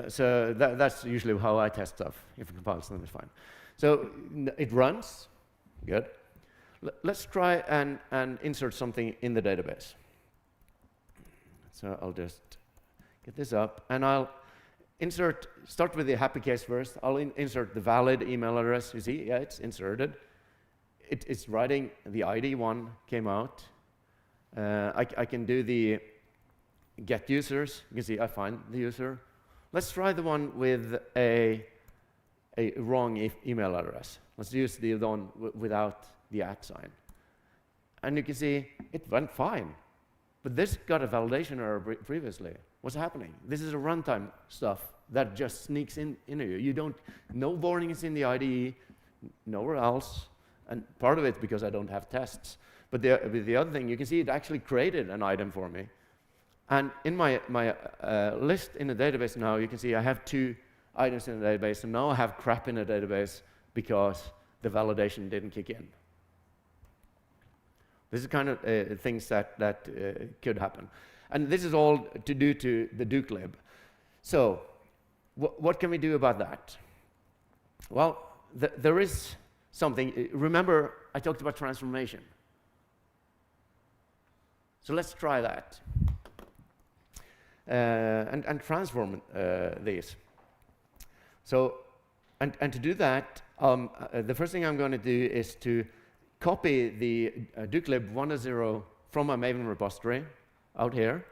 So that's usually how I test stuff. If it compiles, then it's fine. So it runs, good. Let's try and insert something in the database. So I'll just get this up, and I'll start with the happy case first. I'll insert the valid email address. You see, yeah, it's inserted. It's writing the ID one came out. I can do the get users. You can see I find the user. Let's try the one with a wrong email address. Let's use the one without the @ sign. And you can see it went fine. But this got a validation error previously. What's happening? This is a runtime stuff that just sneaks into you. No warning is in the IDE, nowhere else. And part of it because I don't have tests. But the other thing, you can see it actually created an item for me. And in my list in the database now, you can see I have 2 items in the database, and now I have crap in the database because the validation didn't kick in. This is kind of things that could happen. And this is all to do to the Duke lib. So what can we do about that? Well, there is something. Remember, I talked about transformation. So let's try that. And transform these. So, and to do that, the first thing I'm going to do is to copy the dukelib 1.0 from my Maven repository out here.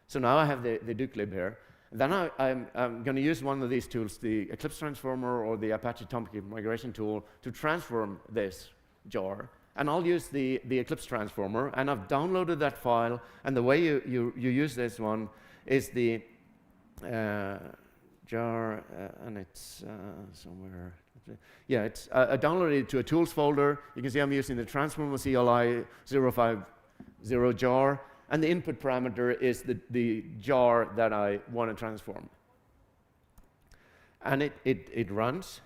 So now I have the dukelib here. Then I'm going to use one of these tools, the Eclipse Transformer or the Apache Tomcat migration tool, to transform this jar. And I'll use the Eclipse Transformer, and I've downloaded that file. And the way you use this one is the jar, and it's somewhere. Yeah, it's I downloaded it to a tools folder. You can see I'm using the Transformer CLI 050 jar, and the input parameter is the jar that I want to transform. And it runs.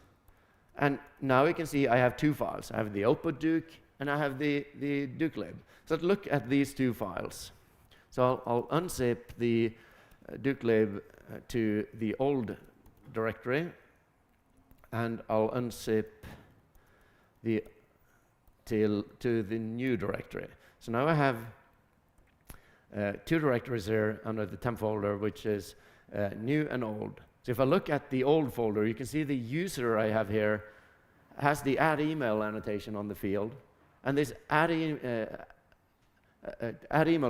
And now you can see I have 2 files. I have the output Duke, and I have the dukelib. So let's look at these 2 files. So I'll unzip the dukelib to the old directory, and I'll unzip to the new directory. So now I have 2 directories here under the temp folder, which is new and old. So if I look at the old folder, you can see the user I have here has the add email annotation on the field. And this add email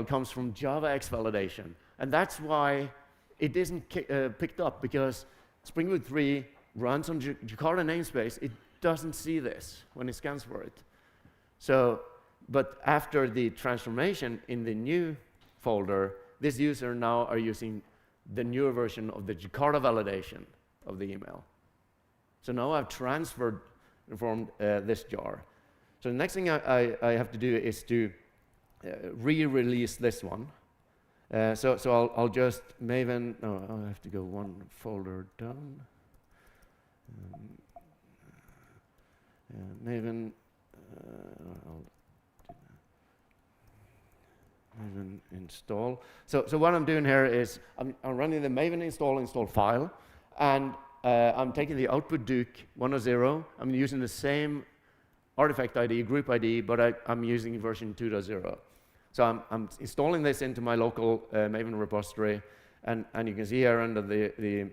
comes from JavaX validation. And that's why it isn't picked up, because Spring Boot 3 runs on Jakarta namespace. It doesn't see this when it scans for it. So, but after the transformation in the new folder, this user now are using the newer version of the Jakarta validation of the email. So now I've transformed this jar. So the next thing I have to do is to re-release this one. So I'll just Maven, no, I'll have to go one folder down. Maven, I'll do that. Maven install. So what I'm doing here is I'm running the Maven install file, and I'm taking the output Duke 1.0. I'm using the same artifact ID, group ID, but I'm using version 2.0. So I'm installing this into my local Maven repository, and you can see here under the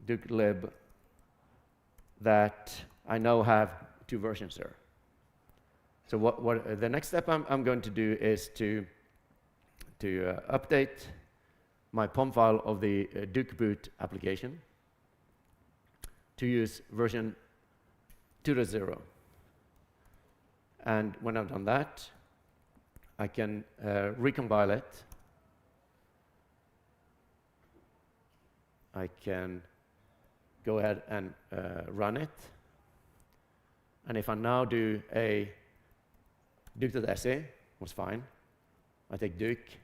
Duke lib that I now have 2 versions there. So what the next step I'm going to do is to update my POM file of the Duke boot application to use version 2.0. And when I've done that, I can recompile it. I can go ahead and run it. And if I now do a Duke.se, was fine. I take Duke,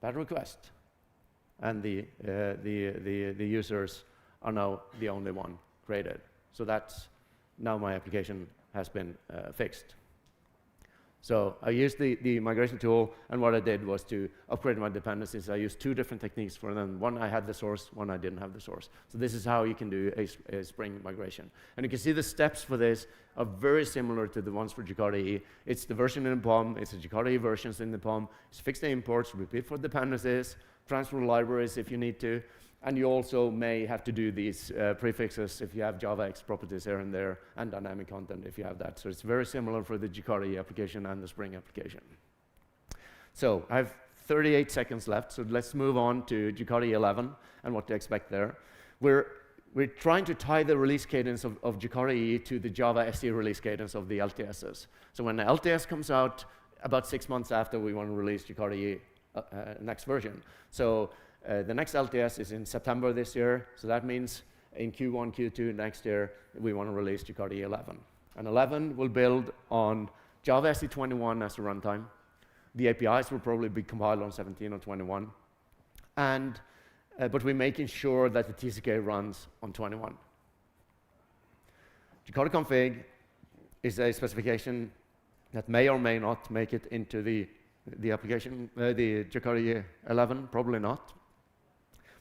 bad request, and the users are now the only one created. So that's now my application has been fixed. So I used the migration tool, and what I did was to upgrade my dependencies. I used 2 different techniques for them. One I had the source, one I didn't have the source. So this is how you can do a Spring migration. And you can see the steps for this are very similar to the ones for Jakarta E. It's the version in the POM, it's the Jakarta E versions in the POM, it's fix the imports, repeat for dependencies, transfer libraries if you need to, and you also may have to do these prefixes if you have JavaX properties here and there, and dynamic content if you have that. So it's very similar for the Jakarta E application and the Spring application. So I have 38 seconds left, so let's move on to Jakarta E 11 and what to expect there. We're trying to tie the release cadence of Jakarta E to the Java SE release cadence of the LTSs. So when the LTS comes out, about 6 months after, we want to release Jakarta E next version. So the next LTS is in September this year, so that means in Q1, Q2 next year, we want to release Jakarta E 11. And 11 will build on Java SE 21 as the runtime. The APIs will probably be compiled on 17 or 21. And but we're making sure that the TCK runs on 21. Jakarta config is a specification that may or may not make it into the application, the Jakarta 11, probably not.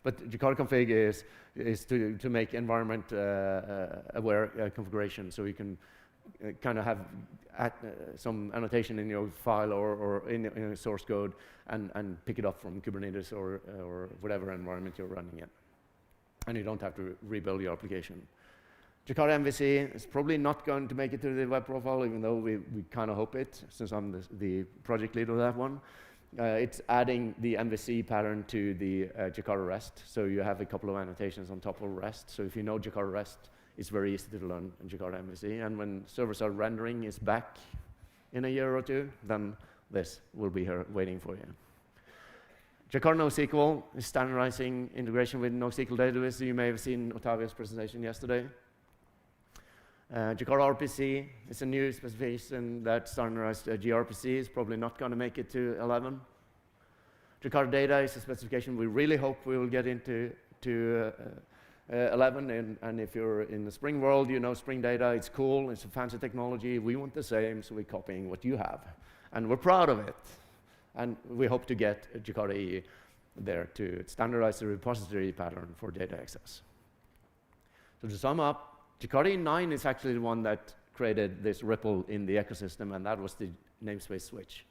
But Jakarta config is to make environment aware configuration, so you can kind of have some annotation in your file or in your source code and pick it up from Kubernetes or whatever environment you're running in. And you don't have to rebuild your application. Jakarta MVC is probably not going to make it to the web profile, even though we kind of hope it, since I'm the project lead of that one. It's adding the MVC pattern to the Jakarta REST, so you have a couple of annotations on top of REST. So if you know Jakarta REST, it's very easy to learn in Jakarta MVC. And when server-side rendering is back in a year or 2, then this will be here waiting for you. Jakarta NoSQL is standardizing integration with NoSQL database. You may have seen Ottavio's presentation yesterday. Jakarta RPC is a new specification that standardized gRPC is probably not going to make it to 11. Jakarta Data is a specification we really hope we will get into 11. And if you're in the Spring world, you know Spring Data. It's cool. It's a fancy technology. We want the same, so we're copying what you have. And we're proud of it. And we hope to get Jakarta E there to standardize the repository pattern for data access. So to sum up, Jakarta 9 is actually the one that created this ripple in the ecosystem, and that was the namespace switch.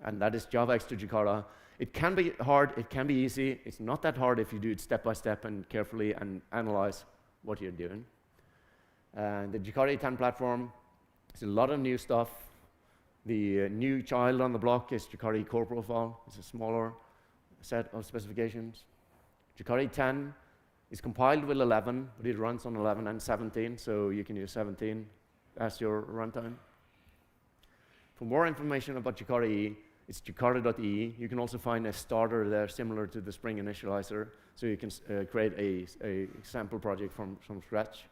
and that is JavaX to Jakarta. It can be hard, it can be easy. It's not that hard if you do it step by step and carefully and analyze what you're doing. The Jakarta 10 platform is a lot of new stuff. The new child on the block is Jakarta Core Profile. It's a smaller set of specifications. Jakarta 10 is compiled with 11, but it runs on 11 and 17, so you can use 17 as your runtime. For more information about Jakarta E, it's jakarta.e. You can also find a starter there similar to the Spring Initializer, so you can create a sample project from scratch.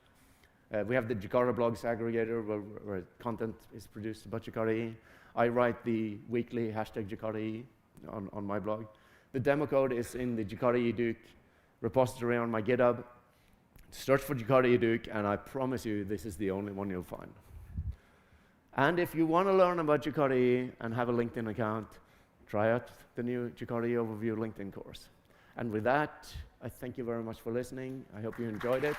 We have the Jakarta blogs aggregator where content is produced about Jakarta E. I write the weekly #Jakarta E on my blog. The demo code is in the Jakarta eDuke repository on my GitHub. Search for Jakarta eDuke, and I promise you this is the only one you'll find. And if you want to learn about Jakarta E and have a LinkedIn account, try out the new Jakarta E Overview LinkedIn course. And with that, I thank you very much for listening. I hope you enjoyed it.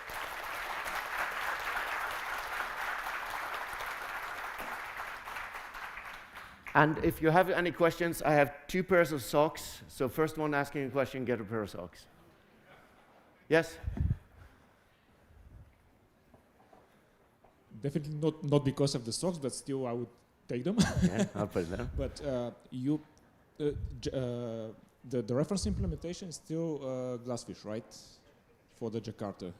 And if you have any questions, I have 2 pairs of socks. So first one asking a question, get a pair of socks. Yes? Definitely not because of the socks, but still I would take them. Yeah, I'll put it there. But the reference implementation is still Glassfish, right? For the Jakarta.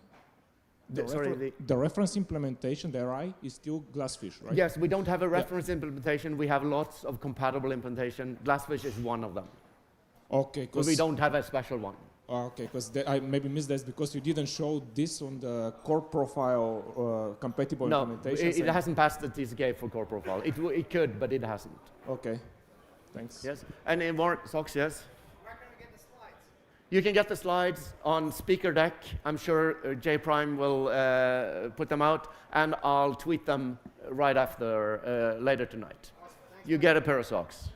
The reference implementation, the RI, is still Glassfish, right? Yes, we don't have a reference implementation. We have lots of compatible implementation. Glassfish is one of them. Okay. But we don't have a special one. Okay, because I maybe missed that because you didn't show this on the core profile compatible implementation. No, it hasn't passed the TCK for core profile. It could, but it hasn't. Okay, thanks. Yes, and in more socks, yes? Where can we get the slides? You can get the slides on Speaker Deck. I'm sure JPrime will put them out, and I'll tweet them right after, later tonight. Awesome. You get a pair of socks.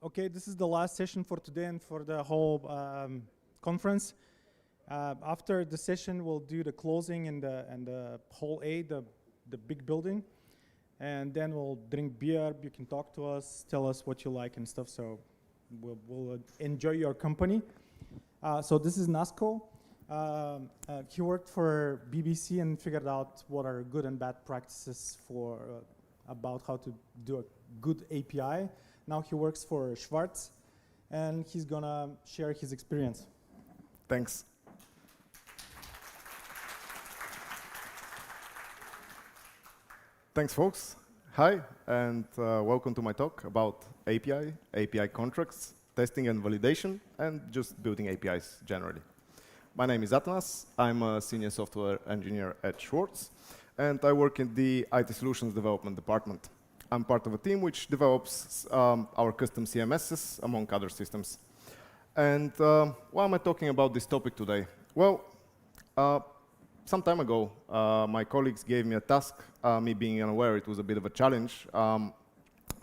Okay, this is the last session for today and for the whole conference. After the session, we'll do the closing in the Hall A, the big building. And then we'll drink beer. You can talk to us, tell us what you like and stuff. So we'll enjoy your company. So this is Nasco. He worked for BBC and figured out what are good and bad practices for about how to do a good API. Now he works for Schwarz, and he's gonna share his experience. Thanks. Thanks, folks. Hi, and welcome to my talk about API contracts, testing and validation, and just building APIs generally. My name is Atanas. I'm a senior software engineer at Schwarz, and I work in the IT solutions development department. I'm part of a team which develops our custom CMSs, among other systems. And why am I talking about this topic today? Well, some time ago, my colleagues gave me a task, me being unaware it was a bit of a challenge.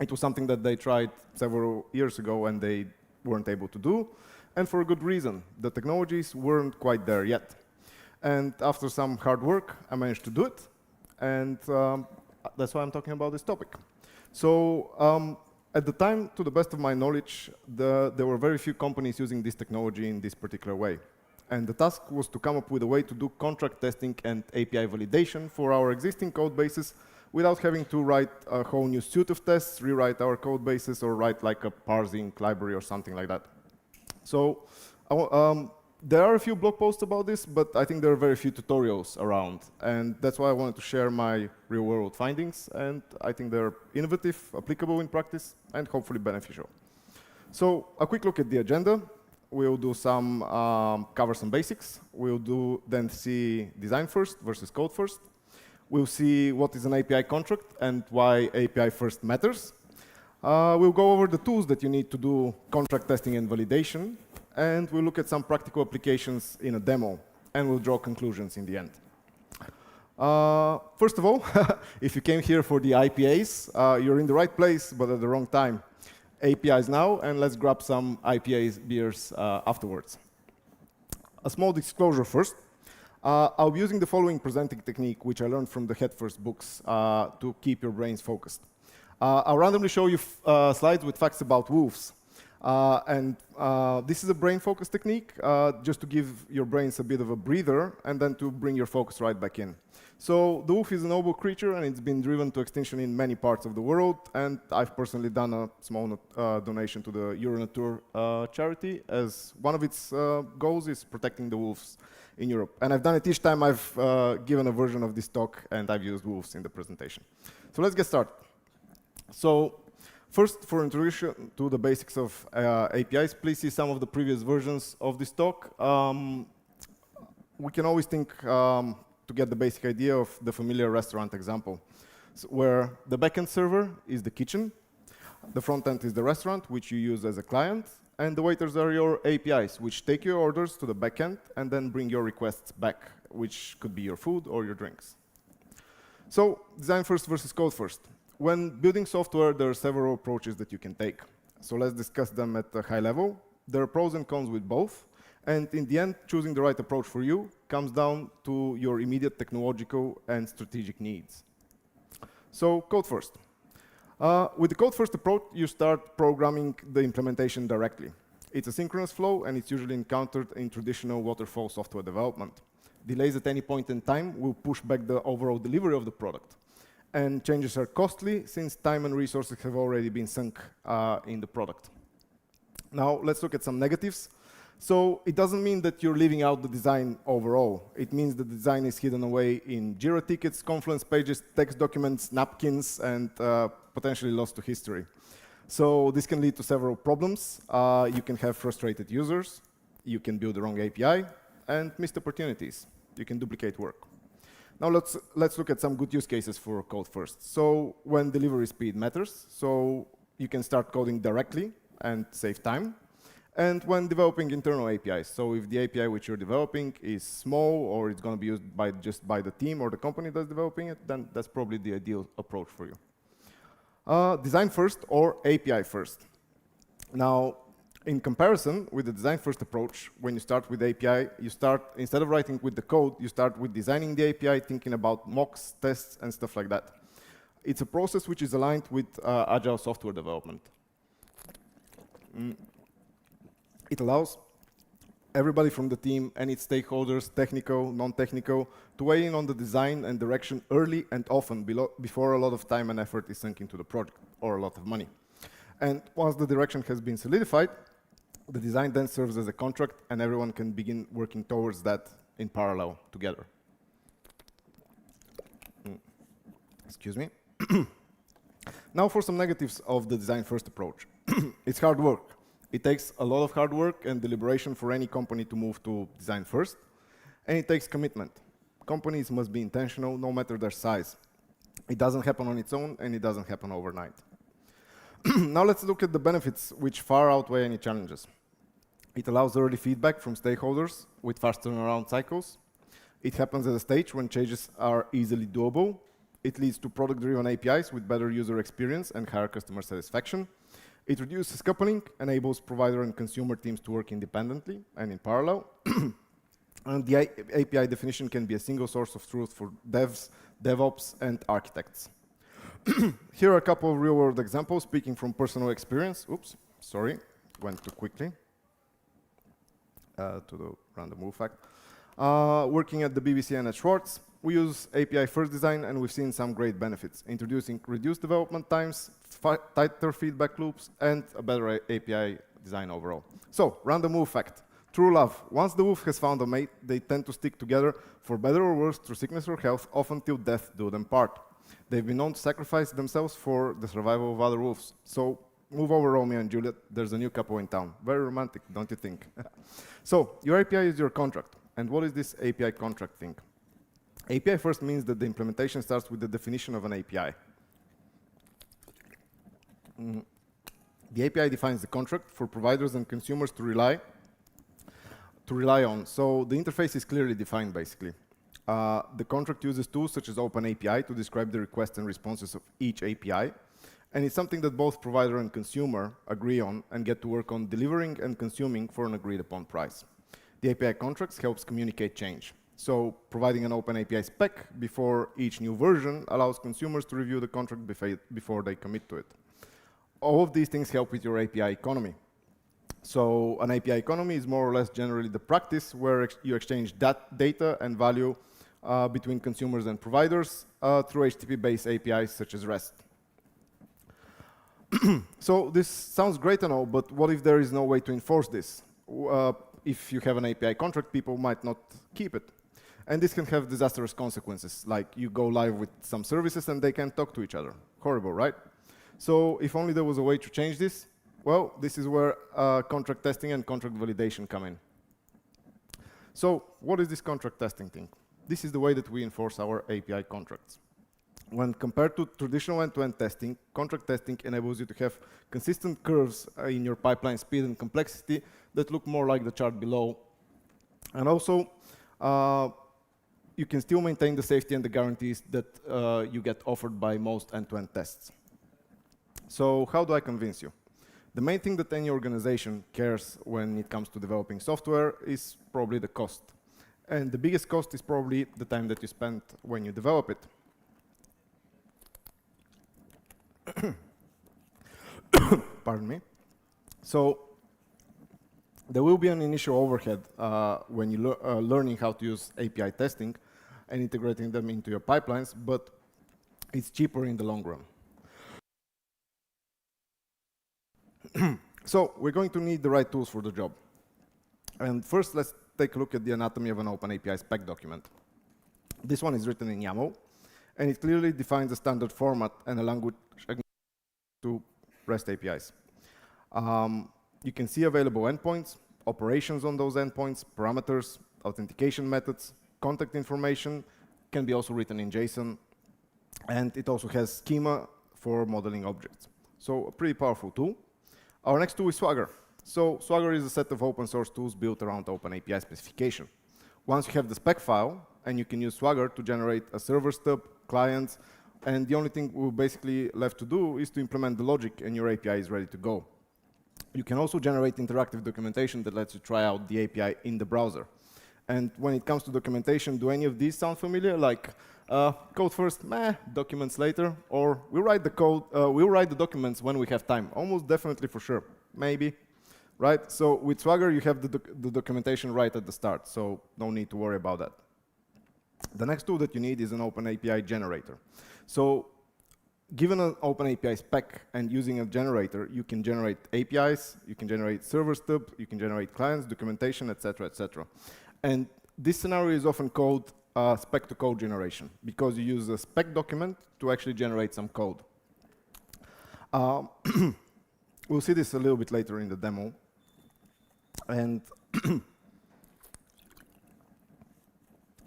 It was something that they tried several years ago and they weren't able to do, and for a good reason. The technologies weren't quite there yet. And after some hard work, I managed to do it, and that's why I'm talking about this topic. So at the time, to the best of my knowledge, there were very few companies using this technology in this particular way. And the task was to come up with a way to do contract testing and API validation for our existing code bases without having to write a whole new suite of tests, rewrite our code bases, or write like a parsing library or something like that. So there are a few blog posts about this, but I think there are very few tutorials around. And that's why I wanted to share my real-world findings. And I think they're innovative, applicable in practice, and hopefully beneficial. So a quick look at the agenda. We'll do some, cover some basics. We'll then see design first versus code first. We'll see what is an API contract and why API first matters. We'll go over the tools that you need to do contract testing and validation. And we'll look at some practical applications in a demo. And we'll draw conclusions in the end. First of all, if you came here for the IPAs, you're in the right place, but at the wrong time. APIs now, and let's grab some IPAs beers afterwards. A small disclosure first. I'll be using the following presenting technique, which I learned from the Head First books to keep your brains focused. I'll randomly show you slides with facts about wolves. This is a brain focus technique, just to give your brains a bit of a breather, and then to bring your focus right back in. So the wolf is a noble creature, and it's been driven to extinction in many parts of the world. And I've personally done a small donation to the Euronatur charity, as one of its goals is protecting the wolves in Europe. And I've done it each time I've given a version of this talk, and I've used wolves in the presentation. So let's get started. So first, for introduction to the basics of APIs, please see some of the previous versions of this talk. We can always think to get the basic idea of the familiar restaurant example, where the backend server is the kitchen, the front end is the restaurant, which you use as a client, and the waiters are your APIs, which take your orders to the backend and then bring your requests back, which could be your food or your drinks. So design first versus code first. When building software, there are several approaches that you can take. So let's discuss them at a high level. There are pros and cons with both. And in the end, choosing the right approach for you comes down to your immediate technological and strategic needs. So code first. With the code first approach, you start programming the implementation directly. It's a synchronous flow, and it's usually encountered in traditional waterfall software development. Delays at any point in time will push back the overall delivery of the product. And changes are costly, since time and resources have already been sunk in the product. Now, let's look at some negatives. So it doesn't mean that you're leaving out the design overall. It means the design is hidden away in Jira tickets, Confluence pages, text documents, napkins, and potentially lost to history. So this can lead to several problems. You can have frustrated users, you can build the wrong API, and missed opportunities. You can duplicate work. Now let's look at some good use cases for code first. So when delivery speed matters, so you can start coding directly and save time. And when developing internal APIs, so if the API which you're developing is small or it's going to be used just by the team or the company that's developing it, then that's probably the ideal approach for you. Design first or API first. Now, in comparison with the design-first approach, when you start with the API, instead of writing with the code, you start with designing the API, thinking about mocks, tests, and stuff like that. It's a process which is aligned with agile software development. It allows everybody from the team and its stakeholders, technical, non-technical, to weigh in on the design and direction early and often before a lot of time and effort is sunk into the project, or a lot of money. And once the direction has been solidified, the design then serves as a contract, and everyone can begin working towards that in parallel together. Excuse me. Now for some negatives of the design-first approach. It's hard work. It takes a lot of hard work and deliberation for any company to move to design-first, and it takes commitment. Companies must be intentional no matter their size. It doesn't happen on its own, and it doesn't happen overnight. Now let's look at the benefits which far outweigh any challenges. It allows early feedback from stakeholders with fast turnaround cycles. It happens at a stage when changes are easily doable. It leads to product-driven APIs with better user experience and higher customer satisfaction. It reduces coupling, enables provider and consumer teams to work independently and in parallel. And the API definition can be a single source of truth for devs, DevOps, and architects. Here are a couple of real-world examples speaking from personal experience. Oops, sorry, went too quickly to the random move fact. Working at the BBC and at Schwartz, we use API-first design, and we've seen some great benefits, introducing reduced development times, tighter feedback loops, and a better API design overall. So, random move fact. True love. Once the wolf has found a mate, they tend to stick together for better or worse through sickness or health, often till death do them part. They've been known to sacrifice themselves for the survival of other wolves. So, move over, Romeo and Juliet. There's a new couple in town. Very romantic, don't you think? So, your API is your contract. And what is this API contract thing? API first means that the implementation starts with the definition of an API. The API defines the contract for providers and consumers to rely on. So the interface is clearly defined, basically. The contract uses tools such as OpenAPI to describe the requests and responses of each API. And it's something that both provider and consumer agree on and get to work on delivering and consuming for an agreed upon price. The API contracts helps communicate change. So providing an open API spec before each new version allows consumers to review the contract before they commit to it. All of these things help with your API economy. So an API economy is more or less generally the practice where you exchange that data and value between consumers and providers through HTTP-based APIs such as REST. So this sounds great and all, but what if there is no way to enforce this? If you have an API contract, people might not keep it. And this can have disastrous consequences, like you go live with some services and they can't talk to each other. Horrible, right? So if only there was a way to change this, well, this is where contract testing and contract validation come in. So what is this contract testing thing? This is the way that we enforce our API contracts. When compared to traditional end-to-end testing, contract testing enables you to have consistent curves in your pipeline speed and complexity that look more like the chart below. And also, you can still maintain the safety and the guarantees that you get offered by most end-to-end tests. So how do I convince you? The main thing that any organization cares when it comes to developing software is probably the cost. And the biggest cost is probably the time that you spend when you develop it. Pardon me. So there will be an initial overhead when you're learning how to use API testing and integrating them into your pipelines, but it's cheaper in the long run. So we're going to need the right tools for the job. And first, let's take a look at the anatomy of an OpenAPI spec document. This one is written in YAML, and it clearly defines a standard format and a language to REST APIs. You can see available endpoints, operations on those endpoints, parameters, authentication methods, contact information, can be also written in JSON, and it also has schema for modeling objects. So a pretty powerful tool. Our next tool is Swagger. So Swagger is a set of open source tools built around OpenAPI specification. Once you have the spec file, and you can use Swagger to generate a server stub, clients, and the only thing we're basically left to do is to implement the logic, and your API is ready to go. You can also generate interactive documentation that lets you try out the API in the browser. And when it comes to documentation, do any of these sound familiar? Like code first, meh, documents later, or we write the code, we'll write the documents when we have time. Almost definitely for sure, maybe, right? So with Swagger, you have the documentation right at the start, so no need to worry about that. The next tool that you need is an OpenAPI generator. So given an OpenAPI spec and using a generator, you can generate APIs, you can generate server stub, you can generate clients, documentation, etc., etc. And this scenario is often called spec-to-code generation, because you use a spec document to actually generate some code. We'll see this a little bit later in the demo. And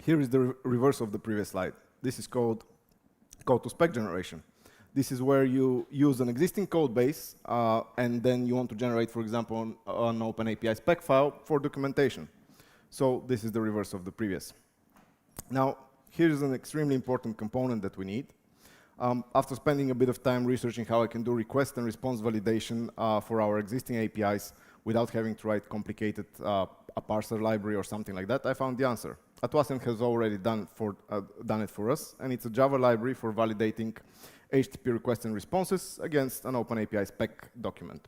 here is the reverse of the previous slide. This is called code-to-spec generation. This is where you use an existing code base, and then you want to generate, for example, an OpenAPI spec file for documentation. So this is the reverse of the previous. Now, here's an extremely important component that we need. After spending a bit of time researching how I can do request and response validation for our existing APIs without having to write complicated a parser library or something like that, I found the answer. Atlassian has already done it for us, and it's a Java library for validating HTTP requests and responses against an OpenAPI spec document.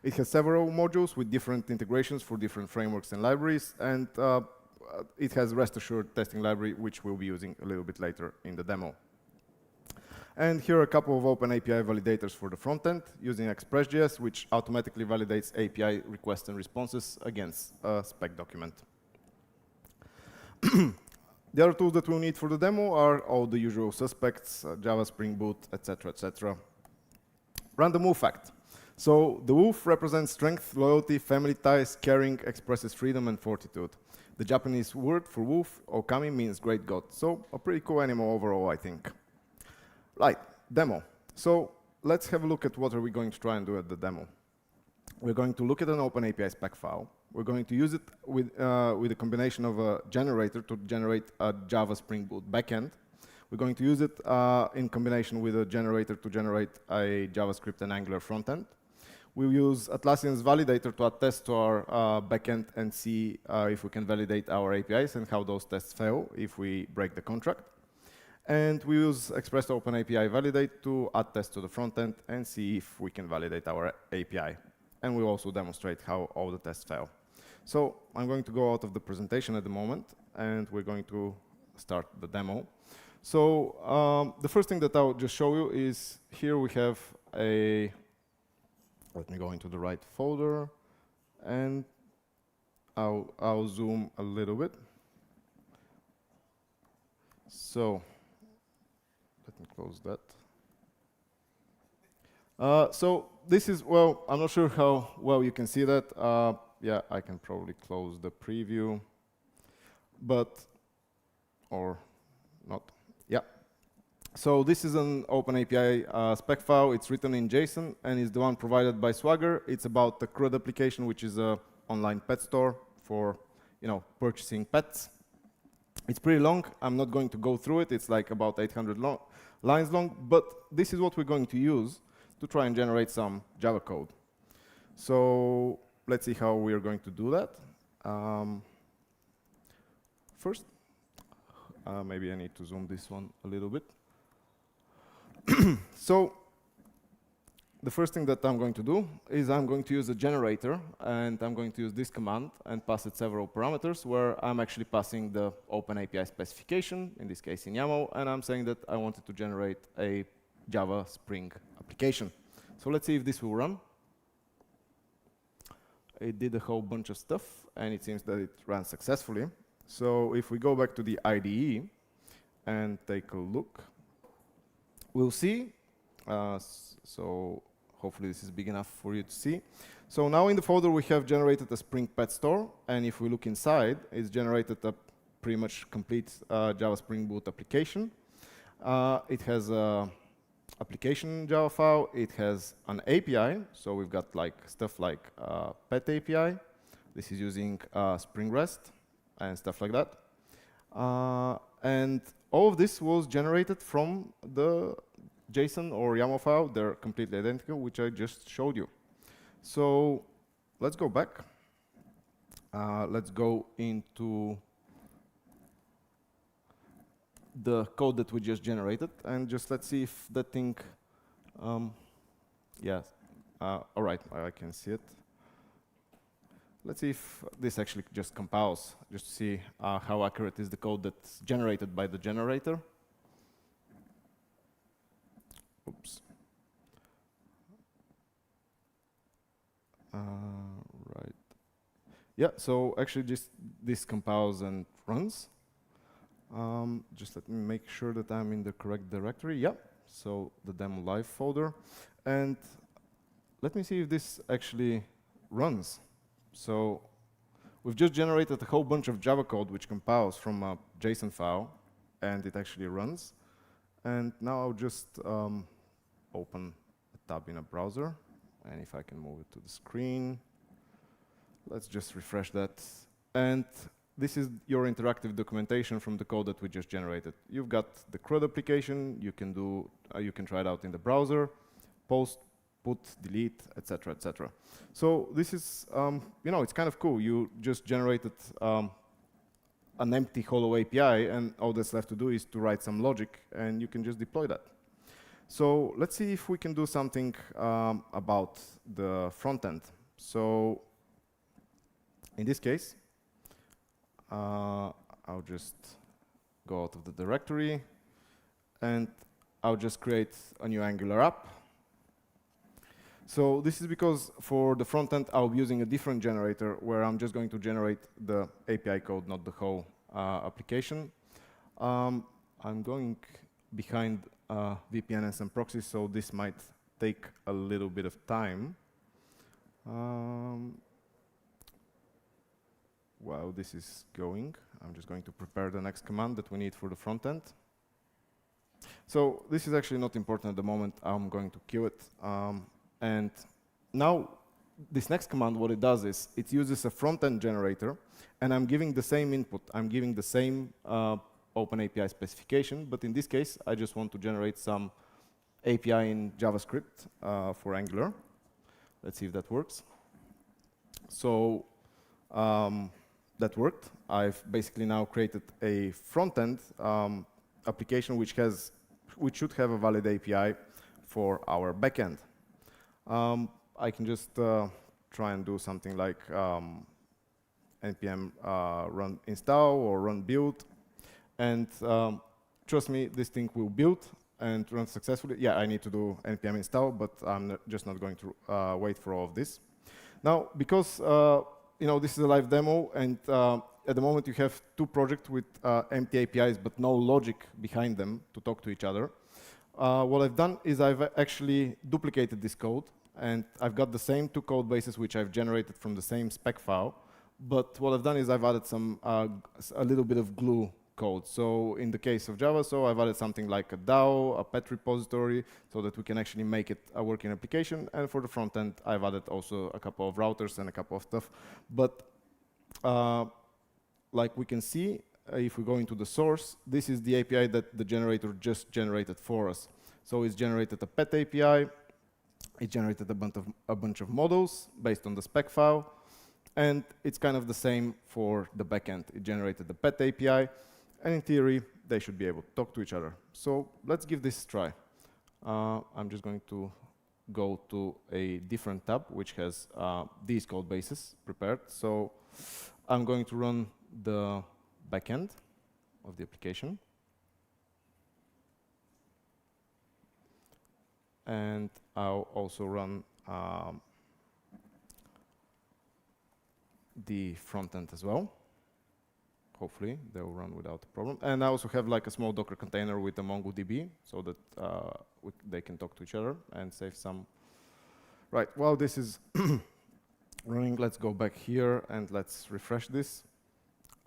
It has several modules with different integrations for different frameworks and libraries, and it has rest assured testing library, which we'll be using a little bit later in the demo. And here are a couple of OpenAPI validators for the front end using Express.js, which automatically validates API requests and responses against a spec document. The other tools that we'll need for the demo are all the usual suspects, Java, Spring Boot, etc., etc. Random wolf fact. So the wolf represents strength, loyalty, family ties, caring, expresses freedom and fortitude. The Japanese word for wolf, okami, means great god. So a pretty cool animal overall, I think. Right, demo. So let's have a look at what are we going to try and do at the demo. We're going to look at an OpenAPI spec file. We're going to use it with a combination of a generator to generate a Java Spring Boot backend. We're going to use it in combination with a generator to generate a JavaScript and Angular frontend. We'll use Atlassian's validator to attest to our backend and see if we can validate our APIs and how those tests fail if we break the contract. And we use Express OpenAPI validate to add tests to the frontend and see if we can validate our API. And we'll also demonstrate how all the tests fail. So I'm going to go out of the presentation at the moment, and we're going to start the demo. So the first thing that I'll just show you is here we have a, let me go into the right folder, and I'll zoom a little bit. So let me close that. So this is, well, I'm not sure how well you can see that. Yeah, I can probably close the preview, but, or not. Yeah. So this is an OpenAPI spec file. It's written in JSON and is the one provided by Swagger. It's about the CRUD application, which is an online pet store for, purchasing pets. It's pretty long. I'm not going to go through it. It's like about 800 lines long, but this is what we're going to use to try and generate some Java code. So let's see how we are going to do that. First, maybe I need to zoom this one a little bit. So the first thing that I'm going to do is I'm going to use a generator, and I'm going to use this command and pass it several parameters where I'm actually passing the OpenAPI specification, in this case in YAML, and I'm saying that I wanted to generate a Java Spring application. So let's see if this will run. It did a whole bunch of stuff, and it seems that it ran successfully. So if we go back to the IDE and take a look, we'll see. So hopefully this is big enough for you to see. So now in the folder we have generated a Spring Pet Store, and if we look inside, it's generated a pretty much complete Java Spring Boot application. It has a application Java file. It has an API, so we've got like stuff like Pet API. This is using Spring REST and stuff like that. And all of this was generated from the JSON or YAML file. They're completely identical, which I just showed you. So let's go back. Let's go into the code that we just generated, and just let's see if that thing, yes, all right, I can see it. Let's see if this actually just compiles, just to see how accurate is the code that's generated by the generator. Oops. Right. Yeah, so actually just this compiles and runs. Just let me make sure that I'm in the correct directory. Yeah, so the demo live folder. And let me see if this actually runs. So we've just generated a whole bunch of Java code which compiles from a JSON file, and it actually runs. And now I'll just open a tab in a browser. And if I can move it to the screen, let's just refresh that. And this is your interactive documentation from the code that we just generated. You've got the CRUD application. You can do, you can try it out in the browser, post, put, delete, etc., etc. So this is, you know, it's kind of cool. You just generated an empty hollow API, and all that's left to do is to write some logic, and you can just deploy that. So let's see if we can do something about the front end. So in this case, I'll just go out of the directory, and I'll just create a new Angular app. So this is because for the front end, I'll be using a different generator where I'm just going to generate the API code, not the whole application. I'm going behind VPN and some proxies, so this might take a little bit of time. While this is going, I'm just going to prepare the next command that we need for the front end. So this is actually not important at the moment. I'm going to kill it. And now this next command, what it does is it uses a front-end generator, and I'm giving the same input. I'm giving the same OpenAPI specification, but in this case, I just want to generate some API in JavaScript for Angular. Let's see if that works. So that worked. I've basically now created a front-end application which should have a valid API for our backend. I can just try and do something like npm run install or run build, and trust me, this thing will build and run successfully. Yeah, I need to do npm install, but I'm just not going to wait for all of this. Now, because you know, this is a live demo, and at the moment you have two projects with empty APIs but no logic behind them to talk to each other. What I've done is I've actually duplicated this code, and I've got the same two code bases which I've generated from the same spec file. But what I've done is I've added some a little bit of glue code. So in the case of Java, so I've added something like a DAO, a pet repository, so that we can actually make it a working application. And for the front end, I've added also a couple of routers and a couple of stuff. But like we can see, if we go into the source, this is the API that the generator just generated for us. So it's generated a pet API. It generated a bunch of models based on the spec file. And it's kind of the same for the backend. It generated the pet API. And in theory, they should be able to talk to each other. So let's give this a try. I'm just going to go to a different tab, which has these code bases prepared. So I'm going to run the backend of the application. And I'll also run the front end as well. Hopefully, they will run without a problem. And I also have like a small Docker container with a MongoDB so that they can talk to each other and save some. Right, while this is running, let's go back here and let's refresh this.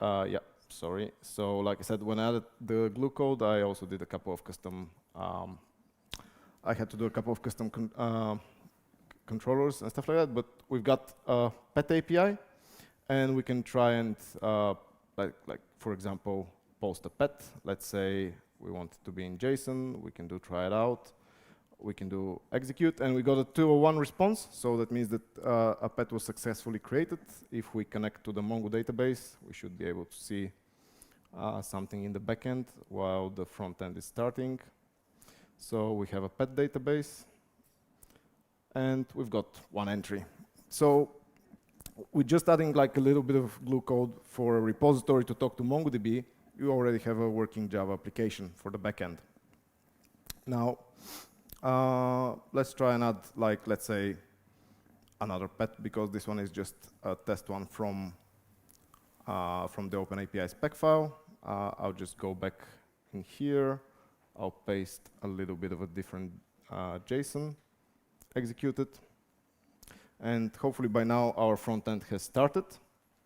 Yeah, sorry. So like I said, when I added the glue code, I also did a couple of custom, I had to do a couple of custom controllers and stuff like that, but we've got a pet API, and we can try and, like for example, post a pet. Let's say we want it to be in JSON. We can do try it out. we can do execute, and we got a 201 response, so that means that a pet was successfully created. If we connect to the Mongo database, we should be able to see something in the backend while the front end is starting. So we have a pet database, and we've got one entry. So we're just adding like a little bit of glue code for a repository to talk to MongoDB. You already have a working Java application for the backend. Now, let's try and add, like, let's say, another pet, because this one is just a test one from the OpenAPI spec file. I'll just go back in here. I'll paste a little bit of a different JSON, execute it, and hopefully by now our front end has started.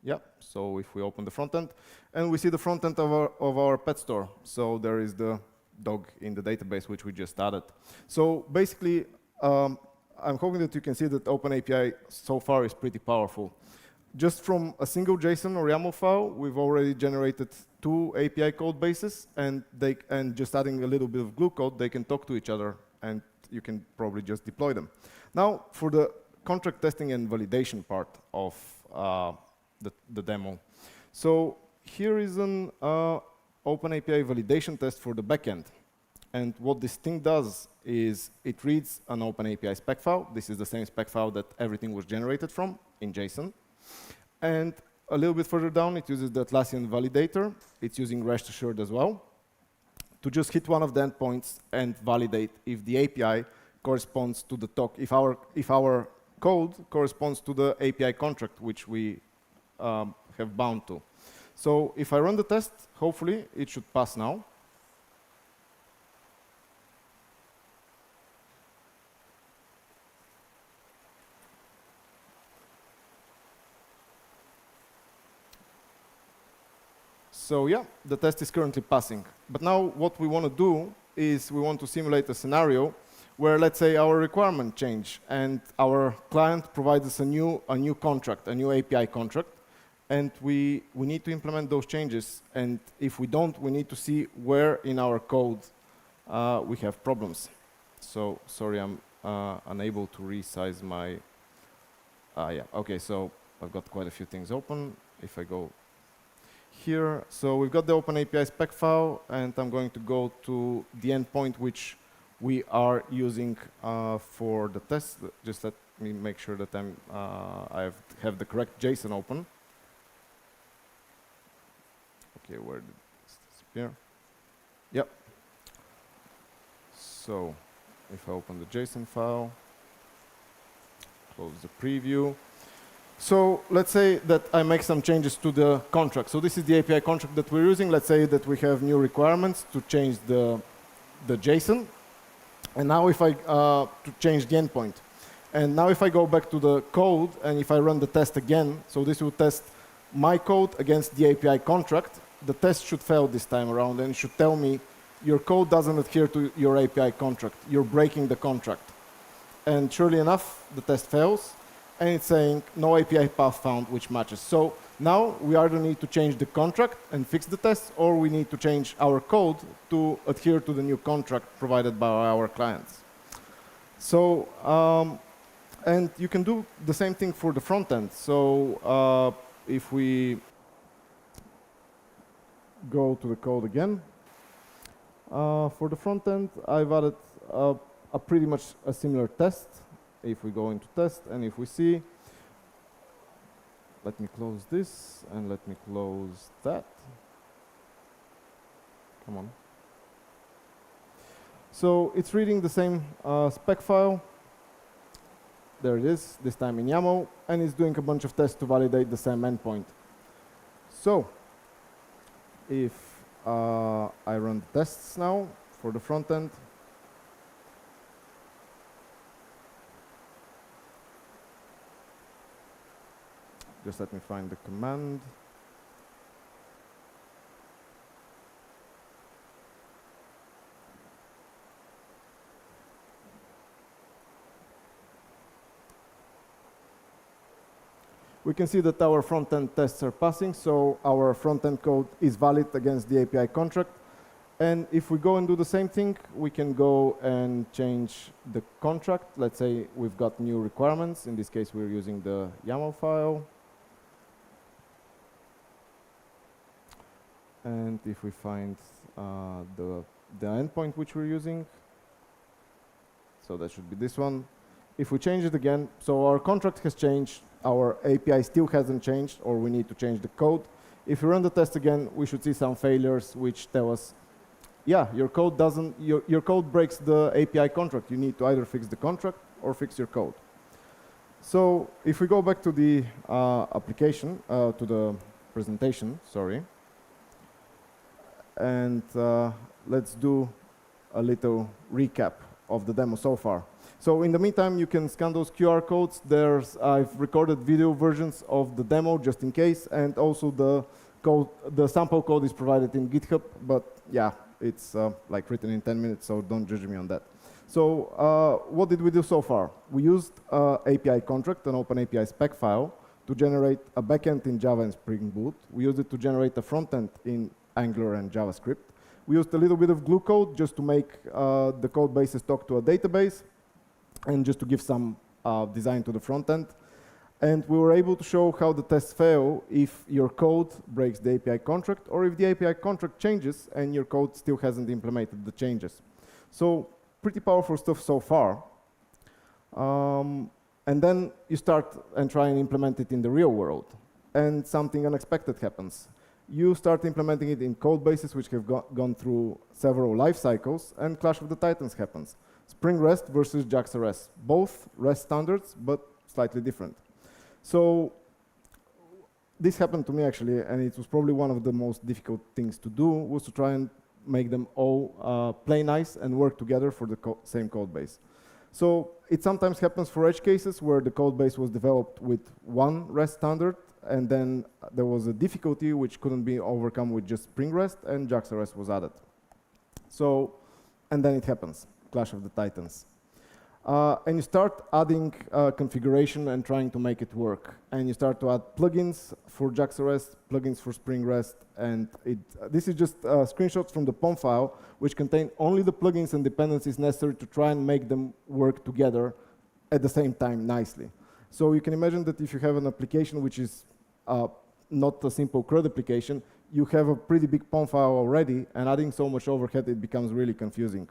Yeah, so if we open the front end, and we see the front end of our pet store. So there is the dog in the database, which we just added. So basically, I'm hoping that you can see that OpenAPI so far is pretty powerful. Just from a single JSON or YAML file, we've already generated 2 API code bases, and just adding a little bit of glue code, they can talk to each other, and you can probably just deploy them. Now, for the contract testing and validation part of the demo. So here is an OpenAPI validation test for the backend. And what this thing does is it reads an OpenAPI spec file. This is the same spec file that everything was generated from in JSON. And a little bit further down, it uses the Atlassian validator. It's using rest assured as well to just hit one of the endpoints and validate if the API corresponds to the talk, if our code corresponds to the API contract which we have bound to. So if I run the test, hopefully it should pass now. So yeah, the test is currently passing. But now what we want to do is we want to simulate a scenario where, let's say, our requirement change and our client provides us a new contract, a new API contract, and we need to implement those changes. And if we don't, we need to see where in our code we have problems. So sorry, I'm unable to resize my. Yeah, okay. So I've got quite a few things open. If I go here, so we've got the OpenAPI spec file, and I'm going to go to the endpoint which we are using for the test. Just let me make sure that I have the correct JSON open. Okay, where did this disappear? Yep. So if I open the JSON file, close the preview. So let's say that I make some changes to the contract. So this is the API contract that we're using. Let's say that we have new requirements to change the JSON. And now if I to change the endpoint. And now if I go back to the code and if I run the test again, so this will test my code against the API contract, the test should fail this time around and it should tell me your code doesn't adhere to your API contract. You're breaking the contract. And surely enough, the test fails. And it's saying no API path found which matches. So now we either need to change the contract and fix the test, or we need to change our code to adhere to the new contract provided by our clients. So, and you can do the same thing for the front end. So if we go to the code again, for the front end, I've added a pretty much a similar test. If we go into test and if we see, let me close this and let me close that. Come on. So it's reading the same spec file. There it is, this time in YAML, and it's doing a bunch of tests to validate the same endpoint. So if I run the tests now for the front end, just let me find the command. We can see that our front-end tests are passing, so our front-end code is valid against the API contract. And if we go and do the same thing, we can go and change the contract. Let's say we've got new requirements. In this case, we're using the YAML file. And if we find the endpoint which we're using, so that should be this one. If we change it again, so our contract has changed, our API still hasn't changed, or we need to change the code. If we run the test again, we should see some failures which tell us, yeah, your code breaks the API contract. You need to either fix the contract or fix your code. So if we go back to the application, to the presentation, sorry, and let's do a little recap of the demo so far. So in the meantime, you can scan those QR codes. I've recorded video versions of the demo just in case, and also the sample code is provided in GitHub, but yeah, it's like written in 10 minutes, so don't judge me on that. So what did we do so far? We used API contract, an open API spec file, to generate a backend in Java and Spring Boot. We used it to generate a frontend in Angular and JavaScript. We used a little bit of glue code just to make the code bases talk to a database and just to give some design to the front end. And we were able to show how the tests fail if your code breaks the API contract or if the API contract changes and your code still hasn't implemented the changes. So pretty powerful stuff so far. And then you start and try and implement it in the real world. And something unexpected happens. You start implementing it in code bases which have gone through several life cycles, and Clash of the Titans happens. Spring REST versus JAX-RS. Both REST standards, but slightly different. So this happened to me actually, and it was probably one of the most difficult things to do, was to try and make them all play nice and work together for the same code base. So it sometimes happens for edge cases where the code base was developed with one REST standard, and then there was a difficulty which couldn't be overcome with just Spring REST, and JAX-RS was added. So, and then it happens, Clash of the Titans. And you start adding configuration and trying to make it work. And you start to add plugins for JAX-RS, plugins for Spring REST, and this is just screenshots from the POM file, which contain only the plugins and dependencies necessary to try and make them work together at the same time nicely. So you can imagine that if you have an application which is not a simple CRUD application, you have a pretty big POM file already, and adding so much overhead, it becomes really confusing.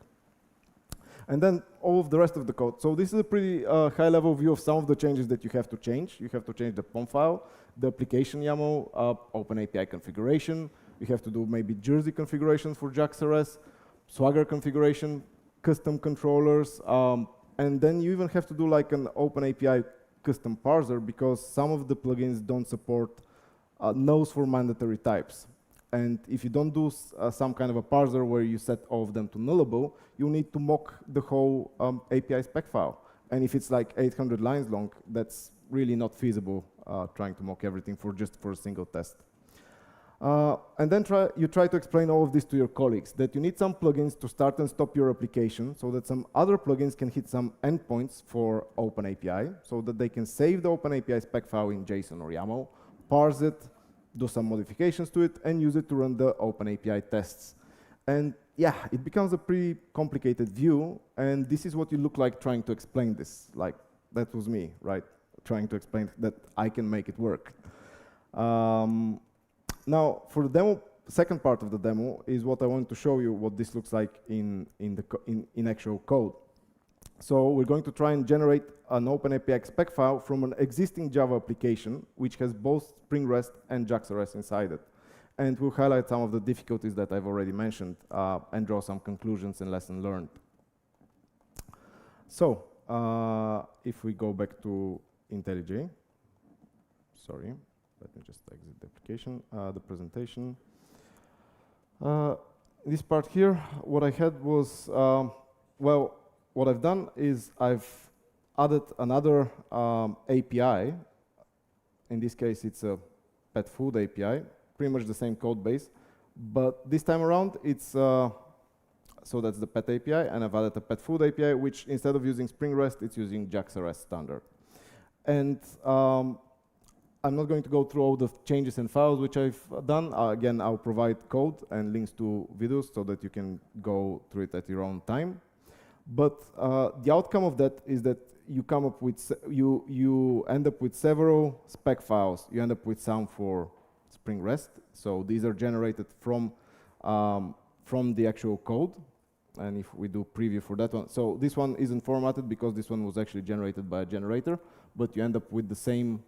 And then all of the rest of the code. So this is a pretty high-level view of some of the changes that you have to change. You have to change the POM file, the application YAML, Open API configuration. You have to do maybe Jersey configurations for JAX-RS, Swagger configuration, custom controllers, and then you even have to do like an Open API custom parser because some of the plugins don't support nulls for mandatory types. And if you don't do some kind of a parser where you set all of them to nullable, you need to mock the whole API spec file. And if it's like 800 lines long, that's really not feasible trying to mock everything just for a single test. And then you try to explain all of this to your colleagues, that you need some plugins to start and stop your application so that some other plugins can hit some endpoints for OpenAPI so that they can save the OpenAPI spec file in JSON or YAML, parse it, do some modifications to it, and use it to run the OpenAPI tests. And yeah, it becomes a pretty complicated view, and this is what you look like trying to explain this. Like, that was me, right? Trying to explain that I can make it work. Now, for the demo, second part of the demo is what I want to show you what this looks like in actual code. So we're going to try and generate an OpenAPI spec file from an existing Java application, which has both Spring REST and JAX-RS inside it. And we'll highlight some of the difficulties that I've already mentioned and draw some conclusions and lessons learned. So if we go back to IntelliJ, sorry, let me just exit the application, the presentation. This part here, what I had was, well, what I've done is I've added another API. In this case, it's a pet food API, pretty much the same code base. But this time around, it's, so that's the pet API, and I've added a pet food API, which instead of using Spring REST, it's using JAX-RS standard. And I'm not going to go through all the changes and files which I've done. Again, I'll provide code and links to videos so that you can go through it at your own time. But the outcome of that is that you come up with you end up with several spec files. You end up with some for Spring REST. So these are generated from the actual code. And if we do preview for that one, so this one isn't formatted because this one was actually generated by a generator, but you end up with the same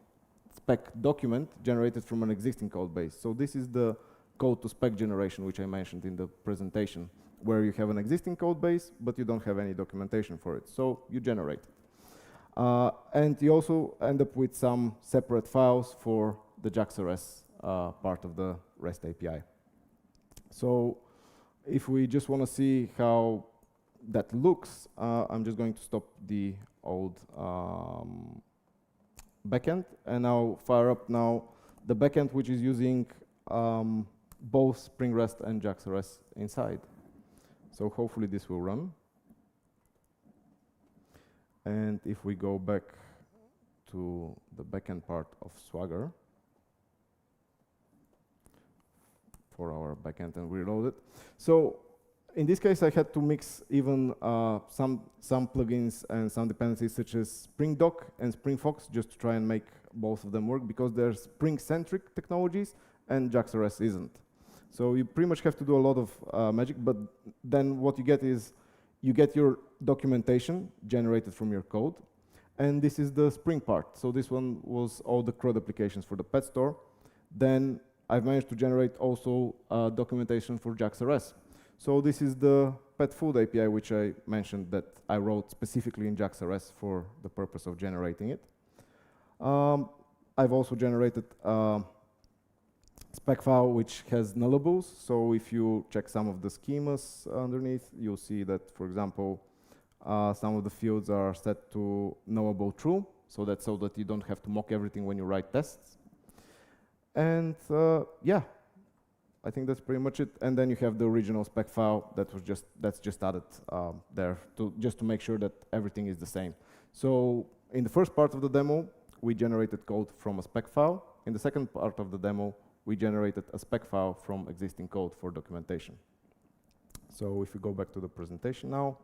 spec document generated from an existing code base. So this is the code to spec generation, which I mentioned in the presentation, where you have an existing code base, but you don't have any documentation for it. So you generate it. And you also end up with some separate files for the JAX-RS part of the REST API. So if we just want to see how that looks, I'm just going to stop the old backend, and I'll fire up now the backend, which is using both Spring REST and JAX-RS inside. So hopefully this will run. And if we go back to the backend part of Swagger for our backend and reload it. So in this case, I had to mix even some plugins and some dependencies such as Spring Doc and Spring Fox just to try and make both of them work, because they're Spring-centric technologies and JAX-RS isn't. So you pretty much have to do a lot of magic, but then what you get is you get your documentation generated from your code, and this is the Spring part. So this one was all the CRUD applications for the pet store. Then I've managed to generate also documentation for JAX-RS. So this is the pet food API, which I mentioned that I wrote specifically in JAX-RS for the purpose of generating it. I've also generated spec file which has nullables. So if you check some of the schemas underneath, you'll see that, for example, some of the fields are set to knowable true. So that's so that you don't have to mock everything when you write tests. And yeah, I think that's pretty much it. And then you have the original spec file that's just added there just to make sure that everything is the same. So in the first part of the demo, we generated code from a spec file. In the second part of the demo, we generated a spec file from existing code for documentation. So if we go back to the presentation now,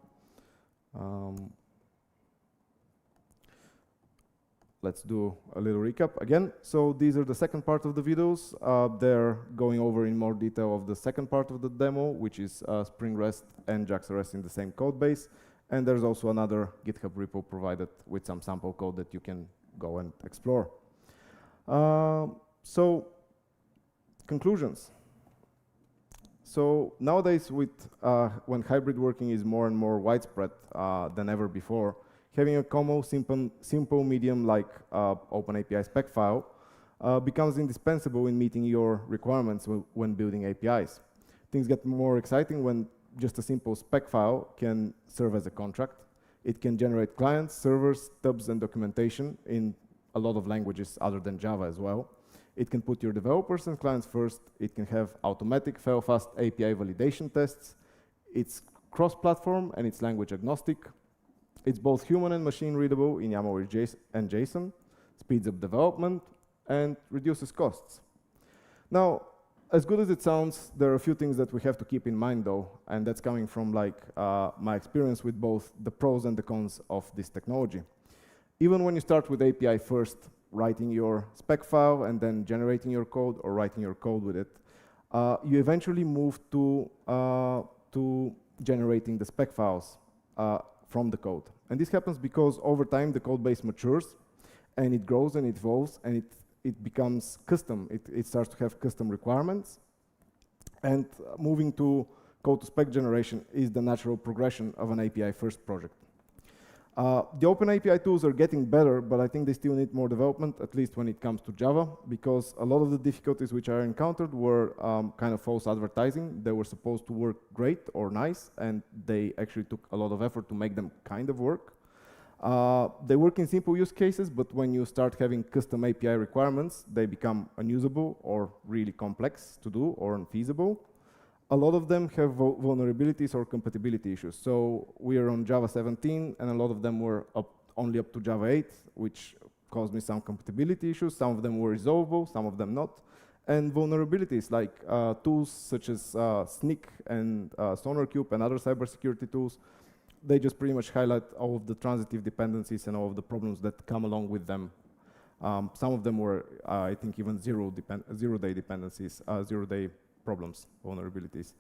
let's do a little recap again. So these are the second part of the videos. They're going over in more detail of the second part of the demo, which is Spring REST and JAX-RS in the same code base. And there's also another GitHub repo provided with some sample code that you can go and explore. So conclusions. So nowadays, when hybrid working is more and more widespread than ever before, having a common, simple medium like OpenAPI spec file becomes indispensable in meeting your requirements when building APIs. Things get more exciting when just a simple spec file can serve as a contract. It can generate clients, servers, stubs, and documentation in a lot of languages other than Java as well. It can put your developers and clients first. It can have automatic, fail-fast API validation tests. It's cross-platform and it's language agnostic. It's both human and machine readable in YAML and JSON, speeds up development, and reduces costs. Now, as good as it sounds, there are a few things that we have to keep in mind though, and that's coming from my experience with both the pros and the cons of this technology. Even when you start with API first, writing your spec file and then generating your code or writing your code with it, you eventually move to generating the spec files from the code. And this happens because over time the code base matures and it grows and it evolves and it becomes custom. It starts to have custom requirements. And moving to code to spec generation is the natural progression of an API first project. The open API tools are getting better, but I think they still need more development, at least when it comes to Java, because a lot of the difficulties which I encountered were kind of false advertising. They were supposed to work great or nice, and they actually took a lot of effort to make them kind of work. They work in simple use cases, but when you start having custom API requirements, they become unusable or really complex to do or unfeasible. A lot of them have vulnerabilities or compatibility issues. So we are on Java 17, and a lot of them were only up to Java 8, which caused me some compatibility issues. Some of them were resolvable, some of them not. And vulnerabilities like tools such as Snyk and SonarQube and other cybersecurity tools, they just pretty much highlight all of the transitive dependencies and all of the problems that come along with them. Some of them were, I think, even zero-day dependencies, zero-day problems, vulnerabilities.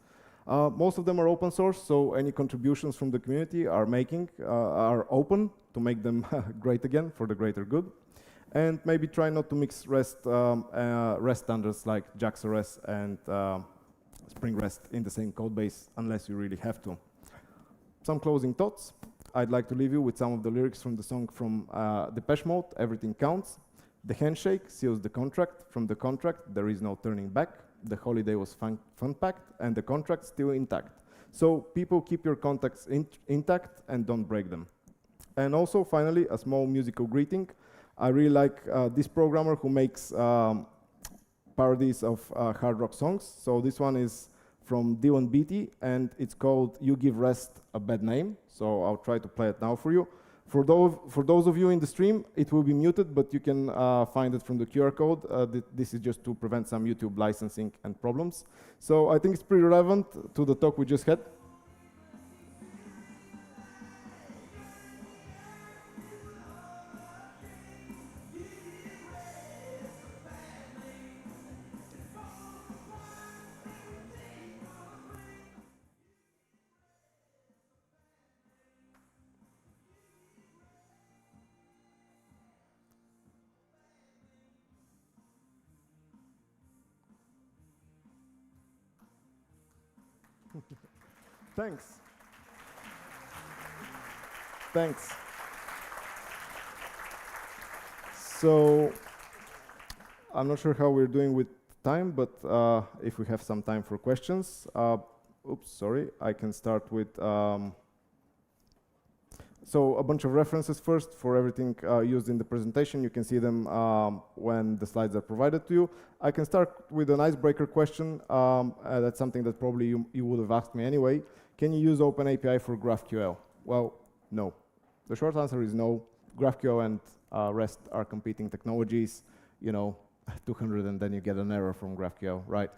Most of them are open source, so any contributions from the community are open to make them great again for the greater good. And maybe try not to mix REST standards like JAX-RS and Spring REST in the same code base unless you really have to. Some closing thoughts. I'd like to leave you with some of the lyrics from the song from Depeche Mode, Everything Counts. The handshake seals the contract. From the contract, there is no turning back. The holiday was fun-packed, and the contract still intact. So people, keep your contacts intact and don't break them. And also, finally, a small musical greeting. I really like this programmer who makes parodies of hard rock songs. So this one is from Dylan Beatty, and it's called You Give Rest a Bad Name. So I'll try to play it now for you. For those of you in the stream, it will be muted, but you can find it from the QR code. This is just to prevent some YouTube licensing and problems. So I think it's pretty relevant to the talk we just had. Thanks. Thanks. So, I'm not sure how we're doing with time, but if we have some time for questions, oops, sorry, I can start with, so a bunch of references first for everything used in the presentation. You can see them when the slides are provided to you. I can start with an icebreaker question. That's something that probably you would have asked me anyway. Can you use OpenAPI for GraphQL? Well, no. The short answer is no. GraphQL and REST are competing technologies. You know, 200 and then you get an error from GraphQL, right?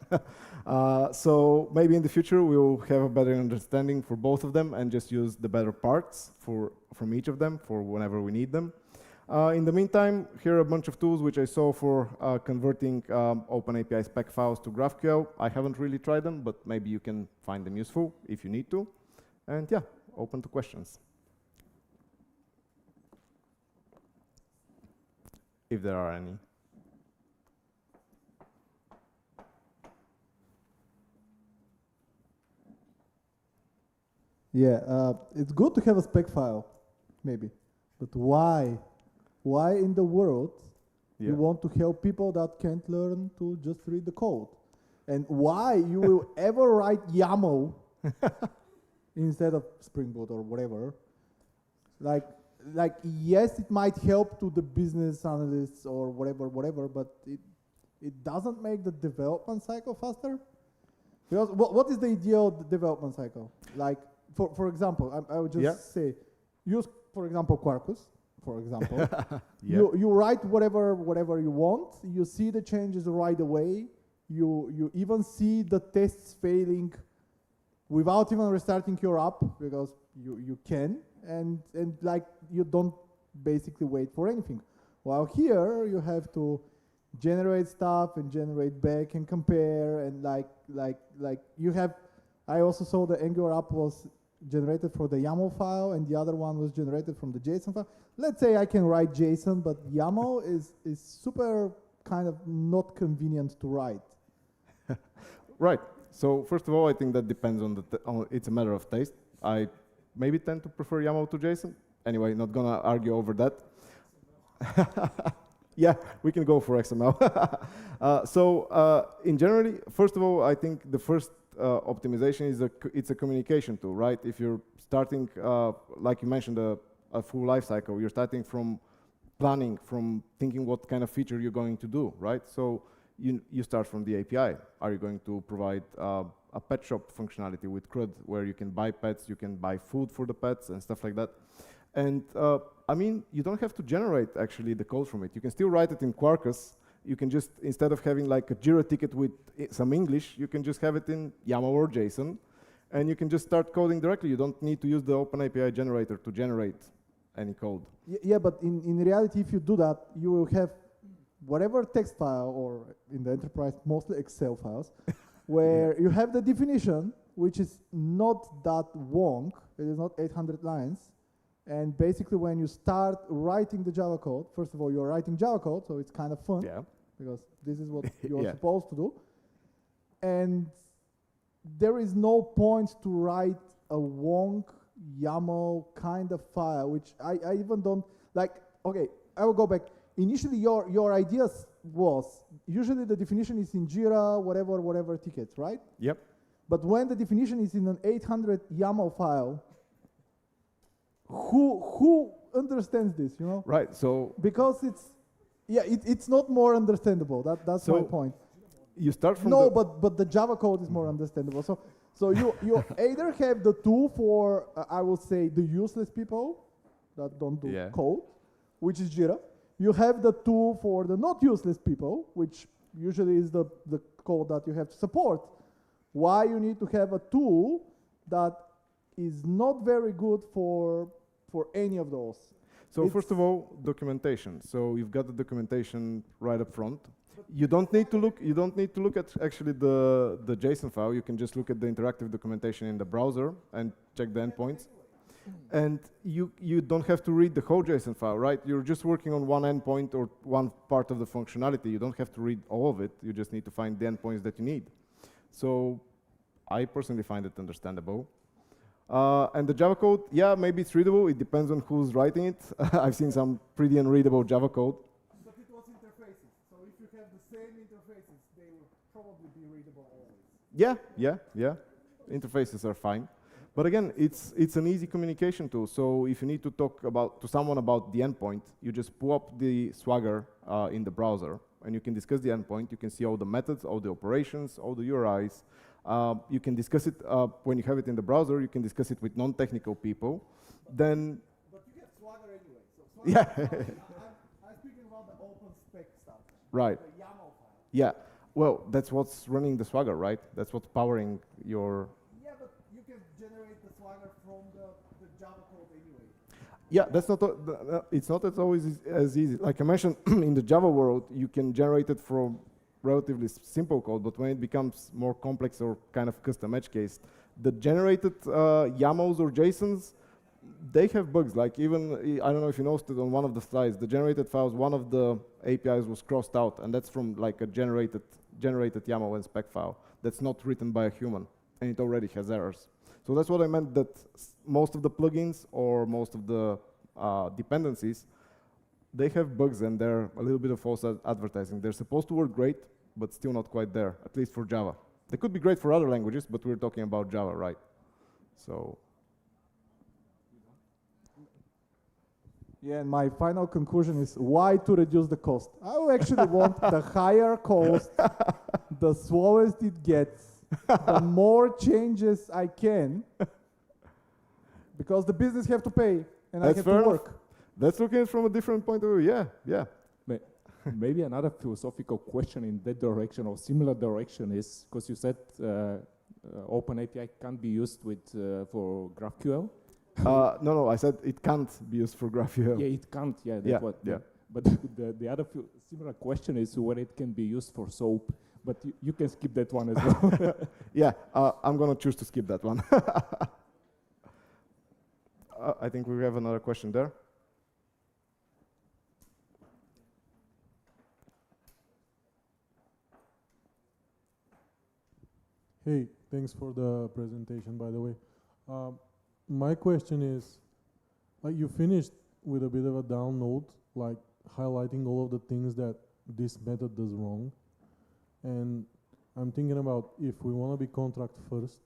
So maybe in the future we'll have a better understanding for both of them and just use the better parts from each of them for whenever we need them. In the meantime, here are a bunch of tools which I saw for converting OpenAPI spec files to GraphQL. I haven't really tried them, but maybe you can find them useful if you need to. And yeah, open to questions. If there are any. Yeah, it's good to have a spec file, maybe. But why? Why in the world you want to help people that can't learn to just read the code? And why you will ever write YAML instead of Spring Boot or whatever? Like yes, it might help to the business analysts or whatever, but it doesn't make the development cycle faster. Because what is the ideal development cycle? Like, for example, I would just say, use, for example, Quarkus, for example. You write whatever you want. You see the changes right away. You even see the tests failing without even restarting your app, because you can, and like you don't basically wait for anything. While here you have to generate stuff and generate back and compare, and like you have. I also saw the Angular app was generated for the YAML file, and the other one was generated from the JSON file. Let's say I can write JSON, but YAML is super kind of not convenient to write. Right. So first of all, I think that depends on it's a matter of taste. I maybe tend to prefer YAML to JSON. Anyway, not gonna argue over that. Yeah, we can go for XML. In generally, first of all, I think the first optimization is it's a communication tool, right? If you're starting, like you mentioned, a full life cycle, you're starting from planning, from thinking what kind of feature you're going to do, right? So you start from the API. Are you going to provide a pet shop functionality with CRUD where you can buy pets, you can buy food for the pets and stuff like that? And I mean, you don't have to generate actually the code from it. You can still write it in Quarkus. You can just, instead of having like a Jira ticket with some English, you can just have it in YAML or JSON, and you can just start coding directly. You don't need to use the OpenAPI generator to generate any code. Yeah, but in reality, if you do that, you will have whatever text file, or in the enterprise, mostly Excel files, where you have the definition, which is not that long. It is not 800 lines. And basically, when you start writing the Java code, first of all, you're writing Java code, so it's kind of fun, because this is what you're supposed to do. And there is no point to write a long YAML kind of file, which I even don't like. Okay, I will go back. Initially, your ideas was usually the definition is in Jira, whatever tickets, right? Yep. But when the definition is in an 800 YAML file, who understands this? You know? Right. So because it's not more understandable. That's my point. You start from but the Java code is more understandable. So you either have the tool for I will say the useless people that don't do code, which is Jira. You have the tool for the not useless people, which usually is the code that you have to support. Why you need to have a tool that is not very good for any of those? So first of all, documentation. So you've got the documentation right up front. You don't need to look at actually the JSON file. You can just look at the interactive documentation in the browser and check the endpoints. And you don't have to read the whole JSON file, right? You're just working on one endpoint or one part of the functionality. You don't have to read all of it. You just need to find the endpoints that you need. So I personally find it understandable. And the Java code, yeah, maybe it's readable. It depends on who's writing it. I've seen some pretty unreadable Java code. But it was interfaces. So if you have the same interfaces, they will probably be readable always. Yeah. Interfaces are fine. But again, it's an easy communication tool. So if you need to talk to someone about the endpoint, you just pull up the Swagger in the browser, and you can discuss the endpoint. You can see all the methods, all the operations, all the URIs. You can discuss it when you have it in the browser. You can discuss it with non-technical people. Then. But you get Swagger anyway. So Swagger I'm speaking about the open spec stuff. Right. The YAML file. Yeah. Well, that's what's running the Swagger, right? That's what's powering your. Yeah, but you can generate the Swagger from the Java code anyway. Yeah, that's not. It's not always as easy. Like I mentioned, in the Java world, you can generate it from relatively simple code, but when it becomes more complex or kind of custom edge case, the generated YAMLs or JSONs, they have bugs. Like even, I don't know if you noticed it on one of the slides, the generated files, one of the APIs was crossed out, and that's from like a generated YAML and spec file that's not written by a human, and it already has errors. So that's what I meant, that most of the plugins or most of the dependencies, they have bugs and they're a little bit of false advertising. They're supposed to work great, but still not quite there, at least for Java. They could be great for other languages, but we're talking about Java, right? So. Yeah, and my final conclusion is why to reduce the cost? I actually want the higher cost, the slowest it gets, the more changes I can, because the business have to pay and I have to work. That's looking from a different point of view, yeah. Maybe another philosophical question in that direction or similar direction is, because you said OpenAPI can't be used for GraphQL. No, I said it can't be used for GraphQL. Yeah, it can't, But the other similar question is whether it can be used for SOAP, but you can skip that one as well. Yeah, I'm going to choose to skip that one. I think we have another question there. Hey, thanks for the presentation, by the way. My question is, like, you finished with a bit of a down note, like highlighting all of the things that this method does wrong. And I'm thinking about if we want to be contract first,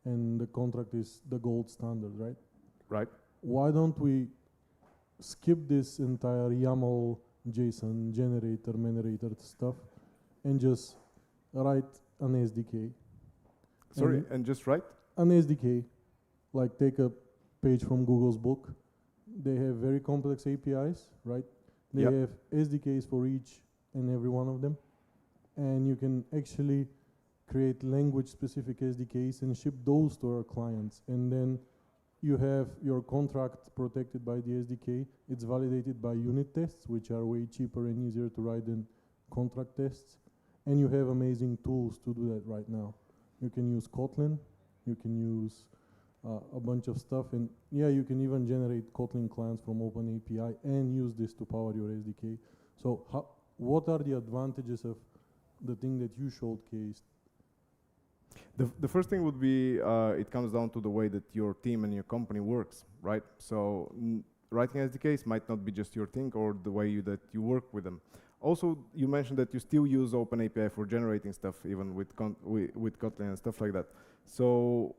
and the contract is the gold standard, right? Right. Why don't we skip this entire YAML, JSON, generator stuff, and just write an SDK? Sorry, and just write? An SDK, like take a page from Google's book, they have very complex APIs, right? They Yep. have SDKs for each and every one of them. And you can actually create language-specific SDKs and ship those to our clients. And then you have your contract protected by the SDK. It's validated by unit tests, which are way cheaper and easier to write than contract tests. And you have amazing tools to do that right now. You can use Kotlin, you can use a bunch of stuff, and yeah, you can even generate Kotlin clients from OpenAPI and use this to power your SDK. So what are the advantages of the thing that you showcased? The first thing would be it comes down to the way that your team and your company works, right? So writing SDKs might not be just your thing or the way that you work with them. Also, you mentioned that you still use OpenAPI for generating stuff, even with Kotlin and stuff like that. So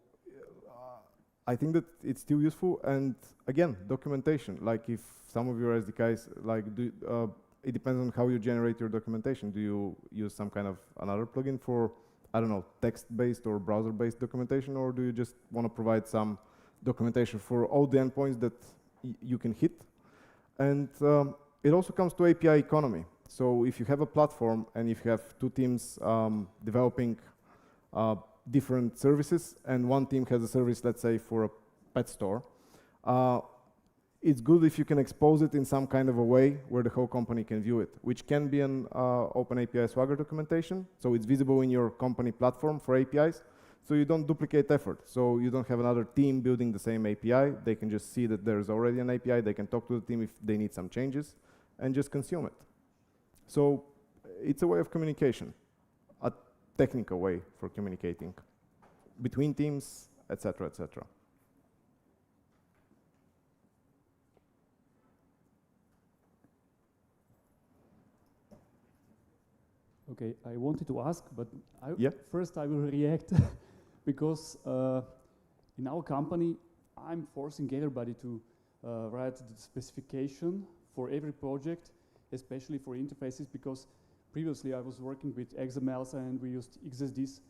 I think that it's still useful. And again, documentation. Like if some of your SDKs, like it depends on how you generate your documentation. Do you use some kind of another plugin for, I don't know, text-based or browser-based documentation, or do you just want to provide some documentation for all the endpoints that you can hit? And it also comes to API economy. So if you have a platform and if you have two teams developing different services, and one team has a service, let's say, for a pet store, it's good if you can expose it in some kind of a way where the whole company can view it, which can be an OpenAPI Swagger documentation. So it's visible in your company platform for APIs. So you don't duplicate effort. So you don't have another team building the same API. They can just see that there's already an API. They can talk to the team if they need some changes and just consume it. So it's a way of communication, a technical way for communicating between teams, etc., etc. Okay, I wanted to ask, but first I will react because in our company, I'm forcing everybody to write the specification for every project, especially for interfaces, because previously I was working with XMLs and we used XSDs,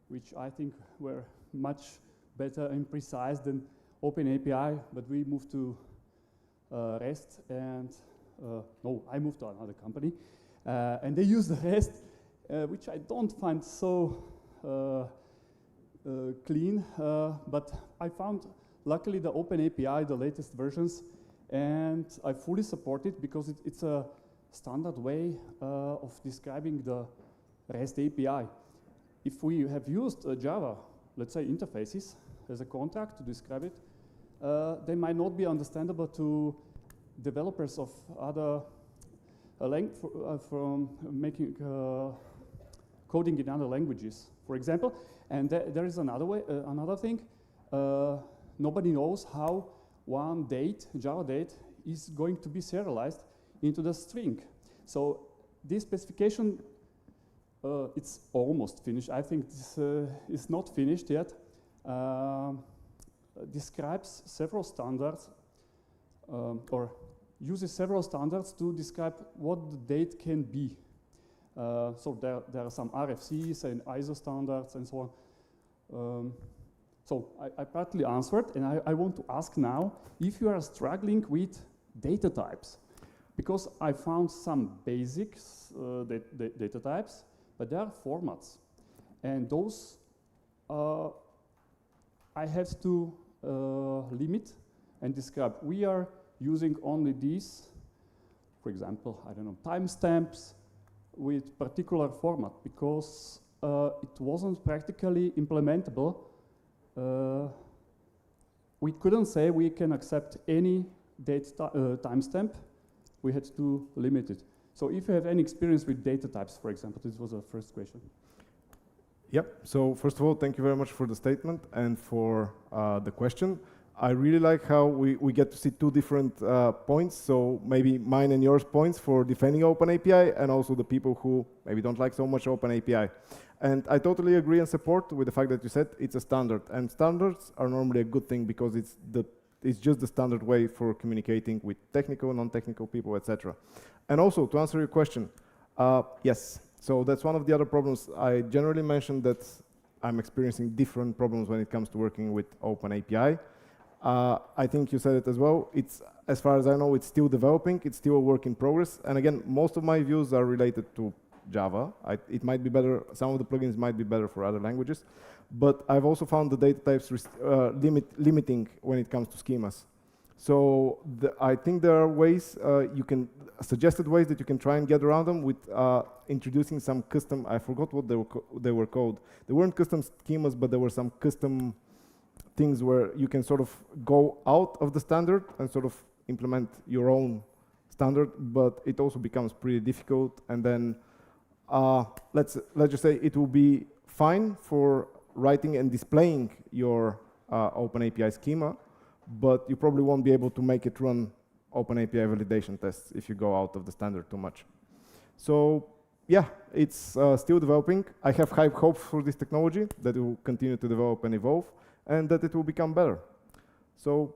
which I think were much better and precise than OpenAPI, but we moved to REST and, no, I moved to another company, and they use the REST, which I don't find so clean, but I found luckily the OpenAPI, the latest versions, and I fully support it because it's a standard way of describing the REST API. If we have used Java, let's say interfaces, as a contract to describe it, they might not be understandable to developers of other from making coding in other languages, for example. And there is another way, another thing. Nobody knows how one date, Java date, is going to be serialized into the string. So this specification, it's almost finished. I think this is not finished yet. Describes several standards, or uses several standards to describe what the date can be. So there are some RFCs and ISO standards and so on. So I partly answered, and I want to ask now if you are struggling with data types, because I found some basics data types, but there are formats, and those I have to limit and describe. We are using only these, for example, I don't know, timestamps with particular format because it wasn't practically implementable. We couldn't say we can accept any date timestamp. We had to limit it. So if you have any experience with data types, for example, this was the first question. Yep. So first of all, thank you very much for the statement and for the question. I really like how we get to see two different points, so maybe mine and yours points for defending OpenAPI and also the people who maybe don't like so much OpenAPI. And I totally agree and support with the fact that you said it's a standard, and standards are normally a good thing because it's just the standard way for communicating with technical, non-technical people, etc. And also, to answer your question, yes, so that's one of the other problems. I generally mentioned that I'm experiencing different problems when it comes to working with OpenAPI. I think you said it as well. It's, as far as I know, it's still developing. It's still a work in progress. And again, most of my views are related to Java. It might be better. Some of the plugins might be better for other languages. But I've also found the data types limiting when it comes to schemas. So I think there are ways suggested ways that you can try and get around them with introducing some custom. I forgot what they were called. They weren't custom schemas, but there were some custom things where you can sort of go out of the standard and sort of implement your own standard. But it also becomes pretty difficult. And then let's just say it will be fine for writing and displaying your OpenAPI schema, but you probably won't be able to make it run OpenAPI validation tests if you go out of the standard too much. So yeah, it's still developing. I have high hopes for this technology, that it will continue to develop and evolve, and that it will become better. So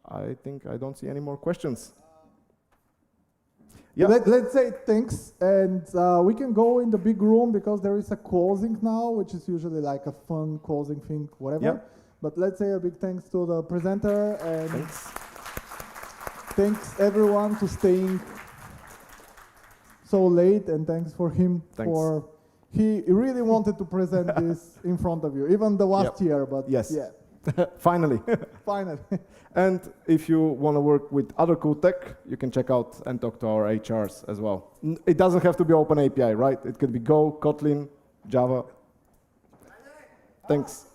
I think I don't see any more questions. Yeah. Let's say thanks, and we can go in the big room because there is a closing now, which is usually like a fun closing thing, whatever. Yeah. But let's say a big thanks to the presenter, and thanks everyone to staying so late, and thanks for him for he really wanted to present this in front of you, even the last year, but yes. Yeah. Finally. Finally. And if you want to work with other cool tech, you can check out and talk to our HRs as well. It doesn't have to be OpenAPI, right? It could be Go, Kotlin, Java. Thanks.